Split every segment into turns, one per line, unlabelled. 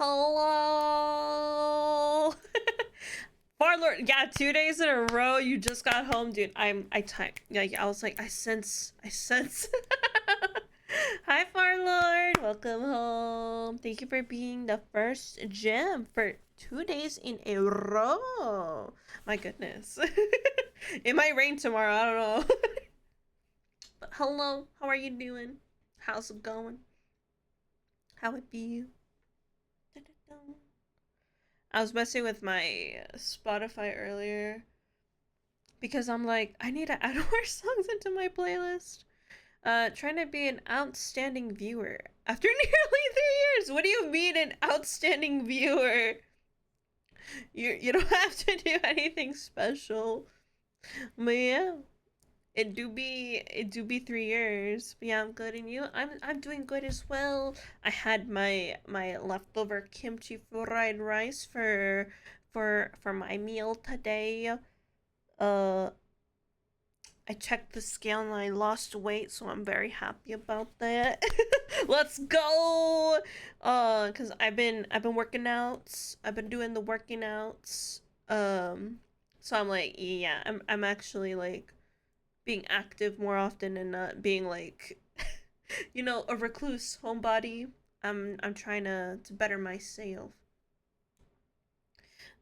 Hello. Farlord, yeah, 2 days in a row. You just got home, dude. Like I was like, I sense. Hi, Farlord. Welcome home. Thank you for being the first gem for 2 days in a row. My goodness. It might rain tomorrow. I don't know. But hello. How are you doing? How's it going? How it be you? I was messing with my Spotify earlier because I'm like, I need to add more songs into my playlist. Trying to be an outstanding viewer after nearly 3 years. What do you mean an outstanding viewer? You don't have to do anything special. But yeah, it do be 3 years. But yeah, I'm good, and you? I'm doing good as well. I had my leftover kimchi fried rice for my meal today. Uh, I checked the scale and I lost weight, so I'm very happy about that. Let's go. Cause I've been working out. I've been doing the working outs. So I'm like, yeah, I'm actually like being active more often and not being like a recluse homebody. I'm trying to better myself.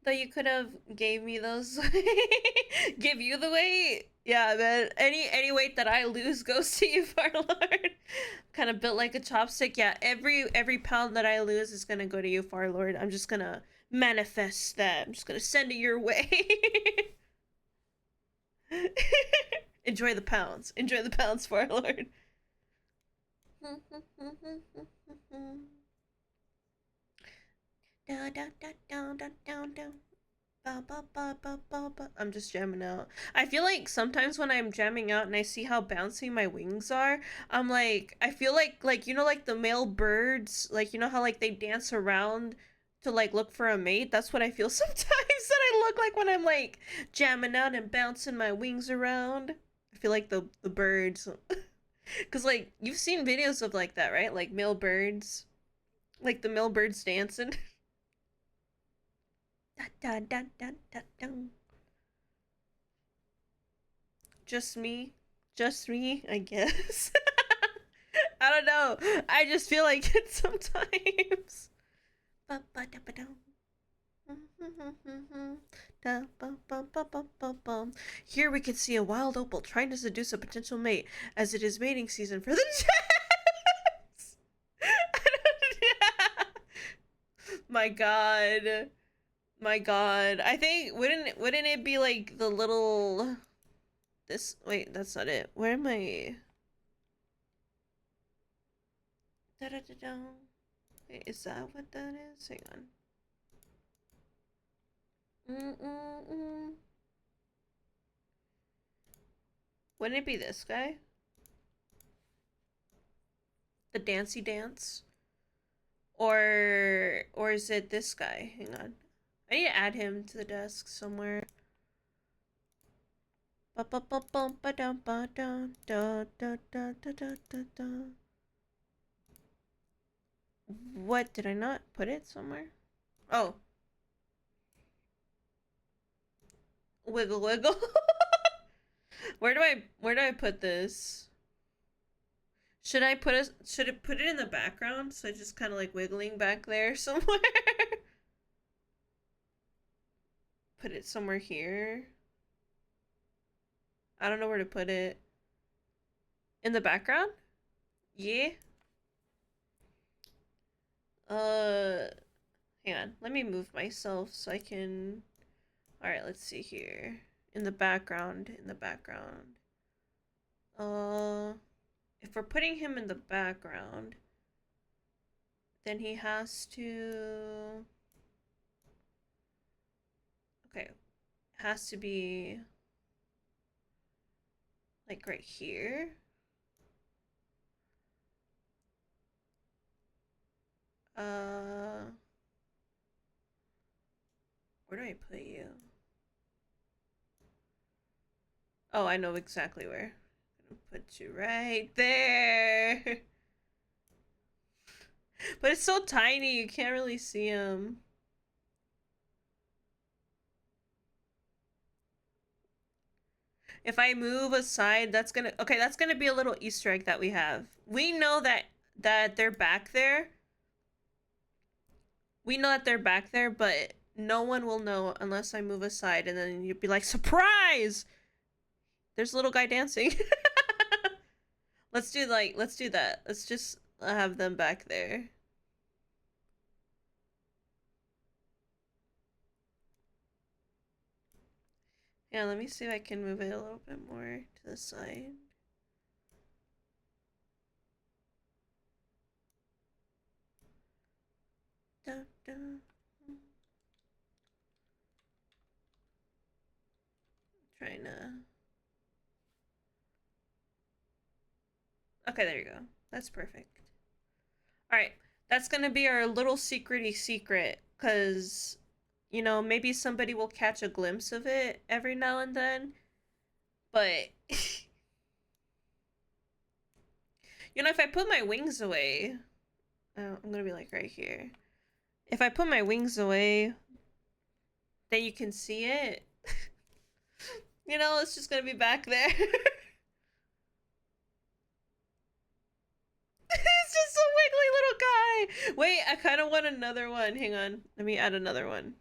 Though you could have gave me those give you the weight. Yeah, man. Any weight that I lose goes to you, Farlord. Kind of built like a chopstick. Yeah, every pound that I lose is gonna go to you, Farlord. I'm just gonna manifest that. I'm just gonna send it your way. Enjoy the pounds. Enjoy the pounds, Farlord. I'm just jamming out. I feel like sometimes when I'm jamming out and I see how bouncy my wings are, I'm like, I feel like like the male birds, like how like they dance around to like look for a mate. That's what I feel sometimes that I look like when I'm like jamming out and bouncing my wings around. I feel like the birds, cause like you've seen videos of like that, right? Like male birds, like the male birds dancing. Da, da, da, da, da, da. Just me. Just me, I guess. I don't know. I just feel like it sometimes. Here we can see a wild opal trying to seduce a potential mate as it is mating season for the jets. My god. My god. I think wouldn't it be like the little this wait, that's not it. Where am I? Da da da da. Wait, is that what that is? Hang on. Mm-mm-mm. Wouldn't it be this guy? The Dancy Dance? Or is it this guy? Hang on. I need to add him to the desk somewhere. What, did I not put it somewhere? Oh, wiggle wiggle. Where do I put this? Should it put it in the background so it's just kind of like wiggling back there somewhere? Put it somewhere here. I don't know where to put it. In the background? Yeah. Uh, hang on. Let me move myself so I can. All right, let's see here. In the background, in the background. Uh, if we're putting him in the background, then he has to. Okay, has to be like right here. Uh, where do I put you? Oh, I know exactly where. I'm gonna put you right there. But it's so tiny, you can't really see him. If I move aside, that's gonna okay, that's gonna be a little Easter egg that we have. We know that they're back there. We know that they're back there, but no one will know unless I move aside, and then you'd be like, surprise! There's a little guy dancing. Let's do that. Let's just have them back there. Yeah, let me see if I can move it a little bit more to the side. Dun, dun. Trying to. Okay, there you go. That's perfect. All right, that's gonna be our little secrety secret, cause you know maybe somebody will catch a glimpse of it every now and then, but you know if I put my wings away, oh, I'm gonna be like right here. If I put my wings away, then you can see it. You know, it's just gonna be back there. It's just a wiggly little guy. Wait, I kind of want another one. Hang on. Let me add another one.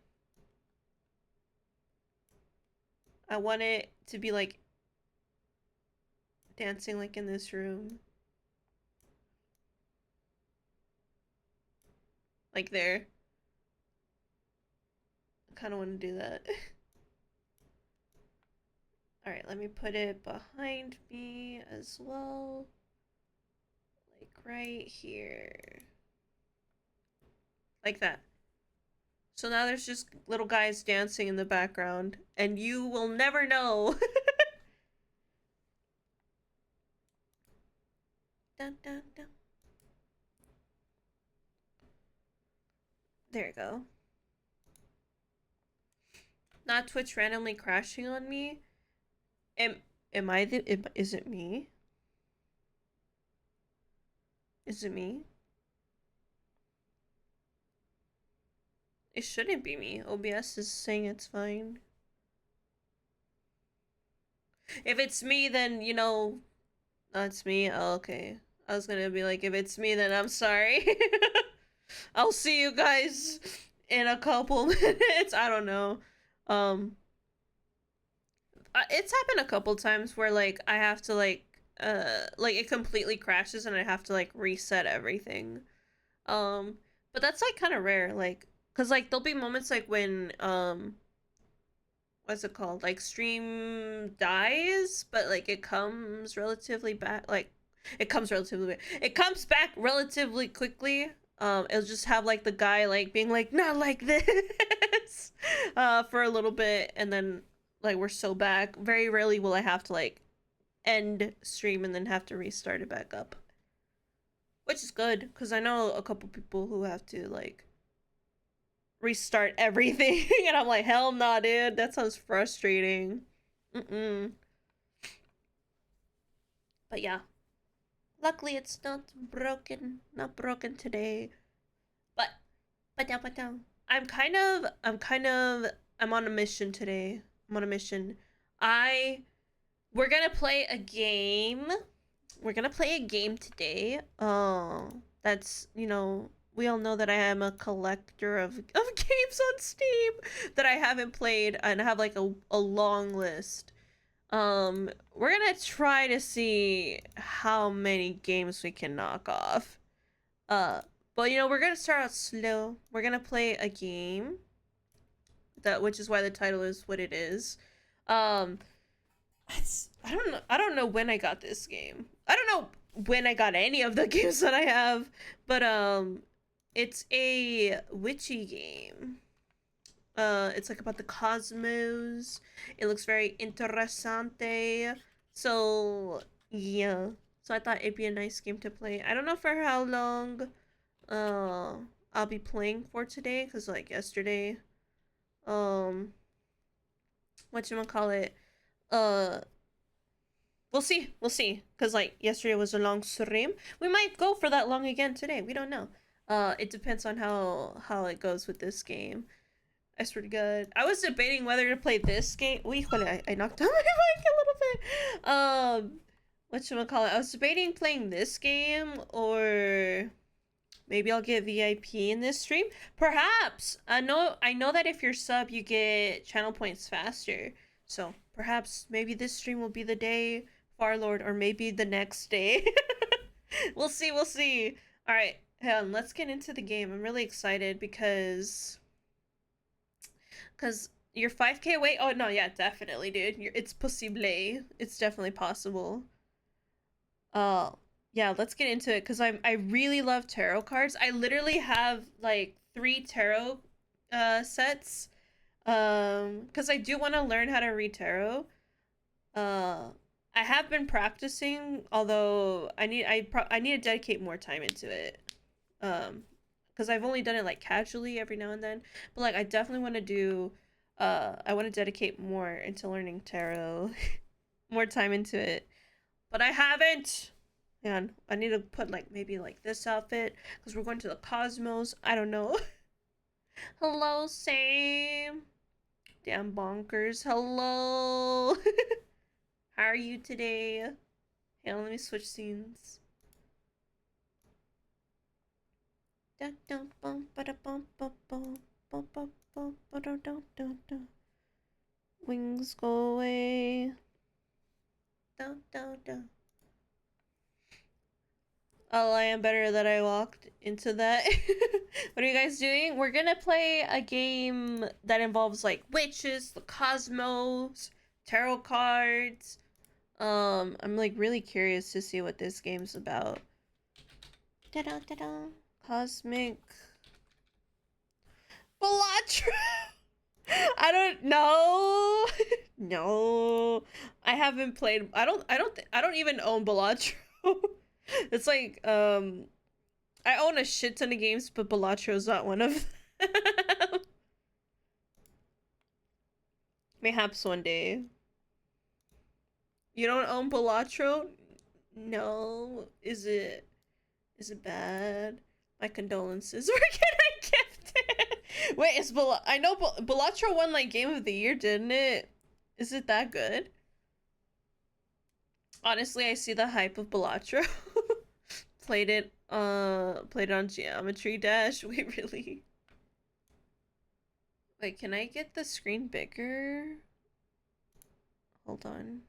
I want it to be like dancing like in this room. Like there. I kind of want to do that. Alright, let me put it behind me as well. Like right here. Like that. So now there's just little guys dancing in the background, and you will never know. Dun, dun, dun. There you go. Not Twitch randomly crashing on me. Am I the? Is it me? Is it me? It shouldn't be me. OBS is saying it's fine. If it's me, then you know, that's me. Oh, okay. I was gonna be like, if it's me, then I'm sorry. I'll see you guys in a couple minutes. I don't know. Um, it's happened a couple times where like I have to like it completely crashes and I have to like reset everything. Um, but that's like kind of rare, like, cause like there'll be moments like when what's it called? Like stream dies, but like it comes relatively back. Like it comes relatively. It comes back relatively quickly. It'll just have like the guy like being like not like this, for a little bit, and then like we're so back. Very rarely will I have to like end stream and then have to restart it back up, which is good because I know a couple people who have to like restart everything, and I'm like, hell nah, dude. That sounds frustrating. Mm-mm. But yeah, luckily it's not broken. Not broken today. But but I'm on a mission today. I'm on a mission. I we're gonna play a game. We're gonna play a game today. Oh, that's we all know that I am a collector of games on Steam that I haven't played, and I have like a long list. We're gonna try to see how many games we can knock off. Uh, but we're gonna start out slow. We're gonna play a game which is why the title is what it is. Um, I don't know when I got this game. I don't know when I got any of the games that I have, but it's a witchy game. It's like about the cosmos. It looks very interessante. So yeah. So I thought it'd be a nice game to play. I don't know for how long uh I'll be playing for today, because like yesterday, um whatchamacallit, uh we'll see, because like yesterday was a long stream. We might go for that long again today, we don't know. It depends on how it goes with this game. I swear to God. I was debating whether to play this game. I knocked out my mic a little bit. Whatchamacallit? I was debating playing this game or maybe I'll get VIP in this stream. Perhaps. I know that if you're sub you get channel points faster. So perhaps maybe this stream will be the day, Farlord, or maybe the next day. We'll see, we'll see. Alright, let's get into the game. I'm really excited because you're 5k away. Oh no, yeah, definitely, dude. It's possible. It's definitely possible. Yeah, let's get into it because I really love tarot cards. I literally have like 3 tarot sets. Because I do want to learn how to read tarot. I have been practicing, although I need to dedicate more time into it. Because I've only done it like casually every now and then, but like I definitely want to do. I want to dedicate more into learning tarot, more time into it, but I haven't. Man, I need to put like maybe like this outfit because we're going to the Cosmos. I don't know. Hello, Sam. Damn bonkers. Hello. How are you today? Hey, let me switch scenes. Wings go away. Oh, I am better that I walked into that. What are you guys doing? We're gonna play a game that involves like witches, the cosmos, tarot cards. I'm like really curious to see what this game's about. Da-da-da-da. Cosmic Belatra. I don't know. No. I haven't played I don't even own Bellatro. It's like I own a shit ton of games, but Bellatro's not one of them. Mayhaps one day. You don't own Bellatro? No. Is it bad? My condolences. Where can I gift it? Wait, is I know Bellatro won like Game of the Year, didn't it? Is it that good? Honestly, I see the hype of Bellatro. Played it on Geometry Dash. Wait, really? Wait, can I get the screen bigger? Hold on.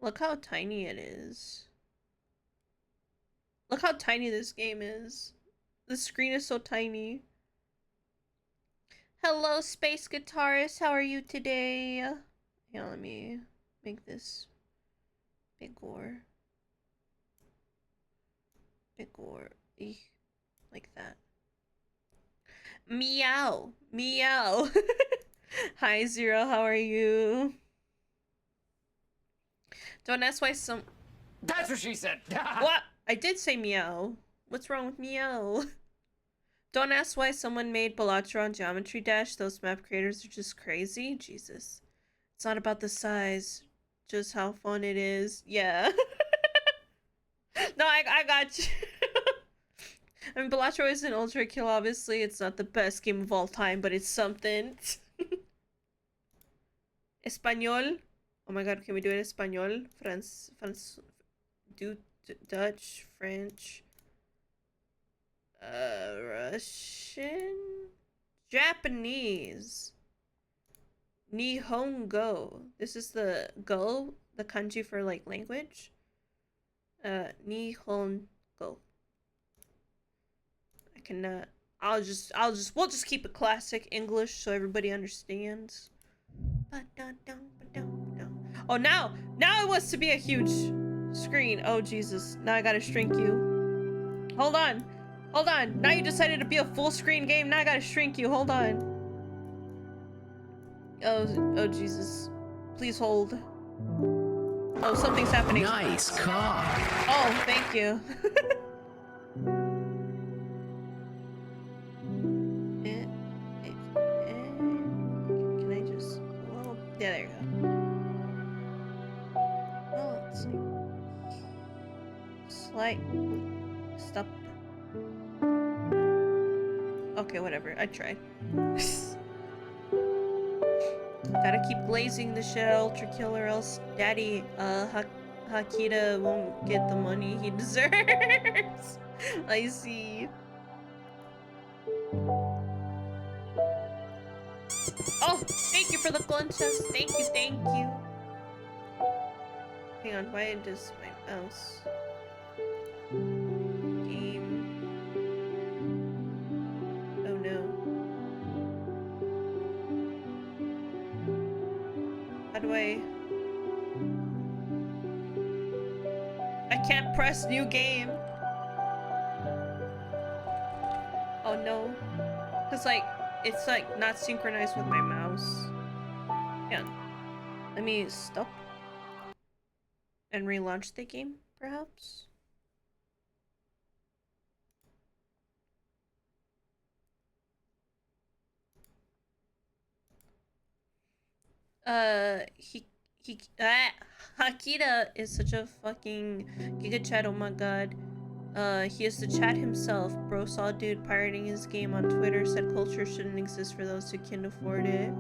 Look how tiny it is. Look how tiny this game is. The screen is so tiny. Hello, space guitarist. How are you today? Yeah, let me make this bigger. Bigger. Like that. Meow. Meow. Hi, Zero. How are you? Don't ask why some...
That's what she said.
What? I did say meow. What's wrong with meow? Don't ask why someone made Bellatro on Geometry Dash. Those map creators are just crazy. Jesus. It's not about the size, just how fun it is. Yeah. No, I got you. I mean, Bellatro is an ultra kill, obviously. It's not the best game of all time, but it's something. Espanol. Oh my god, can we do it Espanol? France, Dutch, French, Russian, Japanese, Nihongo. This is the go, the kanji for like language. Nihongo. I cannot. We'll just keep it classic English so everybody understands. Oh, now it wants to be a huge screen. Oh, Jesus. Now I gotta shrink you. Hold on. Hold on. Now you decided to be a full screen game. Now I gotta shrink you. Hold on. Oh, Jesus. Please hold. Oh, something's happening.
Nice car.
Oh, thank you. Can I just... Well, yeah, there you go. Oh, let's see. Slight. Stop. Okay, whatever. I tried. Gotta keep glazing the shit ultra kill or else Daddy, Hakita won't get the money he deserves. I see. Oh, thank you for the conchas. Thank you, thank you. Hang on, why does my mouse? Game. Oh no. How do I can't press new game. Oh no. Cause like, it's like not synchronized with my mouse. Yeah. Let me stop. And relaunch the game, perhaps? Hakita is such a fucking giga chat, oh my god. He has to chat himself. Bro saw a dude pirating his game on Twitter, said culture shouldn't exist for those who can afford it.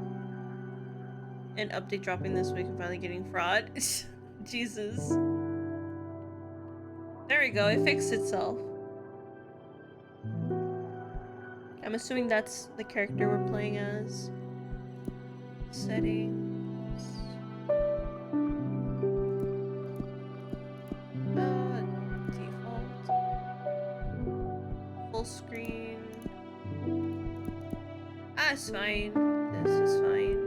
And update dropping this week and finally getting fraud. Jesus. There we go, it fixed itself. I'm assuming that's the character we're playing as. Settings. Default. Full screen. Ah, it's fine. This is fine.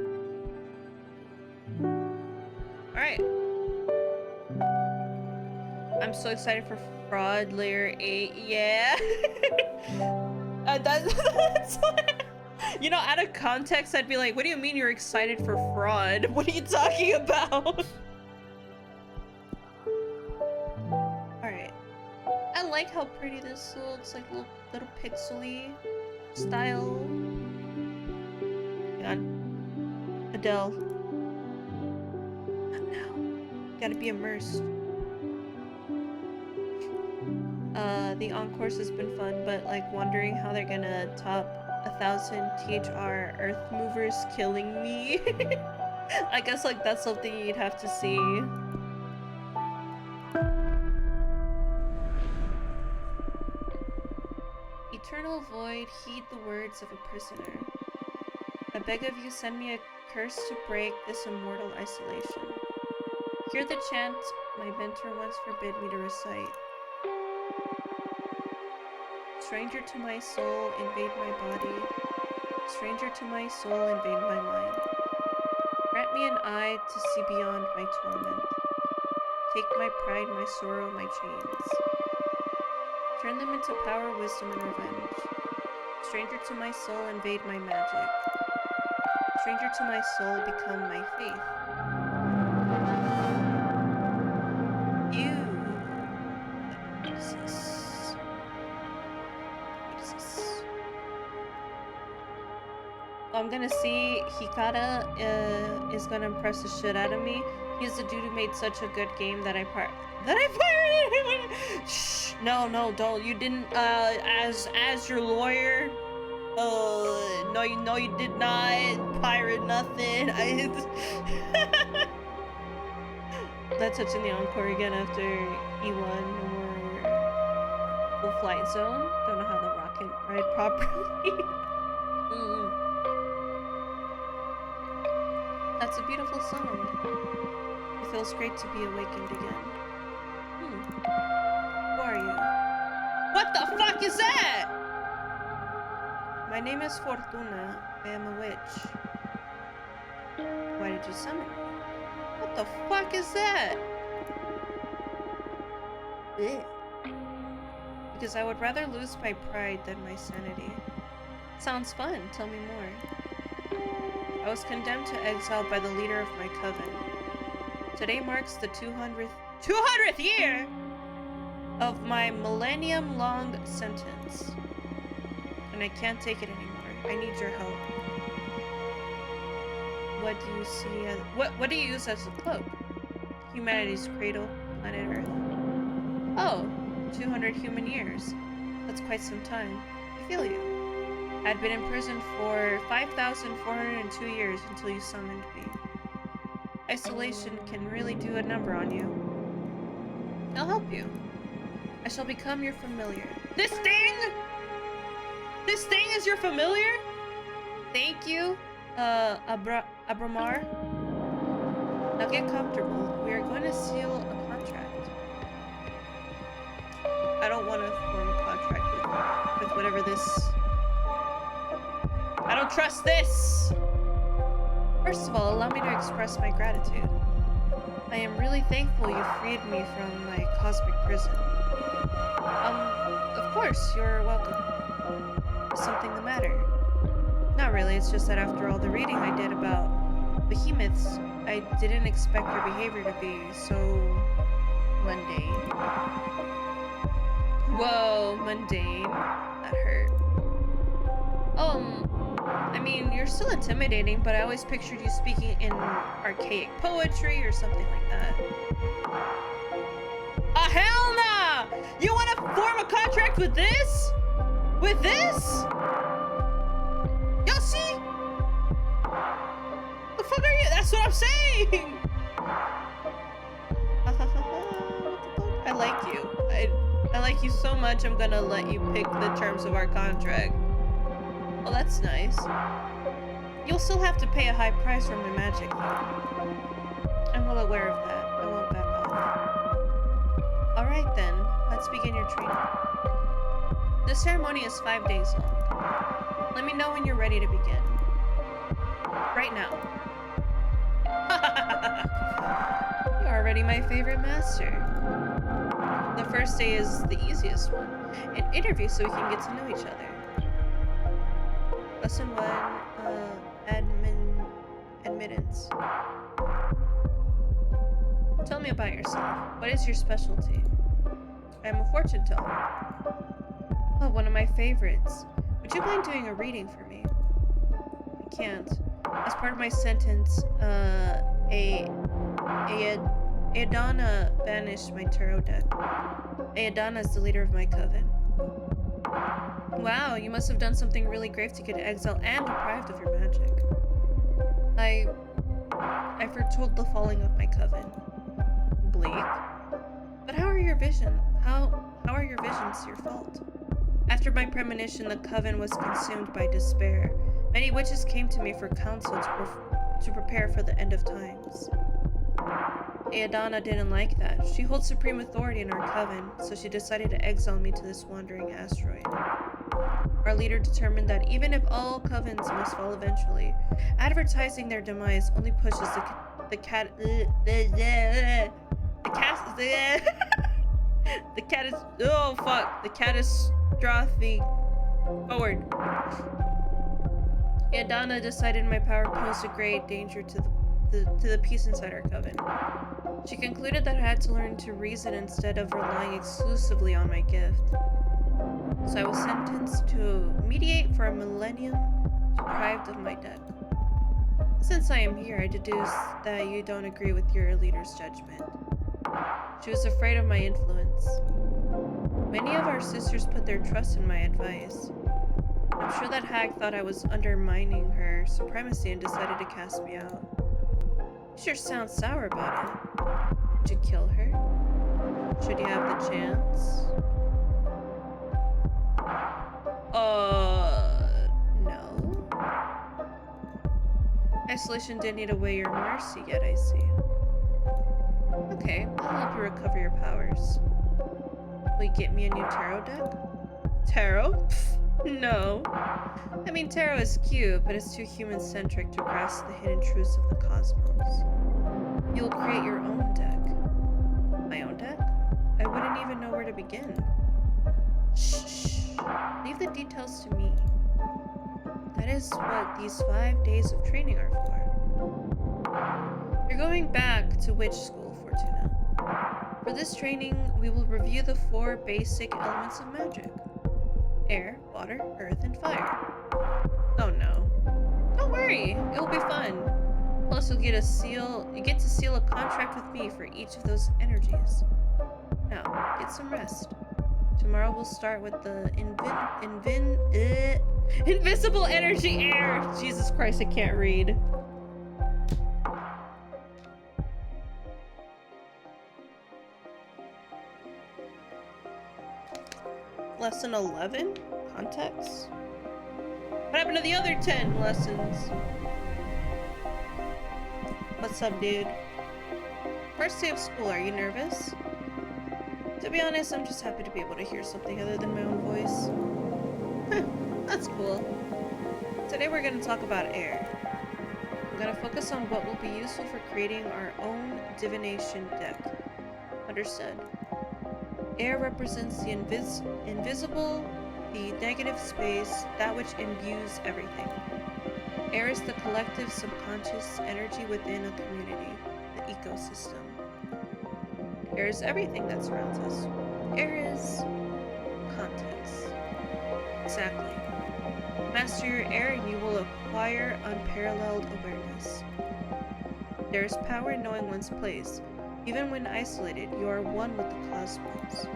Alright. I'm so excited for Fraud Layer 8. Yeah. That's you know, out of context, I'd be like, what do you mean you're excited for fraud? What are you talking about? Alright. I like how pretty this looks, like little pixely style. Hang on. Adele. Not now. Gotta be immersed. The encores has been fun, but like wondering how they're gonna top 1,000 THR Earth Movers killing me. I guess like that's something you'd have to see. Eternal void, heed the words of a prisoner. I beg of you, send me a curse to break this immortal isolation. Hear the chant my mentor once forbid me to recite. Stranger to my soul, invade my body. Stranger to my soul, invade my mind. Grant me an eye to see beyond my torment. Take my pride, my sorrow, my chains. Turn them into power, wisdom, and revenge. Stranger to my soul, invade my magic. Stranger to my soul, become my faith. Ew. What is this? What is this? Oh, I'm gonna see Hikata is gonna impress the shit out of me. He's the dude who made such a good game that I pirated him. Shh, no, don't. You didn't. As your lawyer. No, you did not pirate nothing. That's touching the encore again after E1 or full flight zone. Don't know how the rocket ride properly. That's a beautiful song. It feels great to be awakened again. Who are you? What the fuck is that? My name is Fortuna. I am a witch. Why did you summon me? What the fuck is that? Blech. Because I would rather lose my pride than my sanity. Sounds fun. Tell me more. I was condemned to exile by the leader of my coven. Today marks the 200th year of my millennium-long sentence. And I can't take it anymore. I need your help. What do you see as what do you use as a cloak? Humanity's cradle, planet Earth. Oh, 200 human years. That's quite some time. I feel you. I'd been in prison for 5,402 years until you summoned me. Isolation can really do a number on you. I'll help you. I shall become your familiar. This thing? This thing is your familiar? Thank you, Abramar. Now get comfortable. We are going to seal a contract. I don't want to form a contract with whatever this... I don't trust this! First of all, allow me to express my gratitude. I am really thankful you freed me from my cosmic prison. Of course, you're welcome. Is something the matter? Not really, it's just that after all the reading I did about behemoths, I didn't expect your behavior to be so... mundane. Whoa, mundane. That hurt. I mean, you're still intimidating, but I always pictured you speaking in archaic poetry or something like that. Hell nah! You want to form a contract with this? With this? Y'all see? The fuck are you? That's what I'm saying! I like you. I like you so much, I'm gonna let you pick the terms of our contract. Well, that's nice. You'll still have to pay a high price for my magic, though. I'm well aware of that. I won't back off. Alright then, let's begin your training. The ceremony is 5 days long. Let me know when you're ready to begin. Right now. You're already my favorite master. The first day is the easiest one. An interview so we can get to know each other. Lesson 1, admittance. Tell me about yourself. What is your specialty? I am a fortune teller. Oh, one of my favorites. Would you mind doing a reading for me? I can't. As part of my sentence, Aedana banished my tarot deck. Aedana is the leader of my coven. Wow, you must have done something really grave to get exiled and deprived of your magic. I foretold the falling of my coven. Bleak. But how are your visions your fault? After my premonition, the coven was consumed by despair. Many witches came to me for counsel to prepare for the end of times. Aedana didn't like that. She holds supreme authority in our coven, so she decided to exile me to this wandering asteroid. Our leader determined that even if all covens must fall eventually, advertising their demise only pushes the catastrophe forward. Aedana decided my power posed a great danger to the peace inside our coven. She concluded that I had to learn to reason instead of relying exclusively on my gift. So I was sentenced to mediate for a millennium, deprived of my debt. Since I am here, I deduce that you don't agree with your leader's judgment. She was afraid of my influence. Many of our sisters put their trust in my advice. I'm sure that hag thought I was undermining her supremacy and decided to cast me out. You sure sound sour about it. Would you kill her? Should you have the chance? No. Isolation didn't eat away your mercy yet, I see. Okay, I'll help you recover your powers. Will you get me a new tarot deck? Tarot? Pfft, no. I mean, tarot is cute, but it's too human-centric to grasp the hidden truths of the cosmos. You'll create your own deck. My own deck? I wouldn't even know where to begin. Shh. Leave the details to me. That is what these 5 days of training are for. You're going back to witch school, Fortuna. For this training, we will review the 4 basic elements of magic. Air, water, earth, and fire. Oh no. Don't worry, it'll be fun. Plus you get to seal a contract with me for each of those energies. Now, get some rest. Tomorrow we'll start with the invisible energy air. Jesus Christ, I can't read. Lesson 11? Context? What happened to the other 10 lessons? What's up, dude? First day of school, are you nervous? To be honest, I'm just happy to be able to hear something other than my own voice. That's cool. Today we're going to talk about air. I'm going to focus on what will be useful for creating our own divination deck. Understood. Air represents the invisible, the negative space, that which imbues everything. Air is the collective subconscious energy within a community, the ecosystem. Air is everything that surrounds us. Air is context. Exactly. Master your air and you will acquire unparalleled awareness. There is power in knowing one's place. Even when isolated, you are one with the cosmos.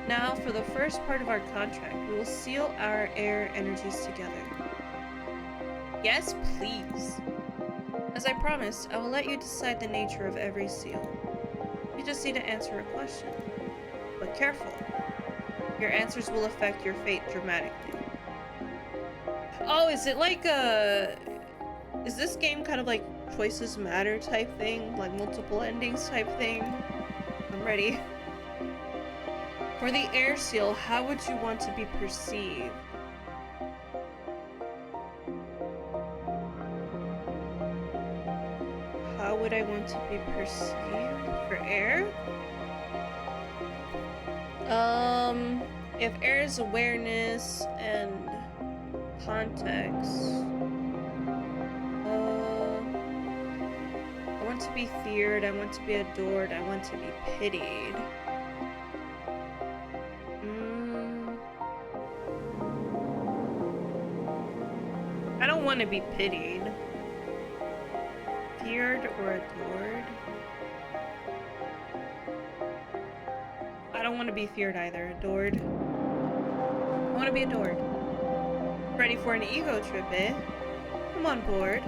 Now, for the first part of our contract, we will seal our air energies together. Yes, please. As I promised, I will let you decide the nature of every seal. You just need to answer a question. But careful. Your answers will affect your fate dramatically. Oh, is it like is this game kind of like choices matter type thing? Like multiple endings type thing? I'm ready. For the air seal, how would you want to be perceived? How would I want to be perceived for air? If air is awareness and context, I want to be feared, I want to be adored, I want to be pitied. I don't want to be pitied. Feared or adored? I don't want to be feared either. Adored. I want to be adored. Ready for an ego trip, eh? Come on board.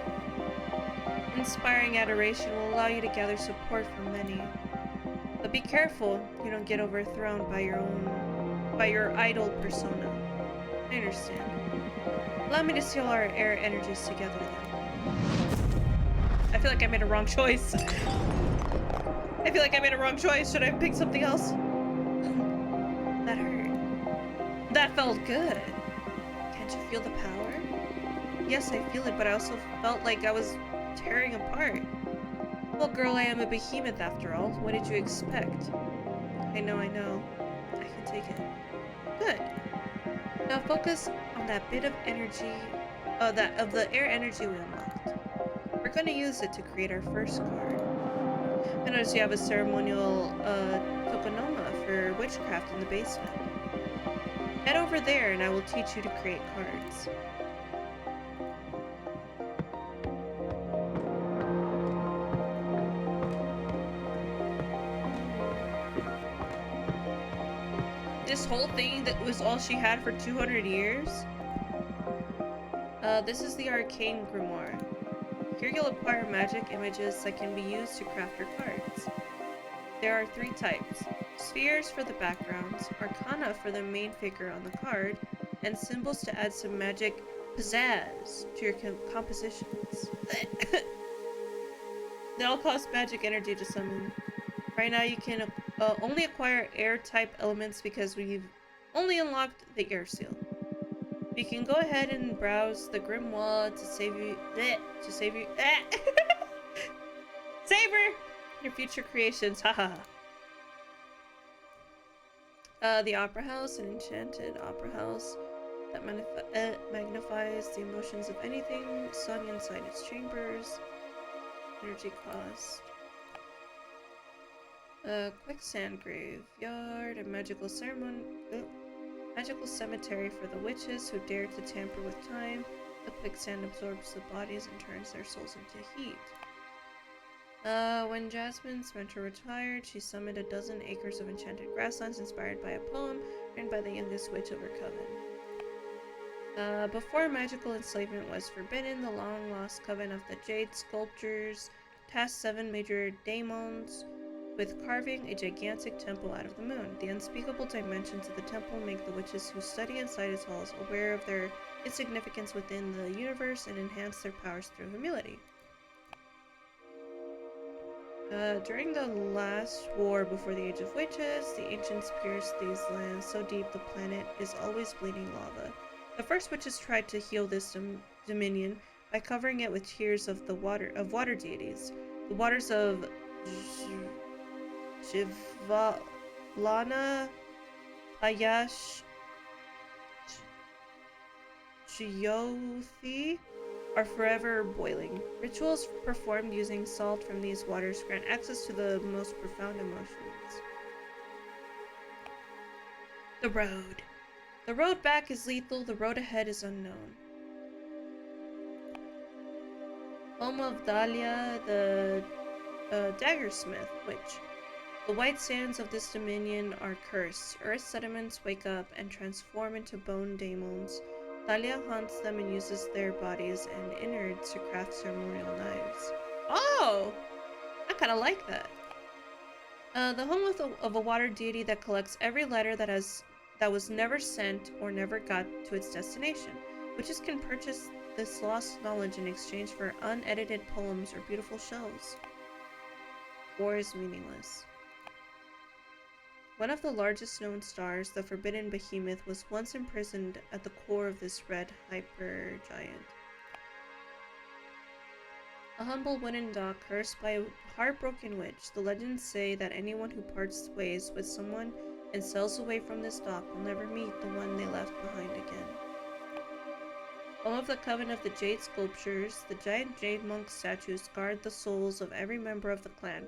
Inspiring adoration will allow you to gather support from many. But be careful you don't get overthrown by your idol persona. I understand. Allow me to seal our air energies together then. I feel like I made a wrong choice. I feel like I made a wrong choice. Should I have picked something else? That hurt. That felt good. Can't you feel the power? Yes, I feel it, but I also felt like I was tearing apart. Well, girl, I am a behemoth after all. What did you expect? I know. I can take it. Good. Now focus on that bit of energy, of the air energy we unlocked. We're gonna use it to create our first card. I notice you have a ceremonial tokonoma for witchcraft in the basement. Head over there and I will teach you to create cards. This whole thing that was all she had for 200 years? This is the Arcane Grimoire. Here you'll acquire magic images that can be used to craft your cards. There are 3 types. Spheres for the backgrounds, arcana for the main figure on the card, and symbols to add some magic pizzazz to your compositions. They all cost magic energy to summon. Right now you can only acquire air-type elements because we've only unlocked the air seal. You can go ahead and browse the grimoire to save you savor your future creations. Haha. The Opera House, an enchanted opera house that magnifies the emotions of anything sung inside its chambers. Energy cost. Quicksand graveyard, a magical cemetery for the witches who dare to tamper with time. The quicksand absorbs the bodies and turns their souls into heat. When Jasmine's mentor retired, she summoned a dozen acres of enchanted grasslands inspired by a poem and by the youngest witch of her coven. Before magical enslavement was forbidden, the long-lost coven of the Jade Sculptors tasked 7 major daemons with carving a gigantic temple out of the moon. The unspeakable dimensions of the temple make the witches who study inside its halls aware of their insignificance within the universe and enhance their powers through humility. During the last war before the Age of Witches, the ancients pierced these lands so deep the planet is always bleeding lava. The first witches tried to heal this dominion by covering it with tears of water deities. The waters of Jivalana, Ayash, Chiothi are forever boiling. Rituals performed using salt from these waters grant access to the most profound emotions. The road. The road back is lethal, the road ahead is unknown. Home of Dahlia, the daggersmith witch. The white sands of this dominion are cursed. Earth sediments wake up and transform into bone daemons. Thalia haunts them and uses their bodies and innards to craft ceremonial knives. Oh! I kinda like that. The home of a water deity that collects every letter that was never sent or never got to its destination. Witches can purchase this lost knowledge in exchange for unedited poems or beautiful shells. War is meaningless. One of the largest known stars, the Forbidden Behemoth, was once imprisoned at the core of this red hypergiant. A humble wooden dock cursed by a heartbroken witch. The legends say that anyone who parts ways with someone and sails away from this dock will never meet the one they left behind again. Home of the Coven of the Jade Sculptures, the giant jade monk statues guard the souls of every member of the clan.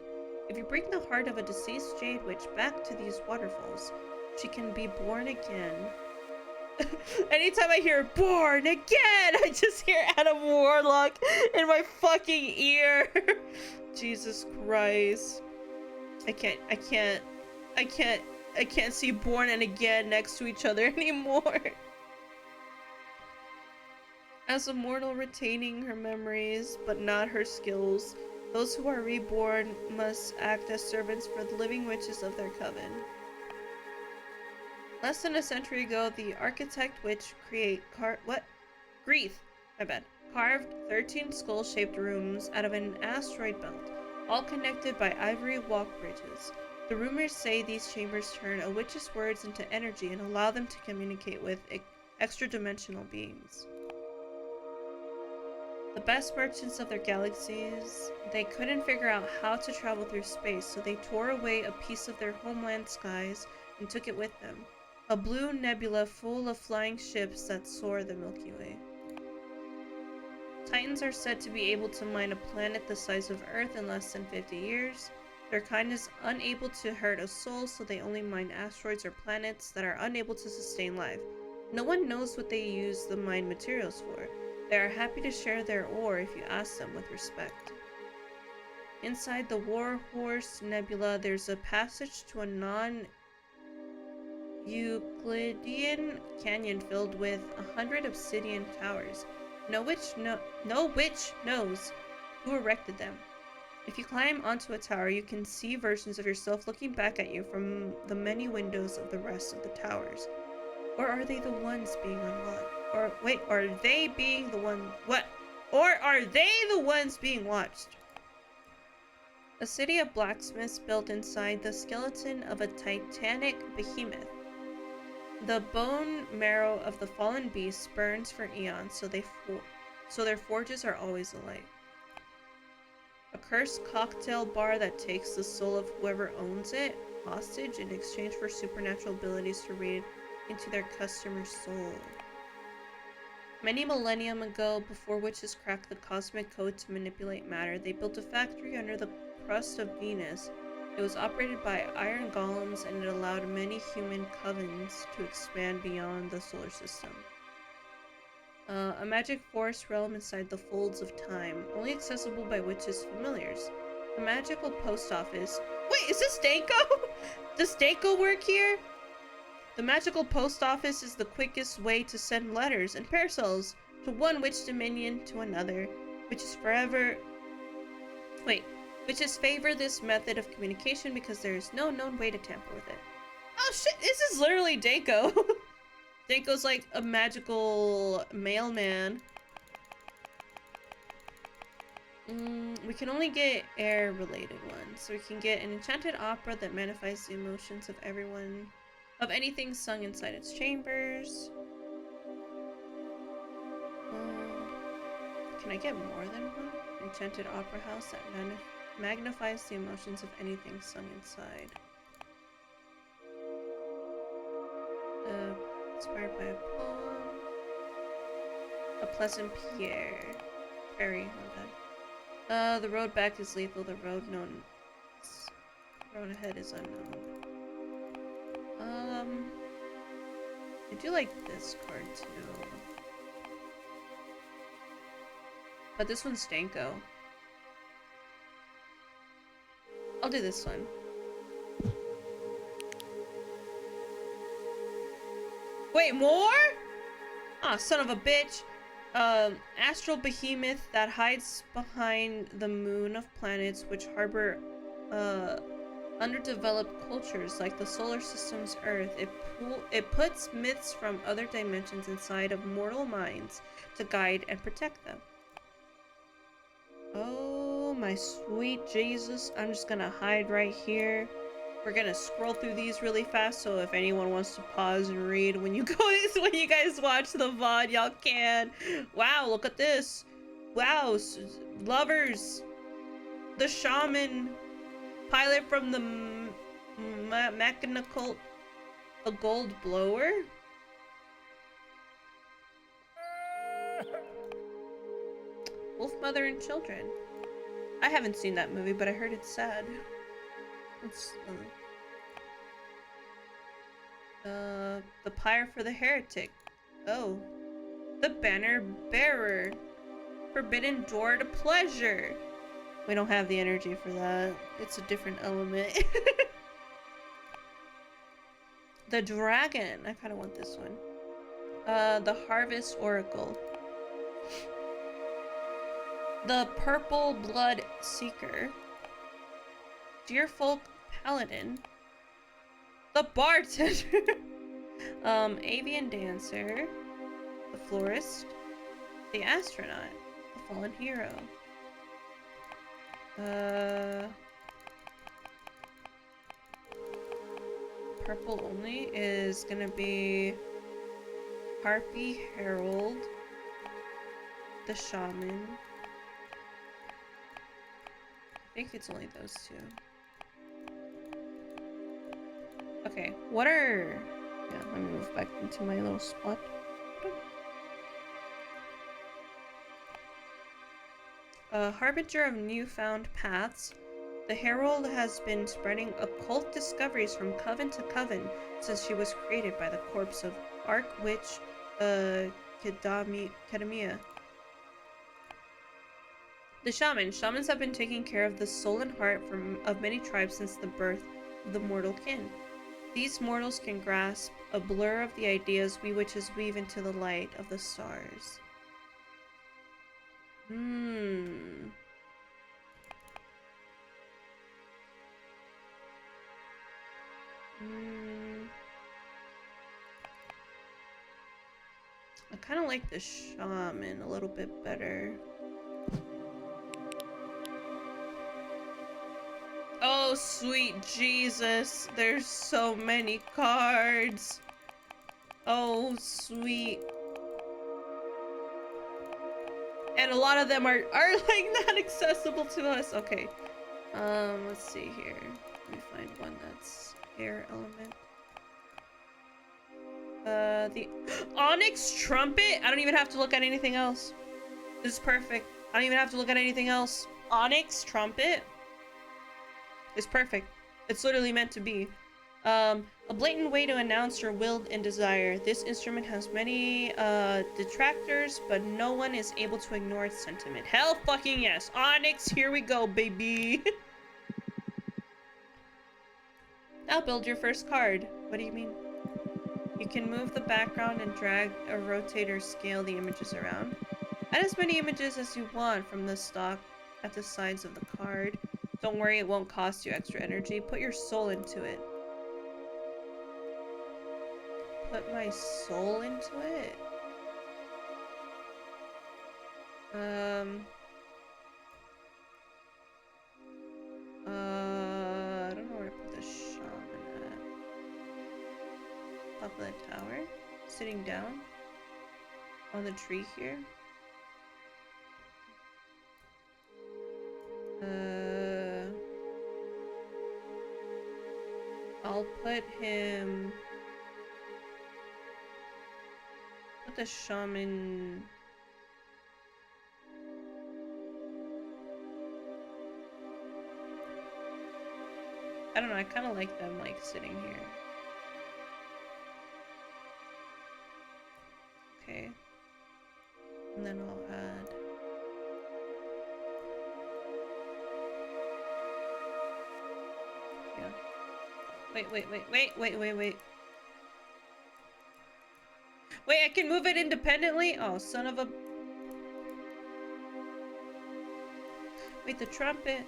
If you bring the heart of a deceased jade witch back to these waterfalls, she can be born again. Anytime I hear born again, I just hear Adam Warlock in my fucking ear. Jesus Christ. I can't see born and again next to each other anymore. As a mortal retaining her memories, but not her skills, those who are reborn must act as servants for the living witches of their coven. Less than a century ago, the architect witch carved 13 skull-shaped rooms out of an asteroid belt, all connected by ivory walk bridges. The rumors say these chambers turn a witch's words into energy and allow them to communicate with extra-dimensional beings. The best merchants of their galaxies, they couldn't figure out how to travel through space, so they tore away a piece of their homeland skies and took it with them. A blue nebula full of flying ships that soar the Milky Way. Titans are said to be able to mine a planet the size of Earth in less than 50 years. Their kind is unable to hurt a soul, so they only mine asteroids or planets that are unable to sustain life. No one knows what they use the mined materials for. They are happy to share their ore if you ask them with respect. Inside the Warhorse Nebula, there's a passage to a non-Euclidean canyon filled with 100 obsidian towers. No witch knows who erected them. If you climb onto a tower, you can see versions of yourself looking back at you from the many windows of the rest of the towers. Or are they the ones being unlocked? Or wait, are they being the one what? Or are they the ones being watched? A city of blacksmiths built inside the skeleton of a titanic behemoth. The bone marrow of the fallen beast burns for eons, so their forges are always alight. A cursed cocktail bar that takes the soul of whoever owns it hostage in exchange for supernatural abilities to read into their customer's soul. Many millennia ago, before witches cracked the cosmic code to manipulate matter, they built a factory under the crust of Venus. It was operated by iron golems, and it allowed many human covens to expand beyond the solar system. A magic forest realm inside the folds of time, only accessible by witches' familiars. A magical post office. Wait, is this Danko? Does Danko work here? The magical post office is the quickest way to send letters and parcels to one witch dominion to another, which is forever. Wait, witches favor this method of communication because there is no known way to tamper with it. Oh shit, this is literally Dako. Dako's like a magical mailman. We can only get air-related ones. So we can get an enchanted opera that magnifies the emotions of everyone, of anything sung inside its chambers. Can I get more than one? Enchanted opera house that magnifies the emotions of anything sung inside. Inspired by a poem. A pleasant prairie. The road back is lethal. The road ahead is unknown. I do like this card too. But this one's Danko. I'll do this one. Wait, more? Ah, son of a bitch. Astral behemoth that hides behind the moon of planets which harbor, underdeveloped cultures like the solar system's Earth. It puts myths from other dimensions inside of mortal minds to guide and protect them. Oh, my sweet Jesus. I'm just gonna hide right here. We're gonna scroll through these really fast, so if anyone wants to pause and read when you guys watch the VOD, y'all can. Wow, look at this. Wow, lovers. The shaman. Pilot from the mechanical. A gold blower. Wolf Mother and Children. I haven't seen that movie, but I heard it's sad. It's, the pyre for the heretic. Oh. The banner bearer. Forbidden door to pleasure. We don't have the energy for that. It's a different element. The dragon. I kind of want this one. The harvest oracle. The purple blood seeker. Dear folk paladin. The bartender. Avian dancer. The florist. The astronaut. The fallen hero. Purple only is gonna be Harpy Herald. The shaman. I think it's only those two. Okay, what are... Yeah, let me move back into my little spot. Harbinger of newfound paths. The Herald has been spreading occult discoveries from coven to coven since she was created by the corpse of Archwitch Kedamia. The shaman. Shamans have been taking care of the soul and heart of many tribes since the birth of the mortal kin. These mortals can grasp a blur of the ideas we witches weave into the light of the stars. I kind of like the shaman a little bit better. Oh, sweet Jesus. There's so many cards. Oh, sweet. And a lot of them are like not accessible to us. Okay. Let's see here. Let me find one that's air element. The Onyx Trumpet? I don't even have to look at anything else. This is perfect. I don't even have to look at anything else. Onyx Trumpet is perfect. It's literally meant to be. A blatant way to announce your will and desire. This instrument has many detractors, but no one is able to ignore its sentiment. Hell fucking yes. Onyx, here we go, baby. Now build your first card. What do you mean? You can move the background and drag or rotate or scale the images around. Add as many images as you want from the stock at the sides of the card. Don't worry, it won't cost you extra energy. Put your soul into it. Put my soul into it? I don't know where to put the shaman at. Top of the tower? Sitting down? On the tree here? I'll put him... Put the shaman... I don't know, I kind of like them, like, sitting here. Okay. And then I'll add... Yeah. Wait. Wait, I can move it independently? Oh, son of a... Wait, the trumpet...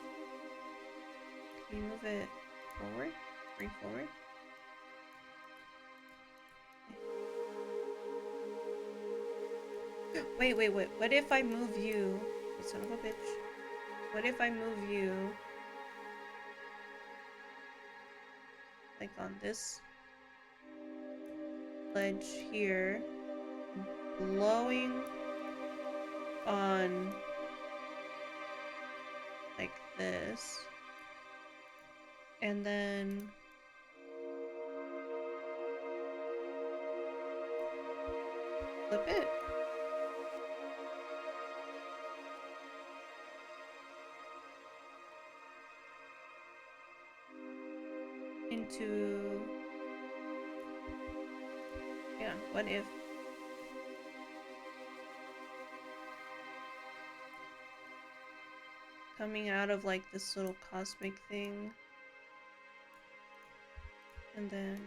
Can you move it forward? Bring forward? Wait. What if I move you? You son of a bitch. What if I move you... like on this ledge here, blowing on like this, and then flip it. Into... yeah, what if... coming out of like this little cosmic thing, and then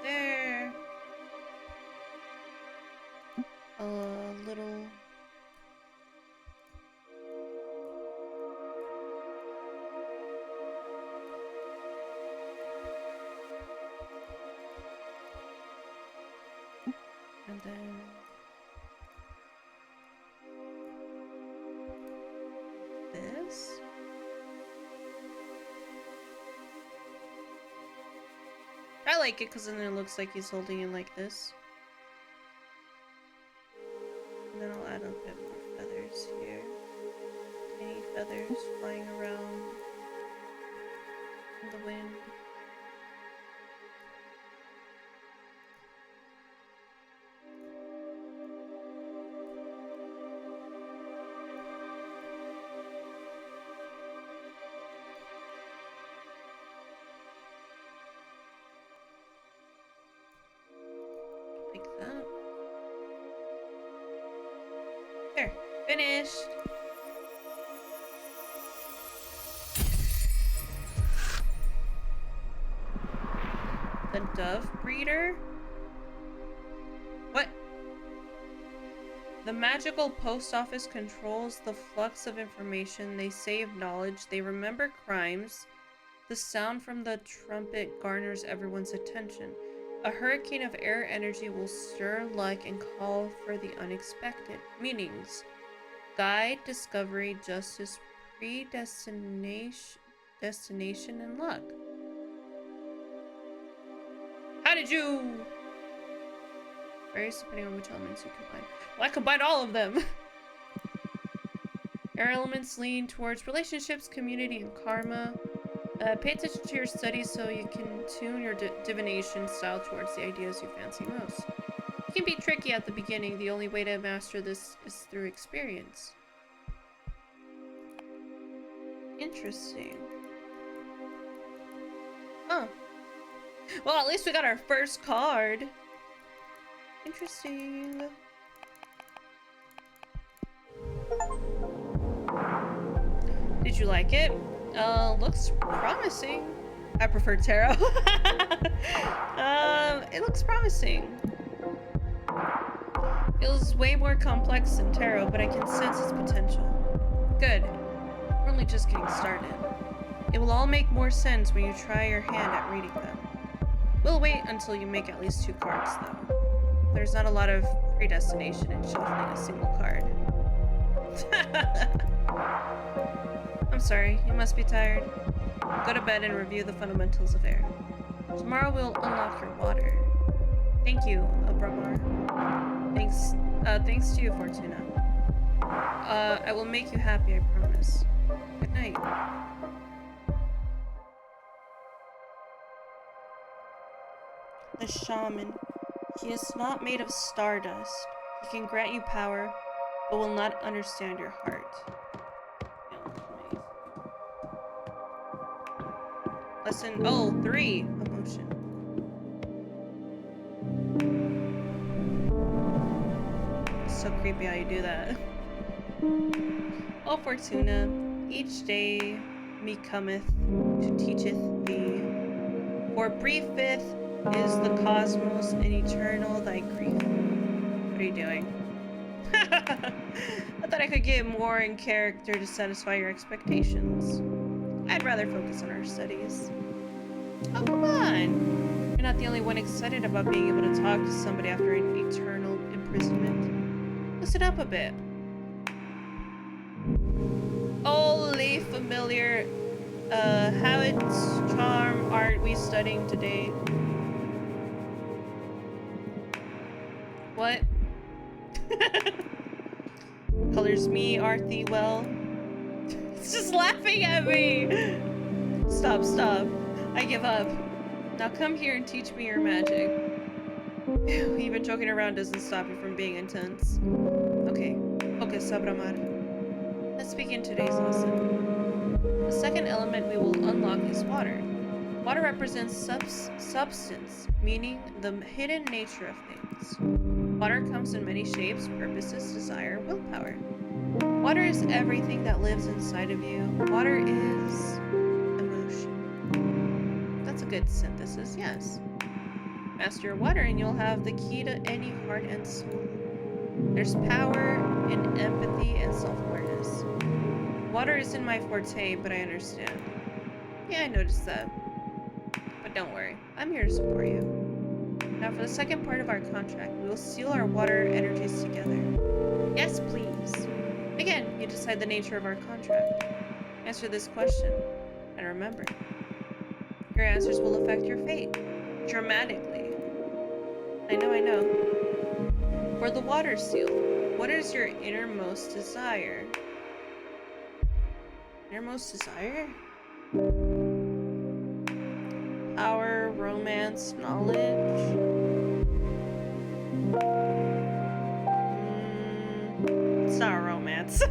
there, a little... and then this. I like it because then it looks like he's holding it like this. And then I'll add a bit more feathers here. Tiny feathers flying around in the wind. Like that. There, finished. The dove breeder? What? The magical post office controls the flux of information. They save knowledge. They remember crimes. The sound from the trumpet garners everyone's attention. A hurricane of air energy will stir luck and call for the unexpected. Meanings: guide, discovery, justice, destination, and luck. How did you... varies depending on which elements you combine. Well, I combined all of them. Air elements lean towards relationships, community, and karma. Pay attention to your studies so you can tune your divination style towards the ideas you fancy most. It can be tricky at the beginning. The only way to master this is through experience. Interesting. Oh. Well, at least we got our first card. Interesting. Did you like it? Looks promising. I prefer tarot. It looks promising. Feels way more complex than tarot, but I can sense its potential. Good. We're only just getting started. It will all make more sense when you try your hand at reading them. We'll wait until you make at least 2 cards, though. There's not a lot of predestination in shuffling a single card. I'm sorry, you must be tired. Go to bed and review the fundamentals of air. Tomorrow we'll unlock your water. Thank you, Abramar. Thanks to you, Fortuna. I will make you happy, I promise. Good night. The shaman. He is not made of stardust. He can grant you power, but will not understand your heart. Lesson 3. Emotion. It's so creepy how you do that. O Fortuna, each day me cometh to teacheth thee. For briefeth is the cosmos and eternal thy grief. What are you doing? I thought I could get more in character to satisfy your expectations. I'd rather focus on our studies. Oh, come on! You're not the only one excited about being able to talk to somebody after an eternal imprisonment. Listen up a bit. Holy familiar, how its charm art we studying today? What? Colors me, art thee well? It's just laughing at me! Stop, stop. I give up. Now come here and teach me your magic. Even joking around doesn't stop you from being intense. Okay, focus, Abramar. Let's begin today's lesson. The second element we will unlock is water. Water represents substance, meaning the hidden nature of things. Water comes in many shapes, purposes, desire, willpower. Water is everything that lives inside of you. Water is emotion. That's a good synthesis, yes. Master your water and you'll have the key to any heart and soul. There's power in empathy and self-awareness. Water isn't my forte, but I understand. Yeah, I noticed that. But don't worry, I'm here to support you. Now for the second part of our contract, we will seal our water energies together. Yes, please. Again, you decide the nature of our contract. Answer this question, and remember, your answers will affect your fate, dramatically. I know. For the water seal, what is your innermost desire? Innermost desire? Power, romance, knowledge? It's not romance.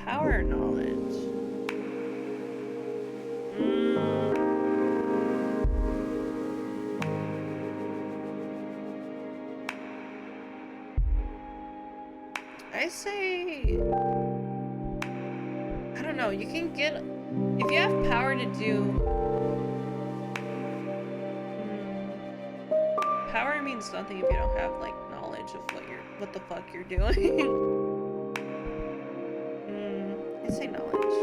Power, knowledge. I say, I don't know, you can get, if you have power to do, power means nothing if you don't have, like, knowledge of what the fuck you're doing. I say knowledge.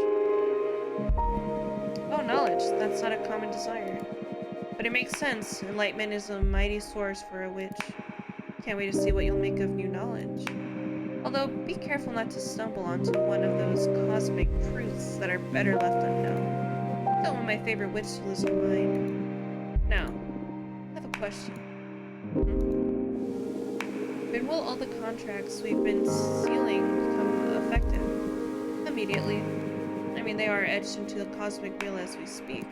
Oh, knowledge, that's not a common desire. But it makes sense, enlightenment is a mighty source for a witch. Can't wait to see what you'll make of new knowledge. Although, be careful not to stumble onto one of those cosmic truths that are better left unknown. Don't want my favorite witch to lose her mind. Now, I have a question. When will all the contracts we've been sealing become effective? Immediately. I mean, they are etched into the Cosmic Wheel as we speak.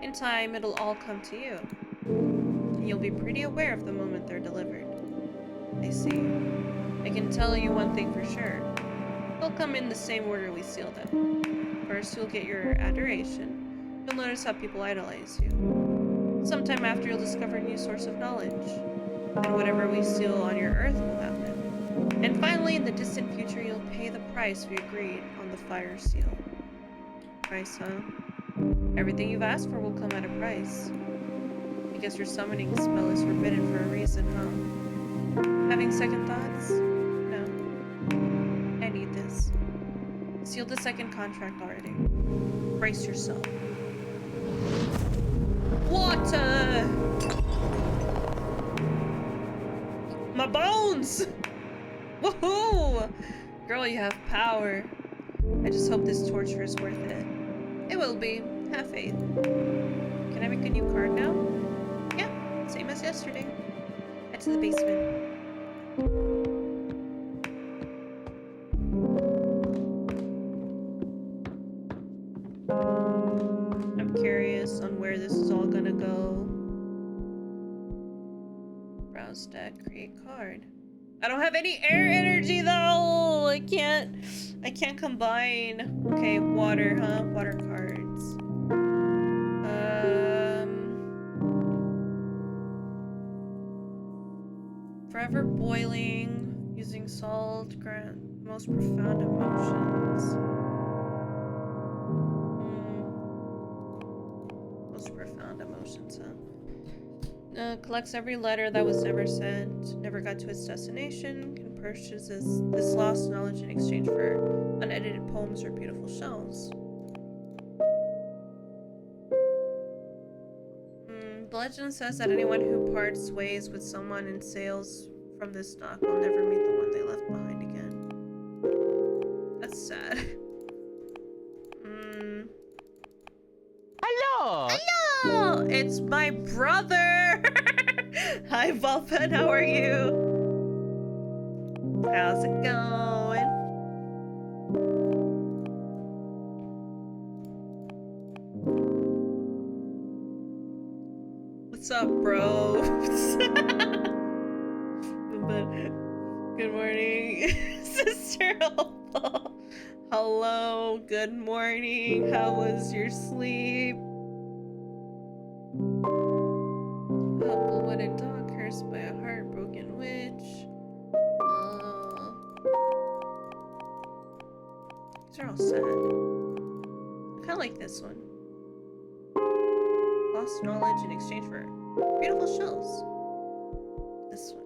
In time, it'll all come to you. And you'll be pretty aware of the moment they're delivered. I see. I can tell you one thing for sure. They'll come in the same order we sealed them. First, you'll get your adoration. You'll notice how people idolize you. Sometime after, you'll discover a new source of knowledge. Then whatever we seal on your earth will happen. And finally, in the distant future, you'll pay the price we agreed on the fire seal. Price, huh? Everything you've asked for will come at a price. I guess your summoning spell is forbidden for a reason, huh? Having second thoughts? No. I need this. Sealed the second contract already. Brace yourself. Water! My bones! Woohoo! Girl, you have power. I just hope this torture is worth it. It will be. Have faith. Can I make a new card now? Yeah, same as yesterday. Head to the basement. I'm curious on where this is all gonna go. Browse deck, create card. I don't have any air energy though! I can't combine. Okay, water, huh? Water cards. Forever boiling, using salt, grant most profound emotions. Most profound emotions, huh? Collects every letter that was never sent, never got to its destination, can purchase this lost knowledge in exchange for unedited poems or beautiful shells. The legend says that anyone who parts ways with someone and sails from this dock will never meet the one they left behind again. That's sad.
Hello!
Hello! It's my brother! Hi, Valpen, how are you? How's it going? What's up, bro? Good morning, Sister Opal. Hello, good morning. How was your sleep? Opal wooden dog cursed by a heartbroken witch. These are all sad. I kind of like this one. Lost knowledge in exchange for beautiful shells. This one.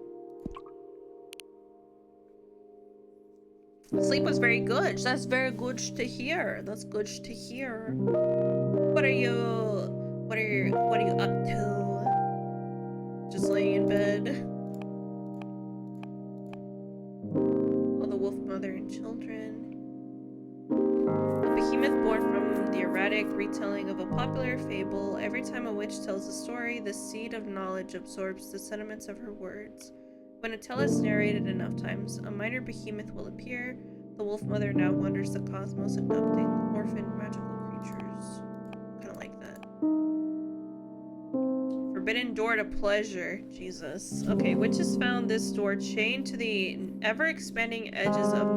Sleep was very good. That's very good to hear. That's good to hear. What are you up to? Just laying in bed. Oh, the wolf mother and children. A behemoth born from the erratic retelling of a popular fable. Every time a witch tells a story, the seed of knowledge absorbs the sentiments of her words. When a tale is narrated enough times, a minor behemoth will appear. The wolf mother now wanders the cosmos, adopting orphaned magical creatures. Kind of like that. Forbidden door to pleasure. Jesus. Okay, witches found this door chained to the ever-expanding edges of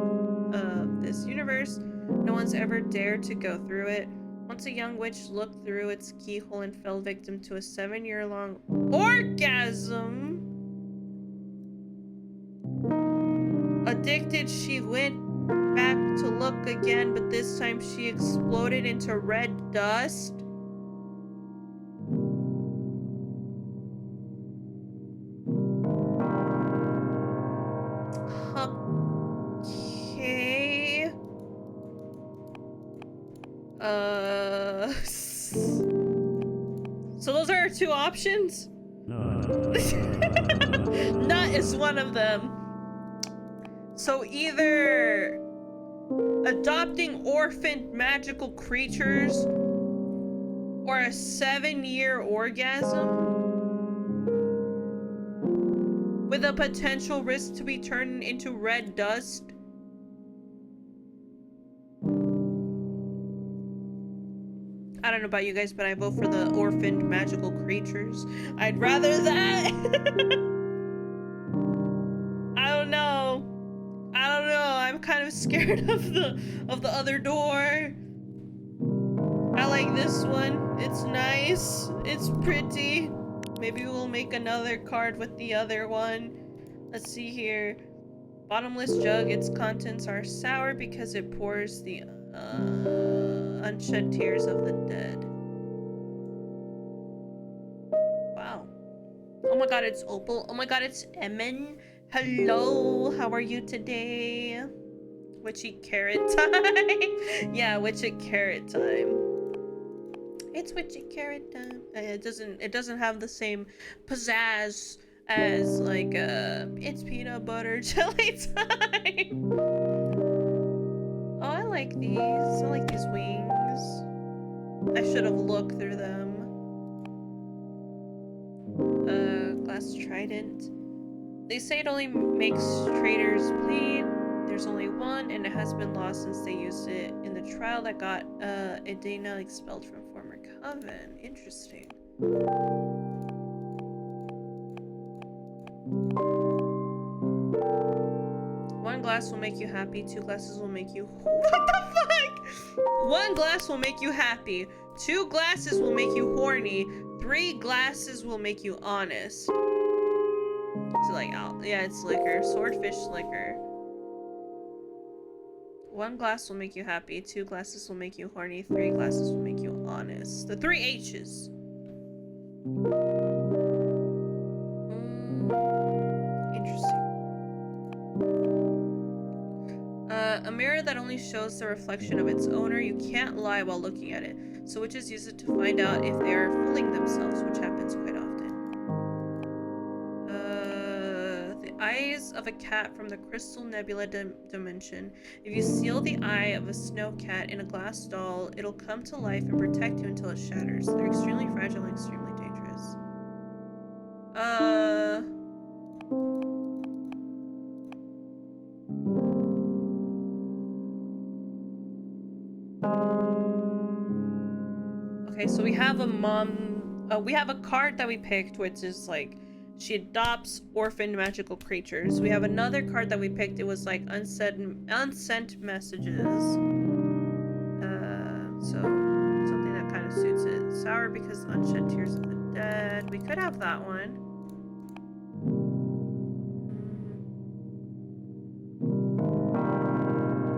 this universe. No one's ever dared to go through it. Once a young witch looked through its keyhole and fell victim to a 7-year-long orgasm. Addicted, she went back to look again, but this time she exploded into red dust. Okay. So those are our two options? Nut is one of them. So either adopting orphaned magical creatures or a 7-year orgasm with a potential risk to be turned into red dust. I don't know about you guys, but I vote for the orphaned magical creatures. I'd rather that. I don't know. I'm kind of scared of the other door. I like this one. It's nice. It's pretty. Maybe we'll make another card with the other one. Let's see here. Bottomless jug. Its contents are sour because it pours the unshed tears of the dead. Wow. Oh my god, it's Opal. Oh my god, it's Emin. Hello, how are you today? Witchy carrot time. Yeah, witchy carrot time. It's witchy carrot time. It doesn't have the same pizzazz as like it's peanut butter jelly time. Oh, I like these. I like these wings. I should have looked through them. Glass trident. They say it only makes traitors bleed. There's only one, and it has been lost since they used it in the trial that got Edena expelled from former coven. Interesting. One glass will make you happy. 2 glasses will make you. What the fuck? 1 glass will make you happy. 2 glasses will make you horny. 3 glasses will make you honest. So like, oh, yeah, it's liquor. Swordfish liquor. 1 glass will make you happy. 2 glasses will make you horny. 3 glasses will make you honest. The 3 H's. Interesting. A mirror that only shows the reflection of its owner. You can't lie while looking at it. So witches use it to find out if they are fooling themselves, which happens quite often. The eyes of a cat from the Crystal Nebula dimension. If you seal the eye of a snow cat in a glass doll, it'll come to life and protect you until it shatters. They're extremely fragile and extremely dangerous. Okay, so we have a we have a card that we picked, which is like, she adopts orphaned magical creatures. We have another card that we picked. It was like unsent messages. So something that kind of suits it. Sour because unshed tears of the dead. We could have that one.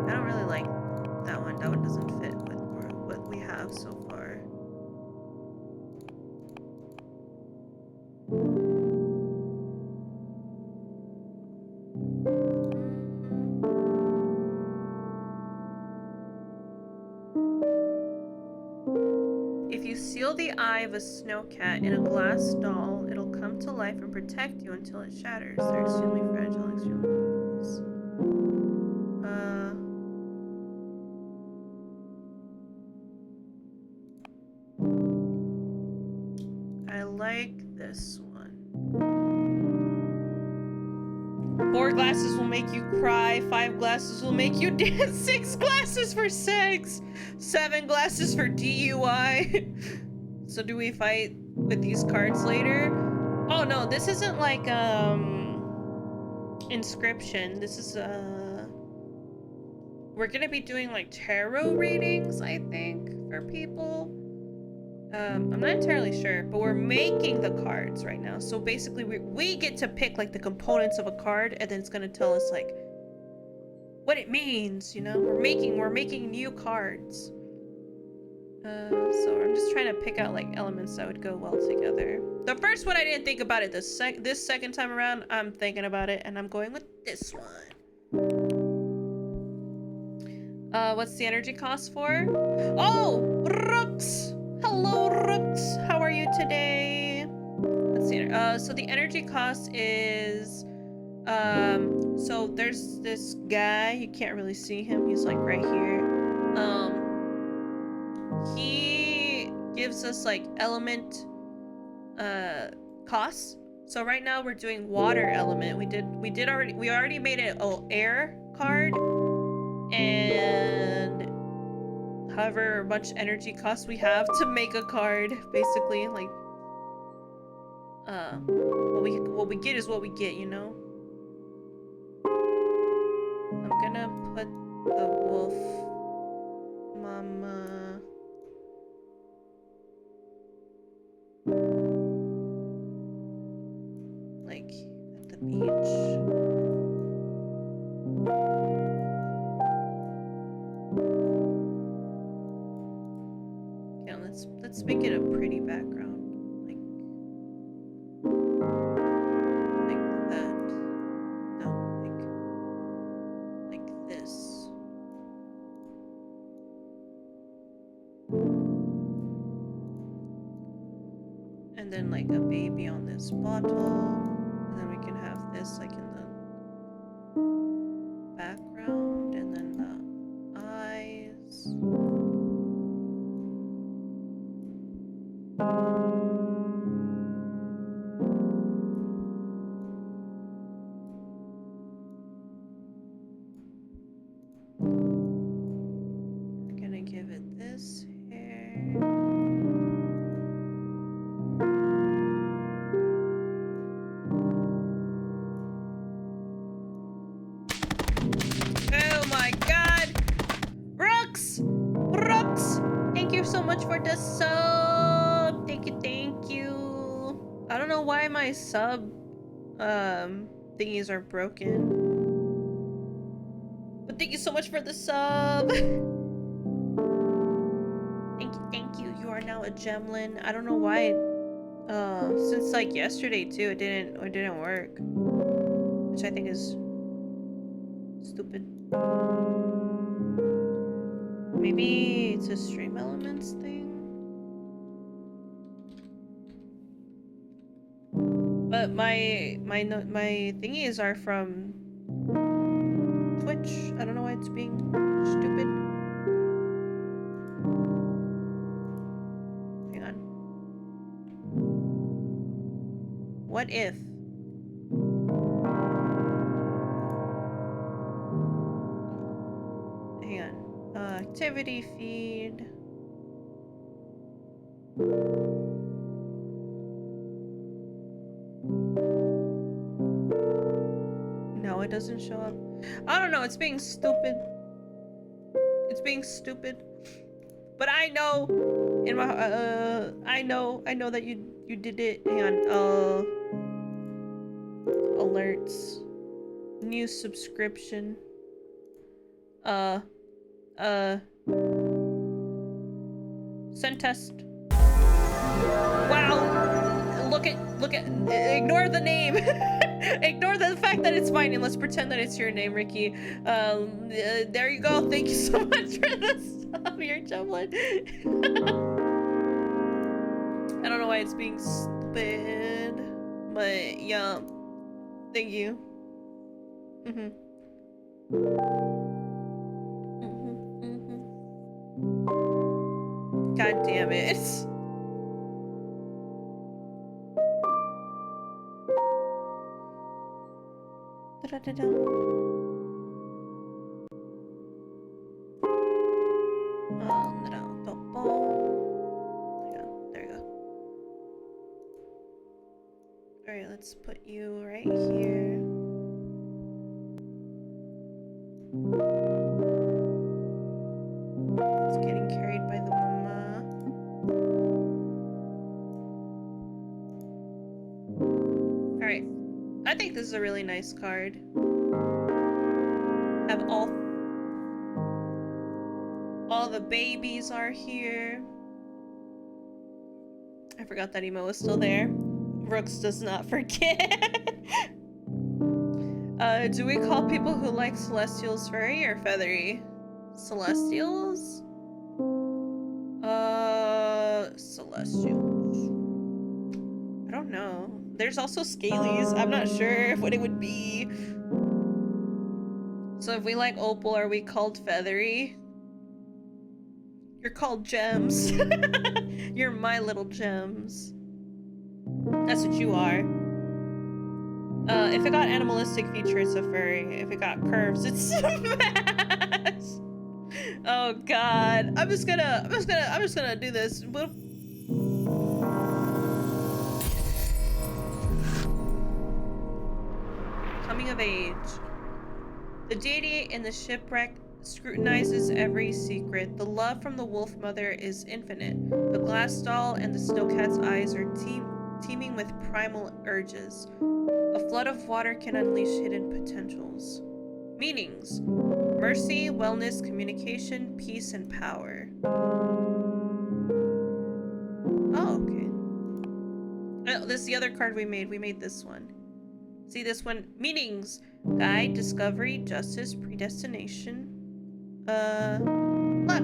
I don't really like that one. That one doesn't fit with what we have so far. If you seal the eye of a snow cat in a glass doll, it'll come to life and protect you until it shatters. They're extremely fragile and extremely dangerous. I like this one. 4 glasses will make you cry. 5 glasses will make you dance. 6 glasses for sex. 7 glasses for DUI. So do we fight with these cards later? Oh no, this isn't like inscription. This is we're gonna be doing like tarot readings, I think, for people. I'm not entirely sure, but we're making the cards right now. So basically we get to pick like the components of a card, and then it's gonna tell us like what it means, you know? We're making new cards. So I'm just trying to pick out like elements that would go well together. The first one I didn't think about it. This second time around, I'm thinking about it, and I'm going with this one. What's the energy cost for? Oh, Rooks! Hello, Rooks. How are you today? Let's see. So the energy cost is, so there's this guy. You can't really see him. He's like right here. He gives us like element, costs. So right now we're doing water element. We already made an air card, and however much energy cost we have to make a card, basically, like, what we get is what we get, you know? I'm gonna put the wolf mama on, let's make it a pretty background. Like that. No, like this. And then like a baby on this bottle. And then we can have this like in the background, and then the eyes. We're gonna give it this hair. Oh my god! Rooks! Rooks! Thank you so much for the sub! Thank you, thank you. I don't know why my sub thingies are broken. But thank you so much for the sub! Thank you. You are now a gemlin. I don't know why since like yesterday too, it didn't work. Which I think is stupid. Maybe it's a Stream Elements thing. But my thingies are from Twitch. I don't know why it's being stupid. Hang on. What if? Hang on. Activity feed. No, it doesn't show up. I don't know, it's being stupid. It's being stupid. But I know in my I know that you did it. Hang on. Alerts. New subscription. Send test. Wow. Look at ignore the name. Ignore the fact that it's mine, and let's pretend that it's your name, Ricky. There you go. Thank you so much for the stuff. You're jumbling. I don't know why it's being stupid, but yeah. Thank you. God damn it. Da-da-da-da. Yeah, there you go. Alright, let's put you right here. It's getting carried by the mama. Alright. I think this is a really nice card. Have all the babies are here. I forgot that emo was still there. Brooks does not forget. Do we call people who like celestials furry or feathery? Celestials? Celestials. I don't know. There's also scalies. I'm not sure what it would be. So if we like opal, are we called feathery? You're called gems. You're my little gems. That's what you are. If it got animalistic features, it's a furry. If it got curves, it's a mass. Oh god. I'm just gonna do this. Coming of age. The deity in the shipwreck scrutinizes every secret. The love from the wolf mother is infinite. The glass doll and the snowcat's eyes are teeming with primal urges. A flood of water can unleash hidden potentials. Meanings: mercy, wellness, communication, peace, and power. this is the other card we made. We made this one. See this one? Meanings. Guide, discovery, justice, predestination. Luck.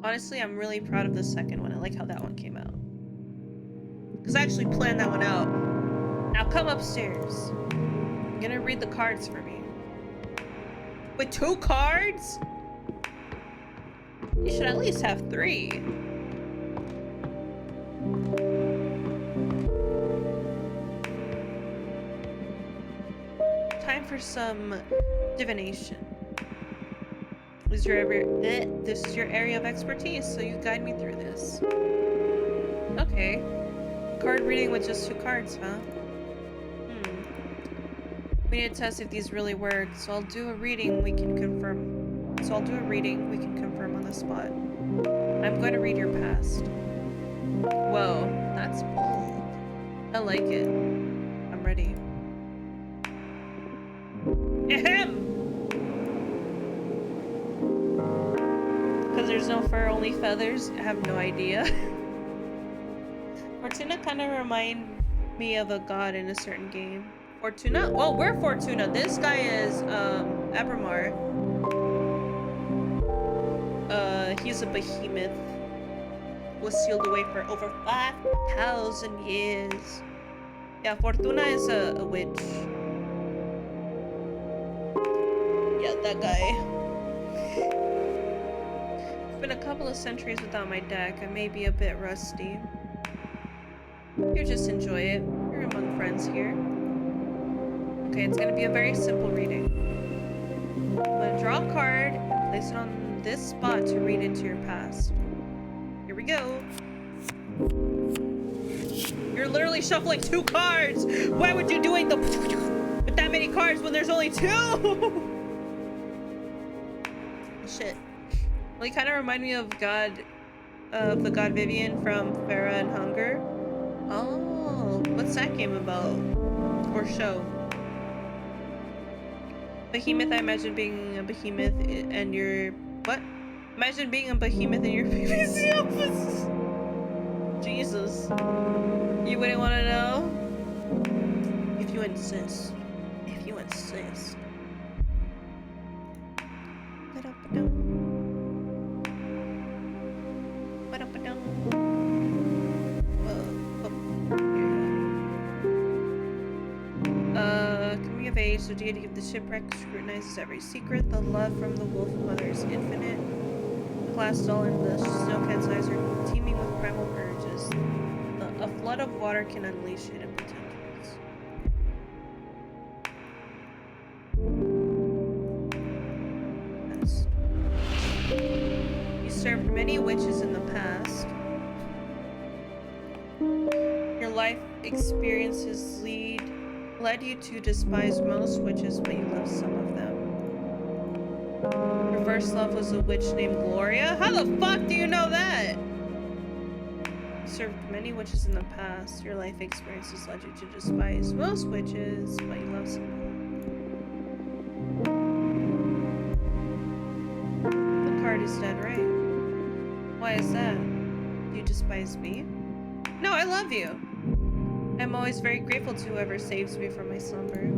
Honestly, I'm really proud of the second one. I like how that one came out. Because I actually planned that one out. Now come upstairs. I'm gonna read the cards for me. With 2 cards? You should at least have 3. Time for some divination. This is your area of expertise, so you guide me through this. Okay. Card reading with just 2 cards, huh? We need to test if these really work, so I'll do a reading we can confirm. On the spot. I'm going to read your past. Whoa, that's bold. I like it. I'm ready. Ahem! Because there's no fur, only feathers. I have no idea. Fortuna kind of remind me of a god in a certain game. Fortuna? Well, we're Fortuna. This guy is, Abramar. He's a behemoth. Was sealed away for over 5,000 years. Yeah, Fortuna is a witch. Yeah, that guy. It's been a couple of centuries without my deck. I may be a bit rusty. You just enjoy it. You're among friends here. Okay, it's gonna be a very simple reading. I'm gonna draw a card and place it on this spot to read into your past. Here we go. You're literally shuffling 2 cards! Why would you doing the with that many cards when there's only 2? Shit. Well, you kind of remind me of the god Vivian from Farah and Hunger. Oh, what's that game about? Or show? Behemoth, I imagine being a behemoth and your... What? Imagine being a behemoth in your PVC office. Jesus. You wouldn't want to know? If you insist. If you insist. Coming of age, the deity of the shipwreck scrutinizes every secret. The love from the wolf mother is infinite. The glass doll and the snowcat's eyes are teeming with primal urges. A flood of water can unleash hidden potentials. Past. You served many witches in the past. Your life experiences led you to despise most witches, but you love some of them. Your first love was a witch named Gloria? How the fuck do you know that? You served many witches in the past. Your life experiences led you to despise most witches, but you love some of them. The card is dead right. Why is that? Do you despise me? No, I love you. I'm always very grateful to whoever saves me from my slumber.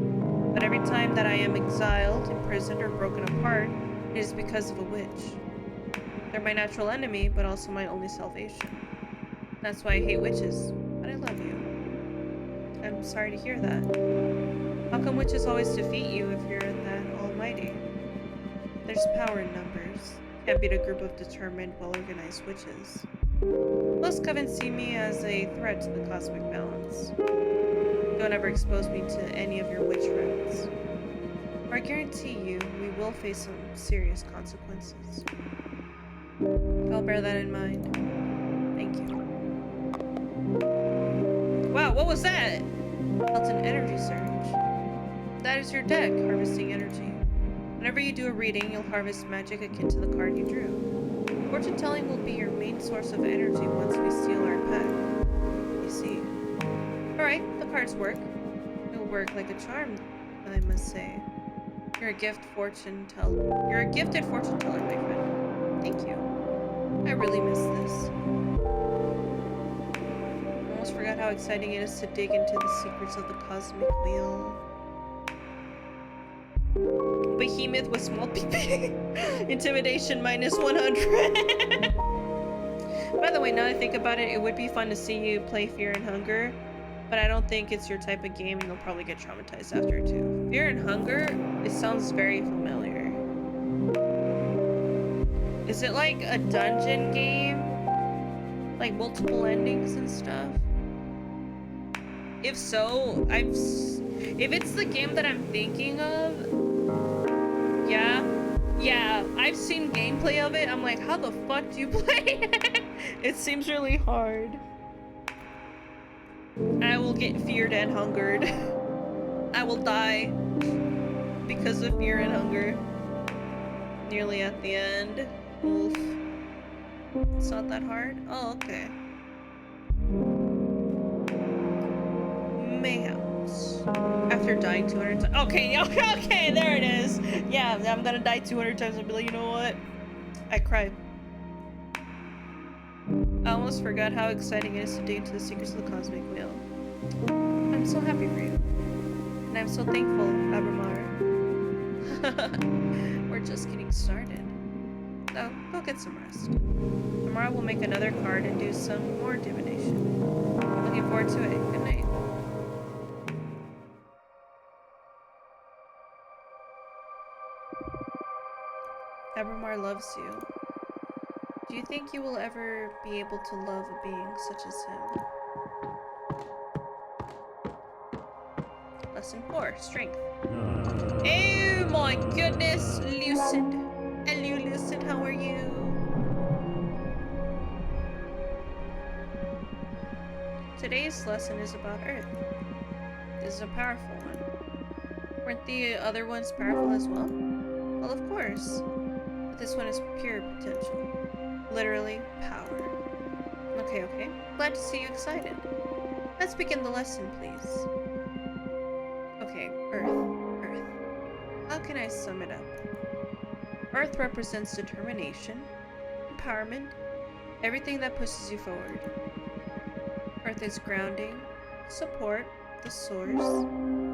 But every time that I am exiled, imprisoned, or broken apart, it is because of a witch. They're my natural enemy, but also my only salvation. That's why I hate witches, but I love you. I'm sorry to hear that. How come witches always defeat you if you're that almighty? There's power in numbers. Can't beat a group of determined, well-organized witches. Most covens see me as a threat to the cosmic balance. Don't ever expose me to any of your witch friends, or I guarantee you we will face some serious consequences. I'll bear that in mind. Thank you. Wow, what was that? Felt an energy surge. That is your deck, harvesting energy. Whenever you do a reading, you'll harvest magic akin to the card you drew. Fortune telling will be your main source of energy once we seal our pact. You see. Alright, the cards work. It'll work like a charm, I must say. You're a gifted fortune teller, my friend. Thank you. I really miss this. I almost forgot how exciting it is to dig into the secrets of the Cosmic Wheel. Behemoth with small PP. Intimidation minus 100. By the way, now that I think about it, it would be fun to see you play Fear and Hunger, but I don't think it's your type of game and you'll probably get traumatized after it too. Fear and Hunger, it sounds very familiar. Is it like a dungeon game? Like multiple endings and stuff? If so, if it's the game that I'm thinking of, yeah, I've seen gameplay of it. I'm like, how the fuck do you play it? It seems really hard. I will get feared and hungered. I will die because of fear and hunger. Nearly at the end. Oof. It's not that hard? Oh, okay. Mayhaps. After dying 200 times. Okay, there it is. Yeah, I'm gonna die 200 times and be like, you know what? I cried. I almost forgot how exciting it is to dig into the secrets of the Cosmic Wheel. I'm so happy for you. And I'm so thankful, Abramar. We're just getting started. So, go get some rest. Tomorrow we'll make another card and do some more divination. Looking forward to it. Good night. Abramar loves you. Do you think you will ever be able to love a being such as him? Lesson 4, Strength. Oh my goodness, Lucid. Hello, Lucid, how are you? Today's lesson is about Earth. This is a powerful one. Weren't the other ones powerful as well? Well, of course. But this one is pure potential. Literally, power. Okay. Glad to see you excited. Let's begin the lesson, please. Okay, Earth. How can I sum it up? Earth represents determination, empowerment, everything that pushes you forward. Earth is grounding, support, the source,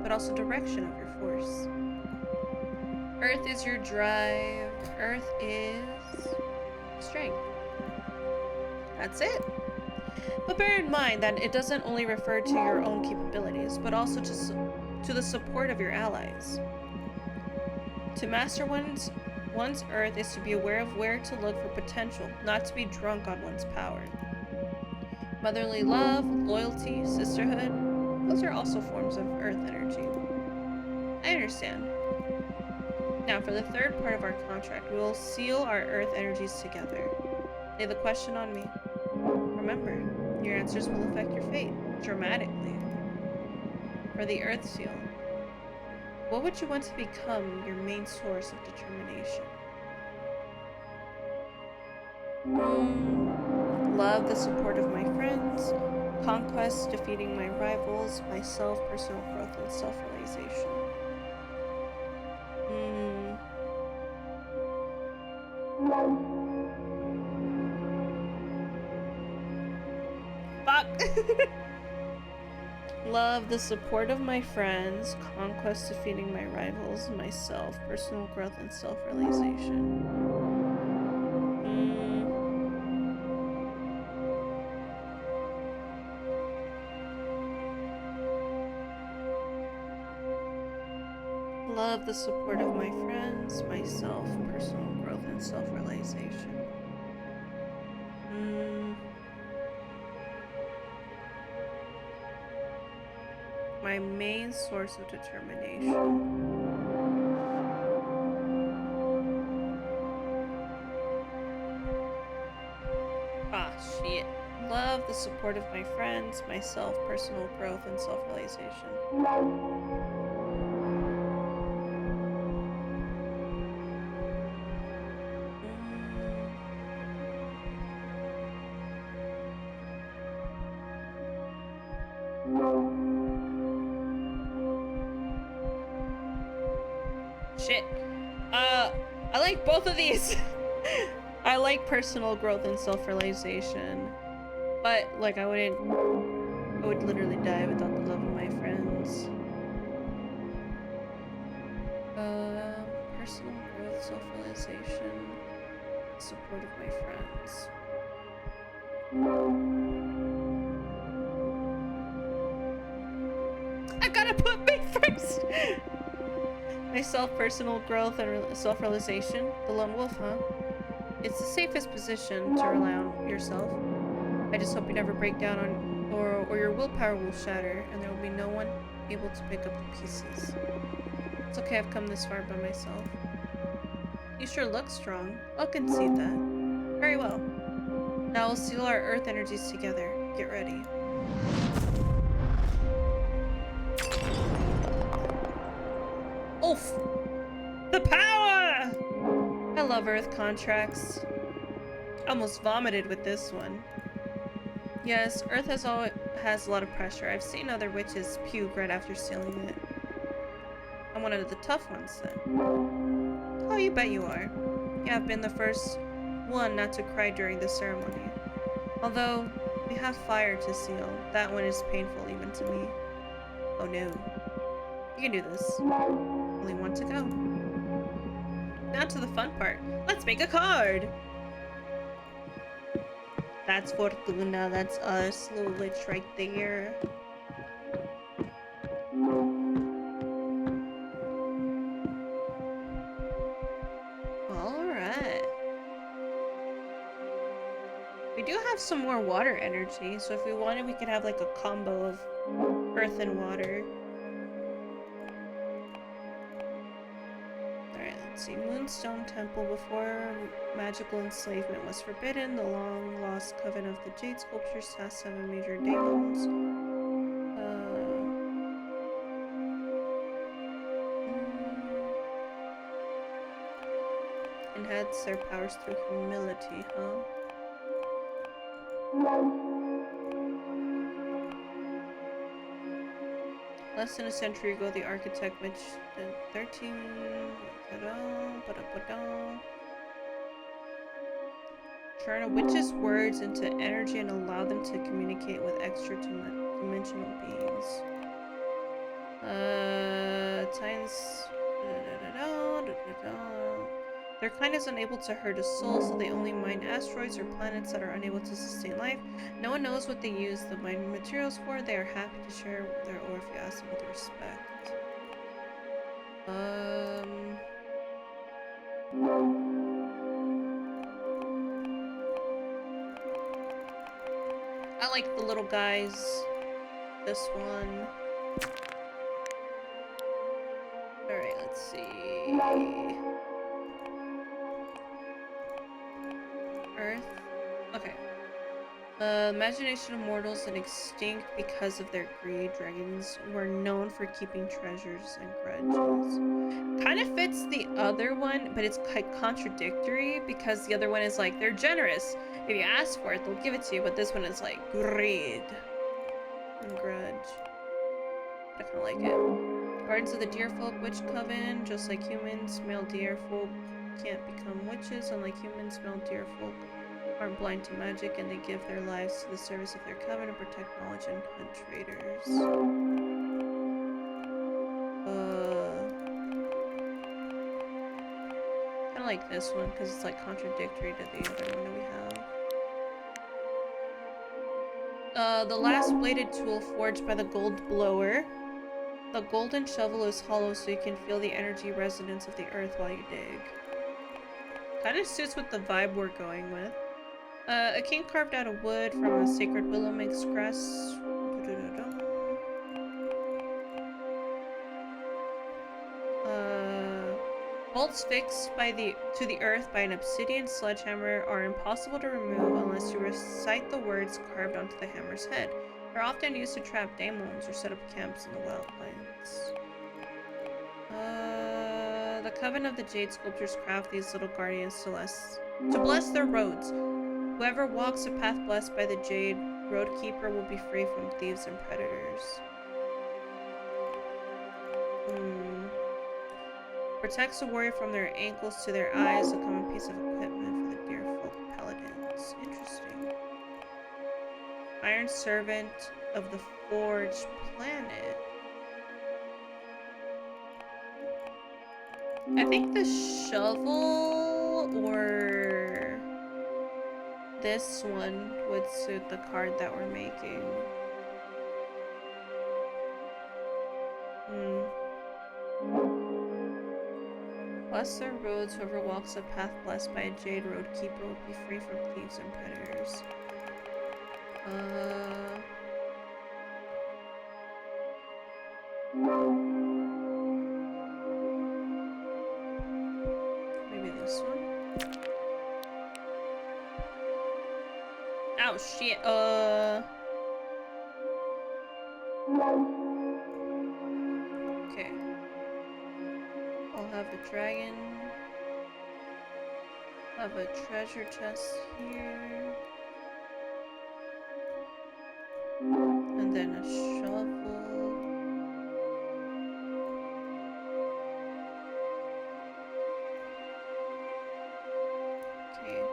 but also direction of your force. Earth is your drive. Earth is strength. That's it. But bear in mind that it doesn't only refer to your own capabilities, but also to the support of your allies. To master one's Earth is to be aware of where to look for potential, not to be drunk on one's power. Motherly love, loyalty, sisterhood, those are also forms of Earth energy. I understand. Now, for the third part of our contract, we will seal our Earth energies together. Lay the question on me. Remember, your answers will affect your fate, dramatically. For the Earth seal, what would you want to become your main source of determination? Love, the support of my friends, conquest, defeating my rivals, myself, personal growth, and self-realization. Fuck! Love, the support of my friends, conquest, defeating my rivals, myself, personal growth, and self-realization. Love, the support of my friends, myself, personal growth, and self-realization. My main source of determination. Ah, shit. Love, the support of my friends, myself, personal growth, and self-realization. Shit. I like both of these. I like personal growth and self-realization, but like I would literally die without the love of my friends. Personal growth, self-realization, support of my friends. I gotta put me first! Myself, personal growth, and self-realization. The lone wolf, huh? It's the safest position to rely on yourself. I just hope you never break down on, or your willpower will shatter, and there will be no one able to pick up the pieces. It's okay, I've come this far by myself. You sure look strong. I'll concede that. Very well. Now we'll seal our earth energies together. Get ready. Oof! The power! I love earth contracts. Almost vomited with this one. Yes, earth has a lot of pressure. I've seen other witches puke right after sealing it. I'm one of the tough ones then. Oh, you bet you are. Yeah, I've been the first one not to cry during the ceremony. Although, we have fire to seal. That one is painful even to me. Oh no. You can do this. Only one to go. Now to the fun part. Let's make a card! That's Fortuna, that's us, little witch right there. Alright. We do have some more water energy, so if we wanted, we could have like a combo of earth and water. Alright, let's see. Moonstone Temple. Before magical enslavement was forbidden, the long-lost coven of the Jade Sculptures has 7 major demons. Enhance their powers through humility, huh? Less than a century ago, the architect which did 13... Turn a witch's words into energy and allow them to communicate with extra-dimensional beings. Times... Their kind is unable to hurt a soul, so they only mine asteroids or planets that are unable to sustain life. No one knows what they use the mined materials for. They are happy to share their ore if you ask them with respect. I like the little guys. This one. Alright, let's see. Earth. Okay. Imagination of mortals and extinct because of their greed. Dragons were known for keeping treasures and grudges. Kind of fits the other one, but it's quite contradictory because the other one is like, they're generous. If you ask for it, they'll give it to you, but this one is like, greed and grudge. I kind of like it. Guardians of the Deerfolk Witch Coven. Just like humans, male deerfolk can't become witches. Unlike humans, male deerfolk aren't blind to magic, and they give their lives to the service of their coven to protect knowledge and hunt traitors. Kinda like this one, because it's like contradictory to the other one that we have. The last bladed tool forged by the gold blower. The golden shovel is hollow so you can feel the energy resonance of the earth while you dig. Kinda suits with the vibe we're going with. A king carved out of wood from a sacred willow makes grass. Bolts fixed to the earth by an obsidian sledgehammer are impossible to remove unless you recite the words carved onto the hammer's head. They're often used to trap demons or set up camps in the wildlands. The coven of the Jade Sculptors craft these little guardians to bless their roads. Whoever walks a path blessed by the Jade Roadkeeper will be free from thieves and predators. Protects a warrior from their ankles to their eyes, a common piece of equipment for the deer It's interesting. Iron Servant of the Forged Planet. I think the shovel or this one would suit the card that we're making. Bless their roads, whoever walks a path blessed by a jade road keeper will be free from thieves and predators. Maybe this one? Oh shit, okay. I'll have the dragon. I'll have a treasure chest here. And then a shovel. Okay.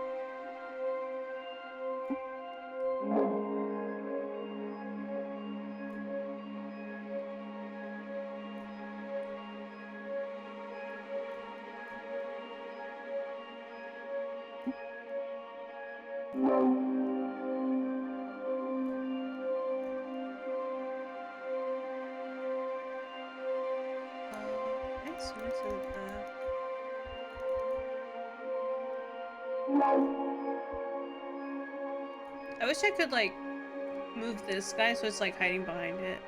Nice one to the back. I wish I could like move this guy so it's like hiding behind it.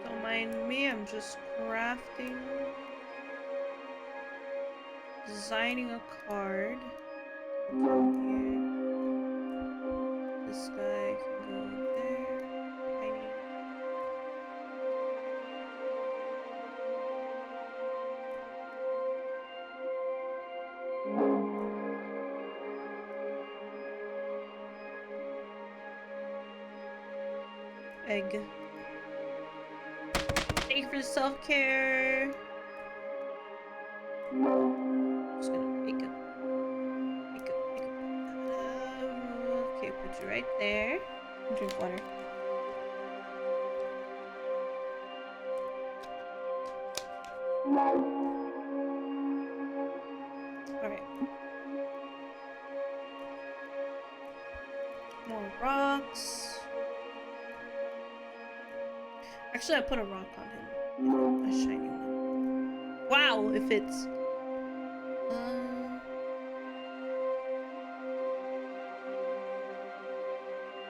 Don't mind me, I'm just crafting, designing a card. Here. This guy can go there. Tiny. Egg. Thank you for the self-care. Just gonna make it. Okay, put you right there. Drink water. Alright. More rocks. Actually, I put a rock on him. A shiny one. Wow, if it's...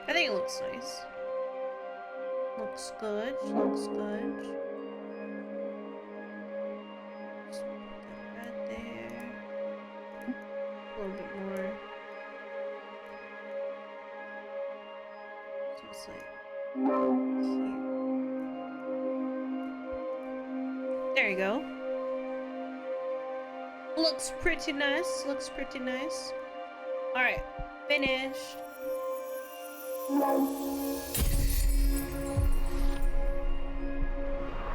I think it looks nice. Looks good. Looks good. Just put that right there. A little bit more. So it's like here. There you go. Looks pretty nice. Looks pretty nice. Alright. Finished.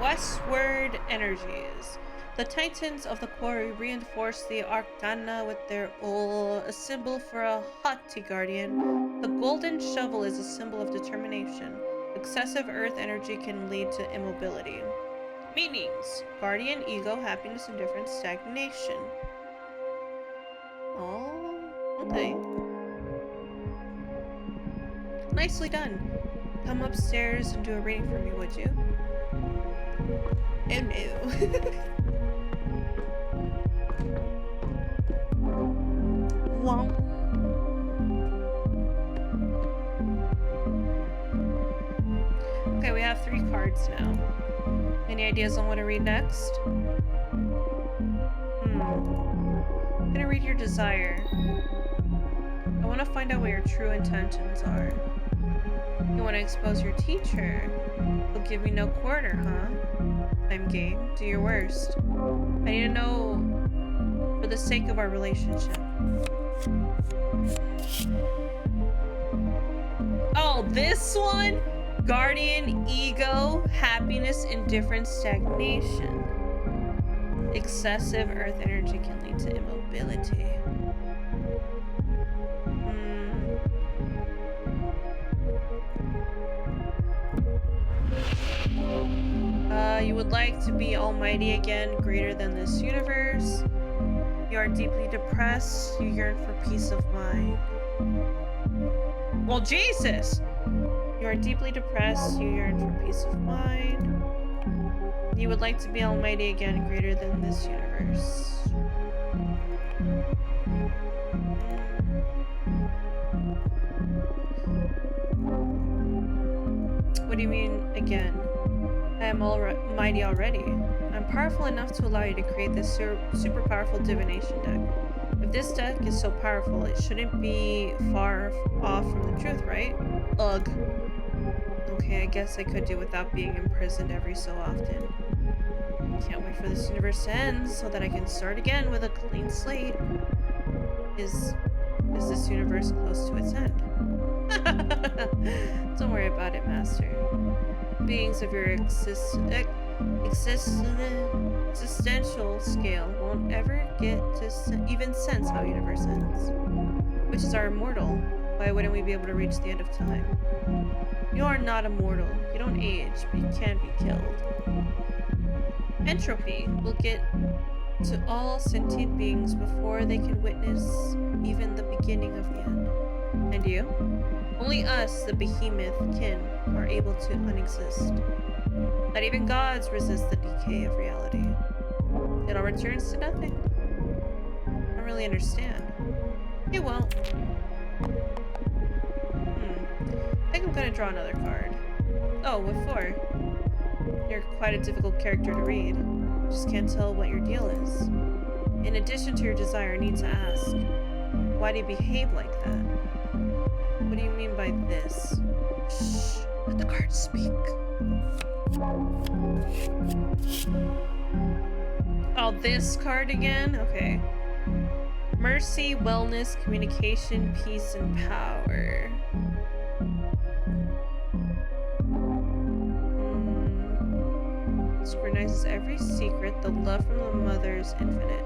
Westward energies. The Titans of the Quarry reinforce the Arcana with their ul, a symbol for a haughty guardian. The golden shovel is a symbol of determination. Excessive earth energy can lead to immobility. Meanings: guardian, ego, happiness, indifference, stagnation. Oh, okay. Nicely done. Come upstairs and do a reading for me, would you? Oh no. Wow. Okay, we have 3 cards now. Any ideas on what to read next? I'm gonna read your desire. I want to find out what your true intentions are. You want to expose your teacher? He'll give me no quarter, huh? I'm game. Do your worst. I need to know for the sake of our relationship. Oh, this one? Guardian, ego, happiness, indifference, stagnation. Excessive earth energy can lead to immobility. You would like to be almighty again, greater than this universe. You are deeply depressed. You yearn for peace of mind. Well, Jesus! You are deeply depressed. You yearn for peace of mind. You would like to be almighty again, greater than this universe. What do you mean, again? I am almighty already. I'm powerful enough to allow you to create this super powerful divination deck. If this deck is so powerful, it shouldn't be far off from the truth, right? Ugh. Okay, I guess I could do without being imprisoned every so often. Can't wait for this universe to end so that I can start again with a clean slate. Is this universe close to its end? Don't worry about it, Master. Beings of your existential scale won't ever get to even sense how universe ends. Witches are immortal. Why wouldn't we be able to reach the end of time? You are not immortal. You don't age, but you can be killed. Entropy will get to all sentient beings before they can witness even the beginning of the end. And you? Only us, the behemoth kin, are able to unexist. Not even gods resist the decay of reality. It all returns to nothing. I don't really understand. You won't. I think I'm gonna draw another card. Oh, what for? You're quite a difficult character to read. I just can't tell what your deal is. In addition to your desire, I need to ask, why do you behave like that? What do you mean by this? Shh, let the cards speak. Oh, this card again? Okay. Mercy, wellness, communication, peace, and power. Scrutinizes every secret. The love from the mother is infinite.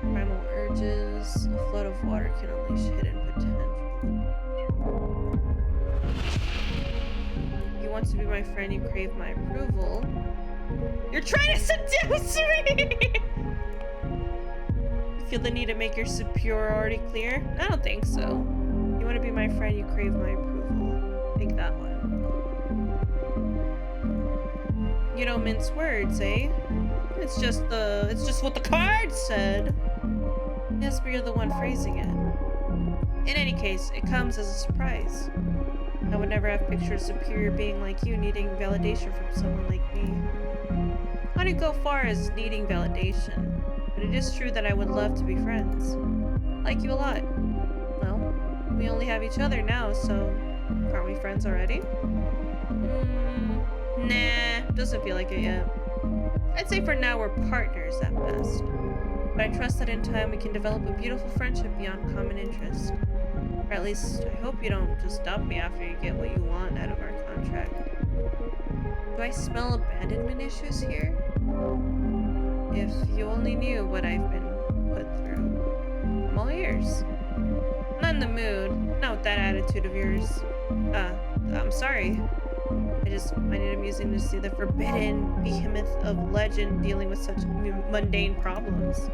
Primal urges. A flood of water can unleash hidden potential. You want to be my friend, you crave my approval. You're trying to seduce me! Feel the need to make your superiority clear? I don't think so. You want to be my friend, you crave my approval. I think that one. You don't mince words, eh? It's just what the card said. Yes, but you're the one phrasing it. In any case, it comes as a surprise. I would never have pictured a superior being like you needing validation from someone like me. I didn't go far as needing validation, but it is true that I would love to be friends. I like you a lot. Well, we only have each other now, so aren't we friends already? Nah, doesn't feel like it yet. I'd say for now we're partners at best. But I trust that in time we can develop a beautiful friendship beyond common interest. Or at least, I hope you don't just dump me after you get what you want out of our contract. Do I smell abandonment issues here? If you only knew what I've been put through. I'm all ears. I'm not in the mood. Not with that attitude of yours. I'm sorry. I just find it amusing to see the forbidden behemoth of legend dealing with such mundane problems.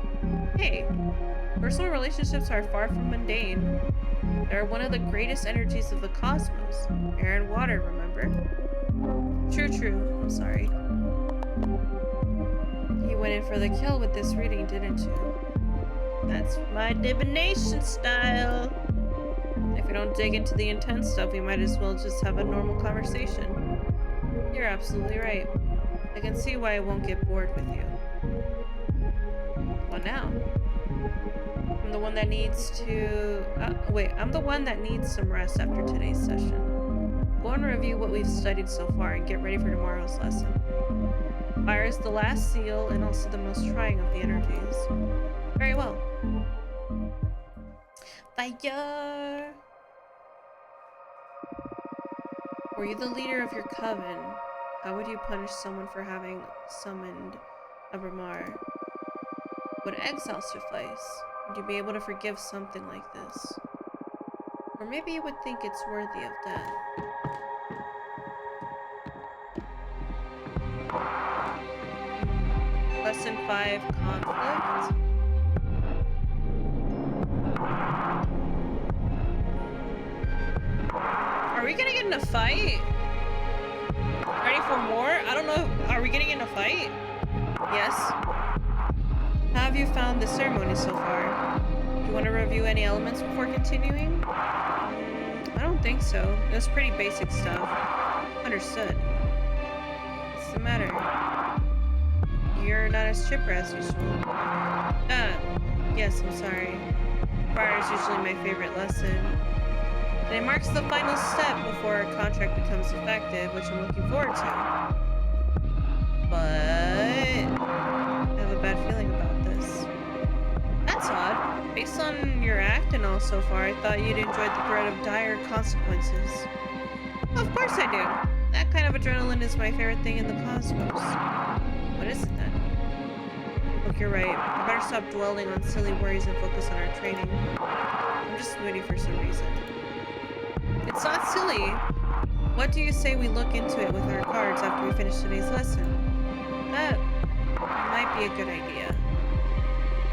Hey, personal relationships are far from mundane. They're one of the greatest energies of the cosmos. Air and water, remember? True, true. I'm sorry. You went in for the kill with this reading, didn't you? That's my divination style. If we don't dig into the intense stuff, we might as well just have a normal conversation. You're absolutely right. I can see why I won't get bored with you. What now? I'm the one that needs to... I'm the one that needs some rest after today's session. Go and review what we've studied so far and get ready for tomorrow's lesson. Fire is the last seal and also the most trying of the energies. Very well. Fire! Were you the leader of your coven? How would you punish someone for having summoned a Bramar? Would exile suffice? Would you be able to forgive something like this? Or maybe you would think it's worthy of death. Lesson 5, conflict. Are we gonna get in a fight? Ready for more? I don't know. Are we getting in a fight? Yes. How have you found the ceremony so far? Do you want to review any elements before continuing? I don't think so. It was pretty basic stuff. Understood. What's the matter? You're not as chipper as usual. Yes, I'm sorry. Fire is usually my favorite lesson. And it marks the final step before our contract becomes effective, which I'm looking forward to. But I have a bad feeling about this. That's odd. Based on your act and all so far, I thought you'd enjoyed the threat of dire consequences. Of course I do. That kind of adrenaline is my favorite thing in the cosmos. What is it then? Look, you're right. I better stop dwelling on silly worries and focus on our training. I'm just moody for some reason. It's not silly. What do you say we look into it with our cards after we finish today's lesson? That might be a good idea.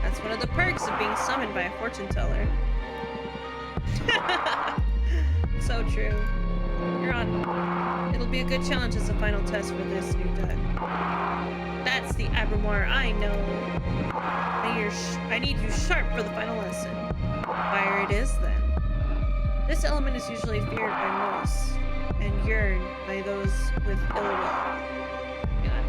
That's one of the perks of being summoned by a fortune teller. So true. You're on. It'll be a good challenge as a final test for this new deck. That's the Abramar I know. I need you sharp for the final lesson. Fire it is then. This element is usually feared by most, and yearned by those with ill will. Yeah,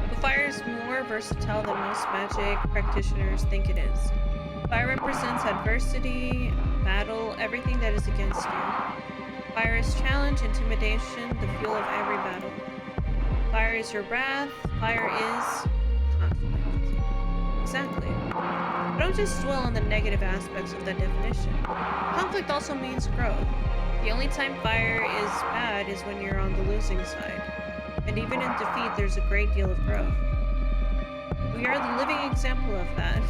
The fire is more versatile than most magic practitioners think it is. Fire represents adversity, battle, everything that is against you. Fire is challenge, intimidation, the fuel of every battle. Fire is your wrath, fire is conflict. Exactly. But don't just dwell on the negative aspects of that definition. Conflict also means growth. The only time fire is bad is when you're on the losing side. And even in defeat, there's a great deal of growth. We are the living example of that.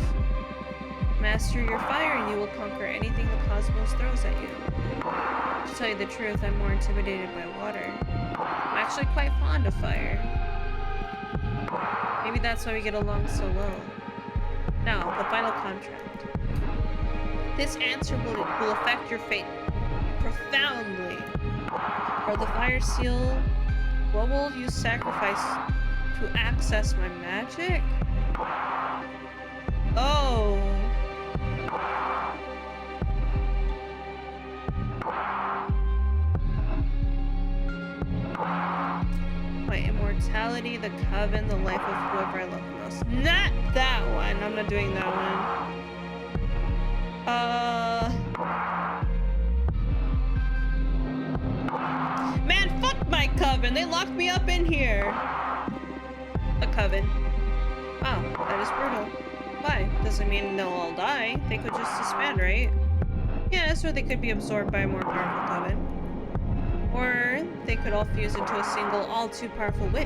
Master your fire and you will conquer anything the cosmos throws at you. To tell you the truth, I'm more intimidated by water. I'm actually quite fond of fire. Maybe that's why we get along so well. Now, the final contract. This answer will affect your fate profoundly. For the fire seal, what will you sacrifice to access my magic? Oh. My immortality, the coven, the life of whoever I love most. Not that one. I'm not doing that one. Man, fuck my coven. They locked me up in here. A coven. Wow, that is brutal. Why? Doesn't mean they'll all die. They could just disband, right? Yes, or they could be absorbed by a more powerful coven. Or they could all fuse into a single, all too powerful witch.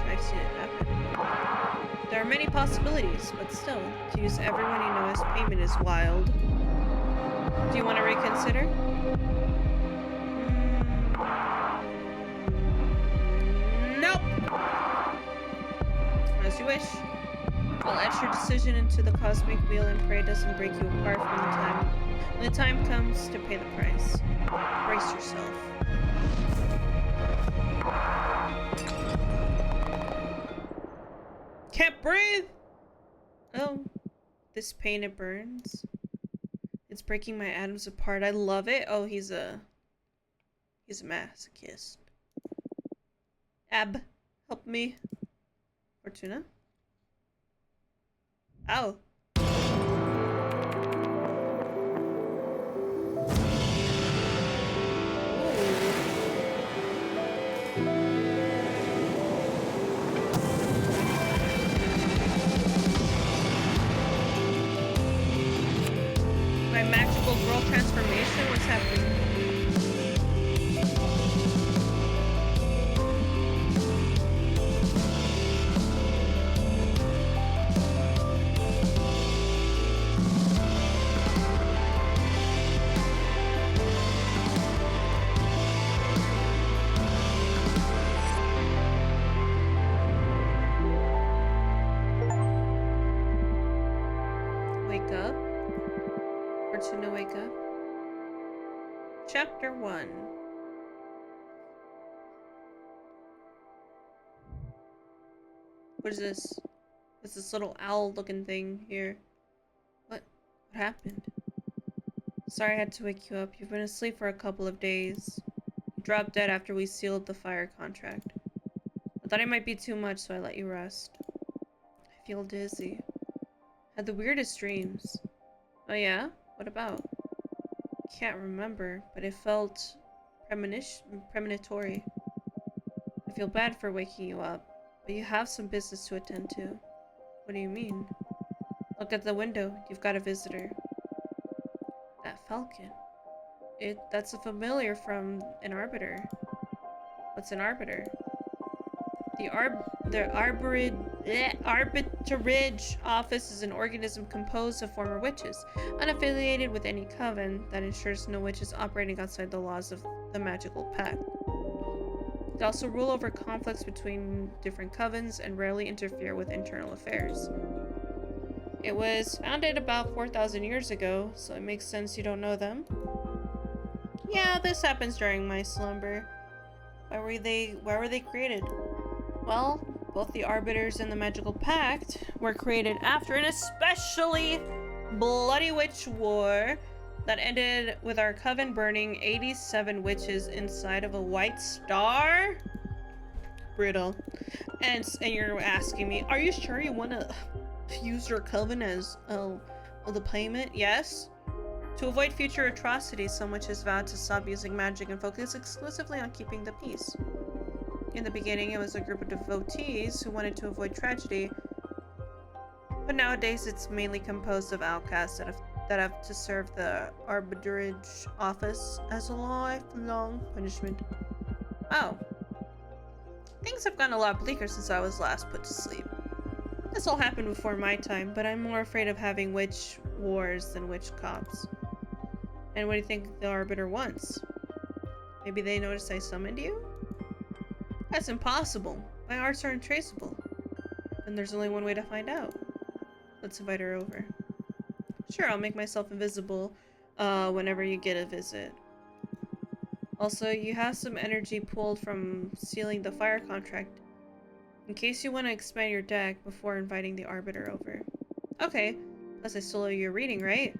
I've seen it happen. There are many possibilities, but still, to use everyone you know as payment is wild. Do you want to reconsider? Nope! As you wish. I'll etch your decision into the Cosmic Wheel and pray it doesn't break you apart when the time comes to pay the price. Brace yourself. Can't breathe! Oh, this pain, it burns. It's breaking my atoms apart. I love it. Oh, he's a masochist. Ab, help me. Fortuna? Oh. My magical girl transformation? What's happening? Wake up. Fortuna, wake up. Chapter 1. What is this? What's this little owl-looking thing here? What happened? Sorry I had to wake you up. You've been asleep for a couple of days. You dropped dead after we sealed the fire contract. I thought it might be too much, so I let you rest. I feel dizzy. Had the weirdest dreams. Oh yeah? What about? Can't remember, but it felt premonitory. I feel bad for waking you up, but you have some business to attend to. What do you mean? Look at the window. You've got a visitor. That falcon. That's a familiar from an arbiter. What's an arbiter? The Arbitrage Office is an organism composed of former witches, unaffiliated with any coven, that ensures no witches operating outside the laws of the magical pact. They also rule over conflicts between different covens and rarely interfere with internal affairs. It was founded about 4,000 years ago, so it makes sense you don't know them. Yeah, this happens during my slumber. Why were they created? Well, both the Arbiters and the Magical Pact were created after an especially bloody witch war that ended with our coven burning 87 witches inside of a white star? Brutal. And you're asking me, are you sure you want to use your coven as the payment? Yes. To avoid future atrocities, some witches vowed to stop using magic and focus exclusively on keeping the peace. In the beginning, it was a group of devotees who wanted to avoid tragedy, but nowadays it's mainly composed of outcasts that have to serve the arbitrage office as a lifelong punishment. Oh. Things have gotten a lot bleaker since I was last put to sleep. This all happened before my time, but I'm more afraid of having witch wars than witch cops. And what do you think the Arbiter wants? Maybe they noticed I summoned you? That's impossible. My arts are untraceable. And there's only one way to find out. Let's invite her over. Sure, I'll make myself invisible whenever you get a visit. Also, you have some energy pulled from sealing the fire contract, in case you want to expand your deck before inviting the Arbiter over. Okay, plus I still owe you a reading, right?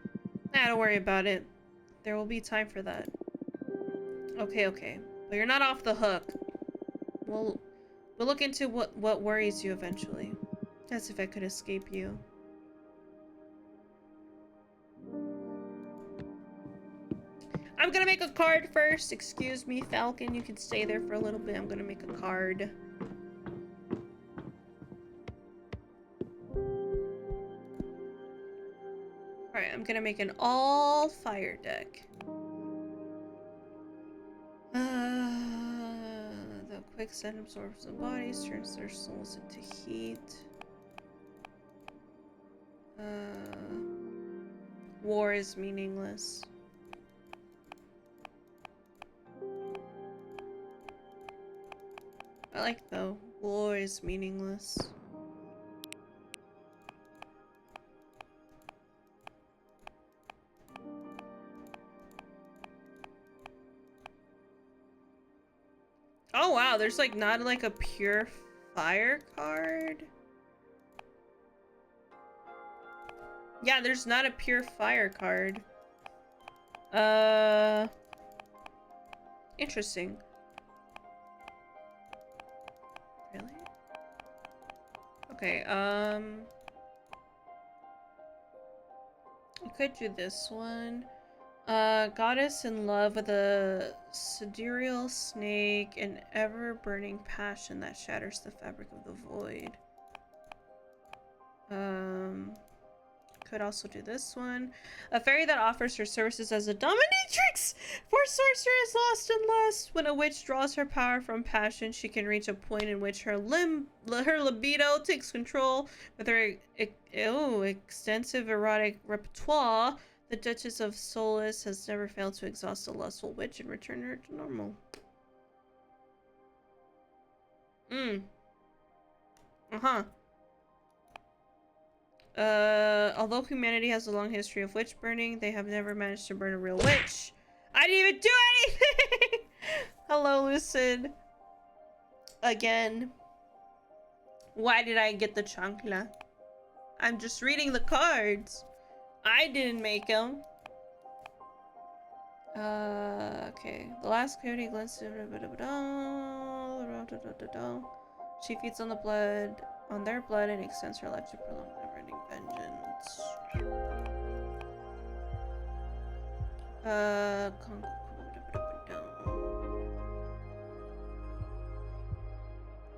Nah, don't worry about it. There will be time for that. Okay. But you're not off the hook. We'll look into what worries you eventually. As if I could escape you. I'm gonna make a card first. Excuse me, Falcon. You can stay there for a little bit. I'm gonna make a card. Alright, I'm gonna make an all-fire deck. quicksand absorbs the bodies, turns their souls into heat. War is meaningless. I like though. War is meaningless. Oh wow, there's like not like a pure fire card. Yeah, there's not a pure fire card. Interesting. Really? Okay, you could do this one. Goddess in love with a sidereal snake, an ever-burning passion that shatters the fabric of the void. Could also do this one. A fairy that offers her services as a dominatrix for sorceress lost in lust. When a witch draws her power from passion, she can reach a point in which her libido takes control. With her extensive erotic repertoire, the Duchess of Solace has never failed to exhaust a lustful witch and return her to normal. Uh-huh. Although humanity has a long history of witch burning, they have never managed to burn a real witch. I didn't even do anything! Hello, Lucid. Again. Why did I get the chancla? I'm just reading the cards. I didn't make them. Okay. The last coyote glints. She feeds on the blood, on their blood, and extends her life to prolong never-ending vengeance.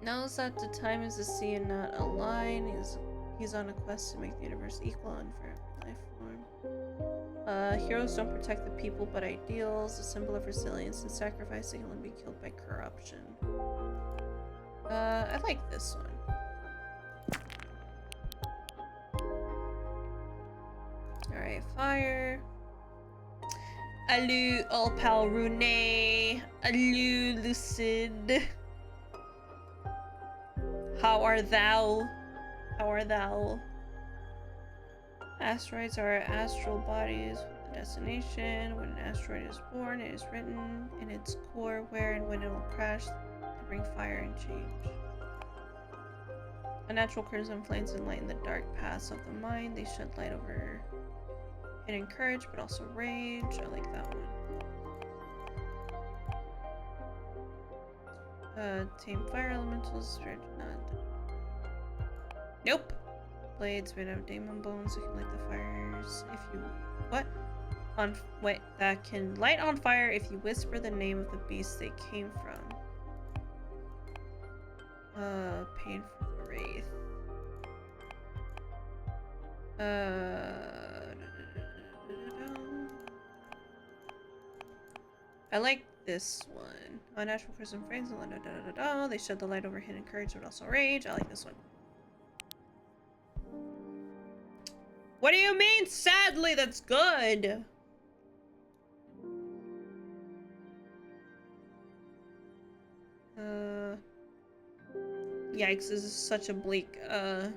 Knows that the time is a sea and not a line. He's on a quest to make the universe equal and for every life form. Heroes don't protect the people but ideals, a symbol of resilience and sacrifice that can only be killed by corruption. I like this one. Alright, fire. Alu Alpal Rune. Alu Lucid. How are thou? How are thou? Asteroids are astral bodies with a destination. When an asteroid is born, it is written in its core where and when it will crash to bring fire and change. Unnatural crimson flames enlighten the dark paths of the mind. They shed light over hidden courage, but also rage. I like that one. Tame fire elementals. Spirit none. Nope. Blades made out of demon bones that can light the fires if you that can light on fire if you whisper the name of the beast they came from. Pain for the wraith. I like this one. Unnatural prison frames. They shed the light over hidden courage, but also rage. I like this one. What do you mean, sadly? That's good. Yikes, this is such a bleak, we'll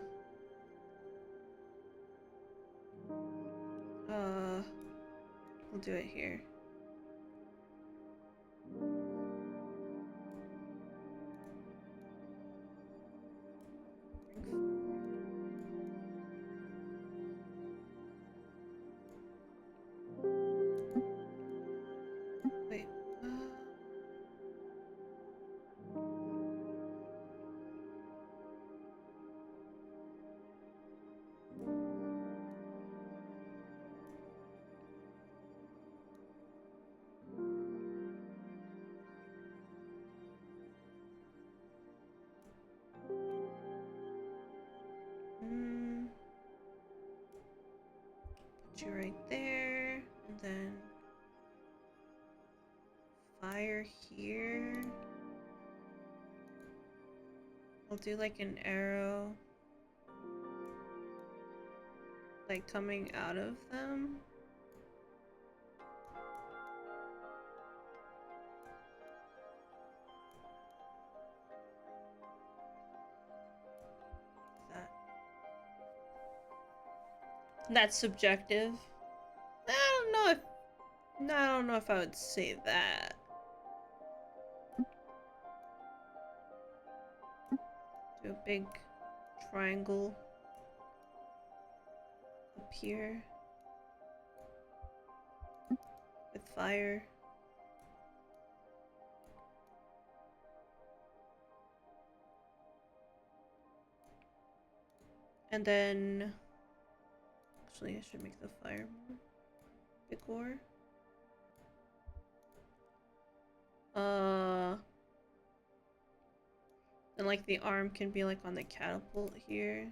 do it here. Wait, put you right there, and then fire here. I'll do like an arrow, like coming out of them. That. That's subjective. I don't know if. No, I don't know if I would say that. Do a big triangle up here with fire. And then actually I should make the fire more bigger. And like the arm can be like on the catapult here.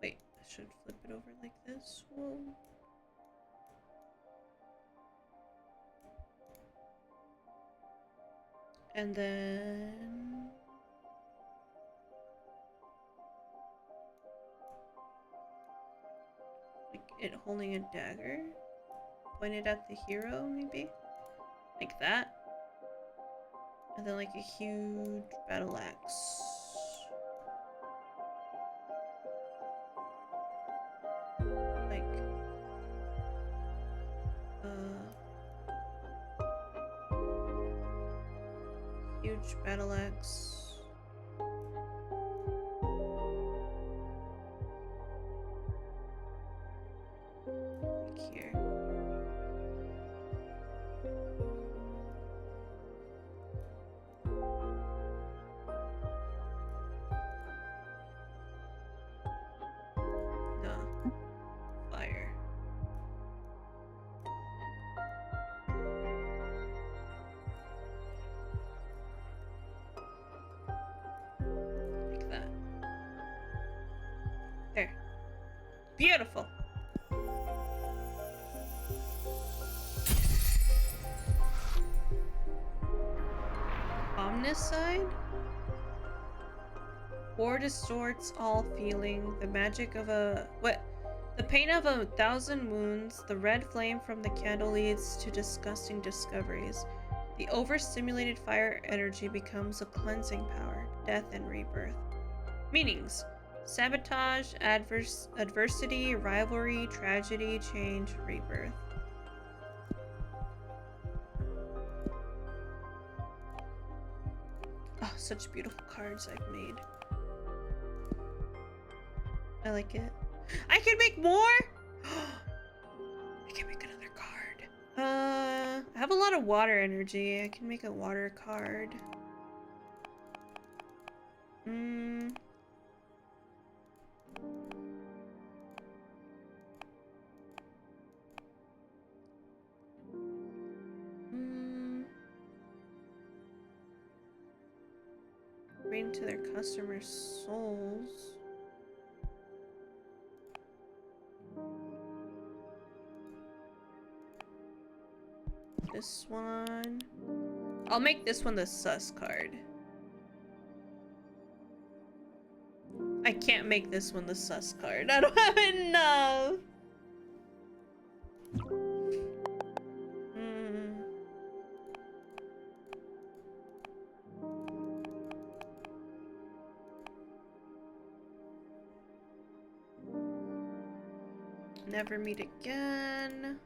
Wait, I should flip it over like this. Whoa. And then like it holding a dagger pointed at the hero, maybe? Like that. And then like a huge battle axe. Like huge battle axe. Like here. No. Fire. Like that. There. Beautiful. Omnicide? War distorts all feeling, the magic of a... What? The pain of 1,000 wounds, the red flame from the candle leads to disgusting discoveries. The overstimulated fire energy becomes a cleansing power, death and rebirth. Meanings: sabotage, adversity, rivalry, tragedy, change, rebirth. Oh, such beautiful cards I've made. I like it. I can make more? I can make another card. I have a lot of water energy. I can make a water card. Read into their customers' souls. This one. I'll make this one the sus card. I can't make this one the sus card. I don't have enough. Never meet again.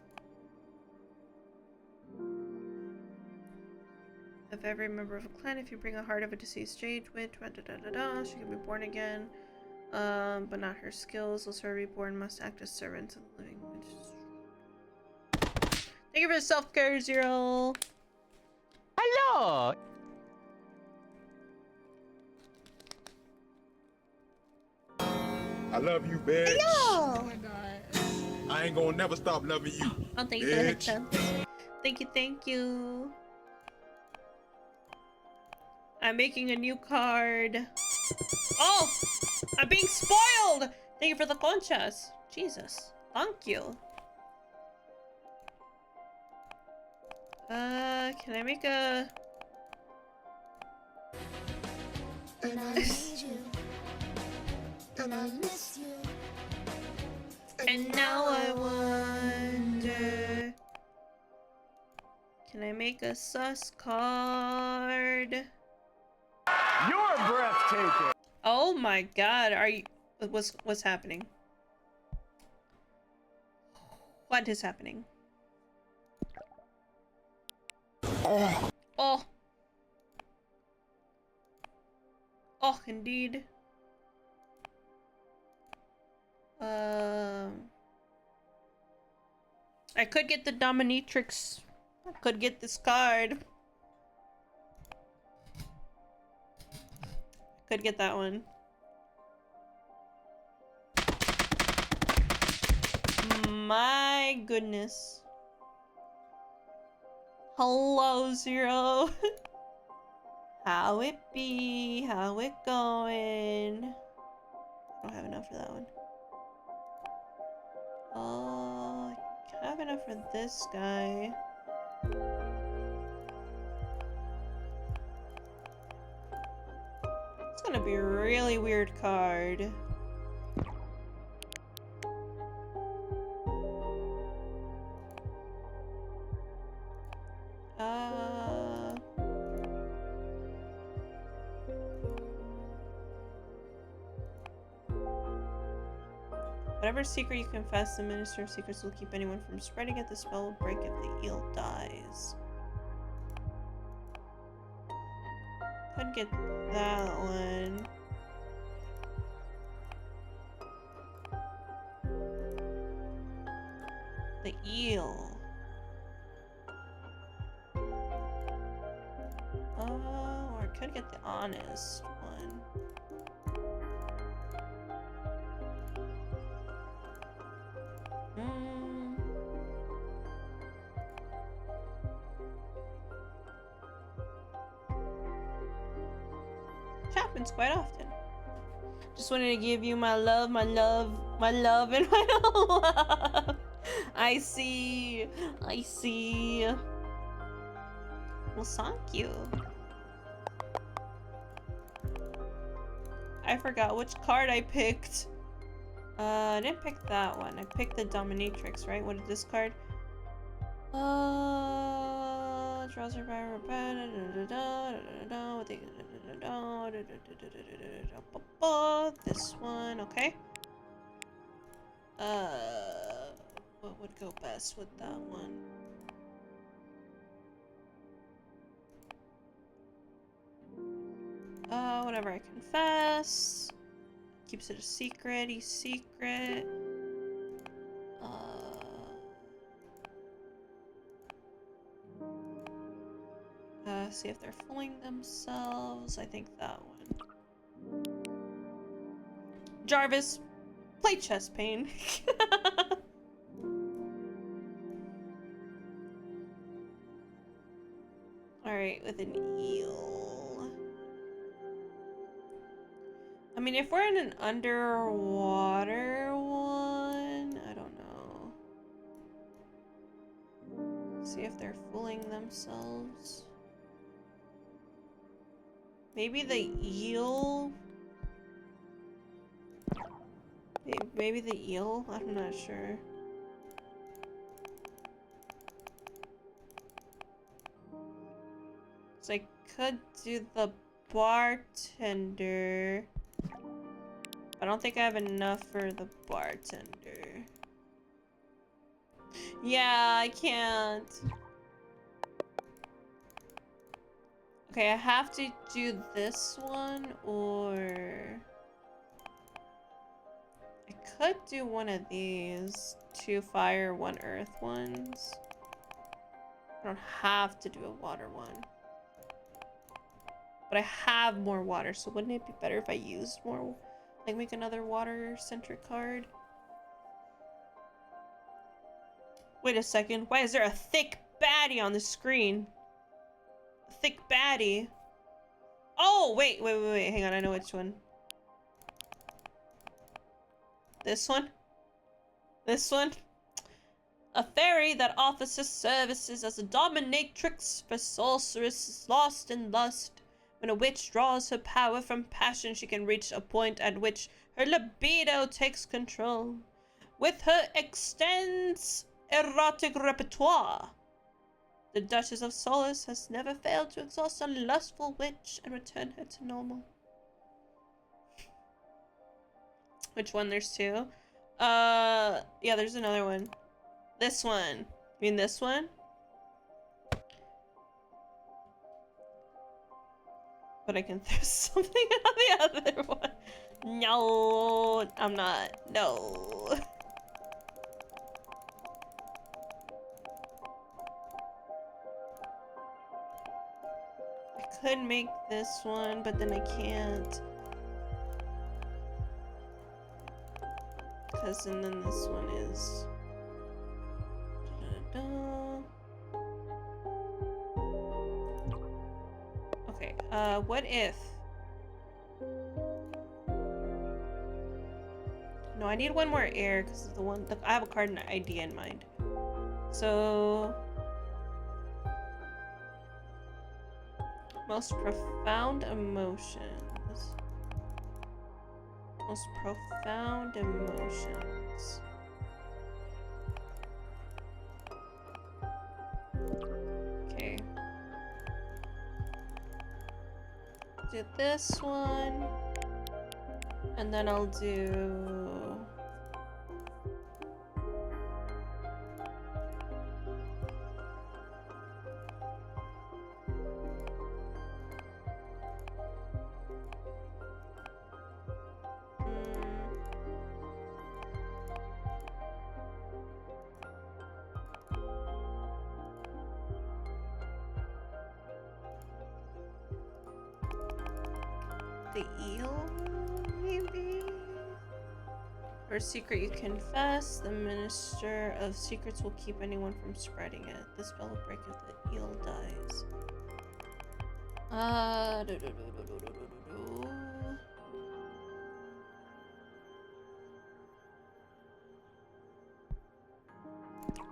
Of every member of a clan, if you bring a heart of a deceased jade witch, she can be born again. But not her skills. Those who are reborn must act as servants of the living witches. Thank you for the self-care, Zero.
Hello.
I love you, bitch.
Hello.
Oh my god.
I ain't gonna never stop loving you.
Oh, thank you for the
Bitch.
headshots. Thank you, thank you. I'm making a new card. Oh! I'm being spoiled! Thank you for the conchas. Jesus. Thank you. Can I make a...
And I need you. And I miss you.
And now I wonder... Can I make a sus card?
You're breathtaking.
Oh my god, are you... What's happening? What is happening? Oh. Oh. Oh, indeed. I could get the Dominatrix. I could get this card. Could get that one. My goodness. Hello, Zero. How it be? How it going? I don't have enough for that one. Oh, I have enough for this guy. It's gonna be a really weird card. Whatever secret you confess, the Minister of Secrets will keep anyone from spreading it. The spell will break if the eel dies. Could get that one. The eel. Oh, or I could get the honest one. It happens quite often. Just wanted to give you my love, my love, my love, and my love. I see. I see. Well, thank you. I forgot which card I picked. I didn't pick that one. I picked the Dominatrix, right? What is this card? Draws her by this one, okay. What would go best with that one? Whenever I confess. Keeps it a secret-y secret. See if they're fooling themselves. I think that one. Jarvis, play chest pain. Alright, with an eel. I mean, if we're in an underwater one, I don't know. See if they're fooling themselves. Maybe the eel? Maybe the eel? I'm not sure. So I could do the bartender. I don't think I have enough for the bartender. Yeah, I can't. Okay, I have to do this one, or... I could do one of these. 2 fire, 1 earth ones. I don't have to do a water one. But I have more water, so wouldn't it be better if I used more? Like, make another water-centric card? Wait a second. Why is there a thick baddie on the screen? A thick baddie. Oh, wait. Hang on, I know which one. This one? This one? A fairy that offers her services as a dominatrix for sorceresses lost in lust. When a witch draws her power from passion, she can reach a point at which her libido takes control. With her extensive erotic repertoire, the Duchess of Solace has never failed to exhaust a lustful witch and return her to normal. Which one? There's two. Yeah, there's another one. This one. You mean this one? But I can throw something on the other one. No, I'm not. No. I could make this one, but then I can't. Because, and then this one is... Da-da-da. Okay, what if... No, I need one more air, because the one... I have a card and idea in mind. So... Most profound emotions. Most profound emotions. Okay. Do this one. And then I'll do... the eel, maybe? Or secret you confess. The Minister of Secrets will keep anyone from spreading it. The spell will break if the eel dies.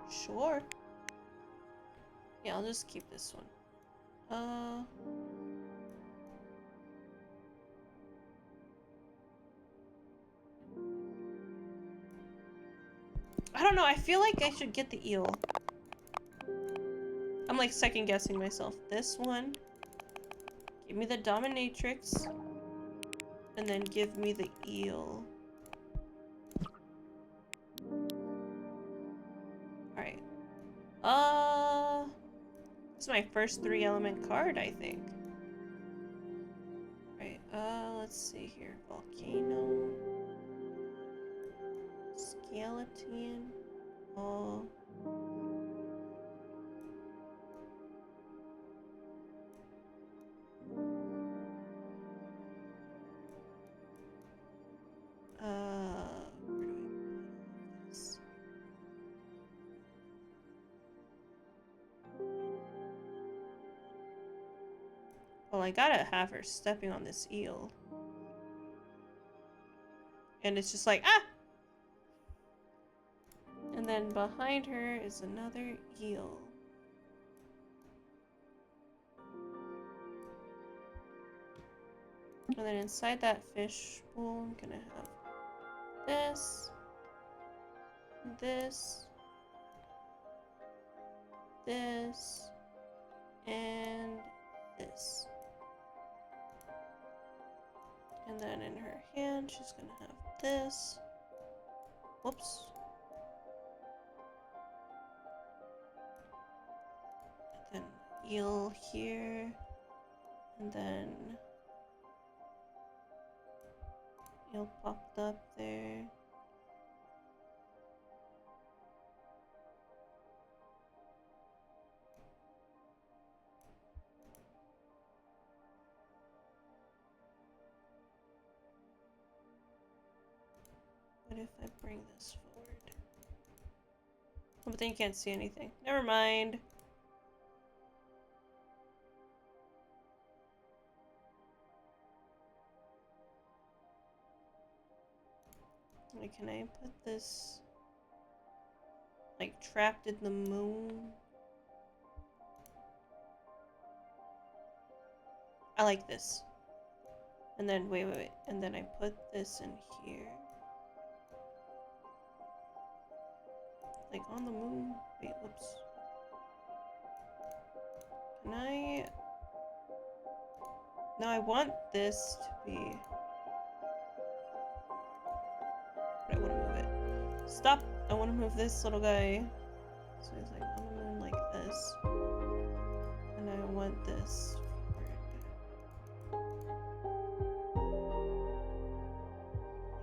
Sure. Yeah, I'll just keep this one. I don't know, I feel like I should get the eel. I'm like second guessing myself. This one. Give me the dominatrix. And then give me the eel. Alright. This is my first 3-element card, I think. Right, let's see here. Volcano. Skeleton. Oh. Where do I put this? Well, I gotta have her stepping on this eel. And it's just like, ah! And then behind her is another eel. And then inside that fish bowl, I'm gonna have this, this, this, and this. And then in her hand, she's gonna have this. Whoops. And then eel here. And then eel popped up there. What if I bring this forward? Oh, but then you can't see anything. Never mind. Wait, can I put this? Like trapped in the moon. I like this. And then wait. And then I put this in here. Like on the moon. Wait, whoops. Can I? No, I want this to be. But I want to move it. Stop! I want to move this little guy. So he's like on the moon like this. And I want this.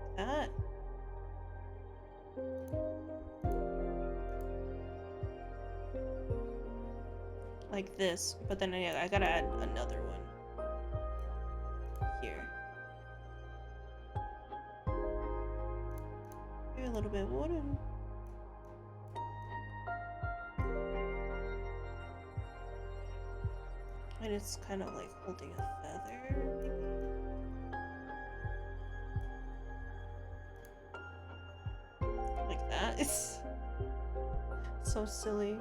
Like that. Like this. But then I gotta add another one. Here. Maybe a little bit wooden. And it's kind of like holding a feather, maybe? Like that. It's so silly.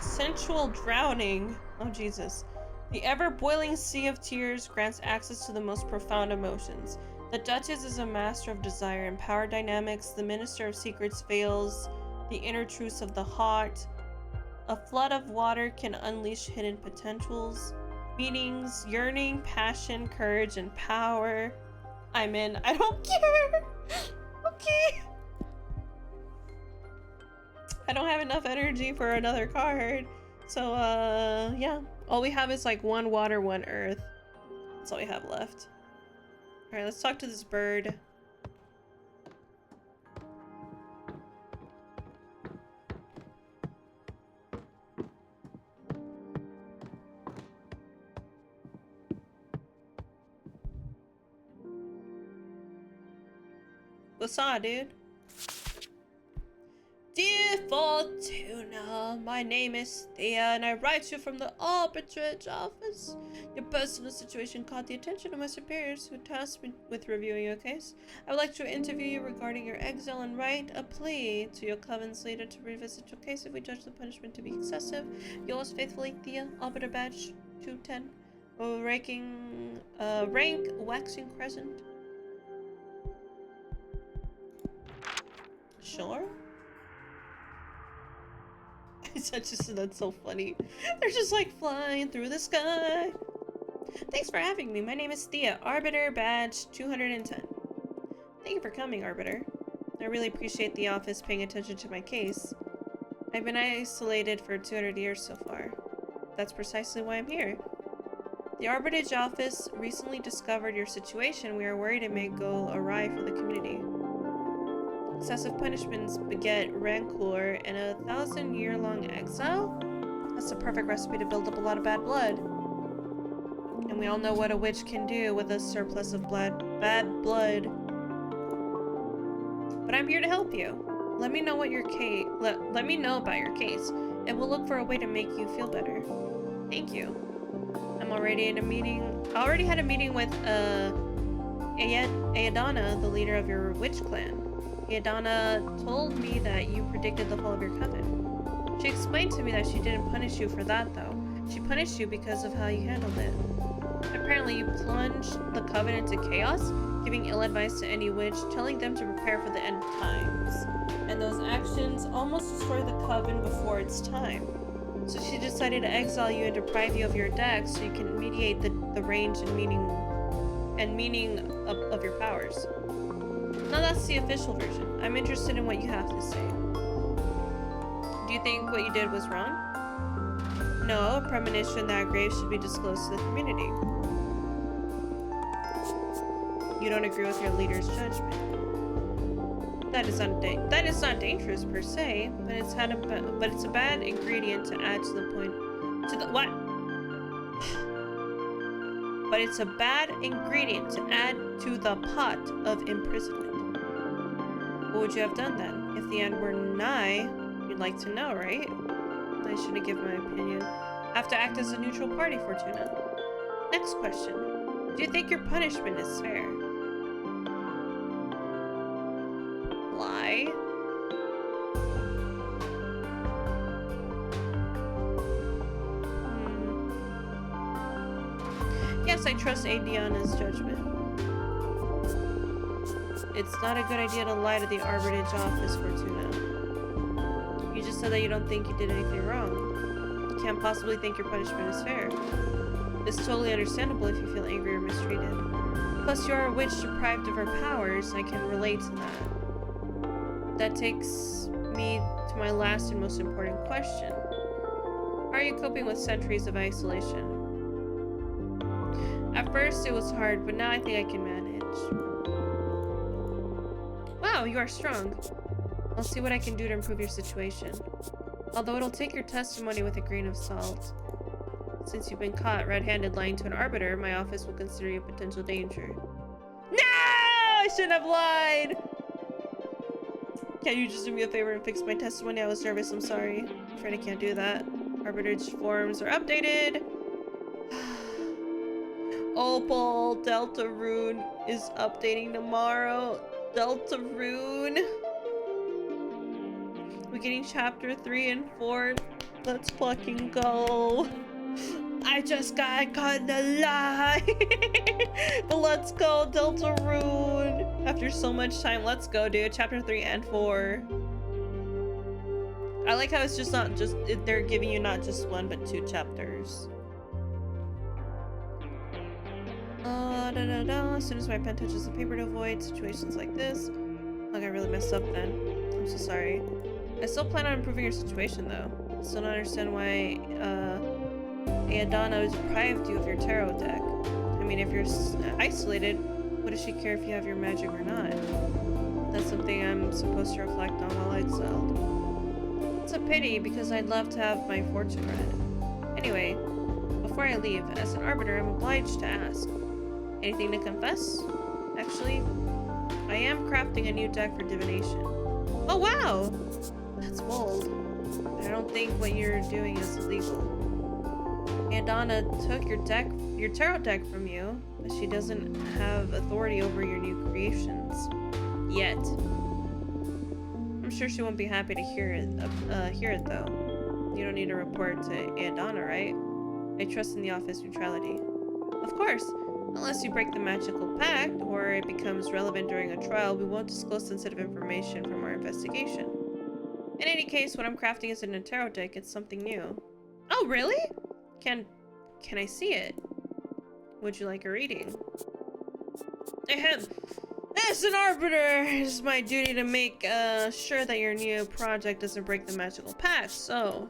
Sensual drowning. Oh, Jesus. The ever-boiling sea of tears grants access to the most profound emotions. The Duchess is a master of desire and power dynamics. The Minister of Secrets veils the inner truths of the heart. A flood of water can unleash hidden potentials. Meanings, yearning, passion, courage, and power. I'm in. I don't care. Okay. I don't have enough energy for another card. So, yeah. All we have is like one water, one earth. That's all we have left. Alright, let's talk to this bird. What's up, dude? Dear Fortuna, my name is Thea, and I write you from the arbitrage office. Your personal situation caught the attention of my superiors, who tasked me with reviewing your case. I would like to interview you regarding your exile and write a plea to your covenant's leader to revisit your case if we judge the punishment to be excessive. Yours faithfully, Thea, Arbiter Badge 210, rank Waxing Crescent. Sure. That's so funny. They're just like flying through the sky. Thanks for having me. My name is Thea, Arbiter Badge 210. Thank you for coming, Arbiter. I really appreciate the office paying attention to my case. I've been isolated for 200 years so far. That's precisely why I'm here. The Arbitrage office recently discovered your situation. We are worried it may go awry for the community. Excessive punishments beget rancor and a 1,000-year-long exile? That's the perfect recipe to build up a lot of bad blood. And we all know what a witch can do with a surplus of bad blood. But I'm here to help you. Let me know what your case. Let me know about your case, and we'll look for a way to make you feel better. Thank you. I'm already in a meeting. I already had a meeting with Aedana, the leader of your witch clan. Aedana told me that you predicted the fall of your coven. She explained to me that she didn't punish you for that, though. She punished you because of how you handled it. Apparently, you plunged the coven into chaos, giving ill advice to any witch, telling them to prepare for the end of times. And those actions almost destroyed the coven before its time. So she decided to exile you and deprive you of your deck so you can mediate the range and meaning of your powers. Now that's the official version. I'm interested in what you have to say. Do you think what you did was wrong? No, a premonition that graves should be disclosed to the community. You don't agree with your leader's judgment. That is not dangerous per se, but it's a bad ingredient to add to the point to the what? But it's a bad ingredient to add to the pot of imprisonment. What would you have done then? If the end were nigh, you'd like to know, right? I shouldn't give my opinion. I have to act as a neutral party, Fortuna. Next question. Do you think your punishment is fair? Lie? Yes, I trust Adriana's judgment. It's not a good idea to lie to the Arbitrage office, Fortuna. You just said that you don't think you did anything wrong. You can't possibly think your punishment is fair. It's totally understandable if you feel angry or mistreated. Plus, you are a witch deprived of her powers, and I can relate to that. That takes me to my last and most important question. How are you coping with centuries of isolation? At first, it was hard, but now I think I can manage. Wow, you are strong. I'll see what I can do to improve your situation. Although it'll take your testimony with a grain of salt. Since you've been caught red-handed lying to an arbiter, my office will consider you a potential danger. No! I shouldn't have lied! Can you just do me a favor and fix my testimony? I was nervous, I'm sorry. I'm afraid I can't do that. Arbitrage forms are updated. Opal Delta Rune is updating tomorrow. Delta Rune. We're getting chapter 3 and 4. Let's fucking go. I just got caught in a lie. But let's go, Delta Rune. After so much time, let's go, dude. Chapter 3 and 4. I like how it's just not just, they're giving you not just 1, but 2 chapters. As soon as my pen touches the paper to avoid situations like this. Like I really messed up then. I'm so sorry. I still plan on improving your situation though. I still don't understand why Adana deprived you of your tarot deck. I mean, if you're isolated, what does she care if you have your magic or not? That's something I'm supposed to reflect on while exiled. It's a pity because I'd love to have my fortune read. Anyway, before I leave, as an arbiter, I'm obliged to ask. Anything to confess? Actually, I am crafting a new deck for divination. Oh wow! That's bold. I don't think what you're doing is illegal. Adana took your tarot deck from you, but she doesn't have authority over your new creations. Yet. I'm sure she won't be happy to hear it though. You don't need to report to Adana, right? I trust in the office neutrality. Of course. Unless you break the magical pact, or it becomes relevant during a trial, we won't disclose sensitive information from our investigation. In any case, what I'm crafting isn't a tarot deck, it's something new. Oh, really? Can I see it? Would you like a reading? Ahem. As an arbiter, it's my duty to make sure that your new project doesn't break the magical pact, so...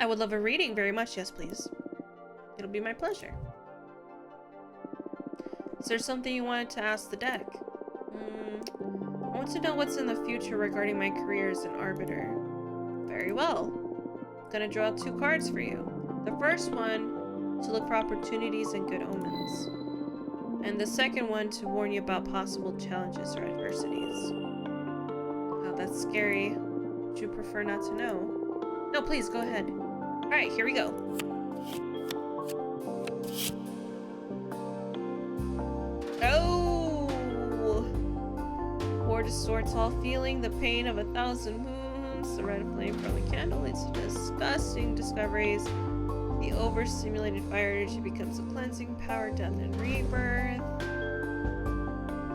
I would love a reading very much, yes please. It'll be my pleasure. Is there something you wanted to ask the deck? I want to know what's in the future regarding my career as an arbiter. Very well. Gonna draw 2 cards for you. The first one, to look for opportunities and good omens. And the second one, to warn you about possible challenges or adversities. Wow, that's scary. Would you prefer not to know? No, please, go ahead. Alright, here we go. Oh! War distorts all feeling, the pain of 1,000 wounds. The red flame from a candle leads to disgusting discoveries. The overstimulated fire energy becomes a cleansing power, death and rebirth.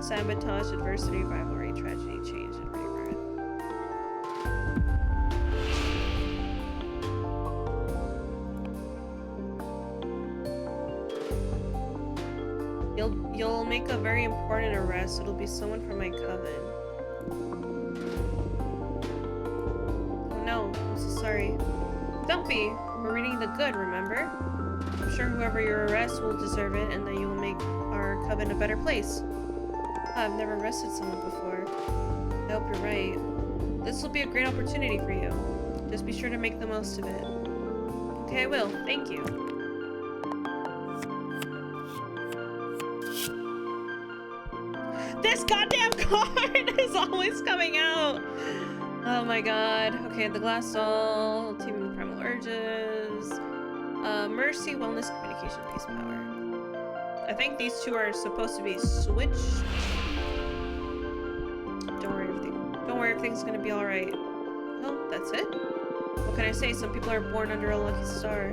Sabotage, adversity, rivalry, tragedy, change, and rebirth. You'll make a very important arrest. It'll be someone from my coven. Oh no, I'm so sorry. Don't be. We're reading the good, remember? I'm sure whoever you arrest will deserve it and that you will make our coven a better place. I've never arrested someone before. I hope you're right. This will be a great opportunity for you. Just be sure to make the most of it. Okay, I will. Thank you. This goddamn card is always coming out! Oh my god. Okay, the glass doll, teaming with primal urges, mercy, wellness, communication, peace, power. I think these two are supposed to be switched. Don't worry, everything's gonna be alright. Oh, that's it? What can I say? Some people are born under a lucky star.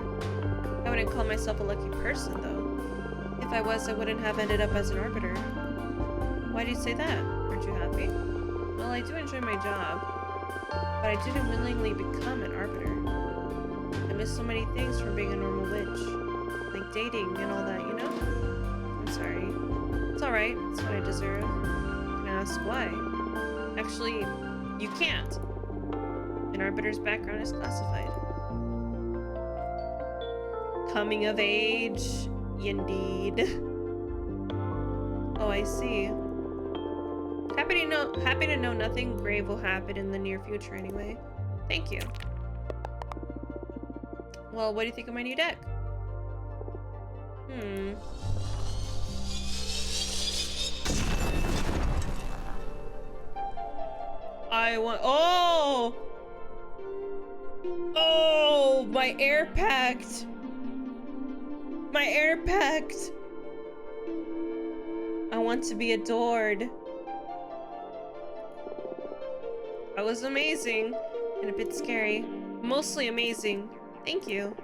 I wouldn't call myself a lucky person, though. If I was, I wouldn't have ended up as an arbiter. Why do you say that? Aren't you happy? Well, I do enjoy my job, but I didn't willingly become an arbiter. I miss so many things from being a normal witch. Like dating and all that, you know? I'm sorry. It's alright. It's what I deserve. Can I ask why? Actually, you can't. An arbiter's background is classified. Coming of age, indeed. Oh, I see. Happy to know nothing grave will happen in the near future anyway. Thank you. Well, what do you think of my new deck? I want— oh! Oh, my air pact. My air pact. I want to be adored. That was amazing and a bit scary. Mostly amazing. Thank you.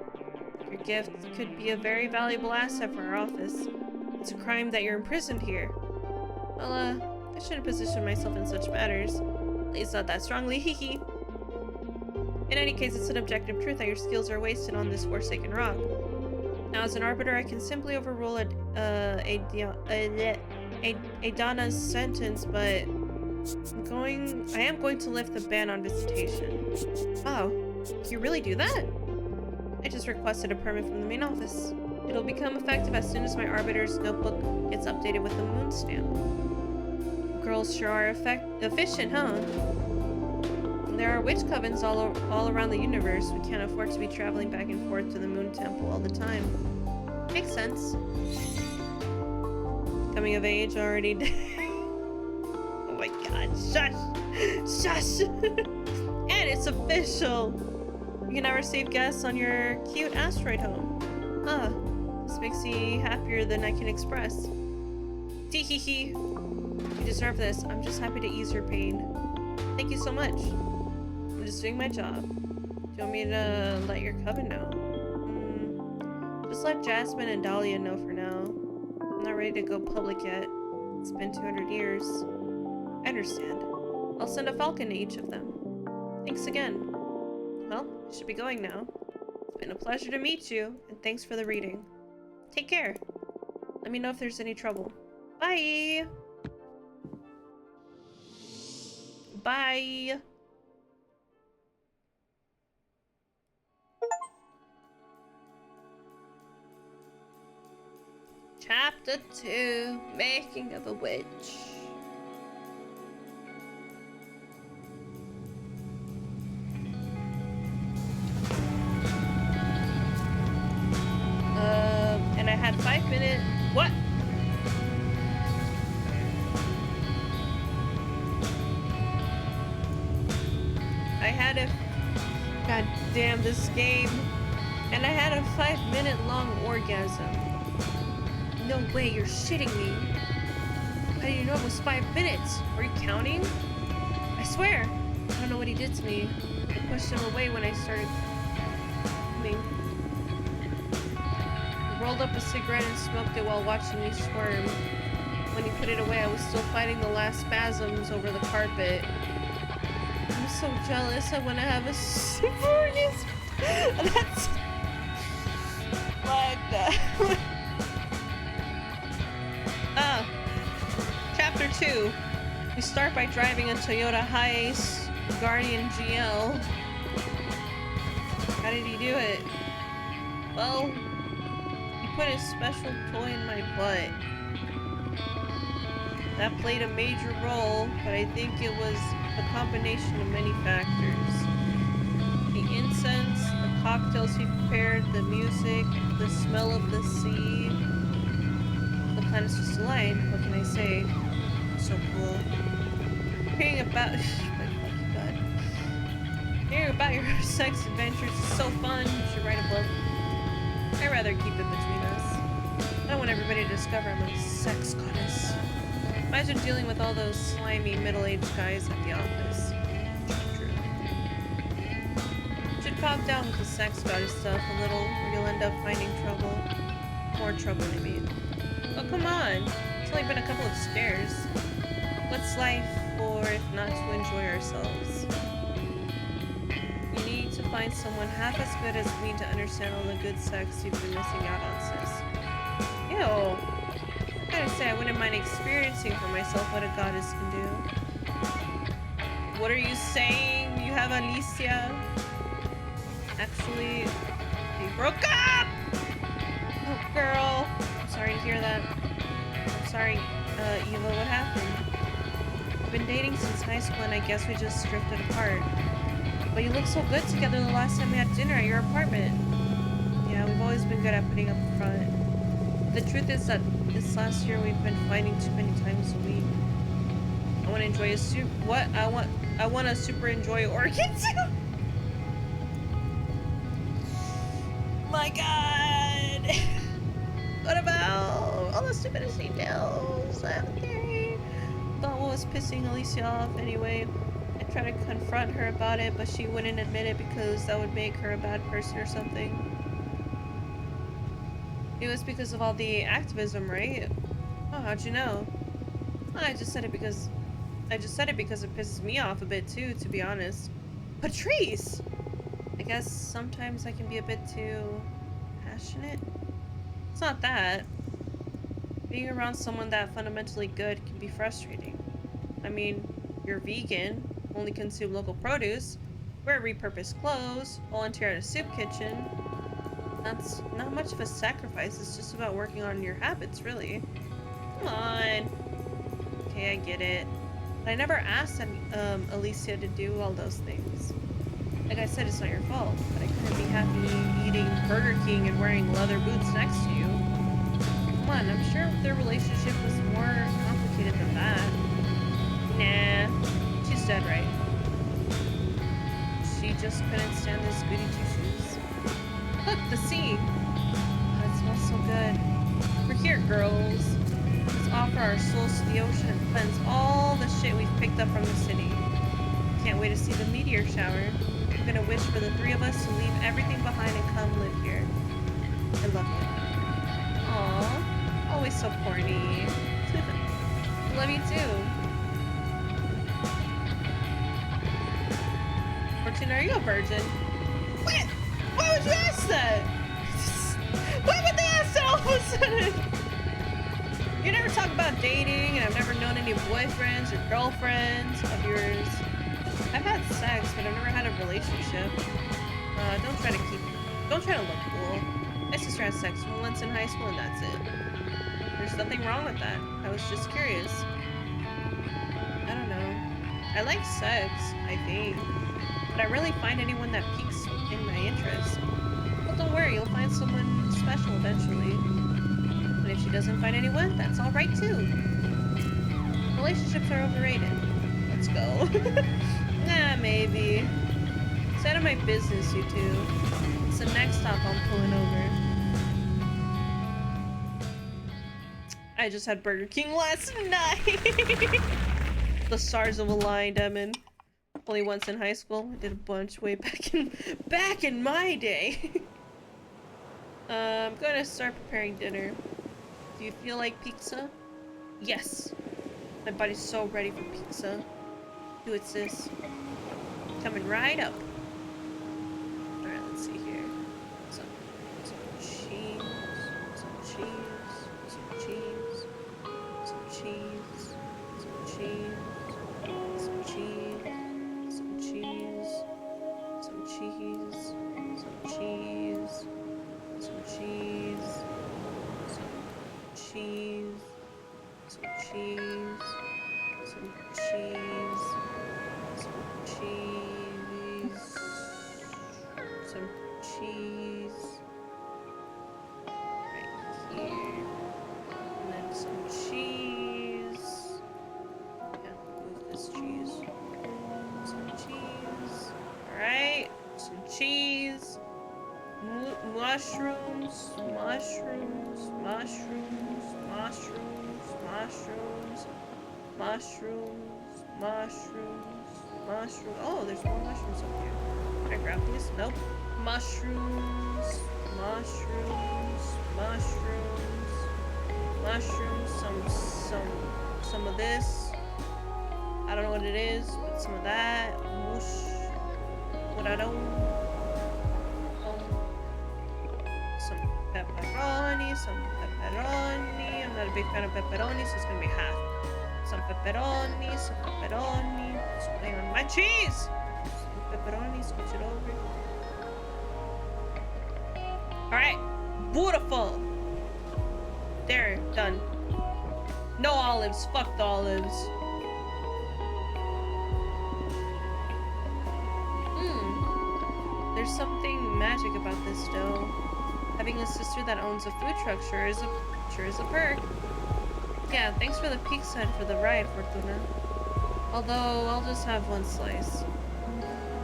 Your gift could be a very valuable asset for our office. It's a crime that you're imprisoned here. Well, I shouldn't position myself in such matters. At least not that strongly, hee. In any case, it's an objective truth that your skills are wasted on this forsaken rock. Now, as an arbiter, I can simply overrule a Donna's sentence, but I am going to lift the ban on visitation. Oh, you really do that? I just requested a permit from the main office. It'll become effective as soon as my arbiter's notebook gets updated with the moon stamp. Girls sure are efficient, huh? There are witch covens all around the universe. We can't afford to be traveling back and forth to the moon temple all the time. Makes sense. Coming of age already. Oh my god, shush! Shush! And it's official! You can now receive guests on your cute asteroid home. Ah, this makes me happier than I can express. Tee-hee-hee. You deserve this. I'm just happy to ease your pain. Thank you so much. I'm just doing my job. Do you want me to let your coven know? Just let Jasmine and Dahlia know for now. I'm not ready to go public yet. It's been 200 years. I understand. I'll send a falcon to each of them. Thanks again. Well, I should be going now. It's been a pleasure to meet you, and thanks for the reading. Take care. Let me know if there's any trouble. Bye! Bye! Chapter 2, Making of a Witch. And I had 5 minutes. What? I had a— god damn this game. And I had a 5-minute long orgasm. No way, you're shitting me. How do you know it was 5 minutes? Were you counting? I swear. I don't know what he did to me. I pushed him away when I started coming. He rolled up a cigarette and smoked it while watching me squirm. When he put it away, I was still fighting the last spasms over the carpet. I'm so jealous. I want to have a super orgasm. That's like that. Chapter 2. We start by driving a Toyota Hiace Guardian GL. How did he do it? Well, he put a special toy in my butt. That played a major role, but I think it was a combination of many factors. The incense, the cocktails he prepared, the music, the smell of the sea. The planet's just a line, what can I say? So cool. Hearing about Hearing about your sex adventures is so fun. You should write a book. I'd rather keep it between us. I want everybody to discover I'm a sex goddess. Imagine dealing with all those slimy middle-aged guys at the office. True. Should calm down with the sex goddess stuff a little, or you'll end up finding trouble. More trouble, I mean. Oh, come on! It's only been a couple of stairs. What's life for if not to enjoy ourselves? You need to find someone half as good as me to understand all the good sex you've been missing out on, sis. Ew. I gotta say, I wouldn't mind experiencing for myself what a goddess can do. What are you saying? You have Alicia? Actually, they broke up! Oh, girl. I'm sorry to hear that. I'm sorry, Eva, what happened? We've been dating since high school and I guess we just drifted apart. But you looked so good together the last time we had dinner at your apartment. Yeah, we've always been good at putting up a front. The truth is that this last year we've been fighting too many times a week. I want to enjoy a I want to super enjoy organs. My God. What about all the stupidest details? I have a theory. Thought what was pissing Alicia off anyway. I tried to confront her about it, but she wouldn't admit it because that would make her a bad person or something. It was because of all the activism, right? Oh, how'd you know? Oh, I just said it because it pisses me off a bit too, to be honest. Patrice! I guess sometimes I can be a bit too passionate. It's not that. Being around someone that fundamentally good can be frustrating. I mean, you're vegan, only consume local produce, wear repurposed clothes, volunteer at a soup kitchen. That's not much of a sacrifice, it's just about working on your habits, really. Come on. Okay, I get it. But I never asked Alicia to do all those things. Like I said, it's not your fault, but I couldn't be happy eating Burger King and wearing leather boots next to you. Come on, I'm sure their relationship was more complicated than that. Nah, she's dead right. She just couldn't stand this goody two-shoes. Look, the sea! Oh, it smells so good. We're here, girls. Let's offer our souls to the ocean and cleanse all the shit we've picked up from the city. Can't wait to see the meteor shower. I'm gonna wish for the three of us to leave everything behind and come live here. I love you. Aww. Always so corny. Love you too. Fortune, are you a virgin? What? Why would you ask that? Why would they ask that all of a sudden? You never talk about dating, and I've never known any boyfriends or girlfriends of yours. I've had sex, but I've never had a relationship. Don't try to look cool. My sister had sex once in high school and that's it. There's nothing wrong with that. I was just curious. I don't know. I like sex, I think. But I rarely find anyone that piques in my interest. But don't worry, you'll find someone special eventually. And if she doesn't find anyone, that's alright too. Relationships are overrated. Let's go. Nah, maybe. It's out of my business, you two. It's the next stop I'm pulling over. I just had Burger King last night. The stars have aligned, Emin. Only once in high school. I did a bunch way back in my day. I'm gonna start preparing dinner. Do you feel like pizza? Yes. My body's so ready for pizza. Do it, sis. Coming right up. Alright, let's see here. Some cheese. Some cheese. Some cheese. Some cheese. Some cheese. Some cheese. Some cheese. Some cheese. Some cheese. Some cheese. Some cheese. Some cheese. Some cheese. Some cheese right here, and then some cheese. Yeah, move this cheese. Some cheese. All right, some cheese. mushrooms, mushrooms, mushrooms, mushrooms, mushrooms, mushrooms, mushrooms, mushrooms. Oh, there's more mushrooms up here. Can I grab these? Nope. Mushrooms, mushrooms, mushrooms, mushrooms. Some of this. I don't know what it is, but some of that. Whoosh. What I don't. Some pepperoni, some pepperoni. I'm not a big fan of pepperoni, so it's gonna be half. Some pepperoni, some pepperoni. Something on my cheese! Some pepperoni, switch it over. Alright, beautiful. There, done. No olives, fuck the olives. There's something magic about this dough. Having a sister that owns a food truck sure is a perk. Yeah, thanks for the pizza and for the ride, Fortuna. Although, I'll just have one slice.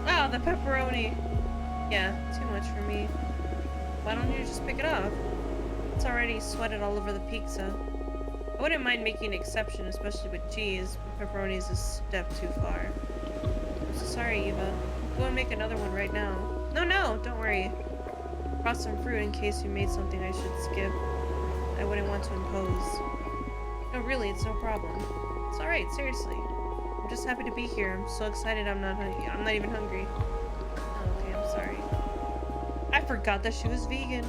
Wow, the pepperoni! Yeah, too much for me. Why don't you just pick it up? It's already sweated all over the pizza. I wouldn't mind making an exception, especially with cheese, but pepperoni is a step too far. I'm so sorry, Eva. Go and make another one right now. No, don't worry. Brought some fruit in case you made something I should skip. I wouldn't want to impose. No, really, it's no problem. It's alright, seriously. I'm just happy to be here. I'm so excited I'm not even hungry. Oh, okay, I'm sorry. I forgot that she was vegan.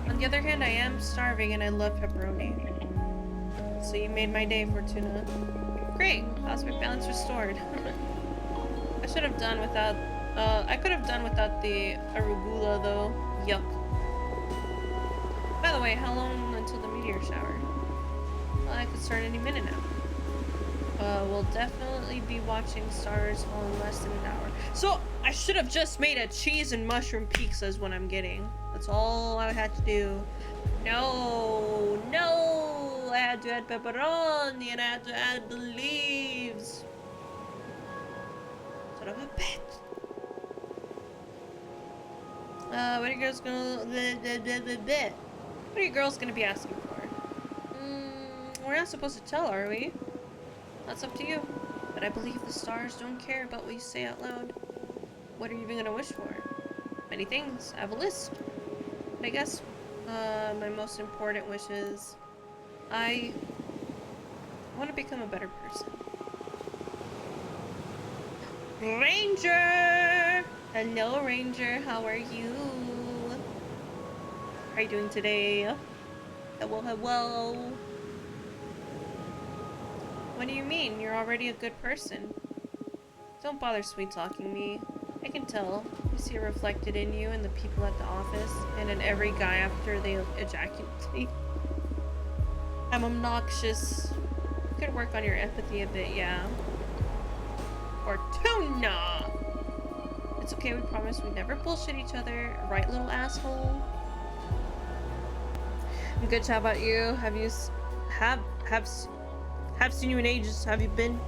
On the other hand, I am starving and I love pepperoni. So you made my day, Fortuna. Great! Cosmic balance restored. I should have done without... I could have done without the arugula, though. Yuck. By the way, how long until the meteor shower? Well, I could start any minute now. We'll definitely be watching stars all in less than an hour. So, I should have just made a cheese and mushroom pizza is what I'm getting. That's all I had to do. No! I had to add pepperoni and I had to add the leaves. Son of a bitch. What are you girls gonna... What are you girls gonna be asking for? We're not supposed to tell, are we? That's up to you. But I believe the stars don't care about what you say out loud. What are you even gonna wish for? Many things. I have a list. But I guess, my most important wish is... I want to become a better person. Ranger! Hello, Ranger. How are you? How are you doing today? Hello. What do you mean? You're already a good person. Don't bother sweet-talking me. I can tell. I see it reflected in you and the people at the office, and in every guy after they ejaculate. I'm obnoxious. You could work on your empathy a bit, yeah. Fortuna! It's okay, we promise we never bullshit each other. Right, little asshole? I'm good, how about you? Have you... Have seen you in ages. Have you been?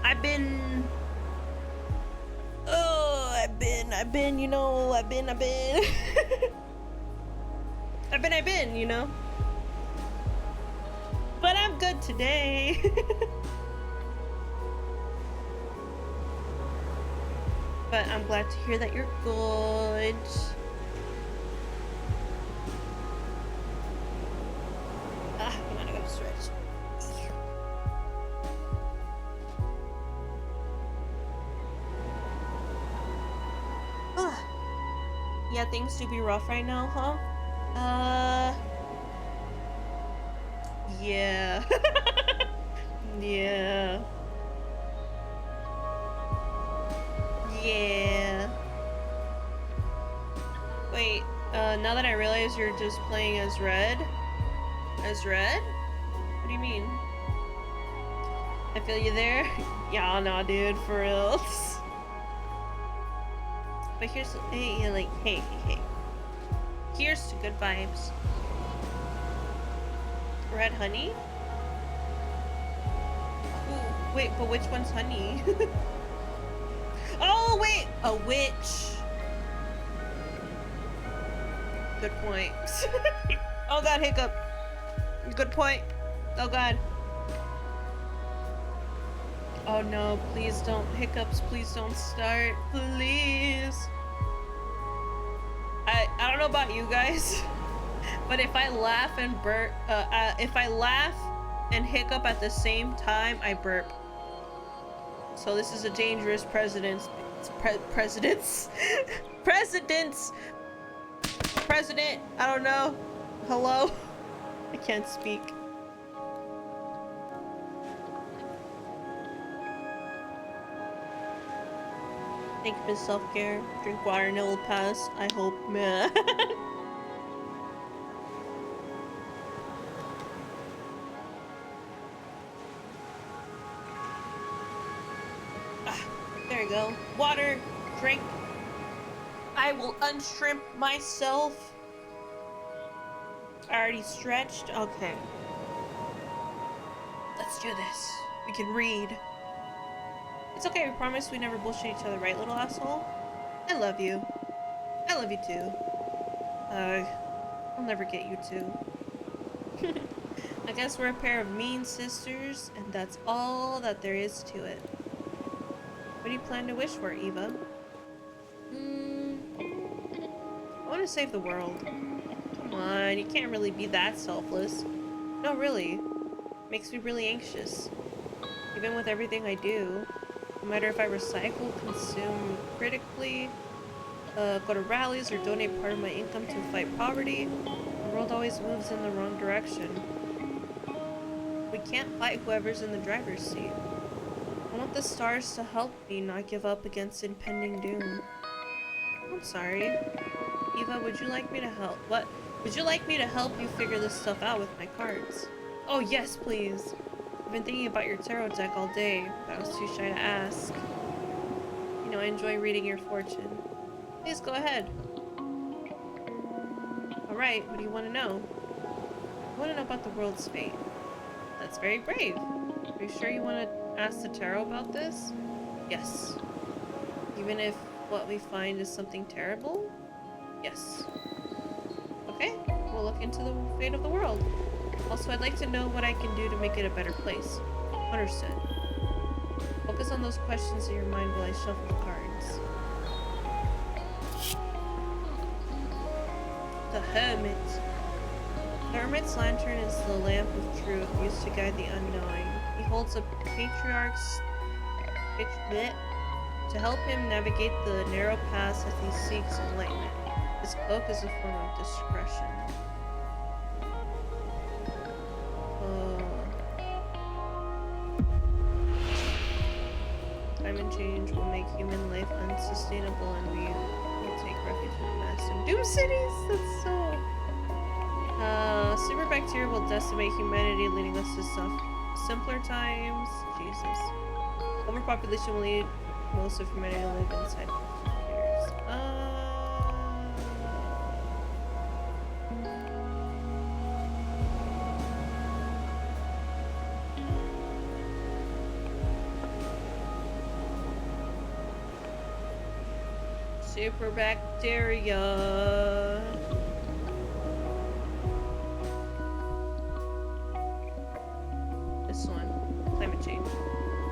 I've been, you know, I've been, you know. But I'm good today. But I'm glad to hear that you're good. I'm gonna go stretch. Yeah, things do be rough right now, huh? Yeah. Yeah. Wait, now that I realize you're just playing as Red? As Red? What do you mean? I feel you there? Yeah, nah, dude, for real. But here's, hey. Here's to good vibes. Red honey? Ooh, wait, but which one's honey? Oh, Oh wait, a witch. Good point. Oh god, hiccup. Good point. Oh god. Oh no, please don't. Hiccups, please don't start. Please. I don't know about you guys, but if I laugh and if I laugh and hiccup at the same time, I burp. So this is a dangerous president. President. I don't know. Hello. I can't speak. Thank you for self-care. Drink water and it will pass. I hope, man. There you go. Water. Drink. I will unshrimp myself. Already stretched? Okay. Let's do this. We can read. It's okay, we promise we never bullshit each other, right, little asshole? I love you. I love you too. I'll never get you too. I guess we're a pair of mean sisters, and that's all that there is to it. What do you plan to wish for, Eva? I want to save the world. Come on, you can't really be that selfless. No, really. Makes me really anxious. Even with everything I do. No matter if I recycle, consume critically, go to rallies, or donate part of my income to fight poverty, the world always moves in the wrong direction. We can't fight whoever's in the driver's seat. I want the stars to help me not give up against impending doom. I'm sorry. Eva, would you like me to help? What? Would you like me to help you figure this stuff out with my cards? Oh yes, please. I've been thinking about your tarot deck all day, but I was too shy to ask. You know, I enjoy reading your fortune. Please go ahead. Alright, what do you want to know? I want to know about the world's fate. That's very brave. Are you sure you want to ask the tarot about this? Yes. Even if what we find is something terrible? Yes. Okay, we'll look into the fate of the world. Also, I'd like to know what I can do to make it a better place. Understood. Focus on those questions in your mind while I shuffle the cards. The Hermit. The Hermit's lantern is the lamp of truth used to guide the unknowing. He holds a patriarch's to help him navigate the narrow paths as he seeks enlightenment. His cloak is a form of discretion. Climate change will make human life unsustainable, and we will take refuge in massive doom cities. That's so. Super bacteria will decimate humanity, leading us to simpler times. Jesus. Overpopulation will lead most of humanity to live inside computers. Super bacteria. This one. Climate change.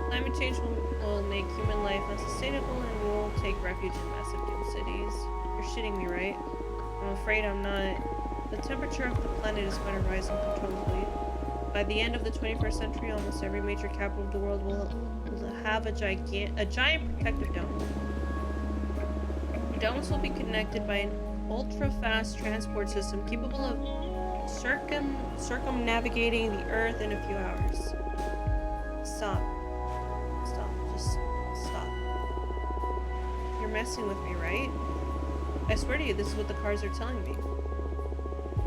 Climate change will make human life unsustainable, and we will take refuge in massive doom cities. You're shitting me, right? I'm afraid I'm not. The temperature of the planet is going to rise uncontrollably. By the end of the 21st century, almost every major capital of the world will have a giant protective dome. Domes will be connected by an ultra-fast transport system capable of circumnavigating the Earth in a few hours. Stop. Just stop. You're messing with me, right? I swear to you, this is what the cards are telling me.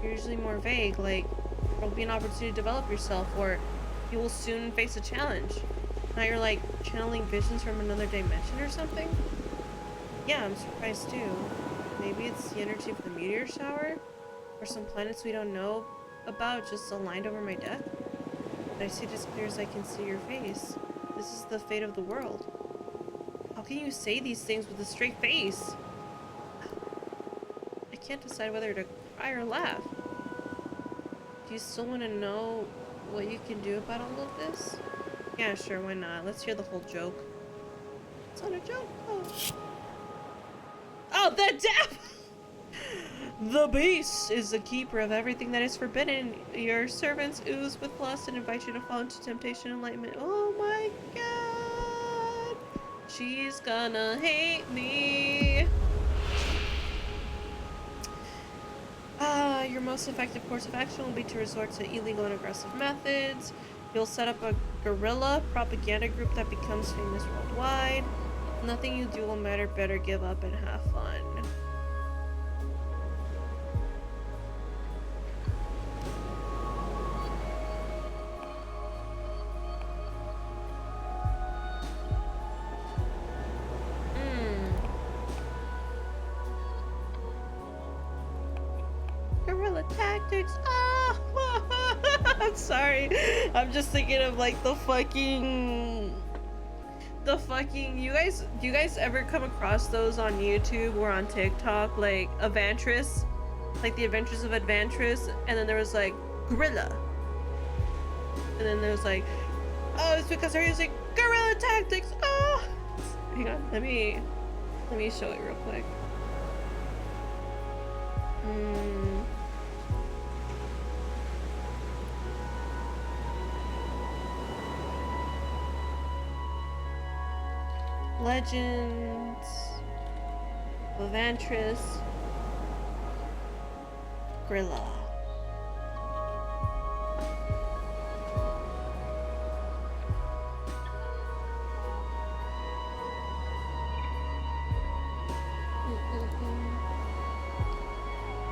You're usually more vague, like, there'll be an opportunity to develop yourself, or you will soon face a challenge. Now you're like channeling visions from another dimension or something? Yeah, I'm surprised too. Maybe it's the energy of the meteor shower? Or some planets we don't know about just aligned over my death? But I see it as clear as I can see your face. This is the fate of the world. How can you say these things with a straight face? I can't decide whether to cry or laugh. Do you still want to know what you can do about all of this? Yeah, sure, why not? Let's hear the whole joke. It's not a joke. Oh, the devil! The beast is the keeper of everything that is forbidden. Your servants ooze with lust and invite you to fall into temptation and enlightenment. Oh my god! She's gonna hate me. Your most effective course of action will be to resort to illegal and aggressive methods. You'll set up a guerrilla propaganda group that becomes famous worldwide. Nothing you do will matter. Better give up and have fun. Guerrilla tactics. Oh, I'm sorry. I'm just thinking of like the fucking. Do you guys ever come across those on YouTube or on TikTok? Like Adventress, like the Adventures of Adventress, and then there was like Gorilla, and then there was like, oh, it's because they're using guerrilla tactics. Oh, hang on, let me show it real quick. Legends, Levantress, Grilla.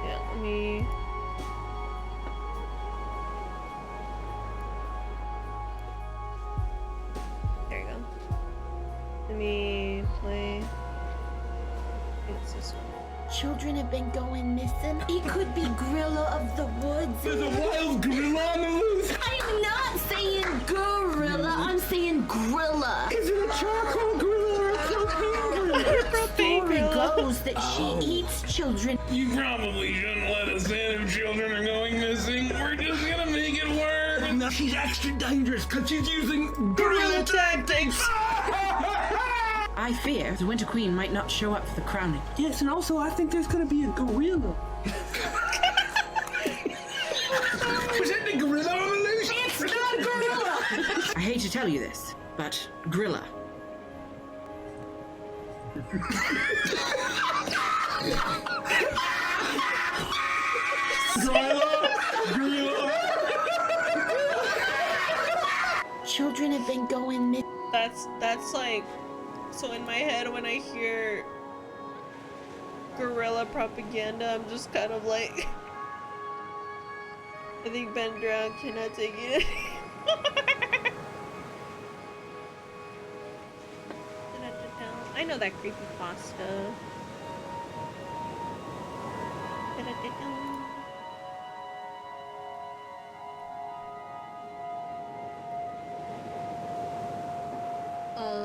Yeah, let me. There you go. Let me play. It's this one.
Children have been going missing. It could be gorilla of the woods.
There's a wild gorilla on the loose.
I'm not saying gorilla. I'm saying grilla.
Is it a charcoal gorilla or a propane gorilla?
Story goes that she eats children.
You probably shouldn't let us in if children are going missing. We're just gonna make it worse.
Now she's extra dangerous because she's using gorilla tactics.
I fear the Winter Queen might not show up for the crowning.
Yes, and also I think there's gonna be a gorilla. Was that the gorilla on the loose?
It's not gorilla.
I hate to tell you this, but Grilla.
Children have been going missing.
That's like, so in my head when I hear guerrilla propaganda, I'm just kind of like, I think Ben Drown cannot take it anymore. I know that creepy pasta. Well,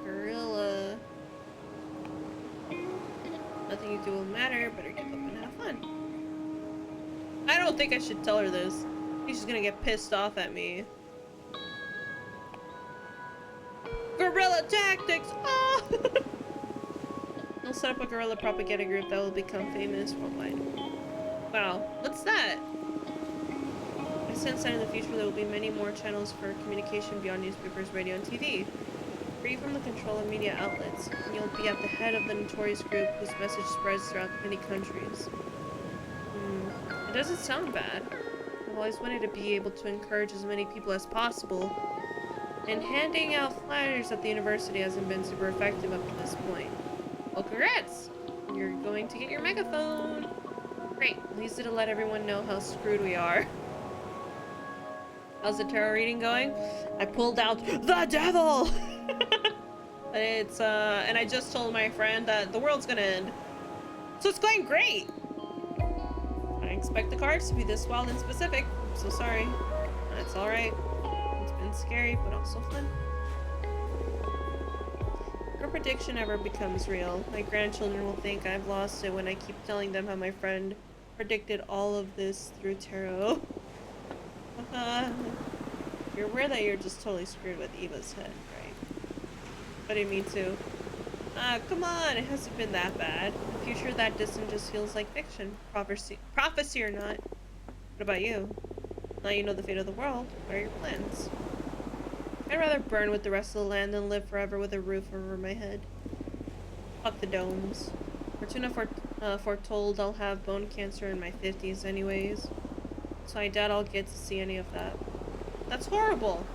gorilla. Nothing you do will matter. Better give up and have fun. I don't think I should tell her this. I think she's gonna get pissed off at me. Guerrilla tactics! Oh! I'll set up a guerrilla propaganda group that will become famous worldwide. Wow, what's that? I sense that in the future there will be many more channels for communication beyond newspapers, radio, and TV. Free from the control of media outlets, and you'll be at the head of the notorious group whose message spreads throughout many countries. It doesn't sound bad. I've always wanted to be able to encourage as many people as possible, and handing out flyers at the university hasn't been super effective up to this point. Well, congrats! You're going to get your megaphone! Great, at least it'll let everyone know how screwed we are. How's the tarot reading going? I pulled out the devil! It's, and I just told my friend that the world's gonna end. So it's going great! expect the cards to be this wild and specific. I'm so sorry. That's alright. It's been scary, but also fun. If a prediction ever becomes real, my grandchildren will think I've lost it when I keep telling them how my friend predicted all of this through tarot. You're aware that you're just totally screwed with Eva's head, right? But me too. Come on, it hasn't been that bad. The future that distant just feels like fiction. Prophecy or not. What about you? Now you know the fate of the world. What are your plans? I'd rather burn with the rest of the land than live forever with a roof over my head. Fuck the domes. Fortuna foretold I'll have bone cancer in my 50s anyways. So I doubt I'll get to see any of that. That's horrible.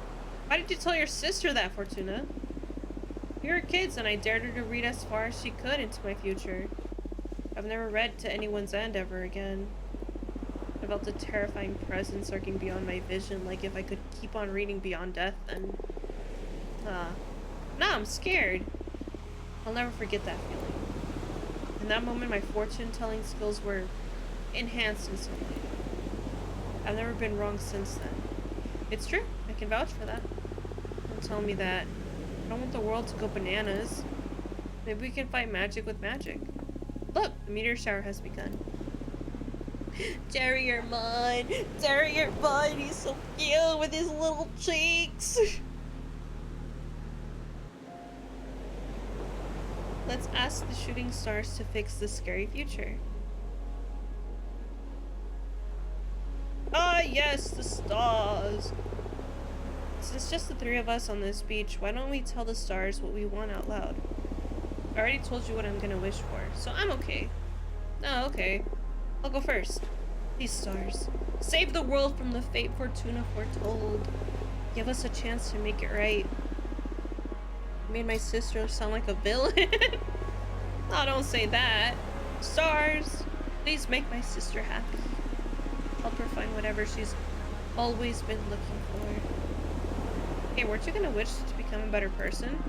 Why did you tell your sister that, Fortuna? We were kids and I dared her to read as far as she could into my future. I've never read to anyone's end ever again. I felt a terrifying presence lurking beyond my vision, like if I could keep on reading beyond death, then... Nah, I'm scared. I'll never forget that feeling. In that moment, my fortune-telling skills were enhanced in some way. I've never been wrong since then. It's true. I can vouch for that. Don't tell me that. I don't want the world to go bananas. Maybe we can fight magic with magic. Look, the meteor shower has begun. Jerry, you're mine. Jerry, you're mine. He's so cute with his little cheeks. Let's ask the shooting stars to fix the scary future. Ah, yes, the stars. Since it's just the three of us on this beach, why don't we tell the stars what we want out loud? I already told you what I'm gonna wish for, so I'm okay. Oh, okay. I'll go first. These stars. Save the world from the fate Fortuna foretold. Give us a chance to make it right. You made my sister sound like a villain. Oh, don't say that. Stars, please make my sister happy. Help her find whatever she's always been looking for. Hey, weren't you gonna wish to become a better person?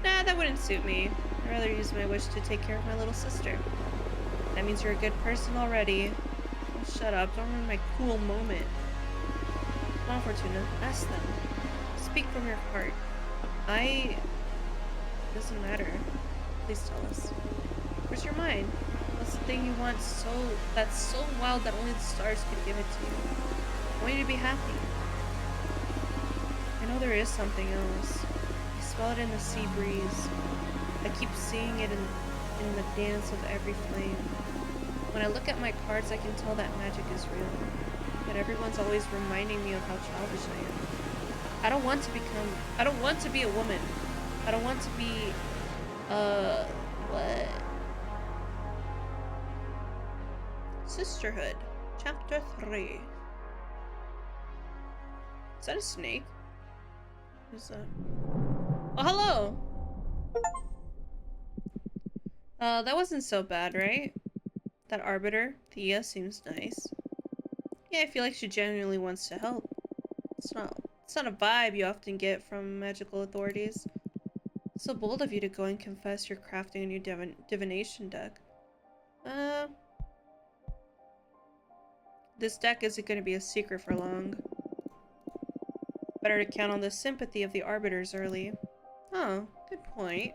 Nah, that wouldn't suit me. I'd rather use my wish to take care of my little sister. That means you're a good person already. Oh, shut up, don't ruin my cool moment. Come on, Fortuna, ask them. Speak from your heart. Doesn't matter. Please tell us. Where's your mind? What's the thing you want that's so wild that only the stars could give it to you? I want you to be happy. I know there is something else. I smell it in the sea breeze. I keep seeing it in the dance of every flame. When I look at my cards, I can tell that magic is real. But everyone's always reminding me of how childish I am. I don't want to be a woman. I don't want to be, what? Sisterhood, Chapter 3. Is that a snake? Who's that? Oh, hello! That wasn't so bad, right? That arbiter, Thea, seems nice. Yeah, I feel like she genuinely wants to help. It's not a vibe you often get from magical authorities. So bold of you to go and confess you're crafting a new divination deck. This deck isn't going to be a secret for long. Better to count on the sympathy of the arbiters early. Oh, good point.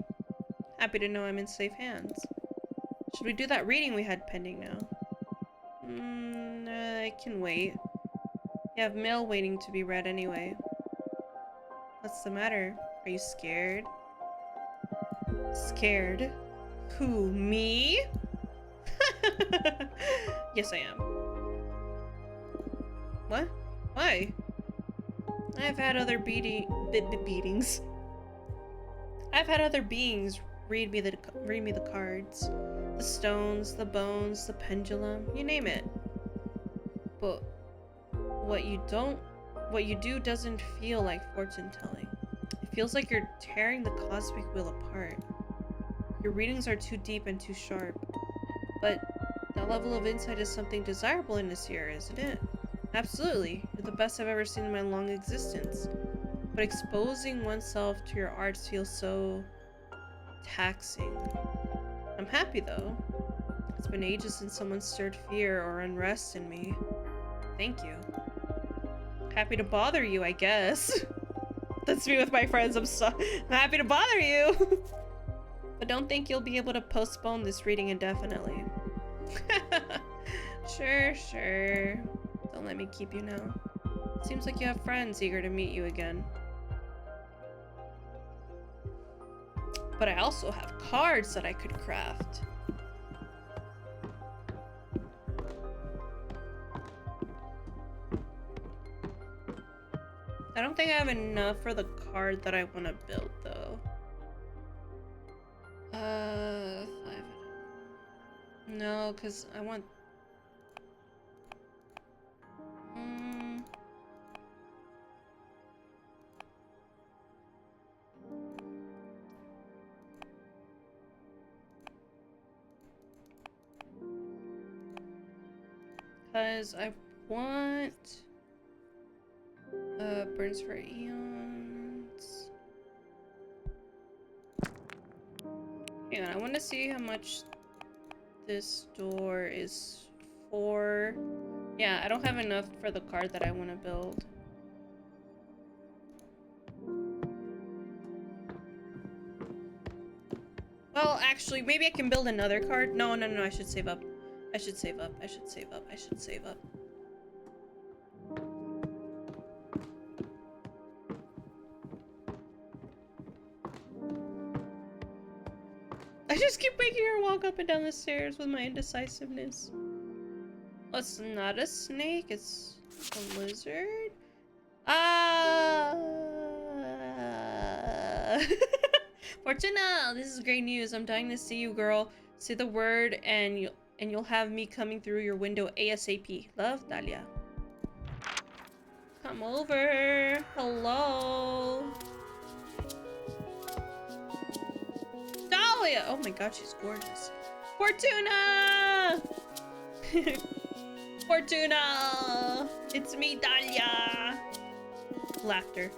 Happy to know I'm in safe hands. Should we do that reading we had pending now? I can wait. You have mail waiting to be read anyway. What's the matter? Are you scared? Scared? Who, me? Yes, I am. What? Why? I've had other beatings. I've had other beings read me the cards. The stones, the bones, the pendulum, you name it. But what you do doesn't feel like fortune telling. It feels like you're tearing the cosmic wheel apart. Your readings are too deep and too sharp. But that level of insight is something desirable in this year, isn't it? Absolutely. You're the best I've ever seen in my long existence. But exposing oneself to your arts feels so taxing. I'm happy though. It's been ages since someone stirred fear or unrest in me. Thank you. Happy to bother you, I guess. That's me with my friends. I'm happy to bother you. But don't think you'll be able to postpone this reading indefinitely. Sure. Don't let me keep you now. Seems like you have friends eager to meet you again. But I also have cards that I could craft. I don't think I have enough for the card that I want to build, though. 5. No, because I want... Because I want... burns for eons. Hang on, I want to see how much this door is for. Yeah, I don't have enough for the card that I want to build. Well, actually, maybe I can build another card. No, I should save up. I should save up. I just keep making her walk up and down the stairs with my indecisiveness. Well, it's not a snake, it's a lizard. Fortuna, this is great news. I'm dying to see you, girl. Say the word and you'll have me coming through your window ASAP. Love, Dahlia. Come over. Hello. Dahlia! Oh my god, she's gorgeous. Fortuna! Fortuna! It's me, Dahlia! Laughter.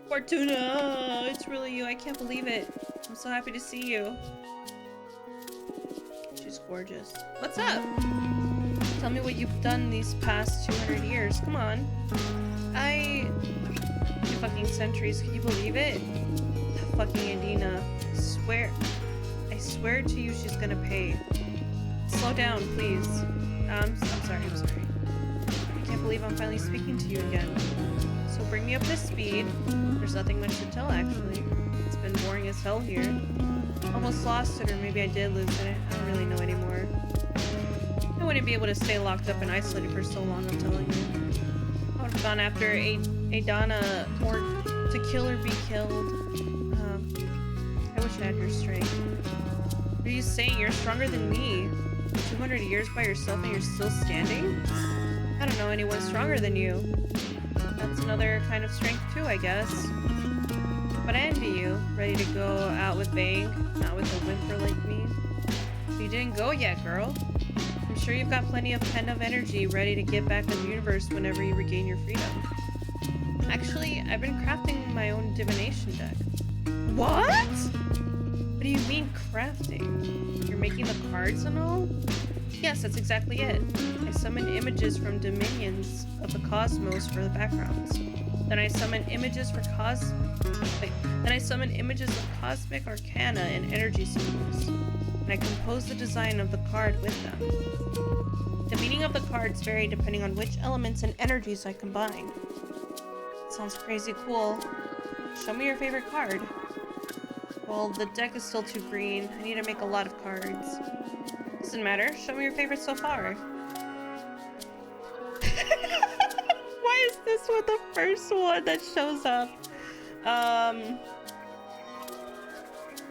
Fortuna! It's really you. I can't believe it. I'm so happy to see you. She's gorgeous. What's up? Tell me what you've done these past 200 years. Come on. Fucking centuries. Can you believe it? Fucking Adina. I swear to you she's gonna pay. Slow down, please. I'm sorry. I can't believe I'm finally speaking to you again. So bring me up to speed. There's nothing much to tell, actually. It's been boring as hell here. Almost lost it, or maybe I did lose it. I don't really know anymore. I wouldn't be able to stay locked up and isolated for so long, I'm telling you. I would have gone after Adana, or to kill or be killed. I wish I had your strength. What are you saying? You're stronger than me. 200 years by yourself and you're still standing? I don't know anyone stronger than you. That's another kind of strength too, I guess. But I envy you. Ready to go out with bang, not with a whimper like me. You didn't go yet, girl. I'm sure you've got plenty of pent-up energy ready to get back in the universe whenever you regain your freedom. Actually, I've been crafting my own divination deck. What? What do you mean crafting? You're making the cards and all? Yes, that's exactly it. I summon images from dominions of the cosmos for the backgrounds. Then I summon images of cosmic arcana and energy symbols. And I compose the design of the card with them. The meaning of the cards vary depending on which elements and energies I combine. Sounds crazy cool. Show me your favorite card. Well, the deck is still too green. I need to make a lot of cards. Doesn't matter. Show me your favorite so far. Why is this one the first one that shows up?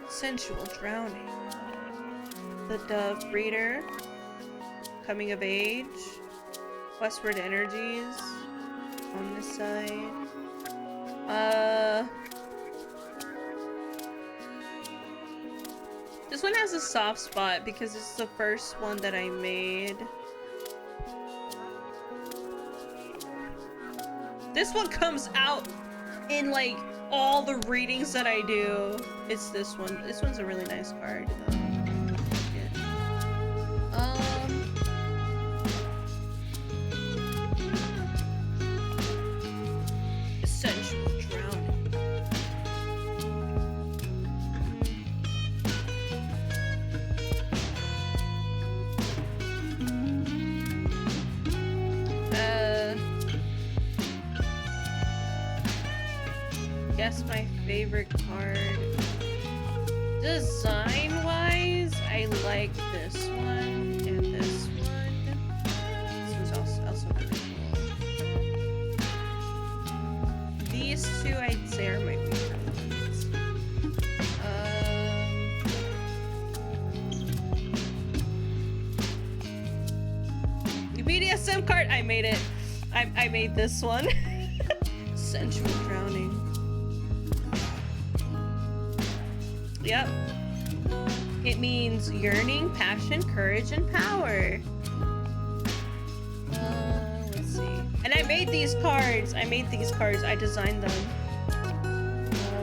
Sensual drowning. The Dove Breeder. Coming of age. Westward energies. On this side. This one has a soft spot because it's the first one that I made. This one comes out in like all the readings that I do. It's this one. This one's a really nice card though. Yeah. guess my favorite card. Design-wise, I like this one and this one. This one's also really cool. These two, I'd say, are my favorite ones. The BDSM card, I made it. I made this one. Sensual drowning. Yep. It means yearning, passion, courage, and power. Let's see. And I made these cards. I designed them.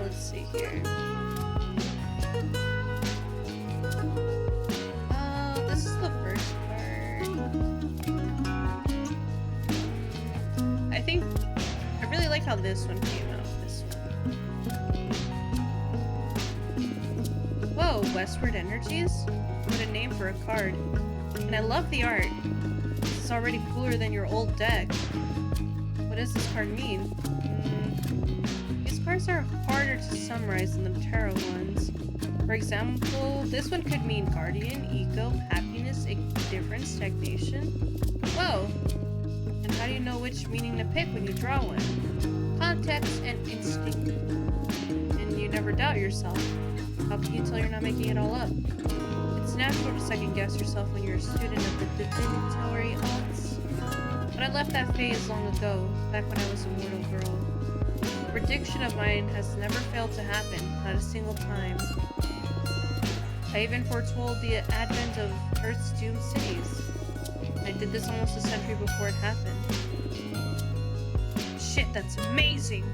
Let's see here. This is the first card. I think I really like how this one came out. Whoa, Westward Energies? What a name for a card. And I love the art. This is already cooler than your old deck. What does this card mean? These cards are harder to summarize than the tarot ones. For example, this one could mean guardian, ego, happiness, indifference, stagnation. Whoa! And how do you know which meaning to pick when you draw one? Context and instinct. And you never doubt yourself. How can you tell you're not making it all up? It's natural to second guess yourself when you're a student of the divinatory arts. But I left that phase long ago, back when I was a mortal girl. A prediction of mine has never failed to happen, not a single time. I even foretold the advent of Earth's doomed cities. I did this almost a century before it happened. Shit, that's amazing!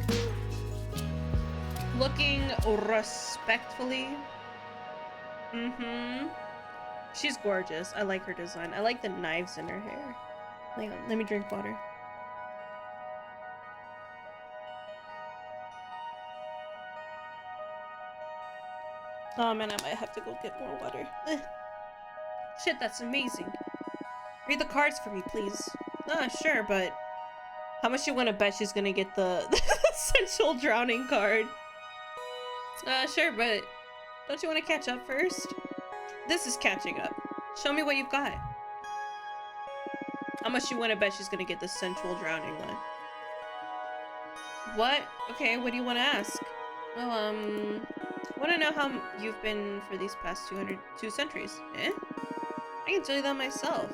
Looking respectfully. She's gorgeous. I like her design. I like the knives in her hair. Hang on, let me drink water. Oh man, I might have to go get more water. Ugh. Shit, that's amazing. Read the cards for me, please. Sure, but how much you want to bet she's gonna get the sensual drowning card? Sure, but don't you want to catch up first? This is catching up. Show me what you've got. How much you want to bet she's gonna get the sensual drowning one? What? Okay, what do you want to ask? Well, I want to know how you've been for these past 2 centuries. Eh? I can tell you that myself.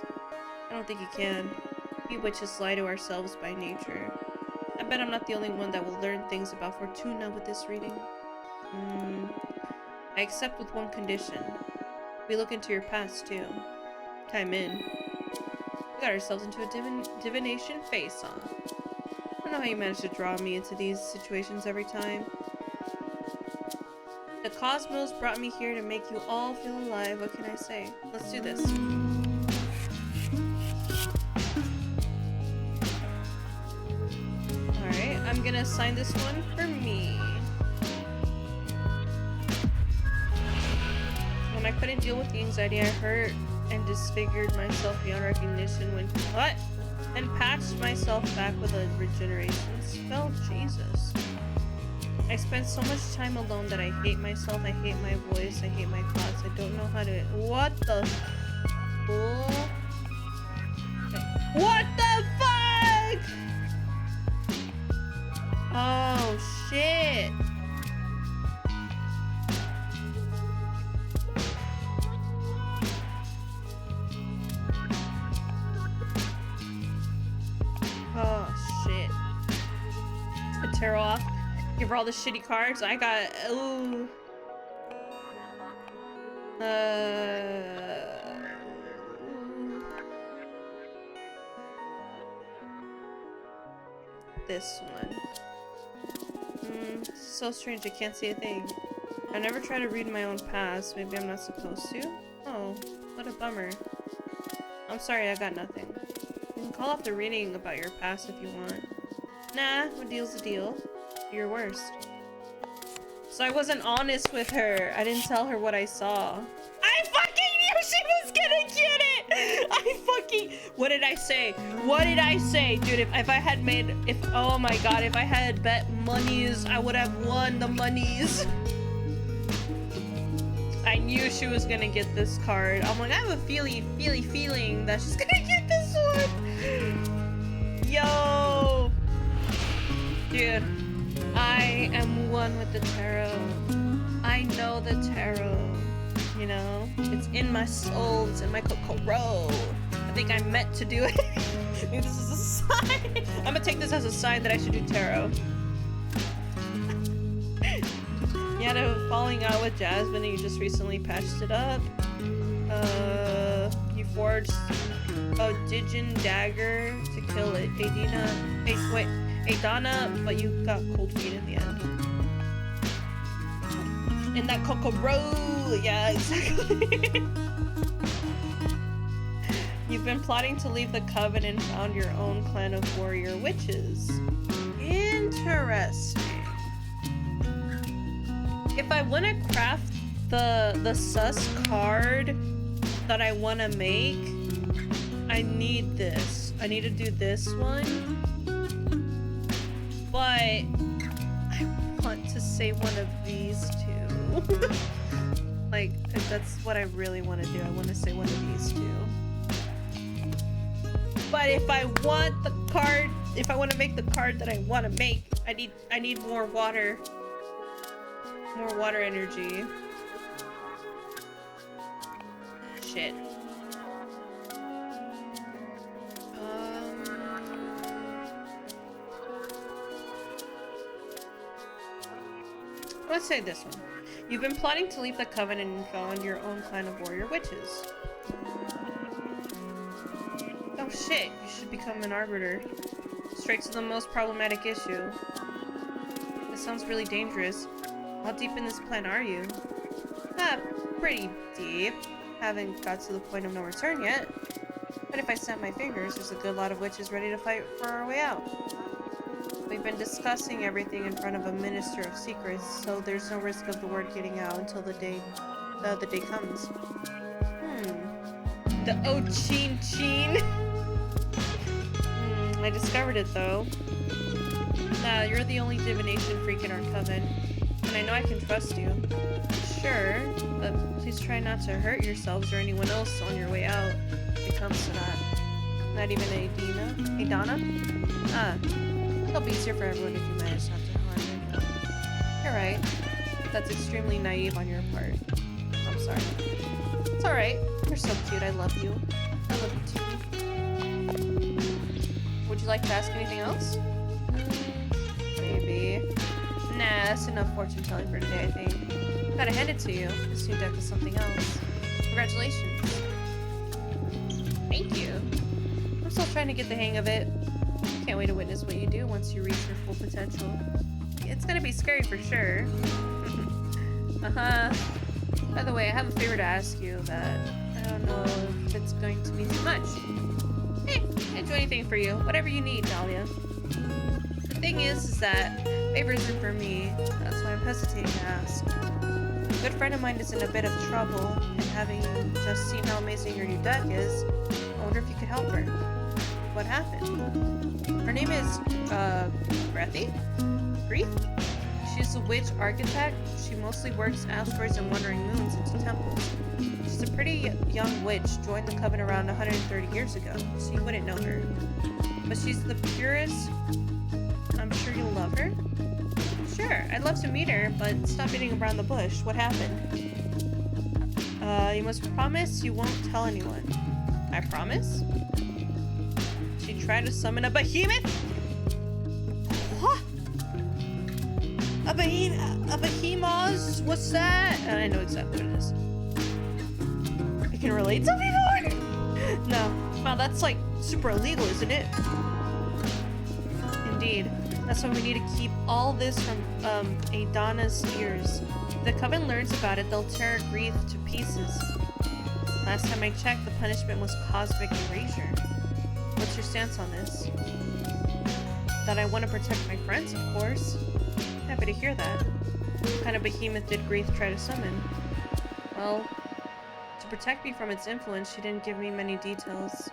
I don't think you can. We witches lie to ourselves by nature. I bet I'm not the only one that will learn things about Fortuna with this reading. I accept with one condition. We look into your past, too. Time in. We got ourselves into a divination face-off. I don't know how you manage to draw me into these situations every time. The cosmos brought me here to make you all feel alive. What can I say? Let's do this. Alright, I'm gonna assign this one for me. When I couldn't deal with the anxiety, I hurt and disfigured myself beyond recognition when what? And patched myself back with a regeneration spell. Jesus. I spent so much time alone that I hate myself, I hate my voice, I hate my thoughts. I don't know how to. What the? What the fuck? Oh shit. Oh shit. A tarot off. Give her all the shitty cards. I got. Ooh. This one. So strange. I can't see a thing. I never try to read my own past. Maybe I'm not supposed to. Oh, what a bummer. I'm sorry. I got nothing. You can call off the reading about your past if you want. Nah, a deal's a deal. You're worst. So I wasn't honest with her. I didn't tell her what I saw. I fucking knew she was gonna get it! What did I say? What did I say? Dude, if I had made, oh my god, if I had bet monies, I would have won the monies. I knew she was gonna get this card. I'm like, I have a feeling that she's gonna get this one. Yo. Dude, I am one with the tarot. I know the tarot. You know, it's in my soul, it's in my kokoro. I think I'm meant to do it. Maybe this is a sign. I'm gonna take this as a sign that I should do tarot. You had a falling out with Jasmine and you just recently patched it up. You forged a Digin dagger to kill it. Adana, but you got cold feet in the end. In that kokoro, yeah, exactly. You've been plotting to leave the coven and found your own clan of warrior witches. Interesting. If I want to craft the sus card that I want to make, I need this. I need to do this one. But I want to say one of these two. Like, that's what I really want to do. I want to say one of these two. But if I want the card, if I want to make the card that I want to make, I need more water. More water energy. Shit. Let's say this one. You've been plotting to leave the coven and found your own clan of warrior witches. Oh shit, you should become an arbiter. Straight to the most problematic issue. This sounds really dangerous. How deep in this plan are you? Pretty deep. Haven't got to the point of no return yet. But if I snap my fingers, there's a good lot of witches ready to fight for our way out. We've been discussing everything in front of a minister of secrets, so there's no risk of the word getting out until the day comes. The Ochin. I discovered it though. You're the only divination freak in our coven, and I know I can trust you. Sure, but please try not to hurt yourselves or anyone else on your way out. If it comes to that. Not even Adana? It'll be easier for everyone if you manage not to harm anyone. You're right. That's extremely naive on your part. I'm sorry. It's alright. You're so cute. I love you. I love you too. Would you like to ask anything else? Maybe. Nah, that's enough fortune telling for today, I think. Gotta hand it to you. This new deck is something else. Congratulations. Thank you. I'm still trying to get the hang of it. Can't wait to witness what you do once you reach your full potential. It's gonna be scary for sure. By the way, I have a favor to ask you that I don't know if it's going to mean too much. Hey, I'd do anything for you. Whatever you need, Dahlia. The thing is that favor isn't for me. That's why I'm hesitating to ask. A good friend of mine is in a bit of trouble, and having just seen how amazing your new deck is, I wonder if you could help her. What happened? Her name is, Breathy? She's a witch architect. She mostly works asteroids and wandering moons into temples. She's a pretty young witch, joined the coven around 130 years ago, so you wouldn't know her. But she's the purest. I'm sure you'll love her. Sure, I'd love to meet her, but stop beating around the bush. What happened? You must promise you won't tell anyone. I promise? She tried to summon a behemoth? Huh? A behemoth? What's that? I know exactly what it is. I can relate to people? No. Wow, that's like super illegal, isn't it? Indeed. That's why we need to keep all this from Adana's ears. If the coven learns about it, they'll tear Grief to pieces. Last time I checked, the punishment was cosmic erasure. What's your stance on this? That I want to protect my friends, of course. Happy to hear that. What kind of behemoth did Grief try to summon? Well, to To protect me from its influence, she didn't give me many details.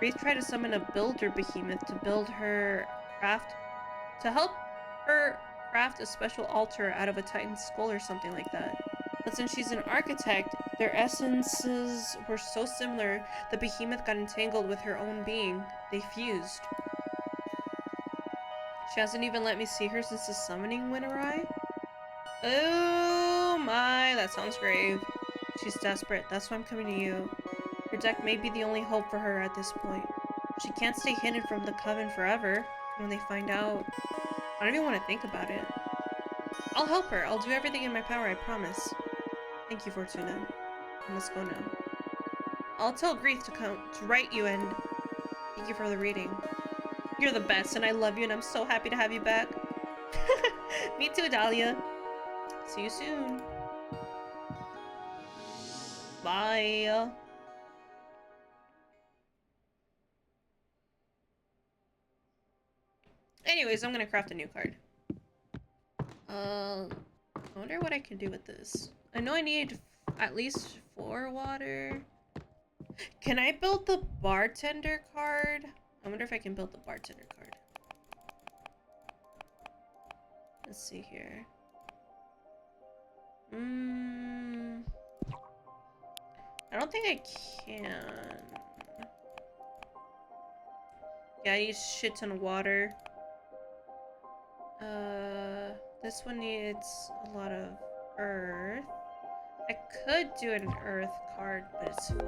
Wreath tried to summon a builder behemoth to build her craft, to help her craft a special altar out of a titan's skull or something like that. But since she's an architect, their essences were so similar, the behemoth got entangled with her own being. They fused. She hasn't even let me see her since the summoning went awry. Oh my, that sounds grave. She's desperate, that's why I'm coming to you. Your deck may be the only hope for her at this point. She can't stay hidden from the Coven forever. When they find out, I don't even want to think about it. I'll help her. I'll do everything in my power, I promise. Thank you, Fortuna. I must go now. I'll tell Grief to come to write you, and thank you for the reading. You're the best, and I love you, and I'm so happy to have you back. Me too, Dahlia. See you soon. Bye. Anyways, I'm gonna craft a new card. I wonder what I can do with this. I know I need at least 4 water. Can I build the bartender card? I wonder if I can build the bartender card. Let's see here. I don't think I can. Yeah, I need a shit ton of water. This one needs a lot of earth. I could do an earth card, but it's 5.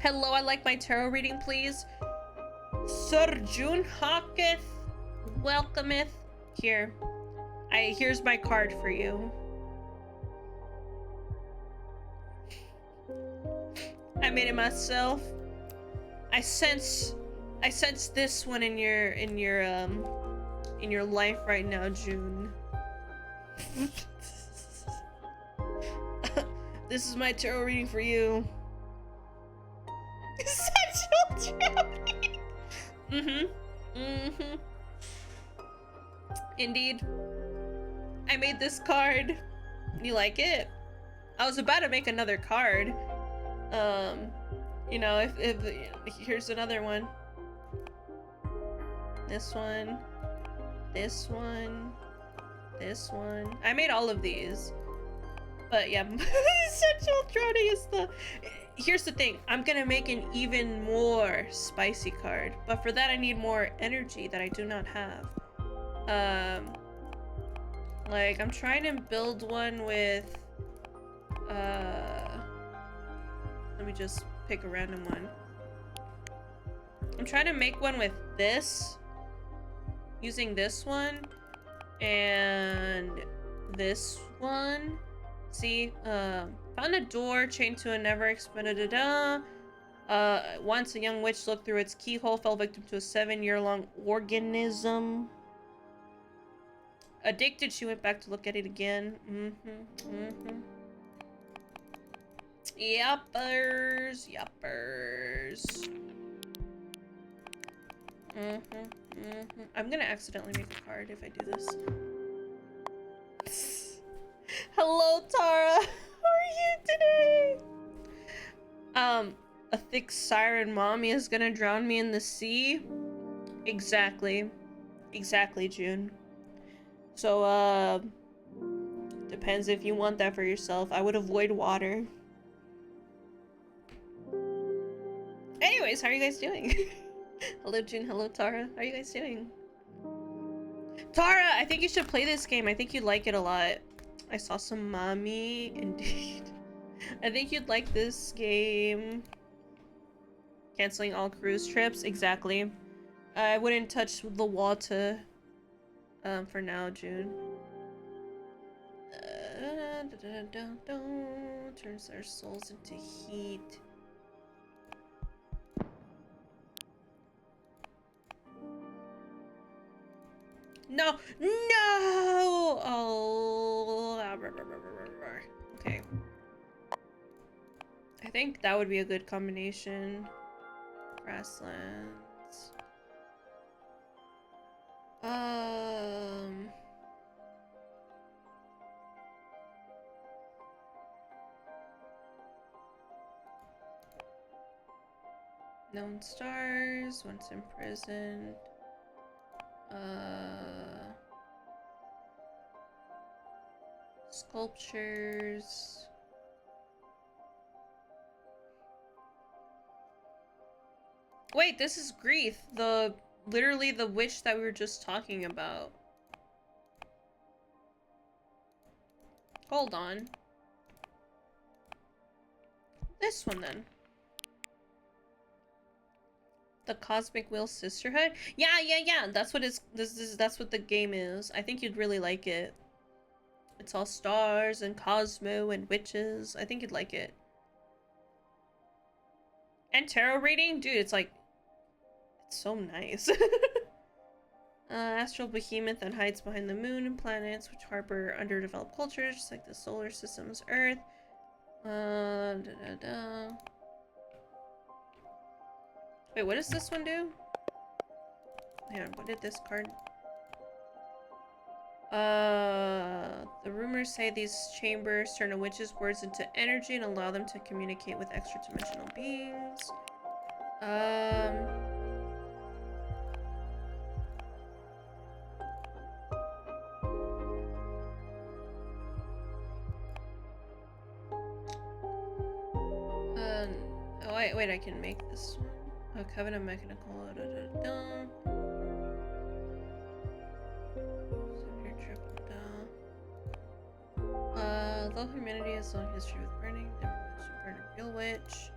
Hello, I'd like my tarot reading, please. Sir June Hawketh welcometh. Here's my card for you. I made it myself. I sense this one in your life right now, June. This is my tarot reading for you. Sexual drowning. Indeed. I made this card. You like it? I was about to make another card. You know, if here's another one. This one. This one. This one. I made all of these. But yeah, sexual drowning is the... Here's the thing. I'm gonna make an even more spicy card. But for that I need more energy that I do not have. Like, I'm trying to build one with... Let me just pick a random one. I'm trying to make one with this. Using this one. And this one. See? Found a door chained to a never expanded once a young witch looked through its keyhole, fell victim to a 7-year-long organism. Addicted, she went back to look at it again. Yuppers. I'm gonna accidentally make a card if I do this. Hello, Tara. How are you today? A thick siren mommy is gonna drown me in the sea. Exactly, June. So, depends if you want that for yourself. I would avoid water. Anyways, how are you guys doing? Hello, June. Hello, Tara. How are you guys doing? Tara, I think you should play this game. I think you'd like it a lot. I saw some mommy. Indeed. I think you'd like this game. Canceling all cruise trips. Exactly. I wouldn't touch the water. For now, June. Turns our souls into heat. No! Oh. Okay. I think that would be a good combination. Grasslands. Known stars, once imprisoned. Sculptures. Wait, this is Grief, literally the witch that we were just talking about. Hold on. This one then. The Cosmic Wheel Sisterhood? Yeah. That's what that's what the game is. I think you'd really like it. It's all stars and Cosmo and witches. I think you'd like it. And tarot reading? Dude, it's like... It's so nice. Astral behemoth that hides behind the moon and planets, which harbor underdeveloped cultures, just like the solar system's Earth. Wait, what does this one do? Hang on, what did this card... The rumors say these chambers turn a witch's words into energy and allow them to communicate with extra-dimensional beings. Oh, wait, I can make this one. Oh, Covenant Mechanical. Low humanity has long history with burning. Never managed to burn a real witch.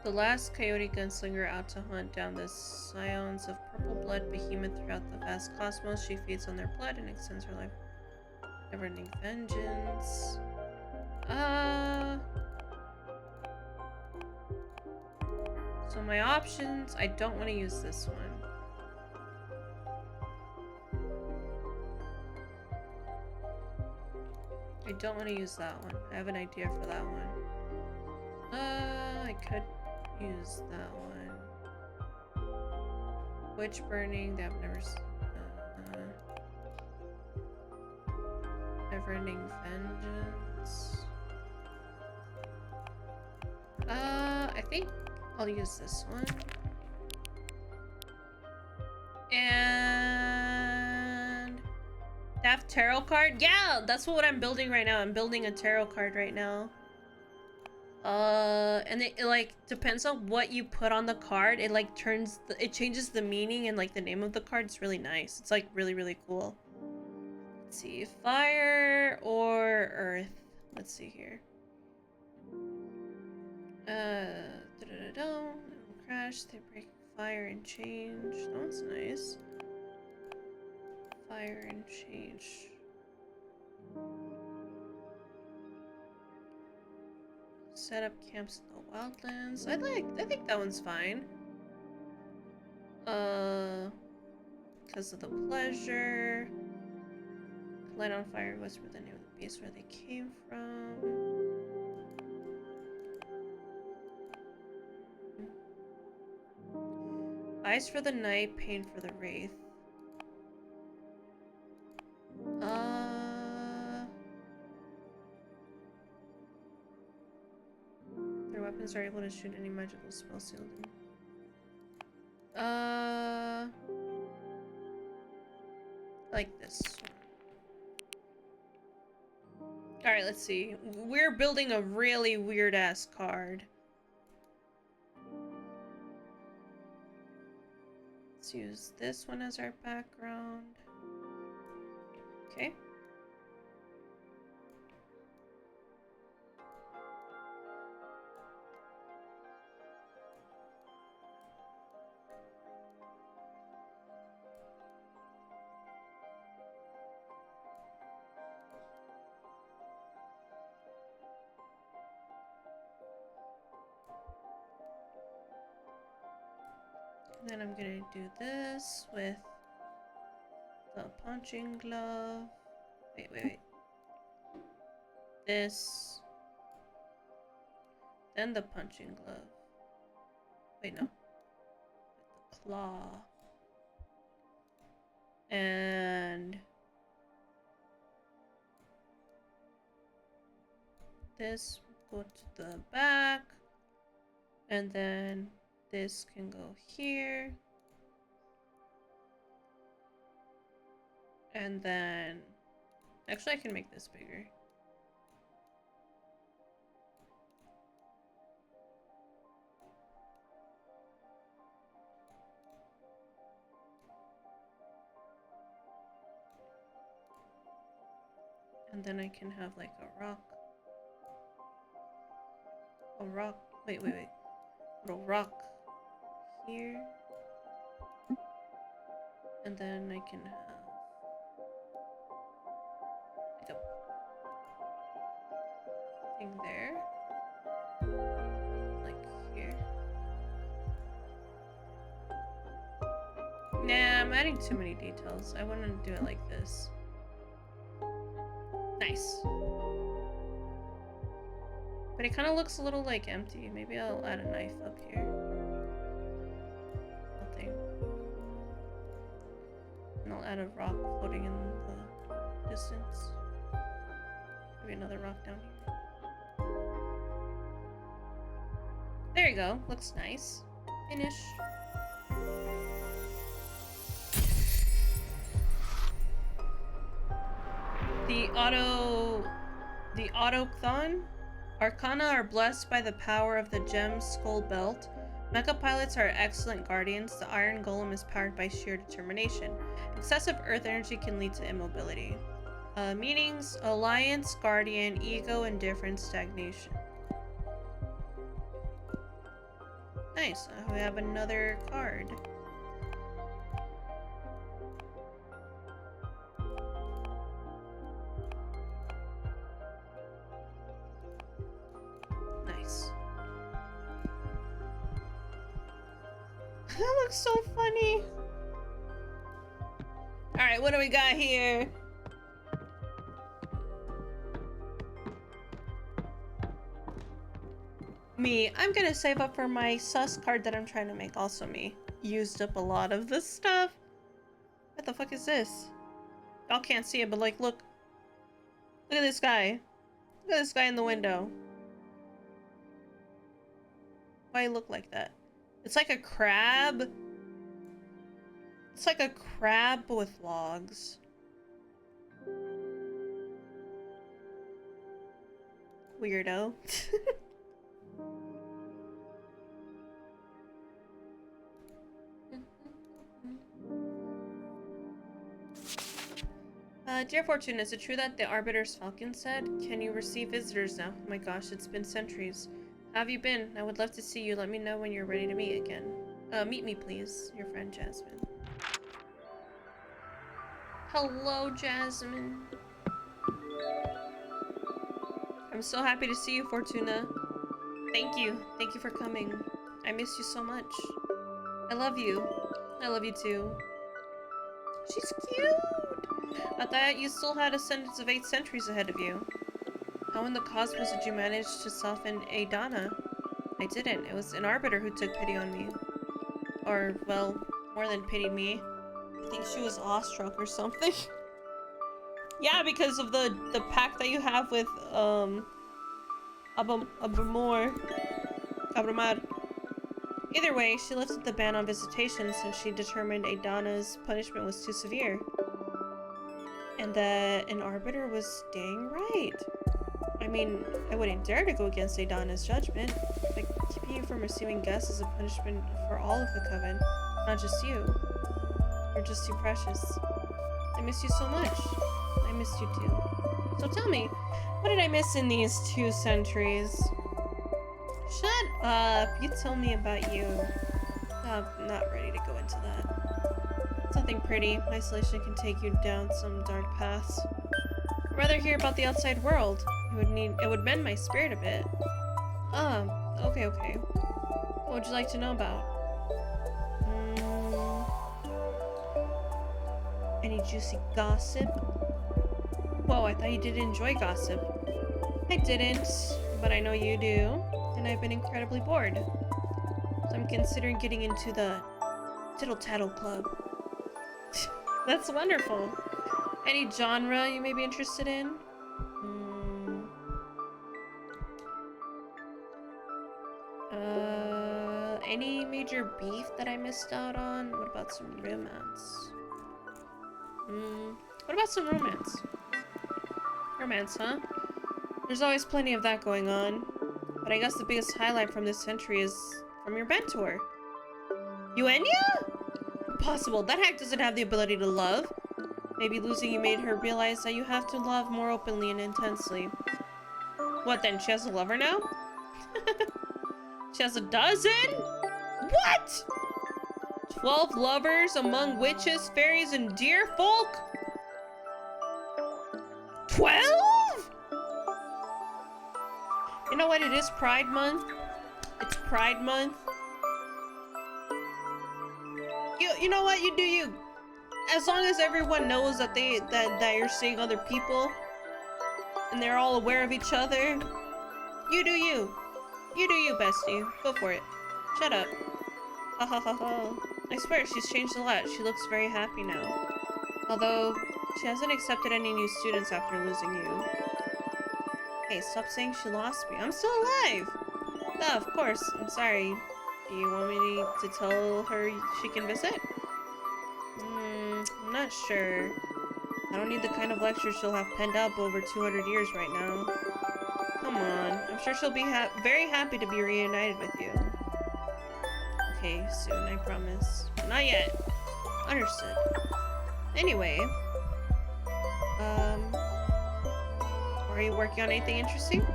The last coyote gunslinger out to hunt down the scions of purple blood behemoth throughout the vast cosmos. She feeds on their blood and extends her life. Never-ending vengeance. So my options, I don't want to use this one. I don't want to use that one. I have an idea for that one. I could use that one. Witch burning, that I've never seen. Never-ending vengeance. I think I'll use this one. And Daft tarot card? Yeah, that's what I'm building right now. I'm building a tarot card right now. And it like depends on what you put on the card. It like it changes the meaning and like the name of the card. It's really nice. It's like really cool. Let's see, fire or earth. Let's see here. Crash, they break fire and change. That one's nice. Fire and change. Set up camps in the wildlands. I think that one's fine. Because of the pleasure. Light on fire, whisper the name of the base where they came from. Eyes for the night, pain for the wraith. Their weapons are able to shoot any magical spell sealed in. Like this. Alright, let's see. We're building a really weird-ass card. Let's use this one as our background. Okay. Then I'm gonna do this with the punching glove. Wait. This. Then the punching glove. Wait, no. The claw. And this go to the back. And then this can go here. And then... Actually, I can make this bigger. And then I can have like a rock. A rock. Wait. Little rock here. And then I can have like a thing there. Like here. Nah, I'm adding too many details. I want to do it like this. Nice. But it kind of looks a little like empty. Maybe I'll add a knife up here. Nothing. And I'll add a rock floating in the distance. Maybe another rock down here. There you go. Looks nice. Finish. The Autochthon Arcana are blessed by the power of the gem skull belt. Mecha pilots are excellent guardians. The iron golem is powered by sheer determination. Excessive earth energy can lead to immobility. Meanings: alliance, guardian, ego, indifference, stagnation. Nice. We have another card. Nice. That looks so funny. Alright, what do we got here? Me. I'm gonna save up for my sus card that I'm trying to make. Also me. Used up a lot of this stuff. What the fuck is this? Y'all can't see it, but like, look. Look at this guy. Look at this guy in the window. Why look like that? It's like a crab. It's like a crab with logs. Weirdo. Dear Fortune, is it true that the Arbiter's Falcon said? Can you receive visitors now? Oh my gosh, it's been centuries. How have you been? I would love to see you. Let me know when you're ready to meet again. Meet me, please. Your friend, Jasmine. Hello, Jasmine. I'm so happy to see you, Fortuna. Thank you. Thank you for coming. I miss you so much. I love you. I love you too. She's cute! I thought you still had ascendants of 8 centuries ahead of you. How in the cosmos did you manage to soften Adana? I didn't. It was an Arbiter who took pity on me. Or, well, more than pitied me. I think she was awestruck or something. Yeah, because of the pact that you have with, Abramar. Either way, she lifted the ban on visitation since she determined Adana's punishment was too severe. And that an Arbiter was dang right. I mean, I wouldn't dare to go against Adana's judgment. Like, keeping you from receiving guests is a punishment for all of the Coven, not just you. You're just too precious. I miss you so much. I missed you too. So tell me, what did I miss in these 2 centuries? Shut up! You tell me about you. I'm not ready to go into that. Something pretty. Isolation can take you down some dark paths. I'd rather hear about the outside world. It would mend my spirit a bit. Okay. What would you like to know about? Any juicy gossip? Whoa, I thought you didn't enjoy gossip. I didn't, but I know you do, and I've been incredibly bored. So I'm considering getting into the Tittle Tattle Club. That's wonderful. Any genre you may be interested in? any major beef that I missed out on? What about some romance? What about some romance? Romance, huh? There's always plenty of that going on. But I guess the biggest highlight from this century is from your band tour. Eugenia? Impossible. That hack doesn't have the ability to love. Maybe losing you made her realize that you have to love more openly and intensely. What then? She has a lover now? She has a dozen? What? 12 lovers among witches, fairies, and deer folk? 12? You know what? It is Pride Month. It's Pride Month. You know what? You do you. As long as everyone knows that that you're seeing other people and they're all aware of each other, you do you. You do you, bestie. Go for it. Shut up. Ha ha ha ha. I swear, she's changed a lot. She looks very happy now. Although, she hasn't accepted any new students after losing you. Hey, stop saying she lost me. I'm still alive! Duh, of course. I'm sorry. Do you want me to tell her she can visit? I'm not sure. I don't need the kind of lecture she'll have penned up over 200 years right now. Come on. I'm sure she'll be very happy to be reunited with you. Okay, soon, I promise. But not yet. Understood. Anyway. Are you working on anything interesting?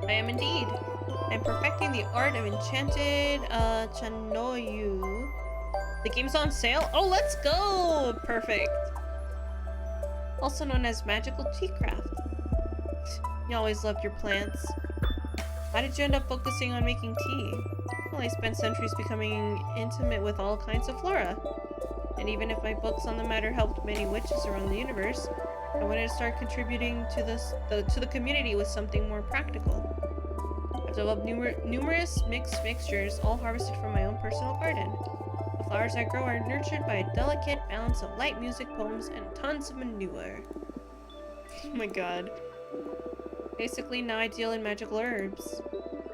I am indeed. I'm perfecting the art of enchanted, Chanoyu. The game's on sale? Oh, let's go! Perfect. Also known as magical tea craft. You always loved your plants. How did you end up focusing on making tea? Well, I spent centuries becoming intimate with all kinds of flora. And even if my books on the matter helped many witches around the universe, I wanted to start contributing to the community with something more practical. I've developed numerous mixed mixtures, all harvested from my own personal garden. The flowers I grow are nurtured by a delicate balance of light music, poems, and tons of manure. Oh my god. Basically, now I deal in magical herbs.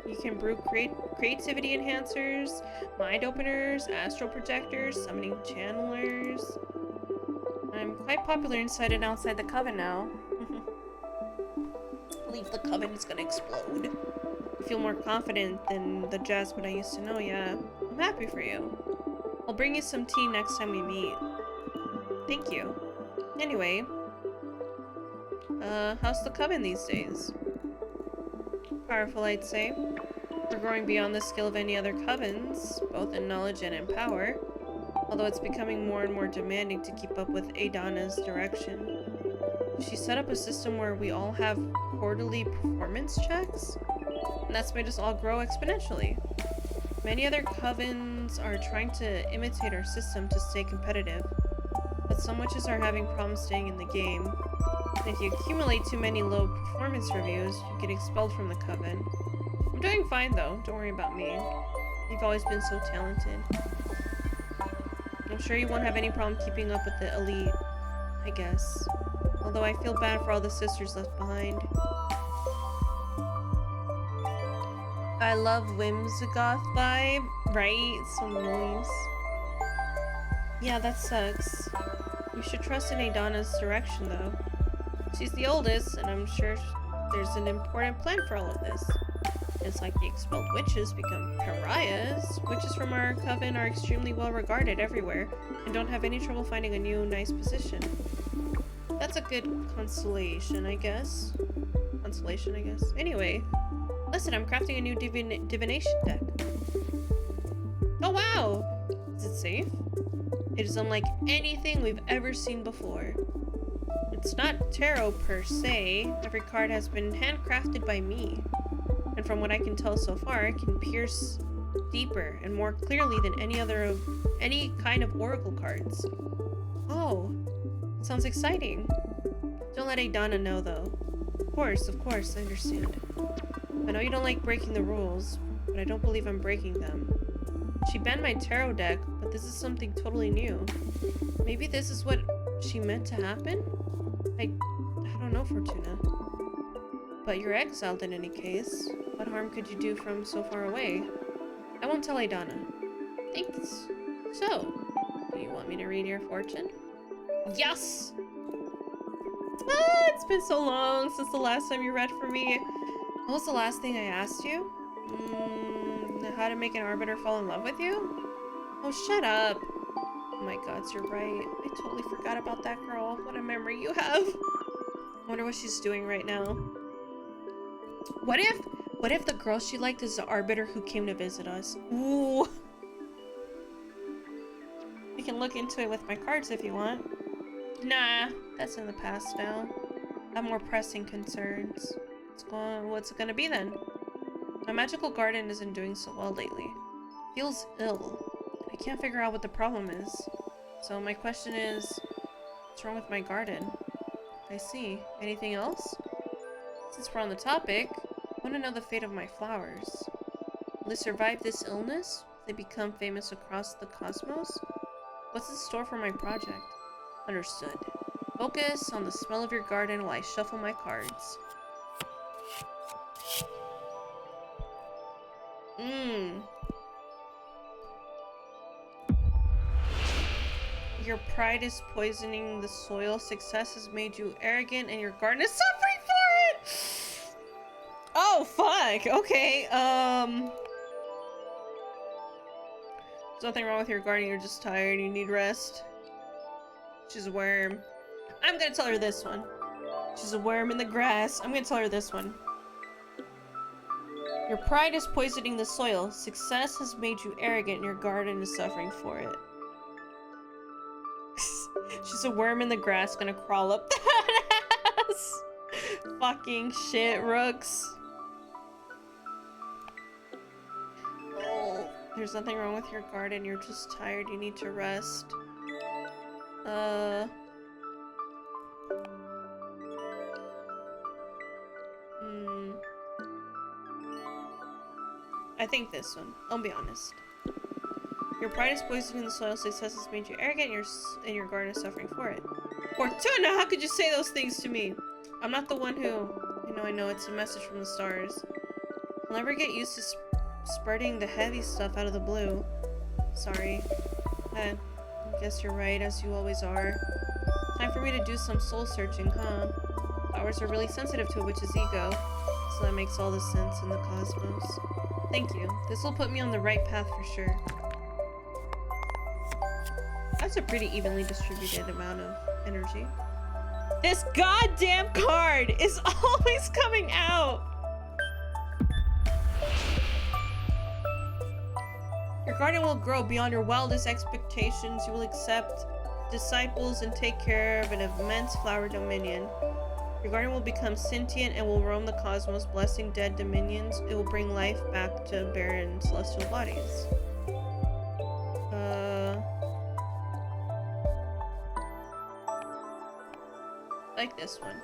You can brew creativity enhancers, mind openers, astral projectors, summoning channelers. I'm quite popular inside and outside the coven now. I believe the coven is gonna explode. I feel more confident than the Jasmine I used to know, yeah. I'm happy for you. I'll bring you some tea next time we meet. Thank you. Anyway, how's the coven these days? Powerful, I'd say. We're growing beyond the skill of any other covens, both in knowledge and in power. Although it's becoming more and more demanding to keep up with Adana's direction. She set up a system where we all have quarterly performance checks, and that's made us all grow exponentially. Many other covens are trying to imitate our system to stay competitive, but some witches are having problems staying in the game. And if you accumulate too many low performance reviews, you get expelled from the coven. I'm doing fine though, don't worry about me. You've always been so talented. I'm sure you won't have any problem keeping up with the elite, I guess. Although I feel bad for all the sisters left behind. I love Whimsigoth vibe, right? So nice. Yeah, that sucks. You should trust in Adana's direction though. She's the oldest, and I'm sure there's an important plan for all of this. It's like the expelled witches become pariahs. Witches from our coven are extremely well regarded everywhere, and don't have any trouble finding a new, nice position. That's a good consolation, I guess. Anyway, listen, I'm crafting a new divination deck. Oh wow! Is it safe? It is unlike anything we've ever seen before. It's not tarot per se. Every card has been handcrafted by me. And from what I can tell so far, it can pierce deeper and more clearly than any kind of oracle cards. Oh, sounds exciting. Don't let Adana know though. Of course, I understand. I know you don't like breaking the rules, but I don't believe I'm breaking them. She banned my tarot deck, but this is something totally new. Maybe this is what she meant to happen? I don't know, Fortuna. But you're exiled in any case. What harm could you do from so far away? I won't tell Aidana. Thanks. So, do you want me to read your fortune? Yes! Ah, it's been so long since the last time you read for me. What was the last thing I asked you? How to make an arbiter fall in love with you? Oh, shut up. Oh my god, you're right. I totally forgot about that girl. What a memory you have. I wonder what she's doing right now. What if the girl she liked is the arbiter who came to visit us? Ooh. We can look into it with my cards if you want. Nah, that's in the past now. I have more pressing concerns. What's it gonna be then? My magical garden isn't doing so well lately. It feels ill. I can't figure out what the problem is. So my question is, what's wrong with my garden? I see. Anything else? Since we're on the topic, I want to know the fate of my flowers. Will they survive this illness? Will they become famous across the cosmos? What's in store for my project? Understood. Focus on the smell of your garden while I shuffle my cards. Your pride is poisoning the soil. Success has made you arrogant and your garden is suffering for it! Oh, fuck! Okay, there's nothing wrong with your garden, you're just tired, you need rest. She's a worm. I'm gonna tell her this one. She's a worm in the grass. I'm gonna tell her this one. Your pride is poisoning the soil. Success has made you arrogant and your garden is suffering for it. She's a worm in the grass gonna crawl up that ass. Fucking shit, Rooks. Oh, there's nothing wrong with your garden. You're just tired. You need to rest. I think this one. I'll be honest. Your pride is poisoning the soil. Success has made you arrogant, and your garden is suffering for it. Fortuna, how could you say those things to me? I'm not the one who... I know, it's a message from the stars. I'll never get used to spurting the heavy stuff out of the blue. Sorry. I guess you're right, as you always are. Time for me to do some soul searching, huh? Flowers are really sensitive to a witch's ego, so that makes all the sense in the cosmos. Thank you. This will put me on the right path for sure. That's a pretty evenly distributed amount of energy. This goddamn card is always coming out! Your garden will grow beyond your wildest expectations. You will accept disciples and take care of an immense flower dominion. Your garden will become sentient and will roam the cosmos, blessing dead dominions. It will bring life back to barren celestial bodies. Like this one.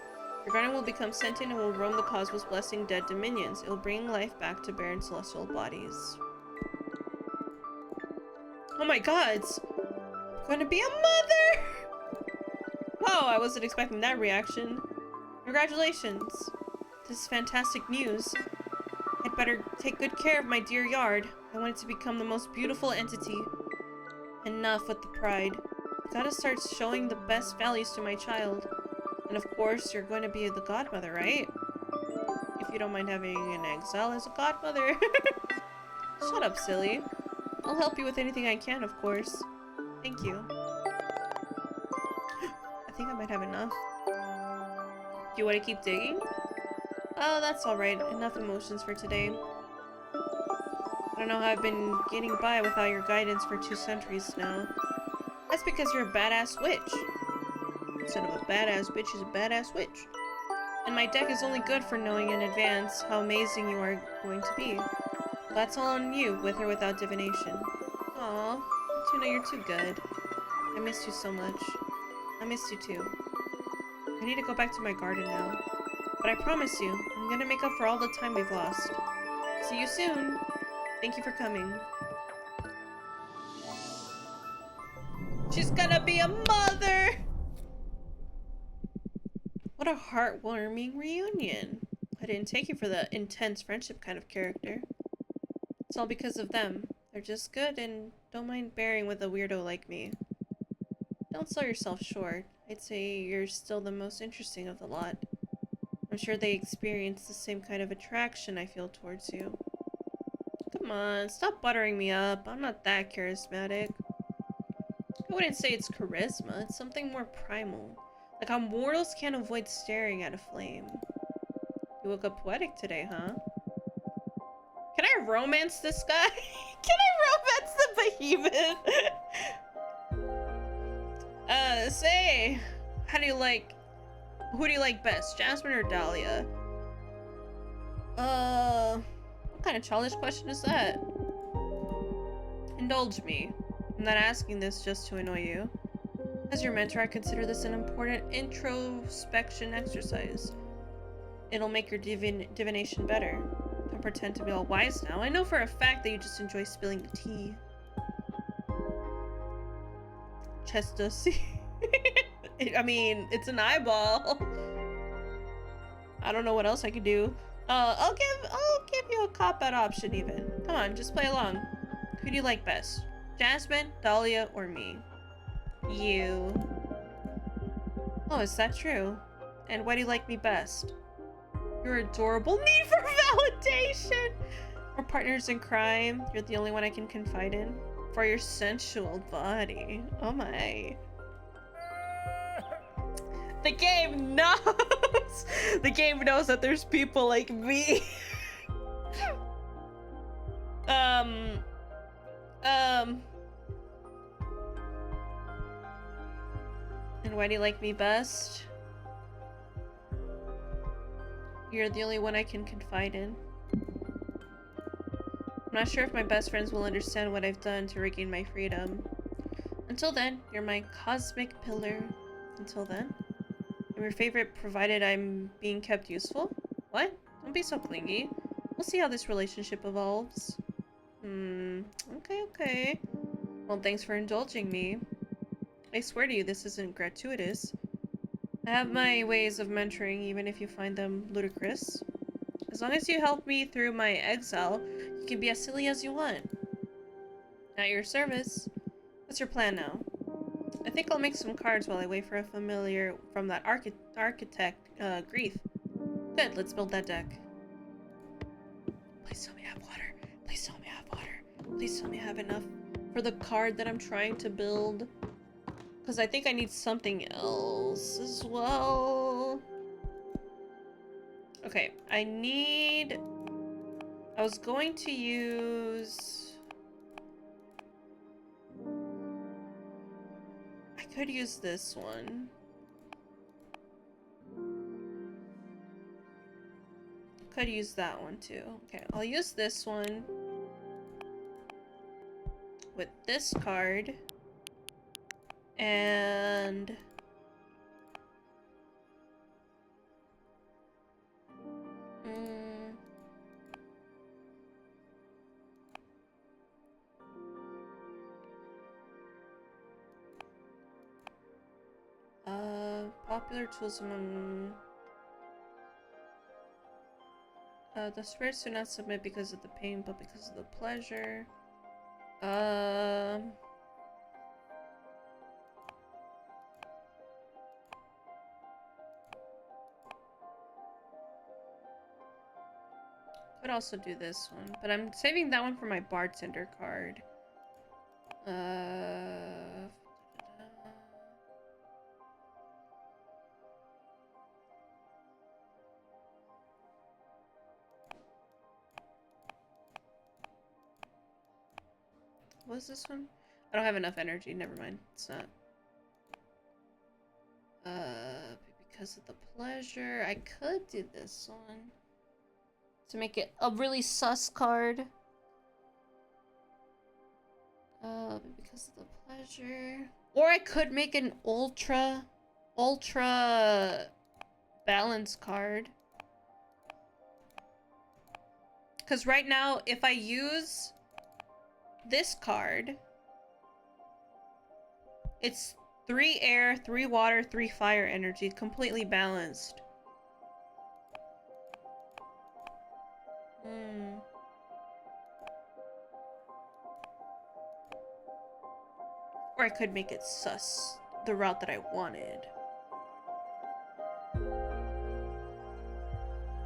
Your garden will become sentient and will roam the cosmos, blessing dead dominions. It will bring life back to barren celestial bodies. Oh my god! It's going to be a mother! Wow, I wasn't expecting that reaction. Congratulations. This is fantastic news. I'd better take good care of my dear yard. I want it to become the most beautiful entity. Enough with the pride. I gotta start showing the best values to my child. And of course, you're going to be the godmother, right? If you don't mind having an exile as a godmother. Shut up, silly. I'll help you with anything I can, of course. Thank you. I think I might have enough. Do you want to keep digging? Oh, that's alright. Enough emotions for today. I don't know how I've been getting by without your guidance for 2 centuries now. That's because you're a badass witch. Instead of a badass bitch, she's a badass witch. And my deck is only good for knowing in advance how amazing you are going to be. That's all on you, with or without divination. Aw, Tuna, you're too good. I missed you so much. I missed you too. I need to go back to my garden now. But I promise you, I'm gonna make up for all the time we've lost. See you soon! Thank you for coming. She's gonna be a mother! What a heartwarming reunion. I didn't take you for the intense friendship kind of character. It's all because of them. They're just good and don't mind bearing with a weirdo like me. Don't sell yourself short. I'd say you're still the most interesting of the lot. I'm sure they experience the same kind of attraction I feel towards you. Come on, stop buttering me up. I'm not that charismatic. I wouldn't say it's charisma, it's something more primal. Like how mortals can't avoid staring at a flame. You woke up poetic today, huh? Can I romance this guy? Can I romance the behemoth? Say, who do you like best, Jasmine or Dahlia? What kind of childish question is that? Indulge me. I'm not asking this just to annoy you. As your mentor, I consider this an important introspection exercise. It'll make your divination better. Don't pretend to be all wise now. I know for a fact that you just enjoy spilling the tea. Chester, see? I mean, it's an eyeball. I don't know what else I could do. I'll give you a cop-out option even. Come on, just play along. Who do you like best? Jasmine, Dahlia, or me? You. Oh, is that true? And why do you like me best? You're adorable. Need for validation! We're partners in crime. You're the only one I can confide in. For your sensual body. Oh my. The game knows! The game knows that there's people like me. And why do you like me best? You're the only one I can confide in. I'm not sure if my best friends will understand what I've done to regain my freedom. Until then, you're my cosmic pillar. Until then, I'm your favorite provided I'm being kept useful. What? Don't be so clingy. We'll see how this relationship evolves. Okay. Well, thanks for indulging me. I swear to you, this isn't gratuitous. I have my ways of mentoring, even if you find them ludicrous. As long as you help me through my exile, you can be as silly as you want. At your service. What's your plan now? I think I'll make some cards while I wait for a familiar from that architect, Grief. Good, let's build that deck. Please tell me I have water. Please tell me I have water. Please tell me I have enough for the card that I'm trying to build. Because I think I need something else as well. Okay, I was going to use... I could use this one. Could use that one too. Okay, I'll use this one with this card. And popular tools among the spirits do not submit because of the pain, but because of the pleasure. Could also do this one, but I'm saving that one for my bartender card. What was this one? I don't have enough energy. Never mind. It's not. Because of the pleasure, I could do this one to make it a really sus card. Because of the pleasure, or I could make an ultra balance card. Because right now, if I use this card, it's 3 air, 3 water, 3 fire energy, completely balanced. I could make it sus the route that I wanted.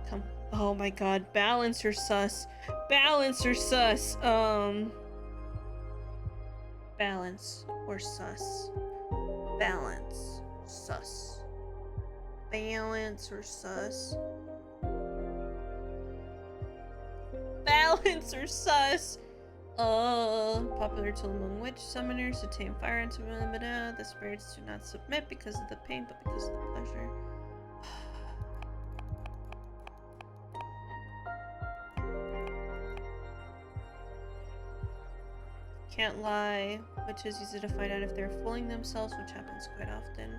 Come. Oh my god. Balance or sus. Balance or sus. Balance or sus. Balance. Sus. Balance or sus. Balance or sus. Popular tool among witch summoners to tame fire and the spirits do not submit because of the pain, but because of the pleasure. Can't lie. Witches use it to find out if they're fooling themselves, which happens quite often.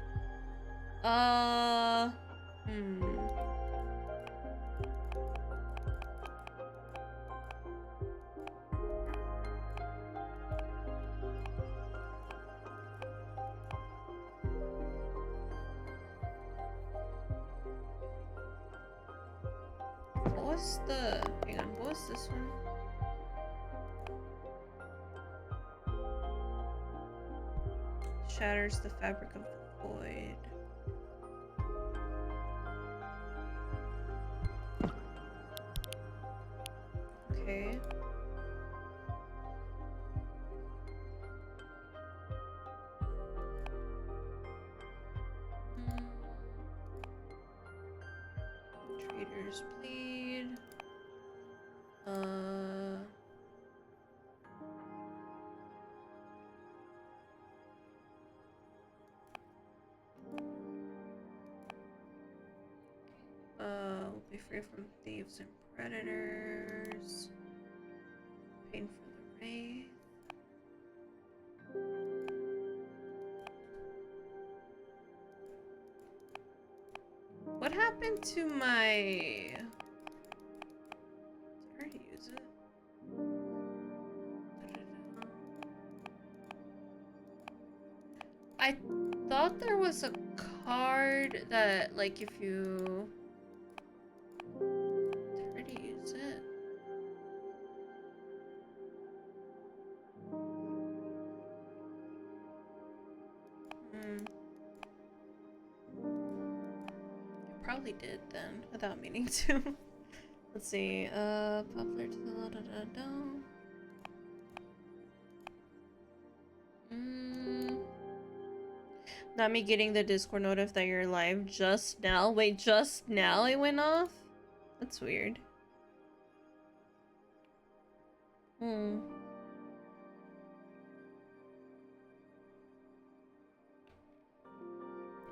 What was the... Hang on, what was this one? Shatters the fabric of the void. Okay. Traders bleed. We'll be free from thieves and predators. Pain for the wraith. What happened to my... Did I already use it? I thought there was a card that, like, if you... Did I already use it? Probably did then, without meaning to. Let's see, popular to the da-da-da-da. Not me getting the Discord notif that you're live just now. Wait, just now it went off? That's weird.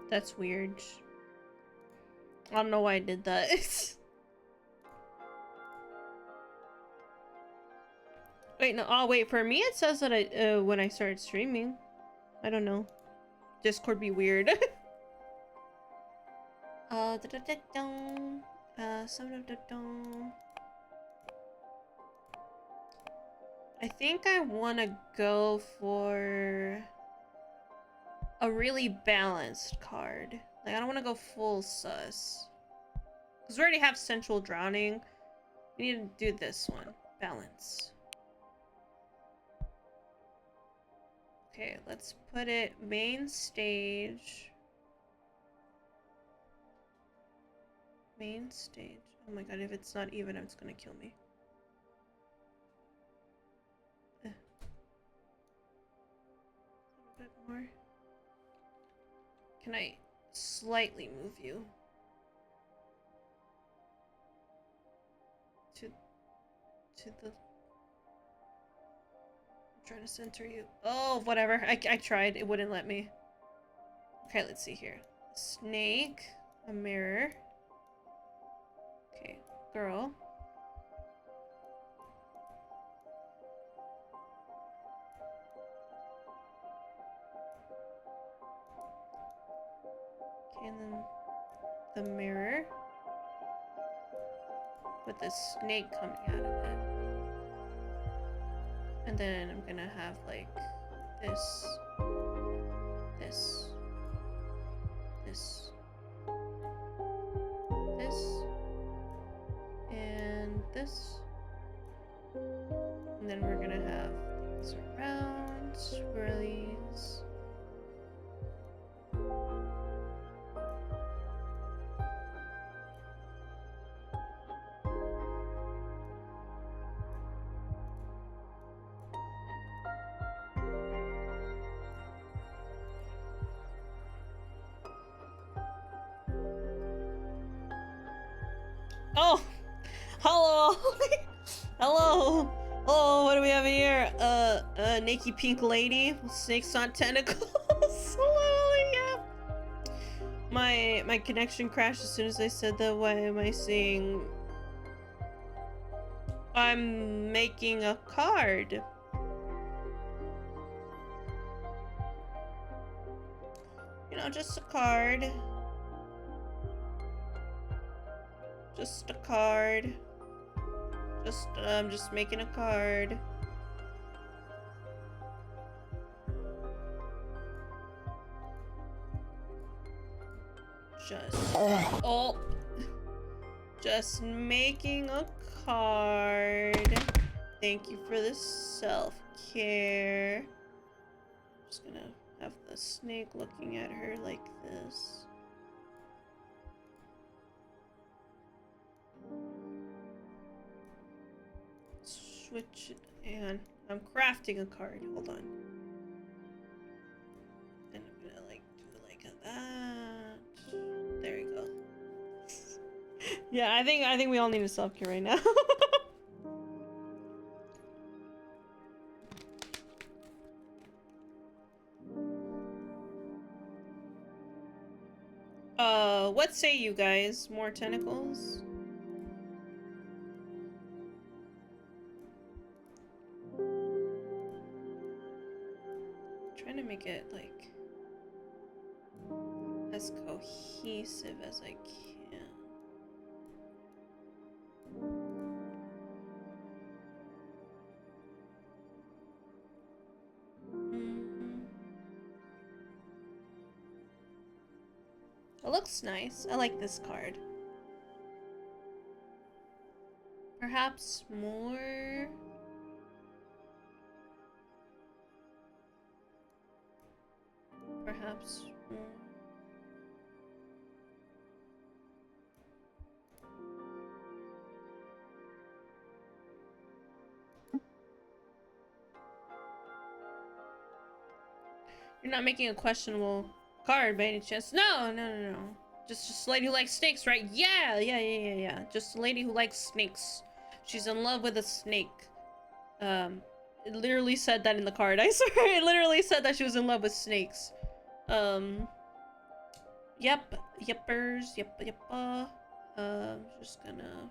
That's weird. I don't know why I did that. Wait, no. Oh, wait. For me, it says that I when I started streaming. I don't know. Discord be weird. I think I want to go for a really balanced card. Like, I don't want to go full sus. Because we already have Central Drowning. We need to do this one. Balance. Okay, let's put it main stage. Main stage. Oh my god, if it's not even, it's gonna kill me. A bit more. Can I slightly move you? To the... I'm trying to center you. Oh, whatever. I tried. It wouldn't let me. Okay, let's see here. Snake. A mirror. Okay, girl. Okay, and then the mirror. With the snake coming out of it. And then I'm gonna have like this, this, this, this, and this. And then we're gonna have things around, swirlies. Oh, hello. Hello. Oh, what do we have here? A naked pink lady with snakes on tentacles. Hello, yeah. My connection crashed as soon as I said that. Why am I seeing? I'm making a card. You know, just a card. Just a card. I'm just making a card. Just making a card. Thank you for the self-care. Just gonna have the snake looking at her like this. Switch it, and I'm crafting a card. Hold on. And I'm gonna like do it like that. There we go. Yeah, I think we all need a self-care right now. What say you guys? More tentacles? Trying to make it like as cohesive as I can. It looks nice. I like this card. Perhaps more. Perhaps more. You're not making a questionable card by any chance? No. Just a lady who likes snakes, right? Yeah. Just a lady who likes snakes. She's in love with a snake. It literally said that in the card. I swear, it literally said that she was in love with snakes. Yep. Yippers. Yep. Just gonna...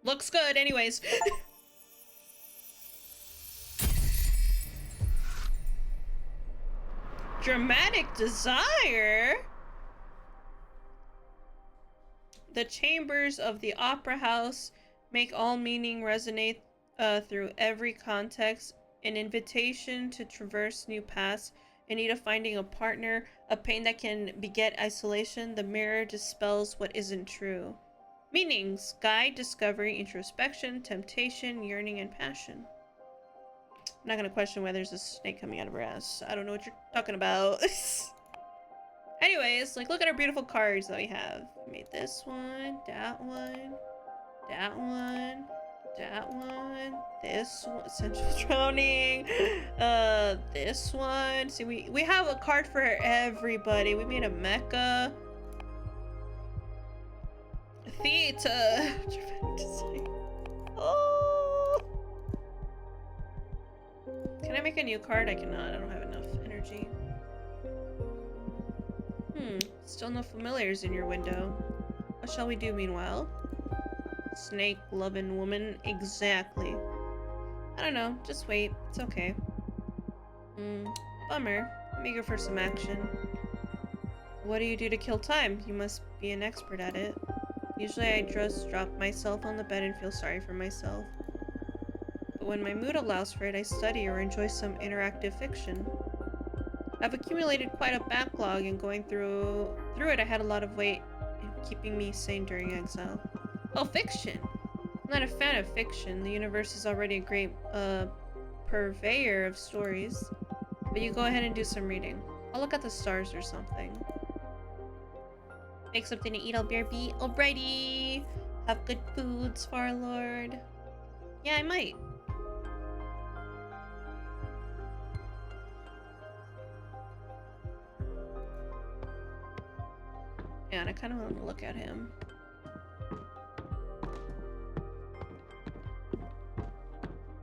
Looks good, anyways. Dramatic desire? The chambers of the opera house make all meaning resonate through every context. An invitation to traverse new paths, in need of finding a partner, a pain that can beget isolation. The mirror dispels what isn't true. Meanings: guide, discovery, introspection, temptation, yearning, and passion. I'm not gonna question why there's a snake coming out of her ass. I don't know what you're talking about. Anyways, like, look at our beautiful cards that we have. We made this one, that one, that one, that one, this one, essential drowning, this one. See, we have a card for everybody. We made a mecha. Theta. Oh. Can I make a new card? I cannot. I don't have enough energy. Still no familiars in your window. What shall we do meanwhile? Snake loving woman. Exactly. I don't know. Just wait. It's okay. Bummer. I'm eager for some action. What do you do to kill time? You must be an expert at it. Usually I just drop myself on the bed and feel sorry for myself. But when my mood allows for it, I study or enjoy some interactive fiction. I've accumulated quite a backlog, and going through it I had a lot of weight in keeping me sane during exile. Oh, fiction! I'm not a fan of fiction. The universe is already a great purveyor of stories. But you go ahead and do some reading. I'll look at the stars or something. Make something to eat, I'll BRB. Alrighty. Have good foods for our Lord. Yeah, I might. Yeah, and I kind of want to look at him.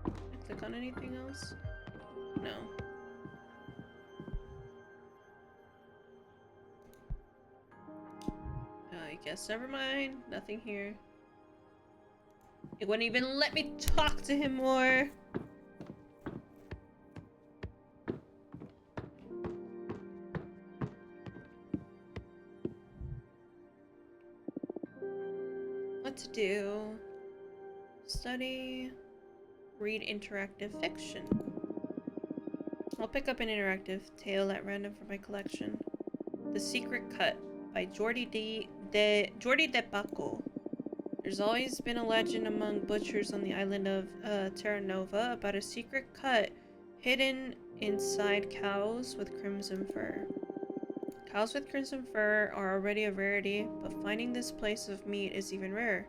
Can I click on anything else? No. I guess never mind. Nothing here. It wouldn't even let me talk to him more. What to do? Study. Read interactive fiction. I'll pick up an interactive tale at random for my collection. The Secret Cut by Jordi de Paco. There's always been a legend among butchers on the island of Terra Nova about a secret cut hidden inside cows with crimson fur. Cows with crimson fur are already a rarity, but finding this place of meat is even rarer,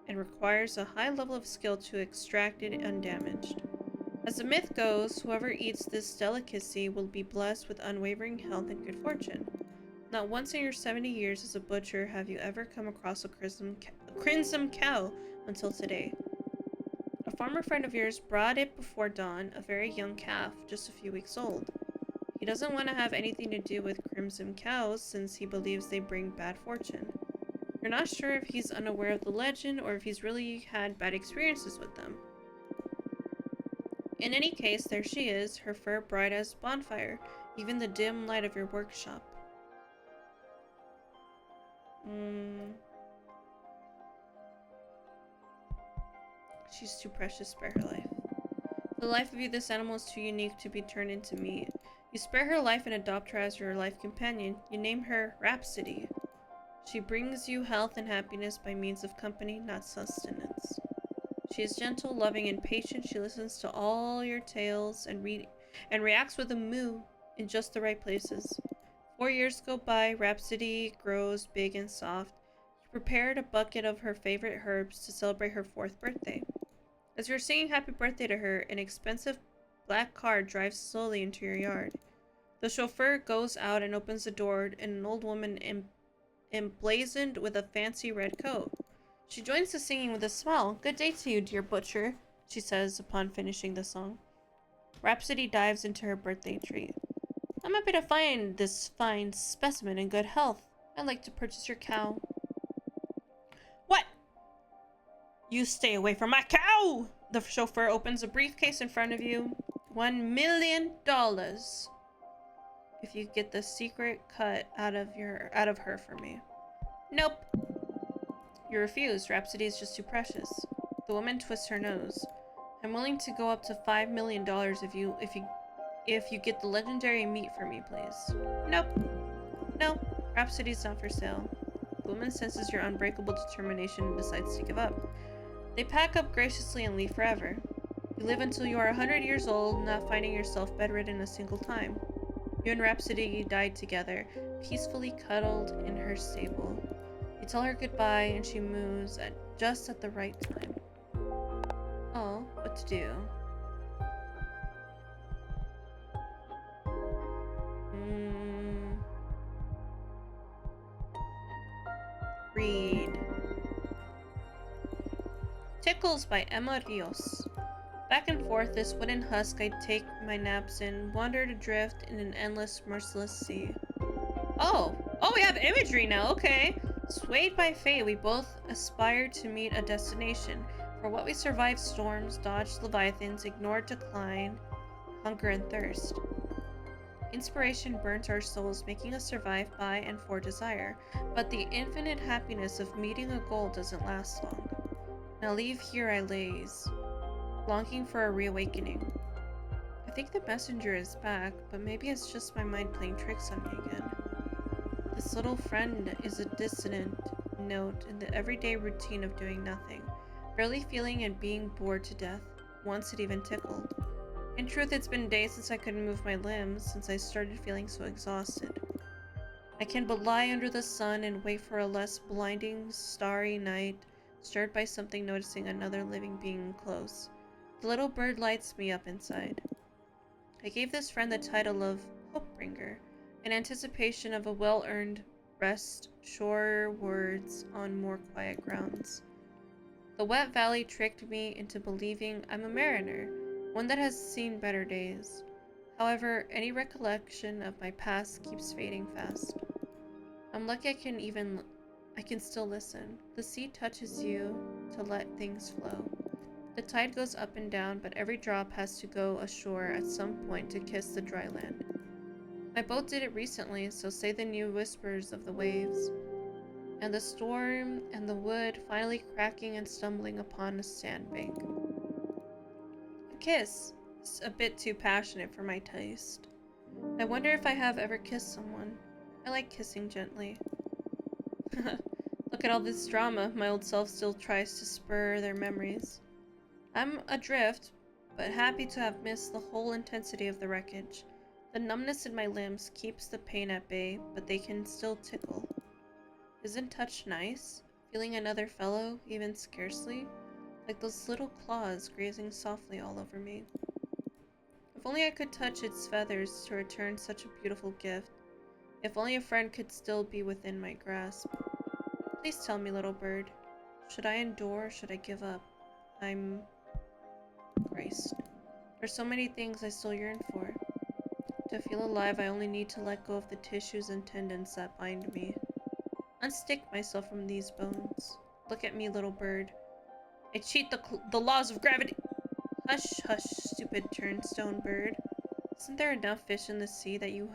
and requires a high level of skill to extract it undamaged. As the myth goes, whoever eats this delicacy will be blessed with unwavering health and good fortune. Not once in your 70 years as a butcher have you ever come across a crimson cow until today. A farmer friend of yours brought it before dawn, a very young calf, just a few weeks old. He doesn't want to have anything to do with crimson cows since he believes they bring bad fortune. You're not sure if he's unaware of the legend or if he's really had bad experiences with them. In any case, there she is, her fur bright as bonfire, even the dim light of your workshop. She's too precious, spare her life. For the life of you, this animal is too unique to be turned into meat. You spare her life and adopt her as your life companion. You name her Rhapsody. She brings you health and happiness by means of company, not sustenance. She is gentle, loving, and patient. She listens to all your tales and reacts with a moo in just the right places. 4 years go by, Rhapsody grows big and soft. You prepared a bucket of her favorite herbs to celebrate her 4th birthday. As you're singing happy birthday to her, an expensive black car drives slowly into your yard. The chauffeur goes out and opens the door, and an old woman emblazoned with a fancy red coat. She joins the singing with a smile. Good day to you, dear butcher, she says upon finishing the song. Rhapsody dives into her birthday treat. I'm happy to find this fine specimen in good health. I'd like to purchase your cow. What? You stay away from my cow! The chauffeur opens a briefcase in front of you. $1 million. If you get the secret cut out of her for me. Nope. You refuse. Rhapsody is just too precious. The woman twists her nose. I'm willing to go up to $5 million if you get the legendary meat for me, please. Nope. No, Rhapsody's not for sale. The woman senses your unbreakable determination and decides to give up. They pack up graciously and leave forever. You live until you are 100 years old, not finding yourself bedridden a single time. You and Rhapsody died together, peacefully cuddled in her stable. You tell her goodbye and she moves just at the right time. Oh, what to do? Read. Tickles by Emma Rios. Back and forth this wooden husk I take my naps in, wandered adrift in an endless, merciless sea. Oh, we have imagery now, okay. Swayed by fate, we both aspire to meet a destination. For what we survived storms, dodged leviathans, ignored decline, hunger and thirst. Inspiration burns our souls, making us survive by and for desire. But the infinite happiness of meeting a goal doesn't last long. Now leave here I laze, longing for a reawakening. I think the messenger is back, but maybe it's just my mind playing tricks on me again. This little friend is a dissonant note in the everyday routine of doing nothing, barely feeling and being bored to death. Once it even tickled. In truth, it's been days since I couldn't move my limbs, since I started feeling so exhausted. I can but lie under the sun and wait for a less blinding, starry night, stirred by something noticing another living being close. The little bird lights me up inside. I gave this friend the title of Hopebringer, in anticipation of a well-earned rest shorewards on more quiet grounds. The wet valley tricked me into believing I'm a mariner, one that has seen better days. However, any recollection of my past keeps fading fast. I'm lucky I can still listen. The sea touches you to let things flow. The tide goes up and down, but every drop has to go ashore at some point to kiss the dry land. My boat did it recently, so say the new whispers of the waves. And the storm and the wood finally cracking and stumbling upon a sandbank. A kiss is a bit too passionate for my taste. I wonder if I have ever kissed someone. I like kissing gently. Look at all this drama. My old self still tries to spur their memories. I'm adrift, but happy to have missed the whole intensity of the wreckage. The numbness in my limbs keeps the pain at bay, but they can still tickle. Isn't touch nice? Feeling another fellow, even scarcely? Like those little claws grazing softly all over me. If only I could touch its feathers to return such a beautiful gift. If only a friend could still be within my grasp. Please tell me, little bird. Should I endure or should I give up? I'm graced. There's so many things I still yearn for. To feel alive, I only need to let go of the tissues and tendons that bind me. Unstick myself from these bones. Look at me, little bird. I cheat the laws of gravity. Hush, hush, stupid turnstone bird. Isn't there enough fish in the sea that you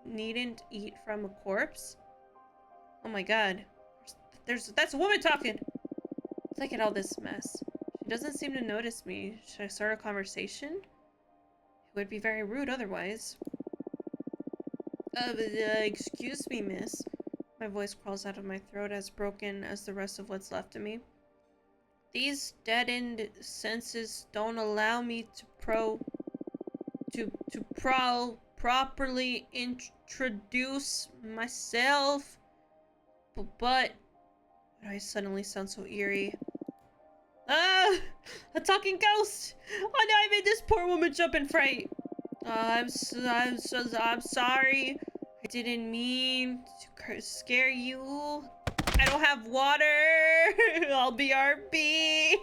needn't eat from a corpse? Oh my god. That's a woman talking! Look at all this mess. She doesn't seem to notice me. Should I start a conversation? It would be very rude otherwise. Excuse me, miss. My voice crawls out of my throat, as broken as the rest of what's left of me. These deadened senses don't allow me to properly introduce myself. But I suddenly sound so eerie. Ah! A talking ghost! Oh no, I made this poor woman jump in fright. I'm sorry. I didn't mean to scare you. I don't have water. I'll be RB.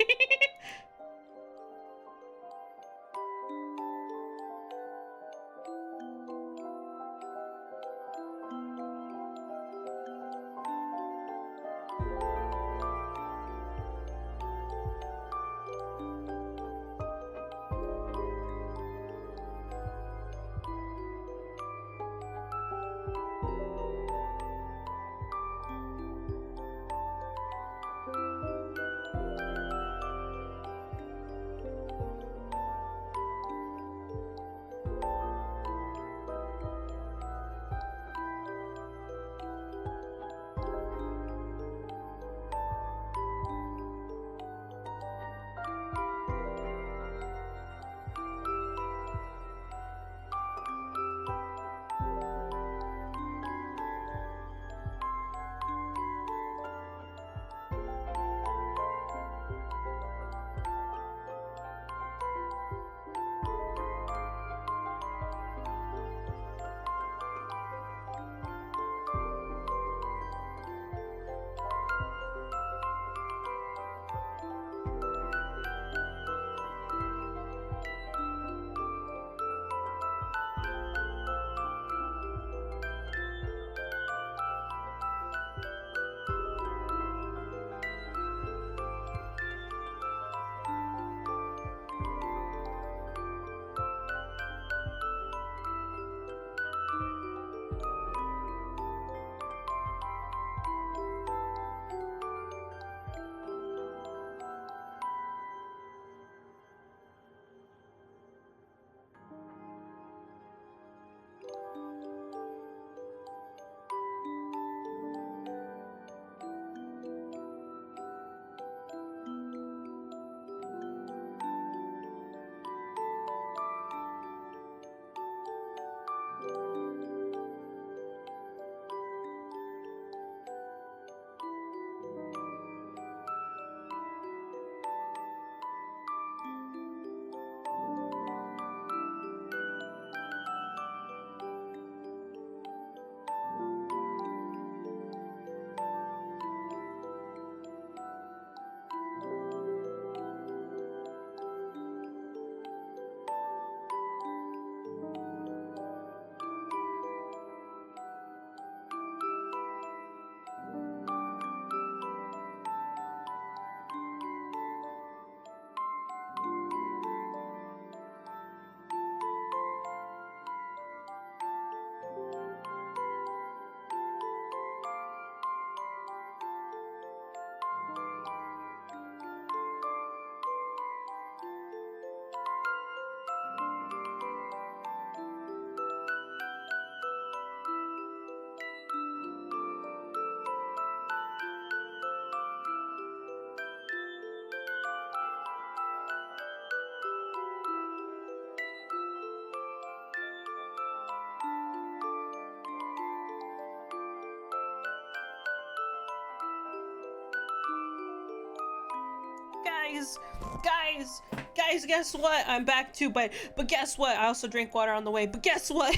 guys, guess what? I'm back too, but guess what? I also drank water on the way, but guess what?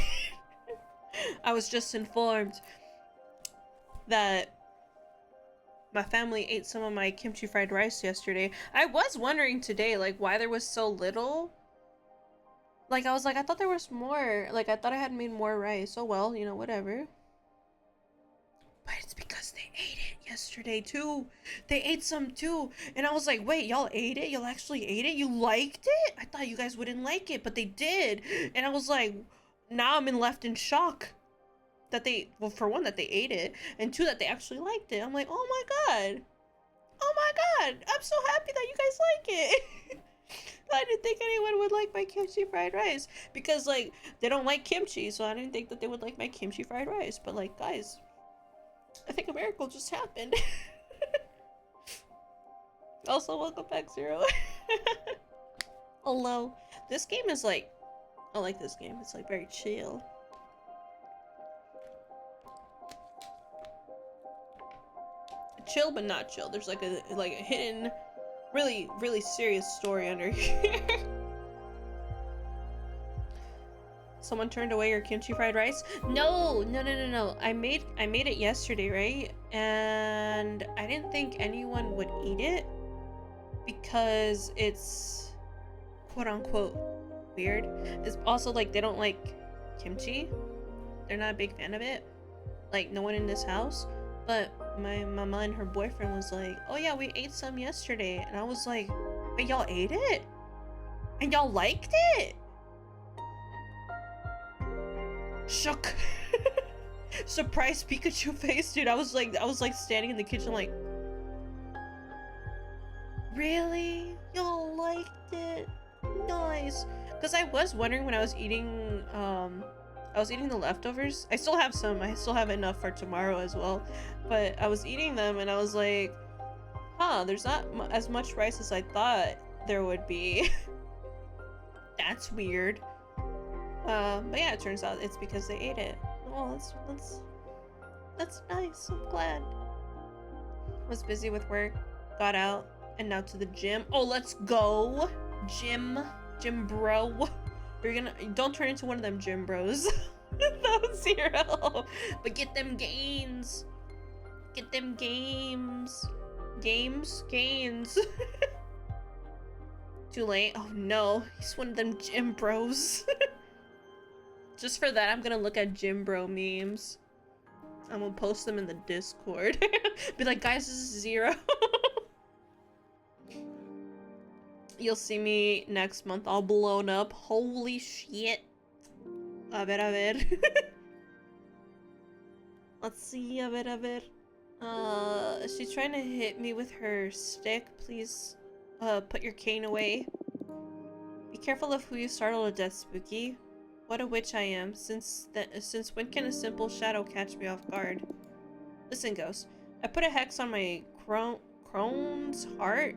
I was just informed that my family ate some of my kimchi fried rice yesterday. I was wondering today, like, why there was so little. Like, I was like, I thought there was more. Like, I thought I had made more rice. Oh well, you know, whatever. But it's because they ate it yesterday too. They ate some too. And I was like, wait, y'all ate it? Y'all actually ate it? You liked it? I thought you guys wouldn't like it, but they did. And I was like, now I'm left in shock that they, well, for one, that they ate it, and two, that they actually liked it. I'm like, oh my god. Oh my god. I'm so happy that you guys like it. I didn't think anyone would like my kimchi fried rice because, like, they don't like kimchi, so I didn't think that they would like my kimchi fried rice. But, like, guys, I think a miracle just happened. Also, welcome back, Zero. Hello. This game is like, I like this game. It's like very chill. Chill, but not chill. There's like a hidden, really serious story under here. Someone turned away your kimchi fried rice? No. I made it yesterday, right? And I didn't think anyone would eat it because it's quote unquote weird. It's also like they don't like kimchi. They're not a big fan of it. Like, no one in this house. But my mama and her boyfriend was like, oh yeah, we ate some yesterday. And I was like, wait, y'all ate it? And y'all liked it? Shook. Surprised Pikachu face, dude. I was like standing in the kitchen like, really? Y'all liked it? Nice. Because I was wondering when I was eating the leftovers. I still have some. I still have enough for tomorrow as well. But I was eating them and I was like, huh, there's not as much rice as I thought there would be. That's weird. But yeah, it turns out it's because they ate it. Oh, that's nice. I'm glad. Was busy with work, got out, and now to the gym. Oh, let's go. Gym bro. Don't turn into one of them gym bros. No, Zero. But get them gains. Get them gains. Too late. Oh no, he's one of them gym bros. Just for that, I'm gonna look at gym bro memes. I'm gonna post them in the Discord. Be like, guys, this is Zero. You'll see me next month all blown up. Holy shit. A ver. Let's see, a ver. She's trying to hit me with her stick. Please, put your cane away. Be careful of who you startle to death, Spooky. What a witch I am. Since when can a simple shadow catch me off guard? Listen, Ghost. I put a hex on my crone's heart.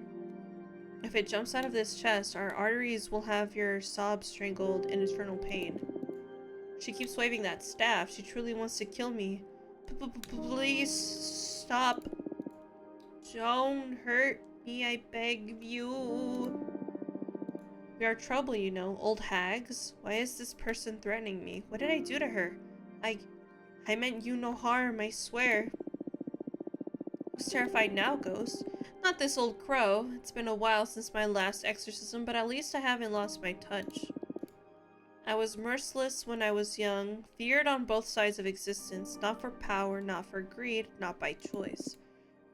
If it jumps out of this chest, our arteries will have your sobs strangled in eternal pain. She keeps waving that staff. She truly wants to kill me. Please stop. Don't hurt me, I beg you. We are trouble, you know, old hags. Why is this person threatening me? What did I do to her? I meant you no harm, I swear. Who's terrified now, Ghost? Not this old crow. It's been a while since my last exorcism, but at least I haven't lost my touch. I was merciless when I was young, feared on both sides of existence, not for power, not for greed, not by choice.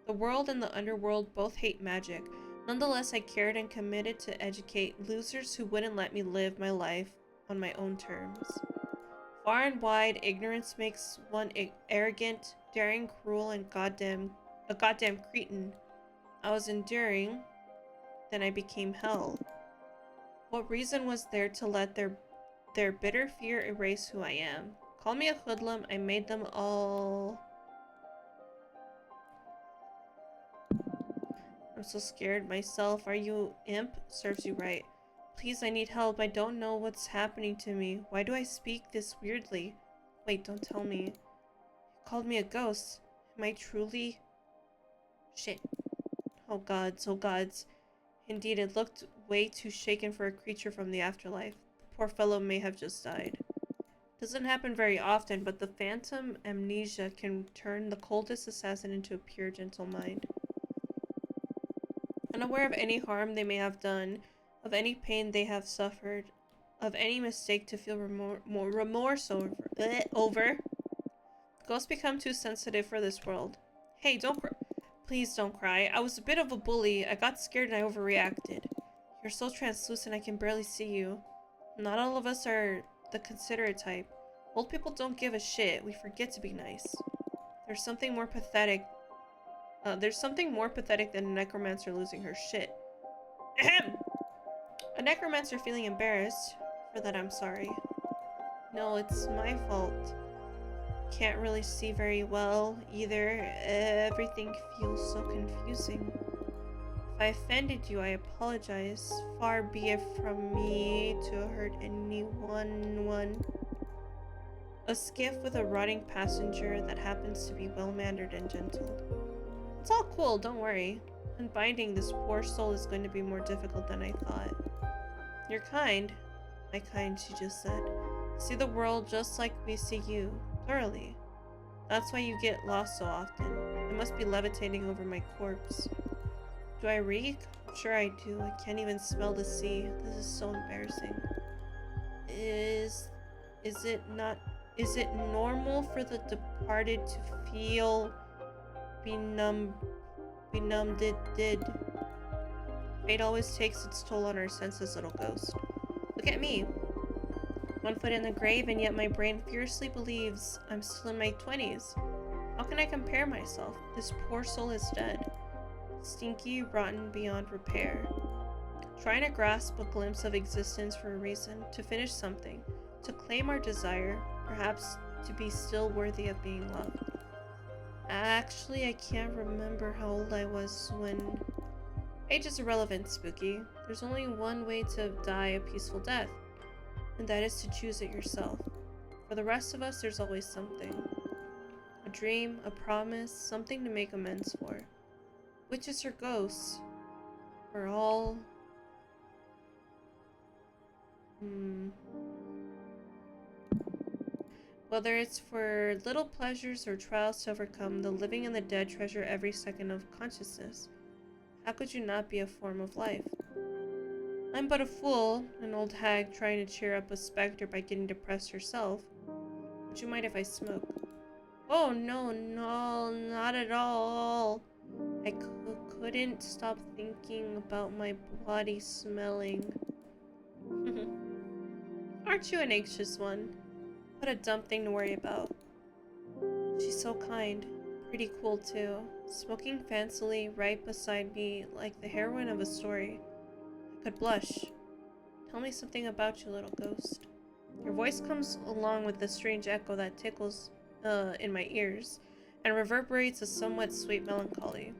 The world and the underworld both hate magic. Nonetheless, I cared and committed to educate losers who wouldn't let me live my life on my own terms. Far and wide, ignorance makes one arrogant, daring, cruel, and a goddamn cretin. I was enduring, then I became hell. What reason was there to let their bitter fear erase who I am? Call me a hoodlum, I made them all... I'm so scared myself. Are you imp? Serves you right. Please, I need help. I don't know what's happening to me. Why do I speak this weirdly? Wait, don't tell me. You called me a ghost. Am I truly... Shit. Oh gods, oh gods. Indeed, it looked way too shaken for a creature from the afterlife. The poor fellow may have just died. Doesn't happen very often, but the phantom amnesia can turn the coldest assassin into a pure, gentle mind. Unaware of any harm they may have done, of any pain they have suffered, of any mistake to feel remorse over. Ghosts become too sensitive for this world. Hey, don't cry. Please don't cry. I was a bit of a bully. I got scared and I overreacted. You're so translucent I can barely see you. Not all of us are the considerate type. Old people don't give a shit. We forget to be nice. There's something more pathetic. There's something more pathetic than a necromancer losing her shit. Ahem! A necromancer feeling embarrassed. For that, I'm sorry. No, it's my fault. Can't really see very well either. Everything feels so confusing. If I offended you, I apologize. Far be it from me to hurt anyone. A skiff with a rotting passenger that happens to be well-mannered and gentle. It's all cool, don't worry. Unbinding this poor soul is going to be more difficult than I thought. You're kind. My kind, she just said. See the world just like we see you. Thoroughly. That's why you get lost so often. I must be levitating over my corpse. Do I reek? I'm sure I do. I can't even smell the sea. This is so embarrassing. Is it normal for the departed to feel benumbed? Fate always takes its toll on our senses, little ghost. Look at me. 1 foot in the grave, and yet my brain fiercely believes I'm still in my 20s. How can I compare myself? This poor soul is dead. Stinky, rotten beyond repair. Trying to grasp a glimpse of existence for a reason, to finish something, to claim our desire, perhaps to be still worthy of being loved. Actually, I can't remember how old I was when... Age is irrelevant, Spooky. There's only one way to die a peaceful death. And that is to choose it yourself. For the rest of us, there's always something. A dream, a promise, something to make amends for. Witches or ghosts? We're all... Whether it's for little pleasures or trials to overcome, the living and the dead treasure every second of consciousness. How could you not be a form of life? I'm but a fool, an old hag trying to cheer up a specter by getting depressed herself. Would you mind if I smoke? Oh, no, not at all. I couldn't stop thinking about my body smelling. Aren't you an anxious one? What a dumb thing to worry about. She's so kind. Pretty cool, too. Smoking fancily right beside me like the heroine of a story. I could blush. Tell me something about you, little ghost. Your voice comes along with a strange echo that tickles in my ears and reverberates a somewhat sweet melancholy.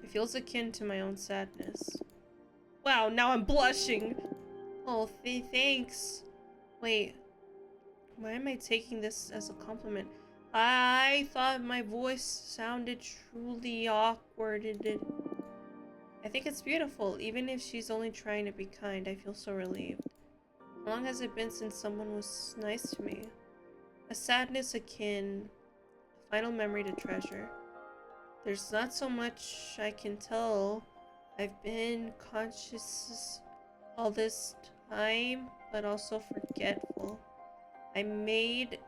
It feels akin to my own sadness. Wow, now I'm blushing! Oh, thanks. Wait, why am I taking this as a compliment? I thought my voice sounded truly awkward. I think it's beautiful. Even if she's only trying to be kind, I feel so relieved. How long has it been since someone was nice to me? A sadness akin, a final memory to treasure. There's not so much I can tell. I've been conscious all this time, but also forgetful. I made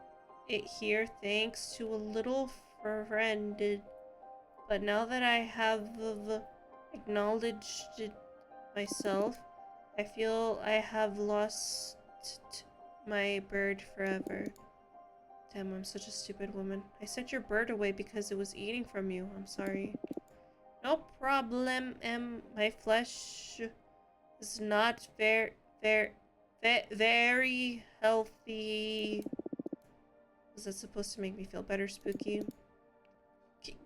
it here thanks to a little friend, but now that I have acknowledged it myself, I feel I have lost my bird forever. Damn, I'm such a stupid woman. I sent your bird away because it was eating from you. I'm sorry. No problem, my flesh is not very healthy. Was that supposed to make me feel better, Spooky?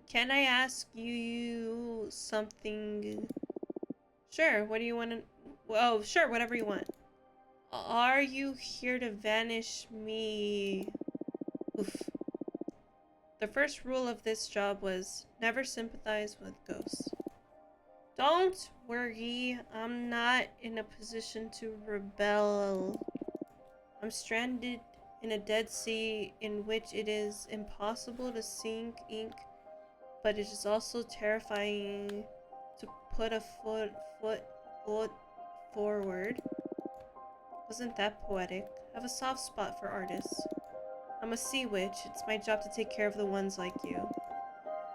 Can I ask you something? Sure, what do you want to... Oh, sure, whatever you want. Are you here to vanish me? Oof. The first rule of this job was never sympathize with ghosts. Don't worry, I'm not in a position to rebel. I'm stranded in a dead sea in which it is impossible to sink ink, but it is also terrifying to put a foot forward. Wasn't that poetic? I have a soft spot for artists. I'm a sea witch. It's my job to take care of the ones like you.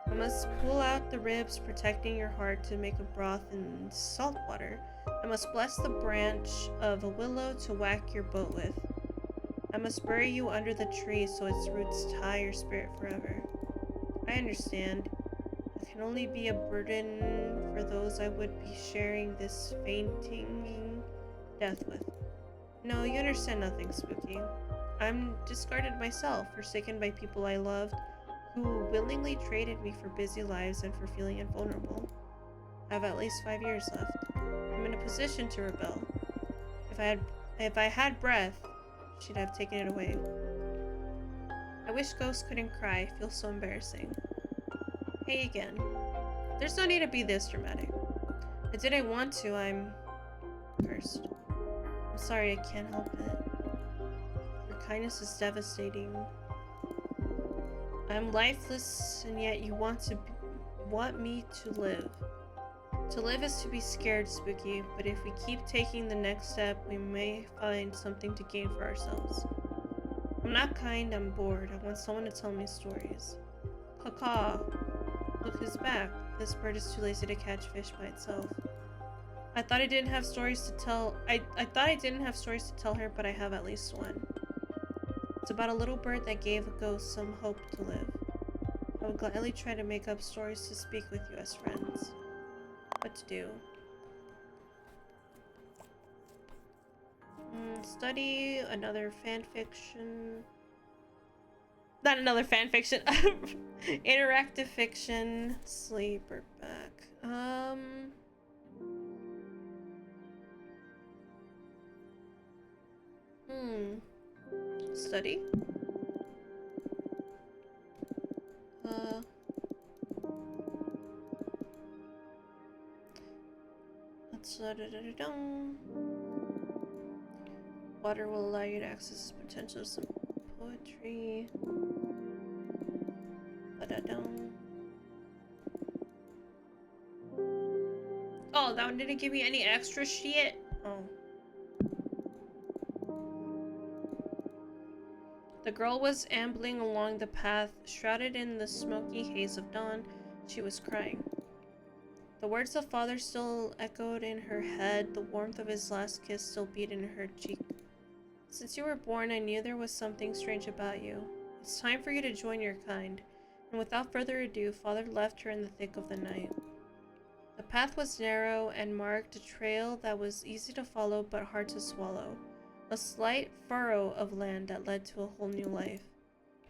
I must pull out the ribs, protecting your heart to make a broth in salt water. I must bless the branch of a willow to whack your boat with. I must bury you under the tree so its roots tie your spirit forever. I understand. I can only be a burden for those I would be sharing this fainting death with. No, you understand nothing, Spooky. I'm discarded myself, forsaken by people I loved, who willingly traded me for busy lives and for feeling invulnerable. I have at least 5 years left. I'm in a position to rebel. If I had breath, she'd have taken it away. I wish ghosts couldn't cry. It feels so embarrassing. Hey again. There's no need to be this dramatic. I didn't want to. I'm cursed. I'm sorry, I can't help it. Your kindness is devastating. I'm lifeless, and yet you want me to live. To live is to be scared, Spooky, but if we keep taking the next step, we may find something to gain for ourselves. I'm not kind, I'm bored. I want someone to tell me stories. Caw. Look who's back. This bird is too lazy to catch fish by itself. I thought I didn't have stories to tell. I thought I didn't have stories to tell her, but I have at least one. It's about a little bird that gave a ghost some hope to live. I would gladly try to make up stories to speak with you as friends. What to do? Study another fanfiction. Not another fanfiction. Interactive fiction. Sleep or back. Study. Let's Water will allow you to access the potential of some poetry. Oh, that one didn't give me any extra shit. Oh. The girl was ambling along the path, shrouded in the smoky haze of dawn. She was crying. The words of father still echoed in her head. The warmth of his last kiss still beat in her cheek. Since you were born, I knew there was something strange about you. It's time for you to join your kind. And without further ado, father left her in the thick of the night. The path was narrow and marked a trail that was easy to follow but hard to swallow. A slight furrow of land that led to a whole new life.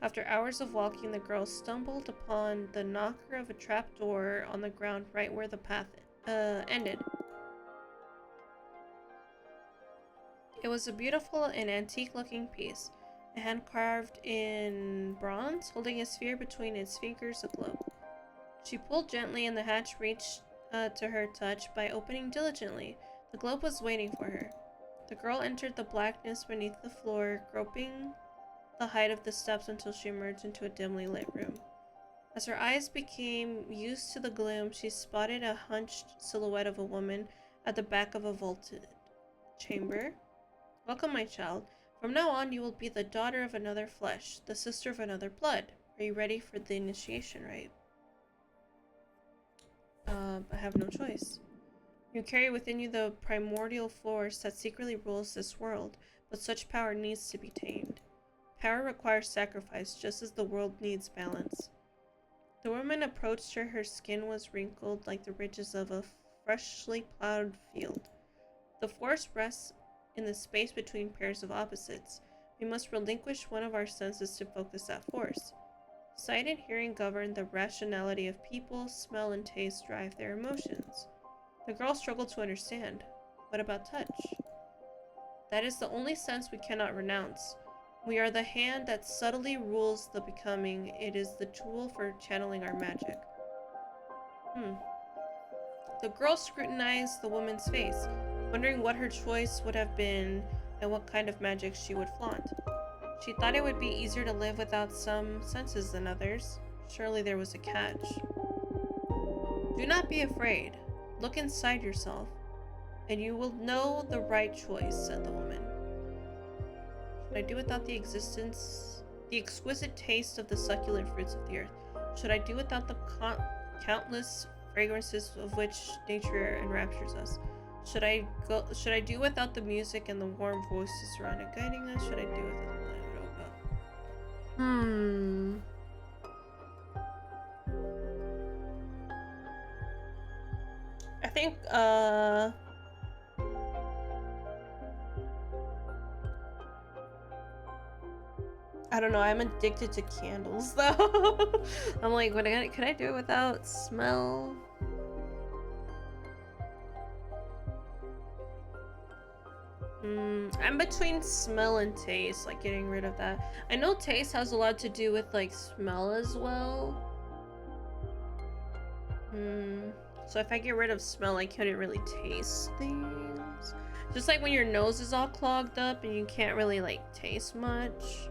After hours of walking, the girl stumbled upon the knocker of a trapdoor on the ground right where the path ended. It was a beautiful and antique-looking piece, a hand carved in bronze, holding a sphere between its fingers aglow. She pulled gently and the hatch reached to her touch. By opening diligently, the globe was waiting for her. The girl entered the blackness beneath the floor, groping the height of the steps until she emerged into a dimly lit room. As her eyes became used to the gloom, she spotted a hunched silhouette of a woman at the back of a vaulted chamber. Welcome, my child. From now on, you will be the daughter of another flesh, the sister of another blood. Are you ready for the initiation rite? I have no choice. You carry within you the primordial force that secretly rules this world, but such power needs to be tamed. Power requires sacrifice, just as the world needs balance. The woman approached her. Her skin was wrinkled like the ridges of a freshly plowed field. The force rests in the space between pairs of opposites. We must relinquish one of our senses to focus that force. Sight and hearing govern the rationality of people. Smell and taste drive their emotions. The girl struggled to understand. What about touch? That is the only sense we cannot renounce. We are the hand that subtly rules the becoming. It is the tool for channeling our magic. The girl scrutinized the woman's face, wondering what her choice would have been and what kind of magic she would flaunt. She thought it would be easier to live without some senses than others. Surely there was a catch. Do not be afraid. Look inside yourself, and you will know the right choice, said the woman. Should I do without the exquisite taste of the succulent fruits of the earth? Should I do without the countless fragrances of which nature enraptures us? Should I do without the music and the warm voices surrounding guiding us? Should I do without I think I don't know, I'm addicted to candles though. I'm like, could I do it without smell? I'm between smell and taste, like getting rid of that. I know taste has a lot to do with like smell as well. So if I get rid of smell, I couldn't really taste things. Just like when your nose is all clogged up and you can't really like taste much.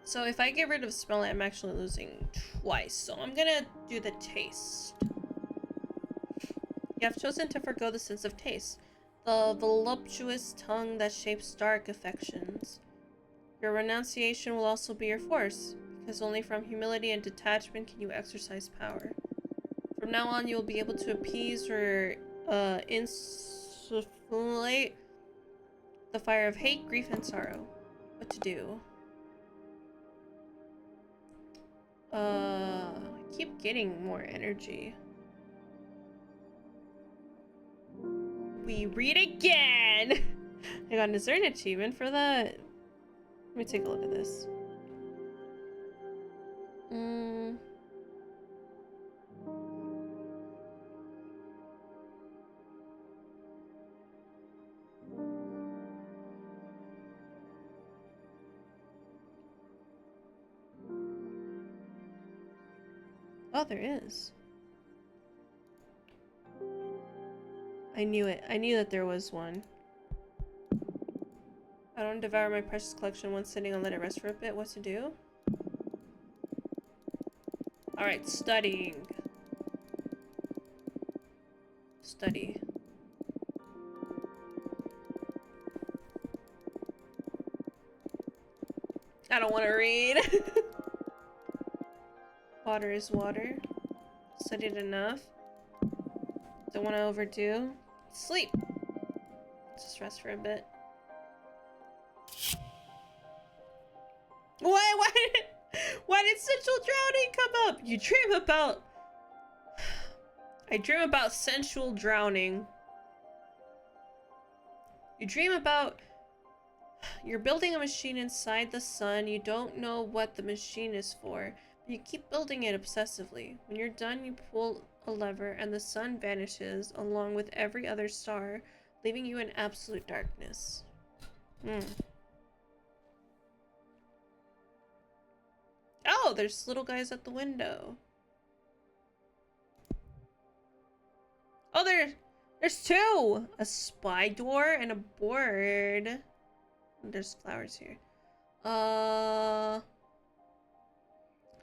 So if I get rid of smell, I'm actually losing twice. So I'm gonna do the taste. You have chosen to forgo the sense of taste, the voluptuous tongue that shapes dark affections. Your renunciation will also be your force, because only from humility and detachment can you exercise power. From now on, you will be able to appease or insufflate the fire of hate, grief, and sorrow. What to do? I keep getting more energy. We read again! I got an Azern achievement for that. Let me take a look at this. Oh, there is. I knew it. I knew that there was one. I don't devour my precious collection once sitting and let it rest for a bit. What to do? Alright, studying. Study. I don't want to read. Water is water. Studied enough. Don't want to overdo. Sleep. Just rest for a bit. Why did sensual drowning come up? You dream about... I dream about sensual drowning. You dream about... You're building a machine inside the sun. You don't know what the machine is for. But you keep building it obsessively. When you're done, you pull a lever and the sun vanishes along with every other star, leaving you in absolute darkness. Oh, there's little guys at the window. Oh, there's two! A spy door and a board. There's flowers here.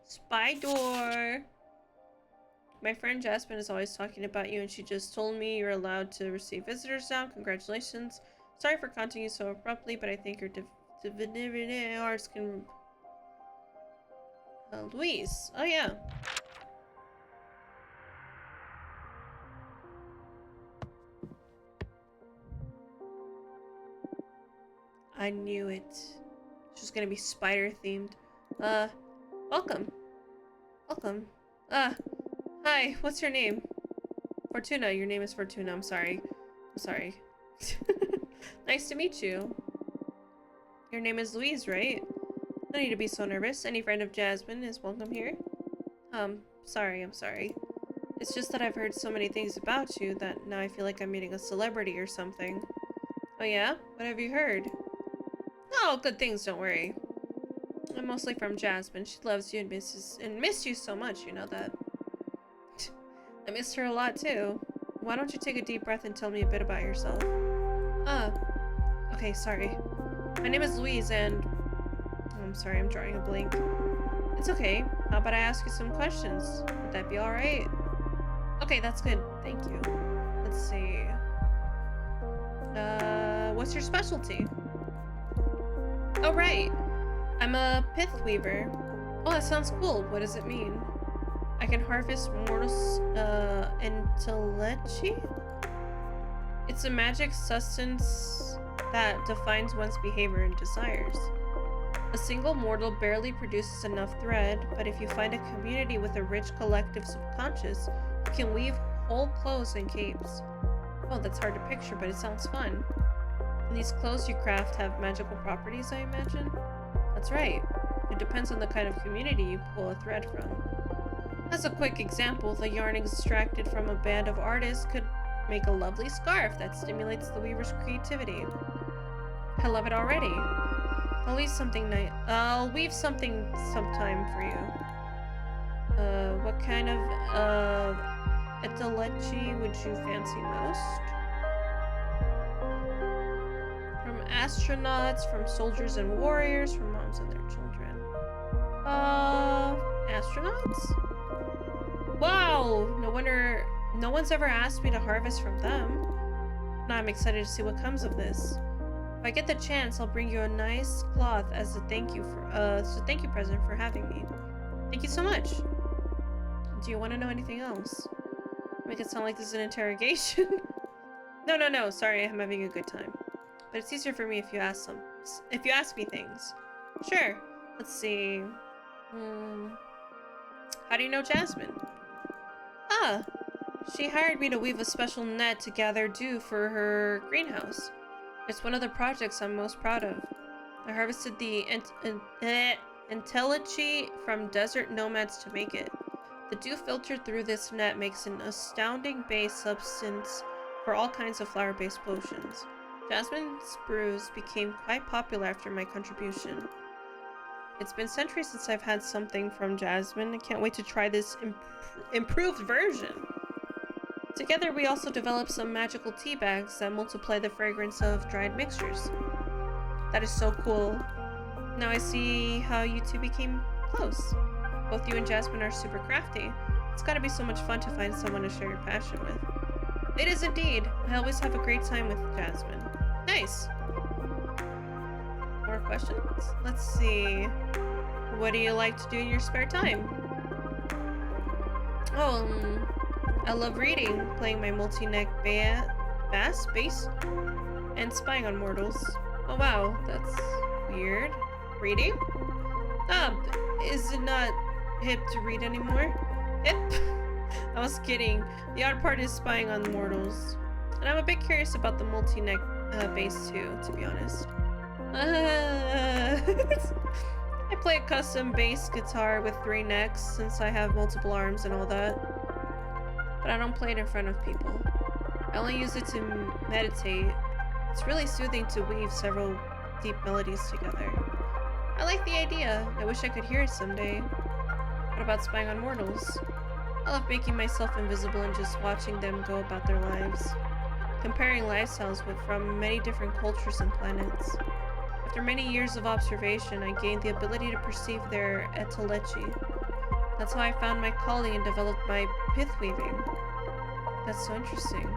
Spy door. My friend Jasmine is always talking about you, and she just told me you're allowed to receive visitors now. Congratulations. Sorry for contacting you so abruptly, but I think your divinity arts can... Louise. Oh, yeah. I knew it. She's gonna be spider themed. Welcome. Welcome. Hi, what's your name? Fortuna. Your name is Fortuna. I'm sorry. I'm sorry. Nice to meet you. Your name is Louise, right? No need to be so nervous. Any friend of Jasmine is welcome here. Sorry, I'm sorry. It's just that I've heard so many things about you that now I feel like I'm meeting a celebrity or something. Oh yeah? What have you heard? Oh, good things, don't worry. I'm mostly from Jasmine. She loves you and missed you so much, you know that. I missed her a lot too. Why don't you take a deep breath and tell me a bit about yourself? Okay, sorry. My name is Louise and... Oh, I'm sorry, I'm drawing a blank. It's okay. How about I ask you some questions? Would that be alright? Okay, that's good. Thank you. Let's see. What's your specialty? Oh, right. I'm a pith weaver. Oh, that sounds cool. What does it mean? I can harvest mortals, intellecti? It's a magic substance that defines one's behavior and desires. A single mortal barely produces enough thread, but if you find a community with a rich collective subconscious, you can weave whole clothes and capes. Oh, that's hard to picture, but it sounds fun. And these clothes you craft have magical properties, I imagine? That's right. It depends on the kind of community you pull a thread from. As a quick example, the yarn extracted from a band of artists could make a lovely scarf that stimulates the weaver's creativity. I love it already. I'll weave something sometime for you. What kind of etalechi would you fancy most? From astronauts, from soldiers and warriors, from moms and their children. Astronauts? Wow! No wonder no one's ever asked me to harvest from them. Now I'm excited to see what comes of this. If I get the chance, I'll bring you a nice cloth as a thank you present for having me. Thank you so much. Do you want to know anything else? Make it sound like this is an interrogation. No. Sorry, I'm having a good time. But it's easier for me if you ask me things. Sure. Let's see. How do you know Jasmine? She hired me to weave a special net to gather dew for her greenhouse. It's one of the projects I'm most proud of. I harvested the entelechy from desert nomads to make it. The dew filtered through this net makes an astounding base substance for all kinds of flower-based potions. Jasmine's brews became quite popular after my contribution. It's been centuries since I've had something from Jasmine. I can't wait to try this improved version. Together, we also developed some magical tea bags that multiply the fragrance of dried mixtures. That is so cool. Now I see how you two became close. Both you and Jasmine are super crafty. It's gotta be so much fun to find someone to share your passion with. It is indeed. I always have a great time with Jasmine. Nice. More questions? Let's see. What do you like to do in your spare time? Oh, I love reading, playing my multi-neck bass, and spying on mortals. Oh wow, that's weird. Reading? Is it not hip to read anymore? Hip? I was kidding. The odd part is spying on mortals. And I'm a bit curious about the multi-neck bass too, to be honest. I play a custom bass guitar with 3 necks since I have multiple arms and all that. But I don't play it in front of people. I only use it to meditate. It's really soothing to weave several deep melodies together. I like the idea. I wish I could hear it someday. What about spying on mortals? I love making myself invisible and just watching them go about their lives. Comparing lifestyles from many different cultures and planets. After many years of observation, I gained the ability to perceive their etalechi. That's how I found my calling and developed my pith weaving. That's so interesting.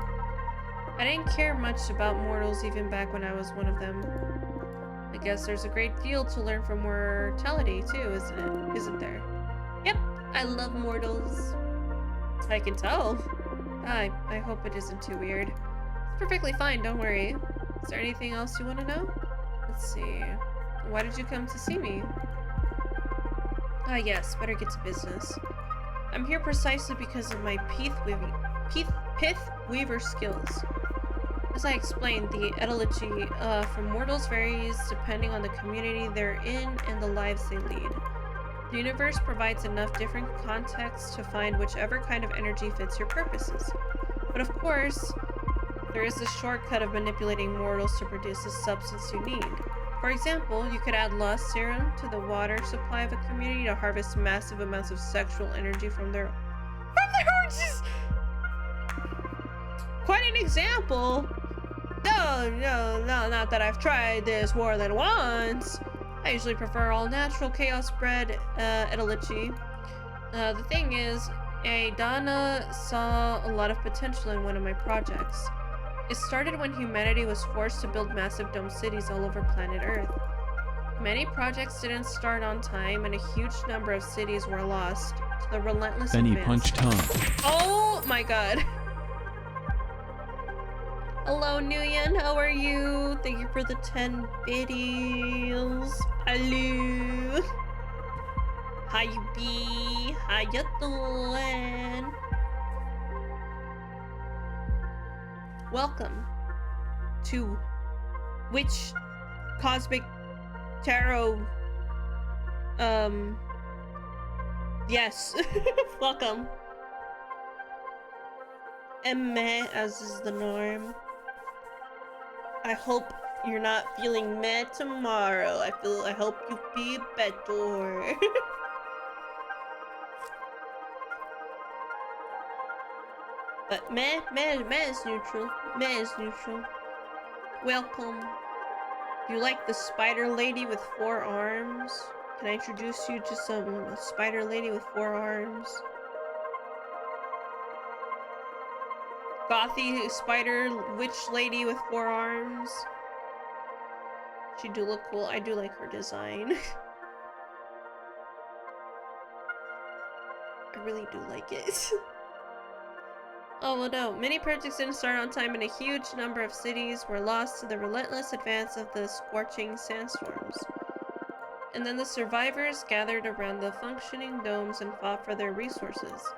I didn't care much about mortals even back when I was one of them. I guess there's a great deal to learn from mortality too, isn't there? Yep, I love mortals. I can tell. I hope it isn't too weird. It's perfectly fine, don't worry. Is there anything else you want to know? Let's see. Why did you come to see me? Yes, better get to business. I'm here precisely because of my pith weaver skills. As I explained, the etalechi from mortals varies depending on the community they're in and the lives they lead. The universe provides enough different contexts to find whichever kind of energy fits your purposes. But of course, There is a shortcut of manipulating mortals to produce the substance you need. For example, you could add lost serum to the water supply of a community to harvest massive amounts of sexual energy from their orgies. Quite an example. No, not that I've tried this more than once. I usually prefer all natural chaos bred Edelici. The thing is, Donna saw a lot of potential in one of my projects. It started when humanity was forced to build massive dome cities all over planet Earth. Many projects didn't start on time, and a huge number of cities were lost to the relentless
Then he
advance.
punched Tom.
Oh my god. Hello, Nguyen, how are you? Thank you for the 10 biddies. Hello. How you be? How you doing? Welcome to which Cosmic Tarot yes. Welcome. And meh as is the norm. I hope you're not feeling meh tomorrow. I hope you feel better. But meh is neutral. Meh is neutral. Welcome. You like the spider lady with 4 arms? Can I introduce you to some spider lady with 4 arms? Gothy spider witch lady with 4 arms. She do look cool. I do like her design. I really do like it. Oh no, many projects didn't start on time and a huge number of cities were lost to the relentless advance of the scorching sandstorms. And then the survivors gathered around the functioning domes and fought for their resources.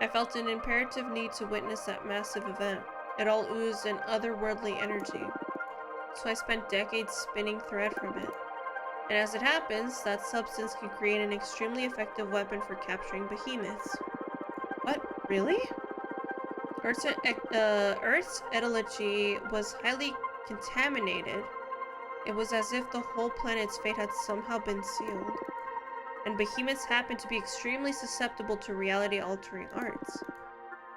I felt an imperative need to witness that massive event. It all oozed an otherworldly energy. So I spent decades spinning thread from it. And as it happens, that substance can create an extremely effective weapon for capturing behemoths. What? Really? Earth's Edelici was highly contaminated. It was as if the whole planet's fate had somehow been sealed. And behemoths happen to be extremely susceptible to reality-altering arts.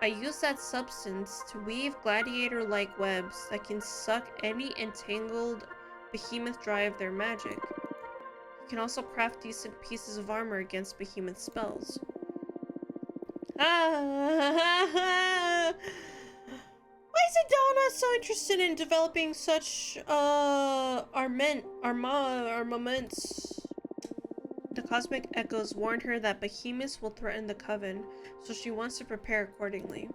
I used that substance to weave gladiator-like webs that can suck any entangled behemoth dry of their magic. You can also craft decent pieces of armor against behemoth spells. Why is Adana so interested in developing such armaments? The cosmic echoes warned her that behemoths will threaten the coven, so she wants to prepare accordingly.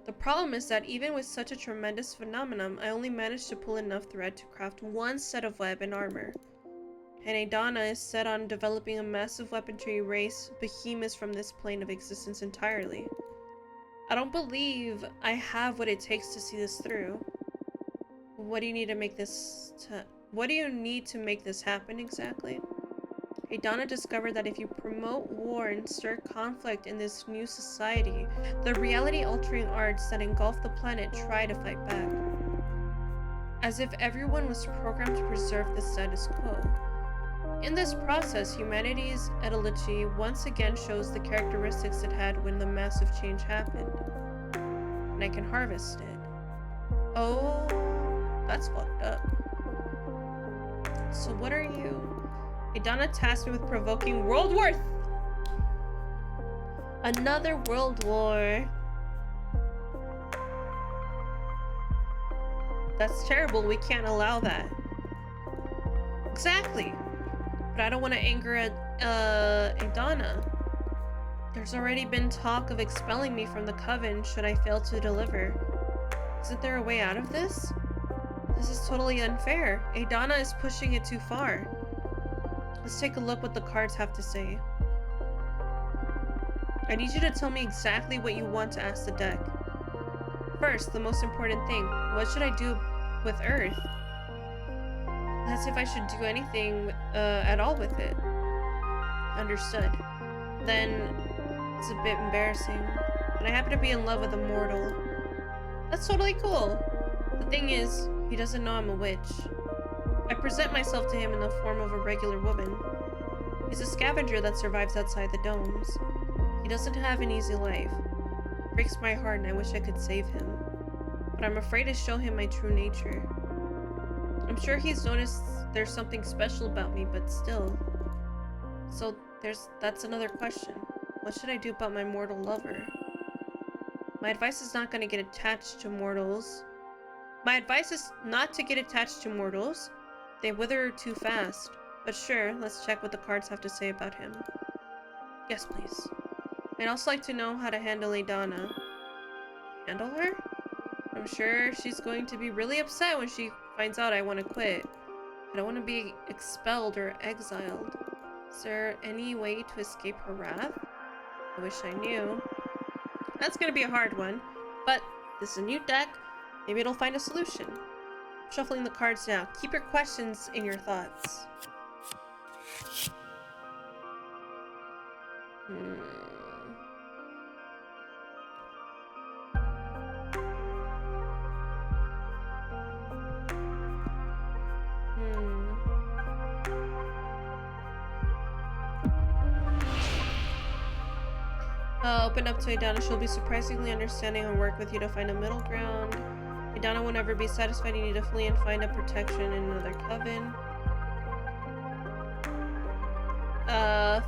The problem is that even with such a tremendous phenomenon, I only managed to pull enough thread to craft 1 set of web and armor. And Adana is set on developing a massive weapon to erase behemoths from this plane of existence entirely. I don't believe I have what it takes to see this through. What do you need to make this happen exactly? Adana discovered that if you promote war and stir conflict in this new society, the reality-altering arts that engulf the planet try to fight back. As if everyone was programmed to preserve the status quo. In this process, humanity's Edelici once again shows the characteristics it had when the massive change happened. And I can harvest it. Oh, that's fucked up. So what are you? Adana tasked me with provoking World War Another World War. That's terrible. We can't allow that. Exactly. But I don't want to anger Adana. There's already been talk of expelling me from the coven should I fail to deliver. Isn't there a way out of this? This is totally unfair. Adana is pushing it too far. Let's take a look what the cards have to say. I need you to tell me exactly what you want to ask the deck. First, the most important thing. What should I do with Earth? That's if I should do anything at all with it. Understood. Then, it's a bit embarrassing. But I happen to be in love with a mortal. That's totally cool. The thing is, he doesn't know I'm a witch. I present myself to him in the form of a regular woman. He's a scavenger that survives outside the domes. He doesn't have an easy life. It breaks my heart and I wish I could save him. But I'm afraid to show him my true nature. I'm sure he's noticed there's something special about me, but still. So that's another question. What should I do about my mortal lover? My advice is not going to get attached to mortals. My advice is not to get attached to mortals. They wither too fast. But sure, let's check what the cards have to say about him. Yes, please. I'd also like to know how to handle Adana. Handle her? I'm sure she's going to be really upset when she finds out I want to quit. I don't want to be expelled or exiled. Is there any way to escape her wrath? I wish I knew. That's gonna be a hard one, but this is a new deck. Maybe it'll find a solution. Shuffling the cards now. Keep your questions in your thoughts. Open up to Adana. She'll be surprisingly understanding and work with you to find a middle ground. Adana will never be satisfied. You need to flee and find a protection in another coven.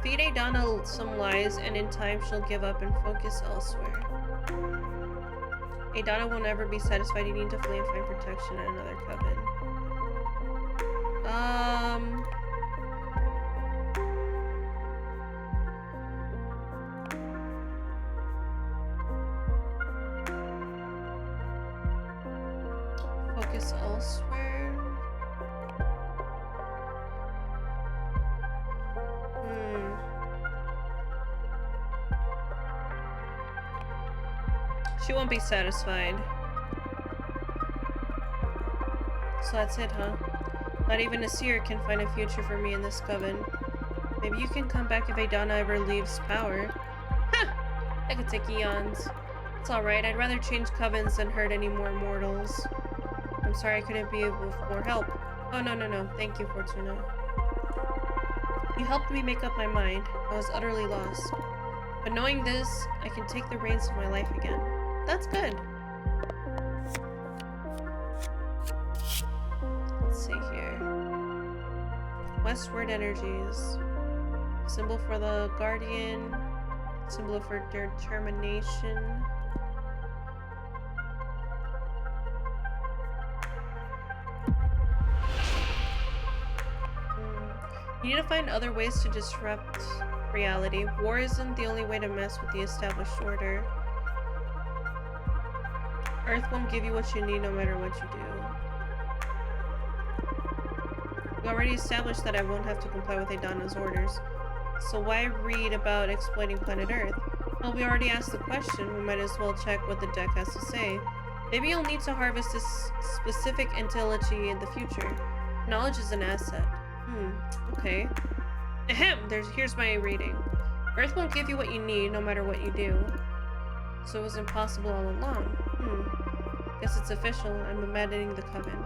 Feed Adana some lies, and in time she'll give up and focus elsewhere. Adana will never be satisfied. You need to flee and find protection in another coven. Focus elsewhere. She won't be satisfied. So that's it, huh? Not even a seer can find a future for me in this coven. Maybe you can come back if Adana ever leaves power. Huh! That could take eons. It's alright, I'd rather change covens than hurt any more mortals. I'm sorry I couldn't be of more help. Oh, no. Thank you, Fortuna. You helped me make up my mind. I was utterly lost. But knowing this, I can take the reins of my life again. That's good. Let's see here. Westward energies. Symbol for the guardian. Symbol for determination. You need to find other ways to disrupt reality. War isn't the only way to mess with the established order. Earth won't give you what you need no matter what you do. We already established that I won't have to comply with Adana's orders. So why read about exploiting planet Earth? Well, we already asked the question. We might as well check what the deck has to say. Maybe you'll need to harvest this specific intelligence in the future. Knowledge is an asset. Okay. Ahem! Here's my reading. Earth won't give you what you need, no matter what you do. So it was impossible all along. Guess it's official. I'm abandoning the coven.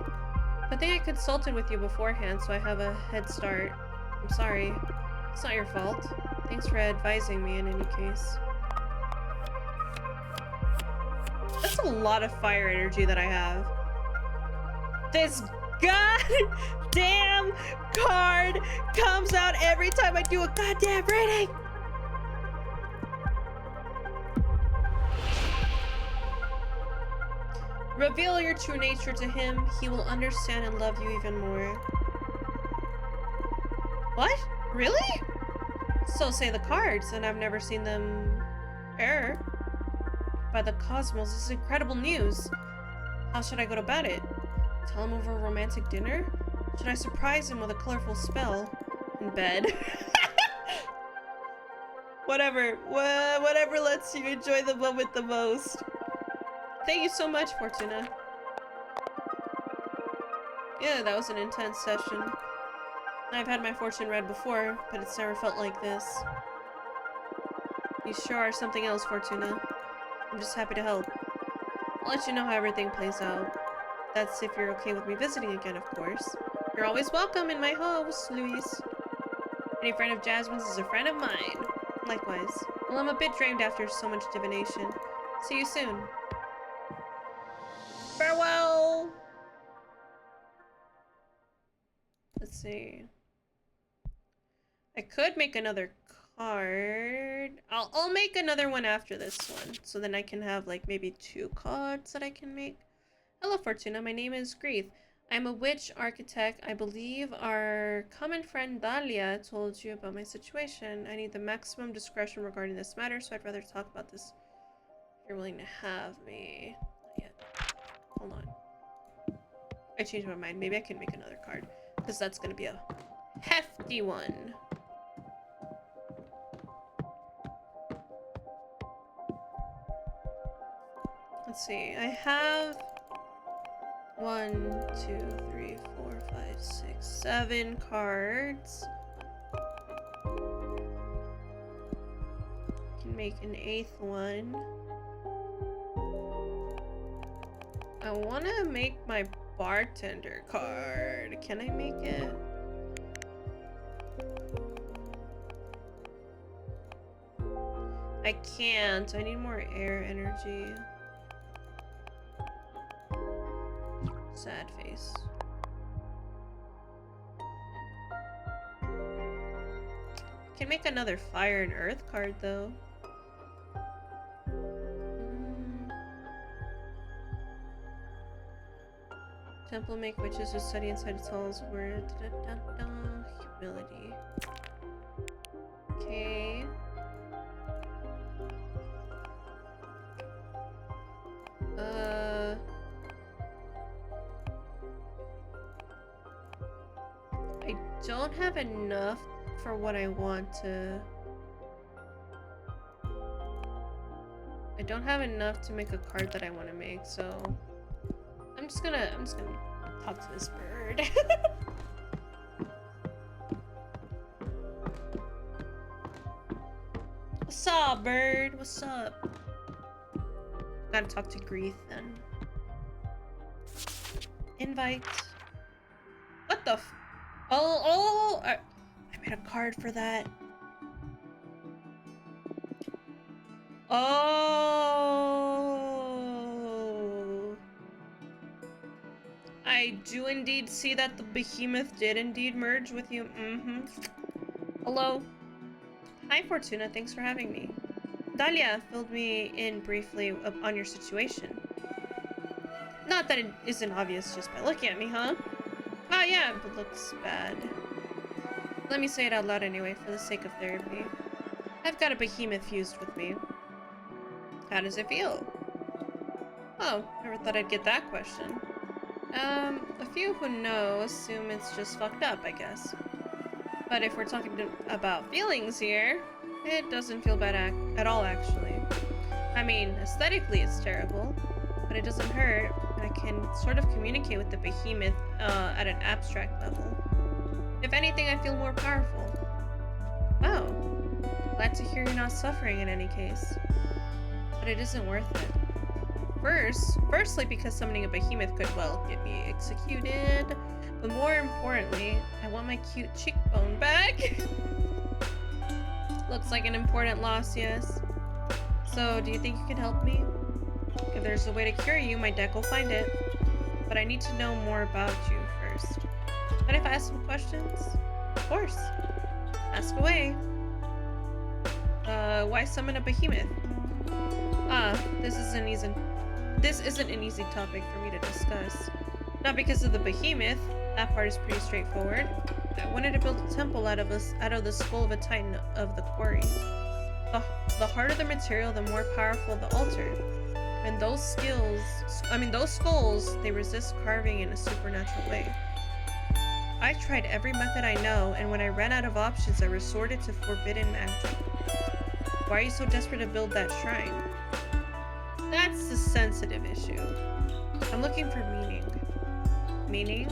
I think I consulted with you beforehand, so I have a head start. I'm sorry. It's not your fault. Thanks for advising me in any case. That's a lot of fire energy that I have. This goddamn card comes out every time I do a goddamn reading! Reveal your true nature to him. He will understand and love you even more. What? Really? So say the cards, and I've never seen them err. By the cosmos, this is incredible news. How should I go about it? Tell him over a romantic dinner? Should I surprise him with a colorful spell? In bed? Whatever. Whatever lets you enjoy the moment the most. Thank you so much, Fortuna. Yeah, that was an intense session. I've had my fortune read before, but it's never felt like this. You sure are something else, Fortuna. I'm just happy to help. I'll let you know how everything plays out. That's if you're okay with me visiting again, of course. You're always welcome in my house, Luis. Any friend of Jasmine's is a friend of mine. Likewise. Well, I'm a bit drained after so much divination. See you soon. Farewell! Let's see. I could make another card. I'll make another one after this one. So then I can have like maybe 2 cards that I can make. Hello, Fortuna. My name is Grief. I'm a witch architect. I believe our common friend Dahlia told you about my situation. I need the maximum discretion regarding this matter, so I'd rather talk about this if you're willing to have me. Not yet. Hold on. I changed my mind. Maybe I can make another card, because that's going to be a hefty one. Let's see. I have 1, 2, 3, 4, 5, 6, 7 cards. Can make an 8th one. I want to make my bartender card. Can I make it? I can't. I need more air energy. Sad face. Can make another fire and earth card though. Temple make witches who study inside its halls where humility. Okay. I don't have enough for what I want to. I don't have enough to make a card that I want to make, so I'm just gonna talk to this bird. What's up, bird? What's up? Gotta talk to Grief then. Invite. What the f— Oh, I made a card for that. Oh. I do indeed see that the behemoth did indeed merge with you. Mm-hmm. Hello. Hi, Fortuna. Thanks for having me. Dahlia filled me in briefly on your situation. Not that it isn't obvious just by looking at me, huh? Oh yeah, but looks bad. Let me say it out loud anyway, for the sake of therapy. I've got a behemoth fused with me. How does it feel? Oh, never thought I'd get that question. A few who know assume it's just fucked up, I guess. But if we're talking about feelings here, it doesn't feel bad at all, actually. I mean, aesthetically it's terrible, but it doesn't hurt. I can sort of communicate with the behemoth at an abstract level. If anything, I feel more powerful. Oh, glad to hear you're not suffering in any case. But it isn't worth it. Firstly, because summoning a behemoth could, well, get me executed. But more importantly, I want my cute cheekbone back. Looks like an important loss, yes. So, do you think you could help me? If there's a way to cure you, my deck will find it. But I need to know more about you first. But if I ask some questions? Of course. Ask away. Why summon a behemoth? This isn't an easy topic for me to discuss. Not because of the behemoth. That part is pretty straightforward. I wanted to build a temple out of the skull of a titan of the quarry. The harder the material, the more powerful the altar. And those skulls, they resist carving in a supernatural way. I tried every method I know, and when I ran out of options, I resorted to forbidden magic. Why are you so desperate to build that shrine? That's a sensitive issue. I'm looking for meaning. Meaning?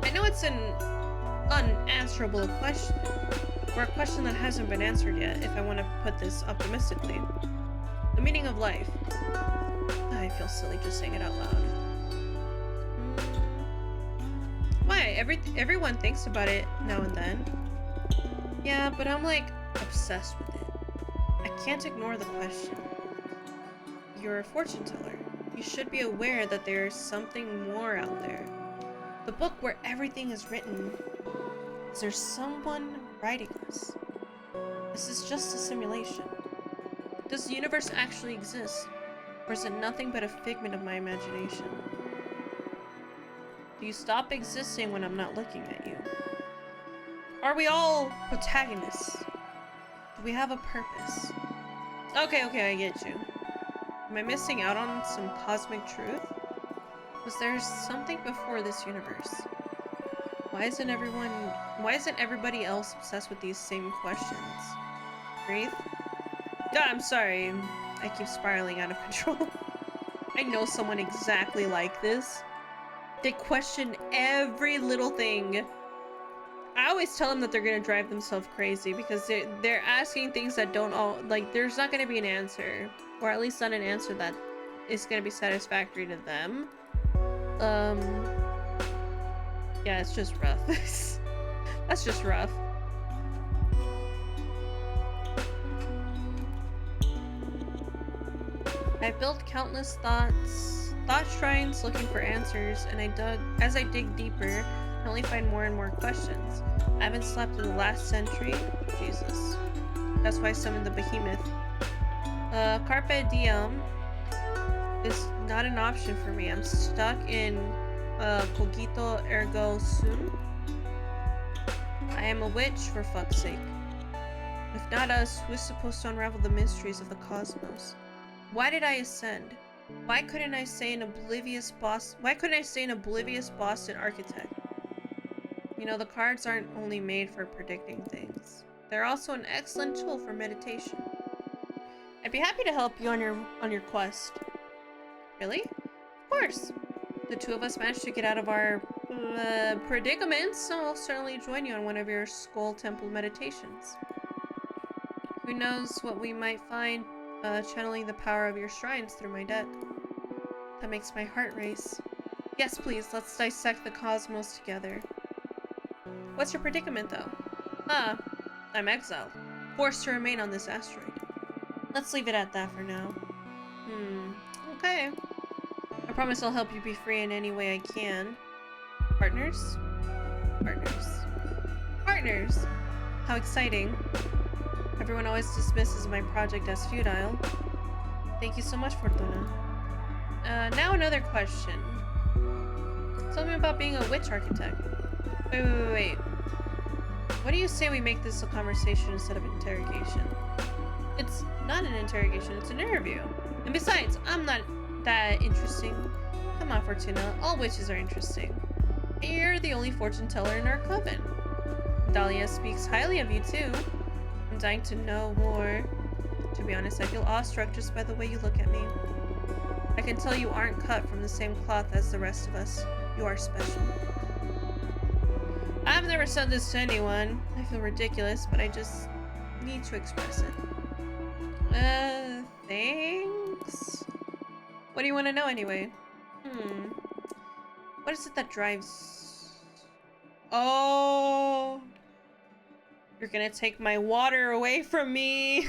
I know it's an unanswerable question, or a question that hasn't been answered yet, if I want to put this optimistically. The meaning of life. I feel silly just saying it out loud. Why? Everyone thinks about it now and then. Yeah, but I'm like obsessed with it. I can't ignore the question. You're a fortune teller. You should be aware that there's something more out there. The book where everything is written. Is there someone writing us? This is just a simulation. Does the universe actually exist? Or is it nothing but a figment of my imagination? Do you stop existing when I'm not looking at you? Are we all protagonists? Do we have a purpose? Okay, I get you. Am I missing out on some cosmic truth? Was there something before this universe? Why isn't everybody else obsessed with these same questions? Breathe? God, I'm sorry. I keep spiraling out of control. I know someone exactly like this. They question every little thing. I always tell them that they're gonna drive themselves crazy because they're asking things that don't all like. There's not gonna be an answer, or at least not an answer that is gonna be satisfactory to them. Yeah, it's just rough. That's just rough. I built countless thought shrines looking for answers, and as I dig deeper, I only find more and more questions. I haven't slept in the last century. Jesus. That's why I summoned the behemoth. Carpe diem is not an option for me. I'm stuck in cogito ergo sum. I am a witch, for fuck's sake. If not us, who's supposed to unravel the mysteries of the cosmos? Why did I ascend? Why couldn't I stay an oblivious Boston architect? You know, the cards aren't only made for predicting things. They're also an excellent tool for meditation. I'd be happy to help you on your quest. Really? Of course. The two of us managed to get out of our predicaments, so I'll certainly join you on one of your Skull Temple meditations. Who knows what we might find channeling the power of your shrines through my deck. That makes my heart race. Yes, please, let's dissect the cosmos together. What's your predicament, though? I'm exiled. Forced to remain on this asteroid. Let's leave it at that for now. Okay. I promise I'll help you be free in any way I can. Partners? Partners! How exciting. Everyone always dismisses my project as futile. Thank you so much, Fortuna. Now another question. Tell me about being a witch architect. Wait. What do you say we make this a conversation instead of interrogation? It's not an interrogation, it's an interview. And besides, I'm not that interesting. Come on, Fortuna. All witches are interesting. And you're the only fortune teller in our coven. Dahlia speaks highly of you, too. I'm dying to know more. To be honest, I feel awestruck just by the way you look at me. I can tell you aren't cut from the same cloth as the rest of us. You are special. I've never said this to anyone. I feel ridiculous, but I just need to express it. Thanks? What do you want to know anyway? What is it that drives... Oh... You're gonna take my water away from me!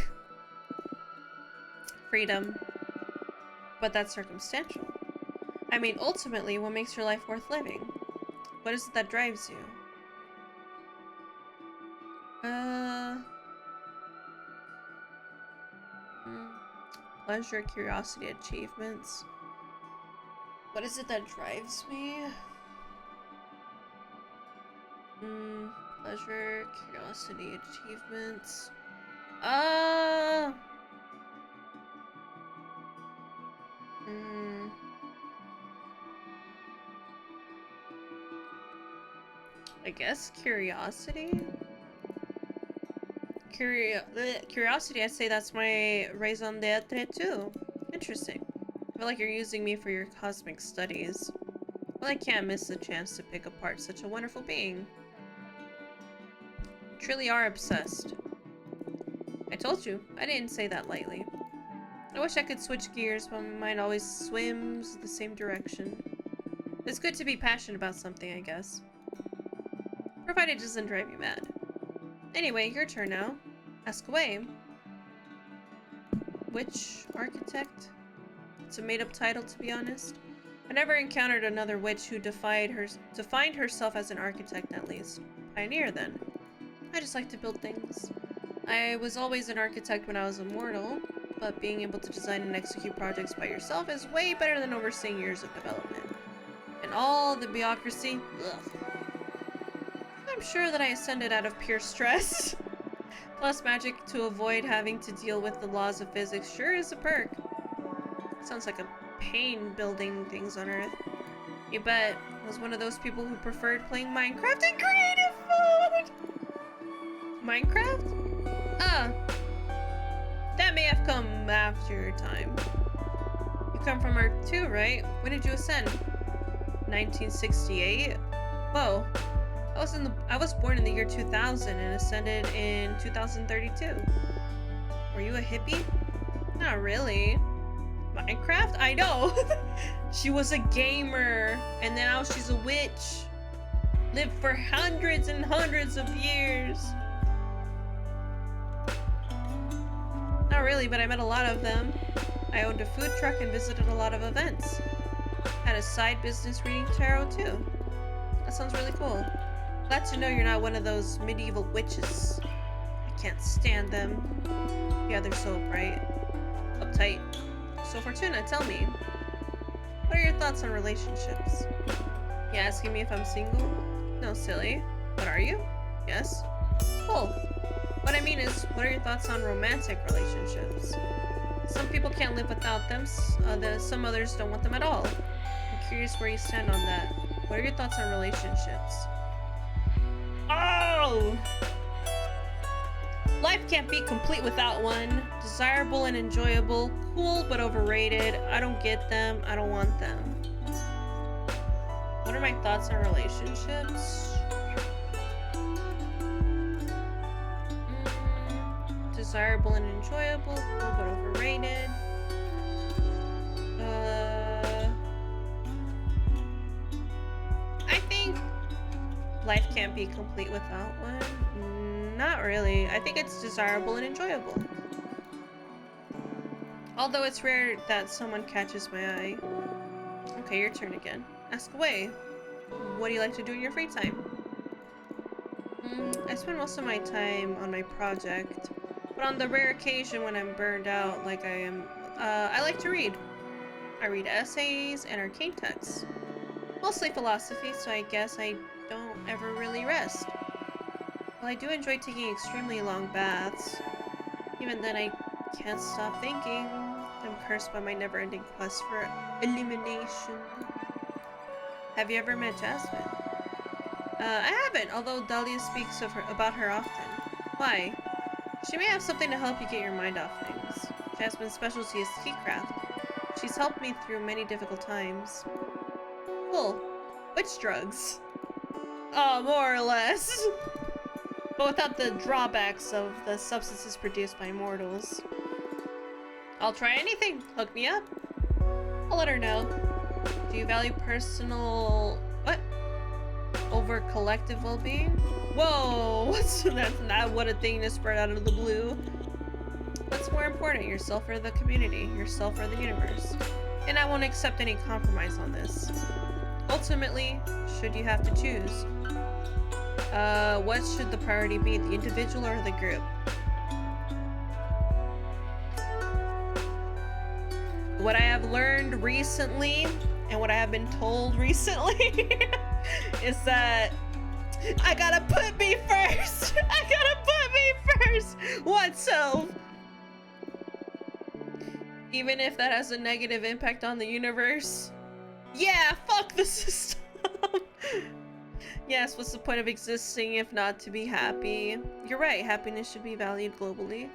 Freedom. But that's circumstantial. I mean, ultimately, what makes your life worth living? What is it that drives you? Pleasure, curiosity, achievements. What is it that drives me? Pleasure, curiosity, achievements. I guess curiosity? Curiosity, I'd say that's my raison d'etre too. Interesting. I feel like you're using me for your cosmic studies. Well, I can't miss the chance to pick apart such a wonderful being. You truly are obsessed. I told you, I didn't say that lightly. I wish I could switch gears, but my mind always swims the same direction. It's good to be passionate about something, I guess. Provided it doesn't drive you mad. Anyway, your turn now. Ask away. Witch architect? It's a made-up title, to be honest. I never encountered another witch who defined herself as an architect, at least. Pioneer, then. I just like to build things. I was always an architect when I was a mortal, but being able to design and execute projects by yourself is way better than overseeing years of development. And all the bureaucracy, ugh. I'm sure that I ascended out of pure stress. Plus, magic to avoid having to deal with the laws of physics sure is a perk. Sounds like a pain building things on Earth. You bet. I was one of those people who preferred playing Minecraft in creative mode! Minecraft? That may have come after your time. You come from Earth too, right? When did you ascend? 1968? Whoa. I was born in the year 2000 and ascended in 2032. Were you a hippie? Not really. Minecraft? I know. She was a gamer and now she's a witch. Lived for hundreds and hundreds of years. Not really, but I met a lot of them. I owned a food truck and visited a lot of events. Had a side business reading tarot too. That sounds really cool. Glad to know you're not one of those medieval witches. I can't stand them. Yeah, they're so uptight. So Fortuna, tell me, what are your thoughts on relationships? You asking me if I'm single? No, silly. But are you? Yes. Cool. What I mean is, what are your thoughts on romantic relationships? Some people can't live without them, some others don't want them at all. I'm curious where you stand on that. What are your thoughts on relationships? Oh! Life can't be complete without one. Desirable and enjoyable, cool but overrated. I don't get them, I don't want them. What are my thoughts on relationships? Desirable and enjoyable, cool but overrated. I think life can't be complete without one. Not really. I think it's desirable and enjoyable. Although it's rare that someone catches my eye. Okay, your turn again. Ask away. What do you like to do in your free time? I spend most of my time on my project, but on the rare occasion when I'm burned out like I am, I like to read. I read essays and arcane texts. Mostly philosophy, so I guess I don't ever really rest. Well, I do enjoy taking extremely long baths. Even then, I can't stop thinking. I'm cursed by my never-ending quest for elimination. Have you ever met Jasmine? I haven't, although Dahlia speaks about her often. Why? She may have something to help you get your mind off things. Jasmine's specialty is teacraft. She's helped me through many difficult times. Cool. Which drugs? Oh, more or less. But without the drawbacks of the substances produced by mortals. I'll try anything. Hook me up. I'll let her know. Do you value personal... what? Over collective well-being? Whoa! That's not what a thing to spread out of the blue. What's more important, yourself or the community? Yourself or the universe? And I won't accept any compromise on this. Ultimately, should you have to choose, what should the priority be, the individual or the group? What I have learned recently, and what I have been told recently, is that I gotta put me first! I gotta put me first! Oneself! Even if that has a negative impact on the universe. Yeah, fuck the system! Yes, what's the point of existing if not to be happy? You're right, happiness should be valued globally.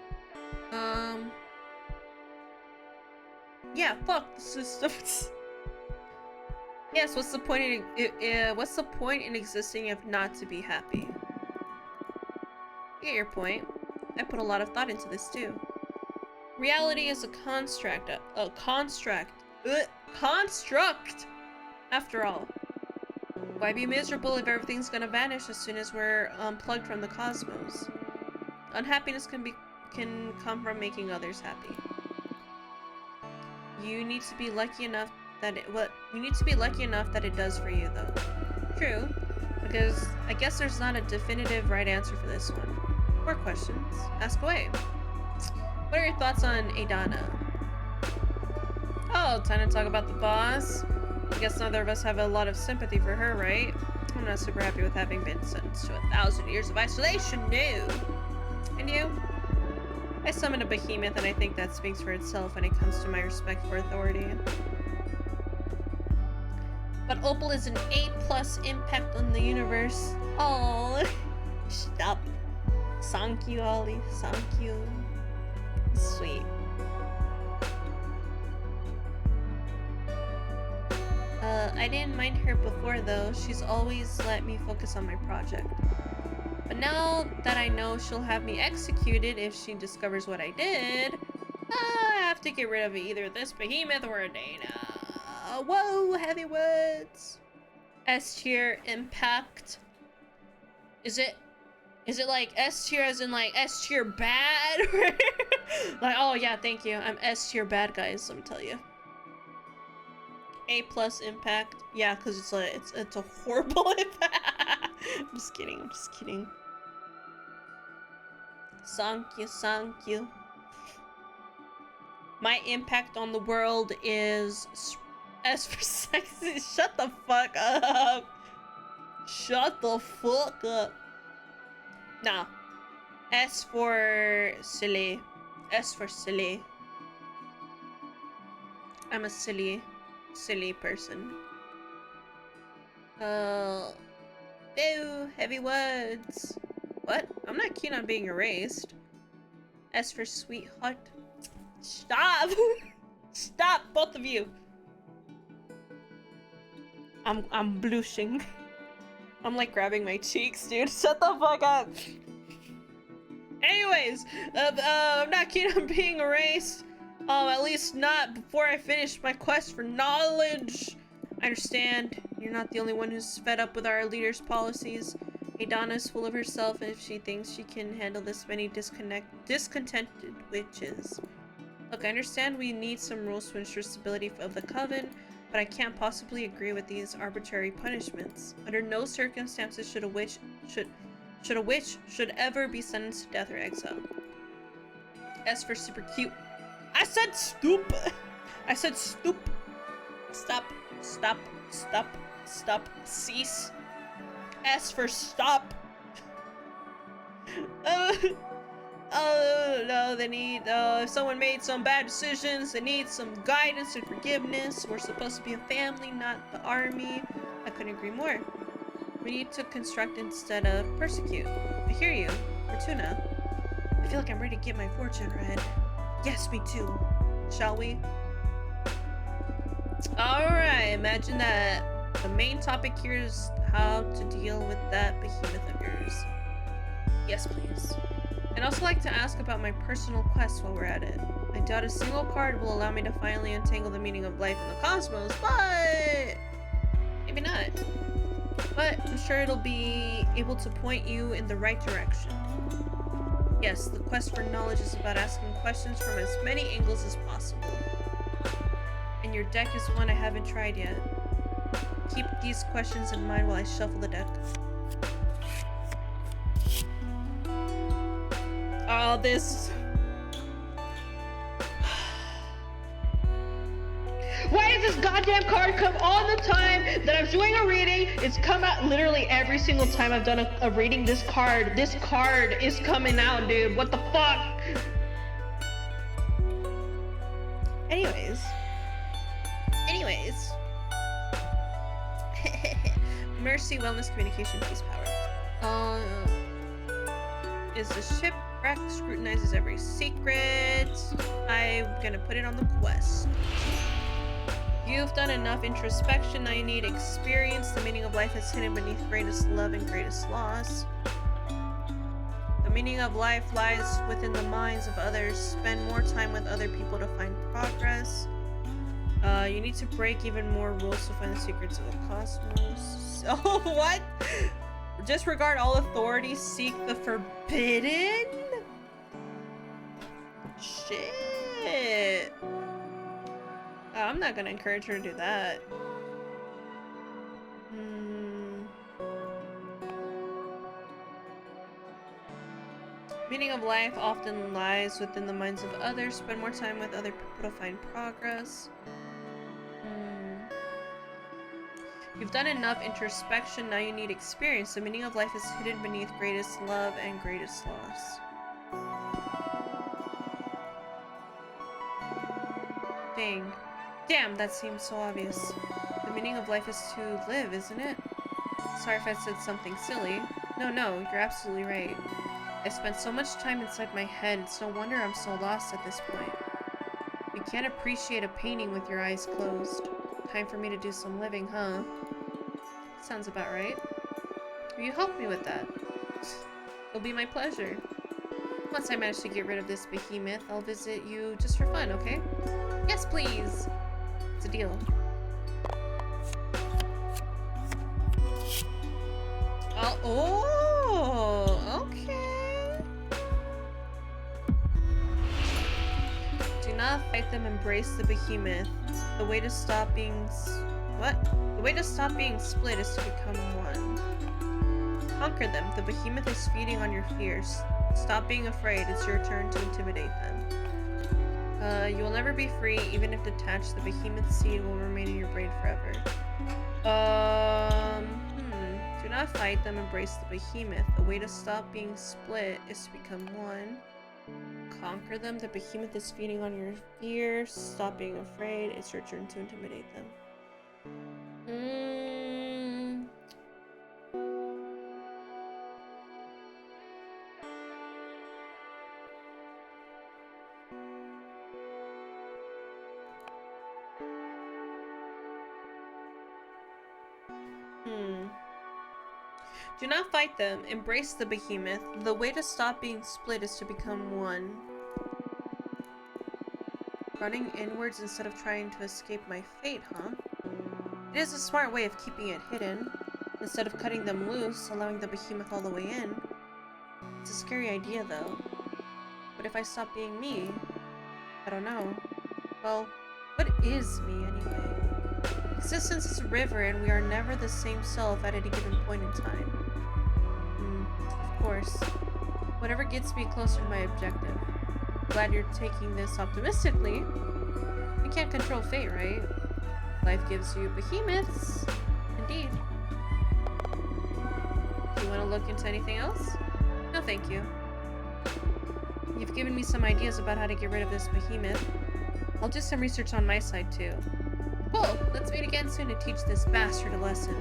Yeah, fuck the system. Yes, what's the point in existing if not to be happy? I get your point. I put a lot of thought into this too. Reality is a construct, construct, after all. Why be miserable if everything's gonna vanish as soon as we're unplugged from the cosmos? Unhappiness can come from making others happy. You need to be lucky enough that it does for you, though. True, because I guess there's not a definitive right answer for this one. More questions? Ask away. What are your thoughts on Adana? Oh, time to talk about the boss. I guess neither of us have a lot of sympathy for her, right? I'm not super happy with having been sentenced to 1,000 years of isolation, no! And you? I summoned a behemoth and I think that speaks for itself when it comes to my respect for authority. But Opal is an A+ impact on the universe. Oh, stop. Thank you, Ollie. Thank you. Sweet. I didn't mind her before though. She's always let me focus on my project. But now that I know she'll have me executed if she discovers what I did, I have to get rid of either this behemoth or a Dana. Whoa, heavy words. S tier impact. Is it like S tier as in like S tier bad? Like, oh yeah, thank you. I'm S tier bad, guys, let me tell you. A+ impact. Yeah, because it's a horrible impact. I'm just kidding. Thank you. My impact on the world is S for sexy. Shut the fuck up. Nah. S for silly. I'm a silly person. Ew, heavy words. What? I'm not keen on being erased. S for sweetheart. Stop! Stop, both of you. I'm blushing. I'm like grabbing my cheeks, dude. Shut the fuck up. Anyways, I'm not keen on being erased. At least not before I finish my quest for knowledge. I understand. You're not the only one who's fed up with our leader's policies. Adana's full of herself if she thinks she can handle this many discontented witches. Look, I understand we need some rules to ensure stability of the coven, but I can't possibly agree with these arbitrary punishments. Under no circumstances should a witch ever be sentenced to death or exile. S for super cute. I said stoop. Stop. Cease. S for stop. Oh no, they need, if someone made some bad decisions, they need some guidance and forgiveness. We're supposed to be a family, not the army. I couldn't agree more. We need to construct instead of persecute. I hear you. Fortuna. I feel like I'm ready to get my fortune read. Yes, me too. Shall we? Alright, imagine that the main topic here is how to deal with that behemoth of yours. Yes, please. I'd also like to ask about my personal quest while we're at it. I doubt a single card will allow me to finally untangle the meaning of life in the cosmos, but maybe not. But I'm sure it'll be able to point you in the right direction. Yes, the quest for knowledge is about asking questions from as many angles as possible. And your deck is one I haven't tried yet. Keep these questions in mind while I shuffle the deck. Oh, this... Why does this goddamn card come all the time that I'm doing a reading? It's come out literally every single time I've done a reading. This card is coming out, dude. What the fuck? Anyways. Mercy, wellness, communication, peace, power. Is the shipwreck scrutinizes every secret. I'm gonna put it on the quest. You've done enough introspection. Now you need experience. The meaning of life is hidden beneath greatest love and greatest loss. The meaning of life lies within the minds of others. Spend more time with other people to find progress. You need to break even more rules to find the secrets of the cosmos. Oh, what? Disregard all authority, seek the forbidden? Shit. I'm not gonna encourage her to do that. Meaning of life often lies within the minds of others. Spend more time with other people to find progress. You've done enough introspection, now you need experience. The meaning of life is hidden beneath greatest love and greatest loss. Dang. Damn, that seems so obvious. The meaning of life is to live, isn't it? Sorry if I said something silly. No, you're absolutely right. I spent so much time inside my head, it's no wonder I'm so lost at this point. You can't appreciate a painting with your eyes closed. Time for me to do some living, huh? Sounds about right. Will you help me with that? It'll be my pleasure. Once I manage to get rid of this behemoth, I'll visit you just for fun, okay? Yes, please! It's a deal. Oh, okay. Do not fight them, embrace the behemoth. The way to stop being... What? The way to stop being split is to become one. Conquer them. The behemoth is feeding on your fears. Stop being afraid. It's your turn to intimidate them. You will never be free, even if detached. The behemoth seed will remain in your brain forever. Do not fight them, embrace the behemoth. The way to stop being split is to become one. Conquer them. The behemoth is feeding on your fears. Stop being afraid. It's your turn to intimidate them. Do not fight them. Embrace the behemoth. The way to stop being split is to become one. Running inwards instead of trying to escape my fate, huh? It is a smart way of keeping it hidden. Instead of cutting them loose, allowing the behemoth all the way in. It's a scary idea, though. What if I stop being me? I don't know. Well, what is me, anyway? Existence is a river, and we are never the same self at any given point in time. Of course. Whatever gets me closer to my objective. Glad you're taking this optimistically. You can't control fate, right? Life gives you behemoths. Indeed. Do you want to look into anything else? No, thank you. You've given me some ideas about how to get rid of this behemoth. I'll do some research on my side, too. Cool. Let's meet again soon to teach this bastard a lesson.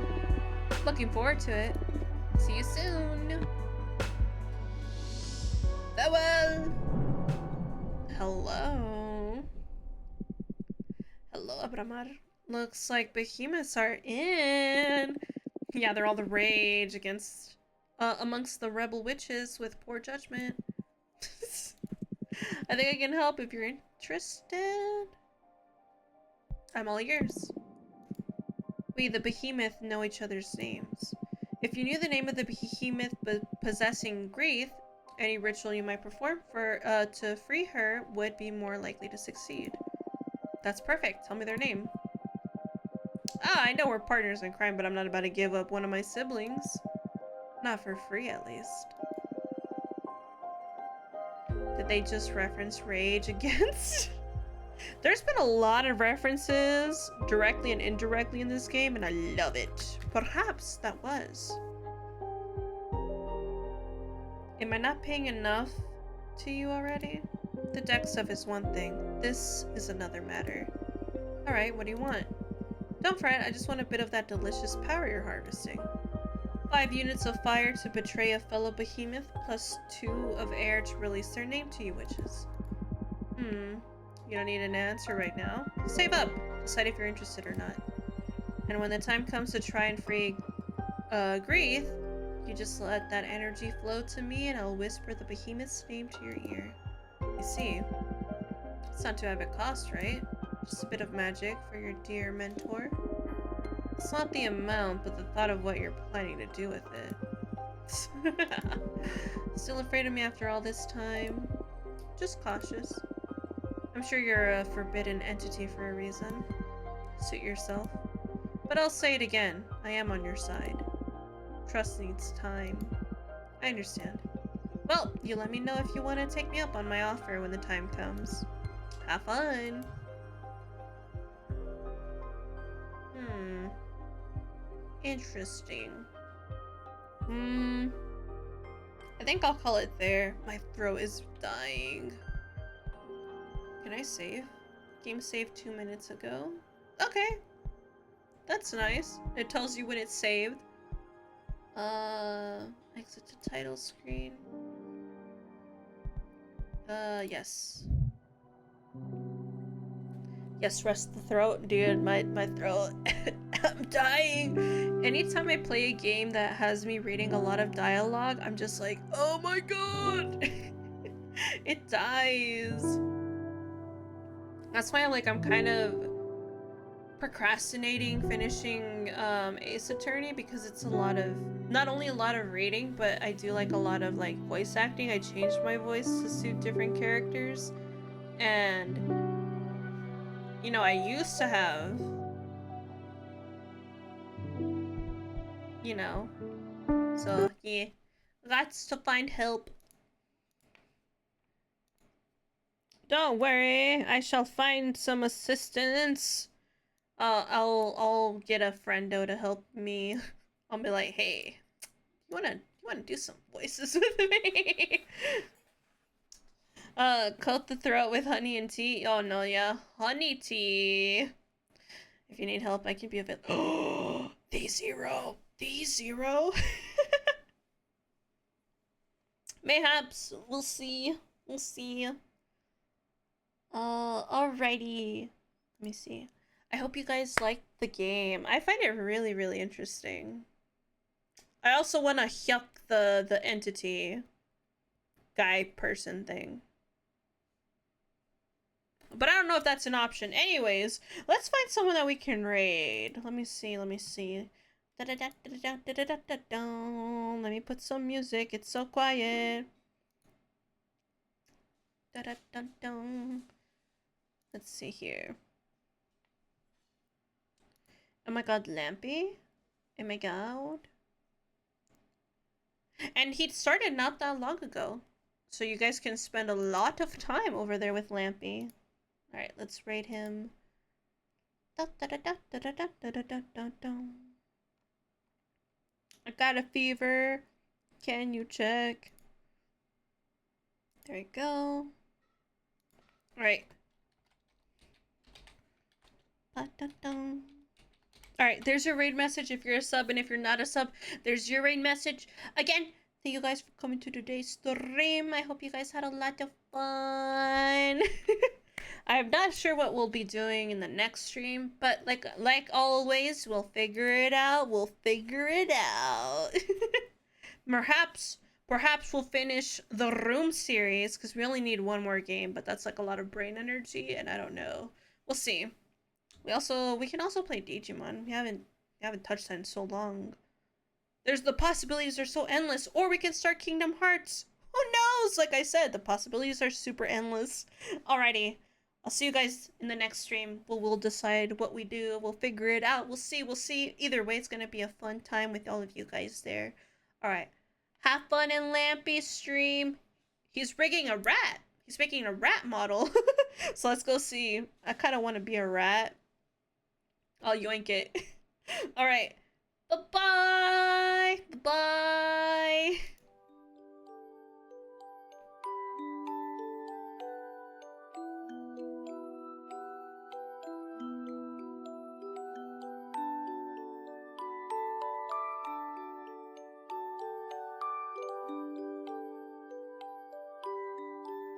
Looking forward to it. See you soon. Farewell. Hello. Hello, Abramar. Looks like behemoths are in. Yeah, they're all the rage against, amongst the rebel witches with poor judgment. I think I can help if you're interested. I'm all ears. We, the behemoth, know each other's names. If you knew the name of the behemoth possessing Grief, any ritual you might perform for to free her would be more likely to succeed. That's perfect. Tell me their name. Ah, I know we're partners in crime, but I'm not about to give up one of my siblings. Not for free, at least. Did they just reference rage against? There's been a lot of references, directly and indirectly, in this game, and I love it. Perhaps that was. Am I not paying enough to you already? The deck stuff is one thing. This is another matter. Alright, what do you want? Don't fret, I just want a bit of that delicious power you're harvesting. 5 units of fire to betray a fellow behemoth, plus 2 of air to release their name to you witches. You don't need an answer right now. Save up! Decide if you're interested or not. And when the time comes to try and free Grief, you just let that energy flow to me and I'll whisper the behemoth's name to your ear. You see, it's not too heavy a cost, right? Just a bit of magic for your dear mentor. It's not the amount, but the thought of what you're planning to do with it. Still afraid of me after all this time? Just cautious. I'm sure you're a forbidden entity for a reason. Suit yourself. But I'll say it again, I am on your side. Trust needs time. I understand. Well, you let me know if you want to take me up on my offer when the time comes. Have fun! Interesting. I think I'll call it there. My throat is dying. Can I save? Game saved 2 minutes ago. Okay. That's nice. It tells you when it's saved. Exit to title screen. Yes. Yes, rest the throat, dude. My throat. I'm dying. Anytime I play a game that has me reading a lot of dialogue, I'm just like, oh my god! It dies. That's why I'm kind of procrastinating finishing Ace Attorney, because it's a lot of, not only a lot of reading, but I do like a lot of like voice acting. I changed my voice to suit different characters, and you know, I used to have, you know, so yeah, lots to find help. Don't worry, I shall find some assistance. I'll get a friendo to help me. I'll be like, hey, you wanna do some voices with me? Coat the throat with honey and tea. Oh no, yeah, honey tea. If you need help, I can be a bit. Oh, D0. Mayhaps, we'll see. We'll see. Alrighty. Let me see. I hope you guys like the game. I find it really, really interesting. I also want to yuck the entity guy person thing. But I don't know if that's an option. Anyways, let's find someone that we can raid. Let me see. Let me put some music. It's so quiet. Let's see here. Oh my god, Lampy? Oh my god. And he started not that long ago. So you guys can spend a lot of time over there with Lampy. Alright, let's rate him. I got a fever. Can you check? There you go. Alright. Alright, there's your raid message if you're a sub, and if you're not a sub, there's your raid message. Again, thank you guys for coming to today's stream. I hope you guys had a lot of fun. I'm not sure what we'll be doing in the next stream, but like always, we'll figure it out. Perhaps we'll finish the Room series, because we only need one more game, but that's like a lot of brain energy, and I don't know. We'll see. We can also play Digimon. We haven't touched that in so long. The possibilities are so endless. Or we can start Kingdom Hearts. Who knows? Like I said, the possibilities are super endless. Alrighty. I'll see you guys in the next stream. We'll decide what we do. We'll figure it out. We'll see. Either way, it's gonna be a fun time with all of you guys there. Alright. Have fun in Lampy's stream. He's rigging a rat. He's making a rat model. So let's go see. I kind of want to be a rat. I'll yoink it. Alright. Bye-bye!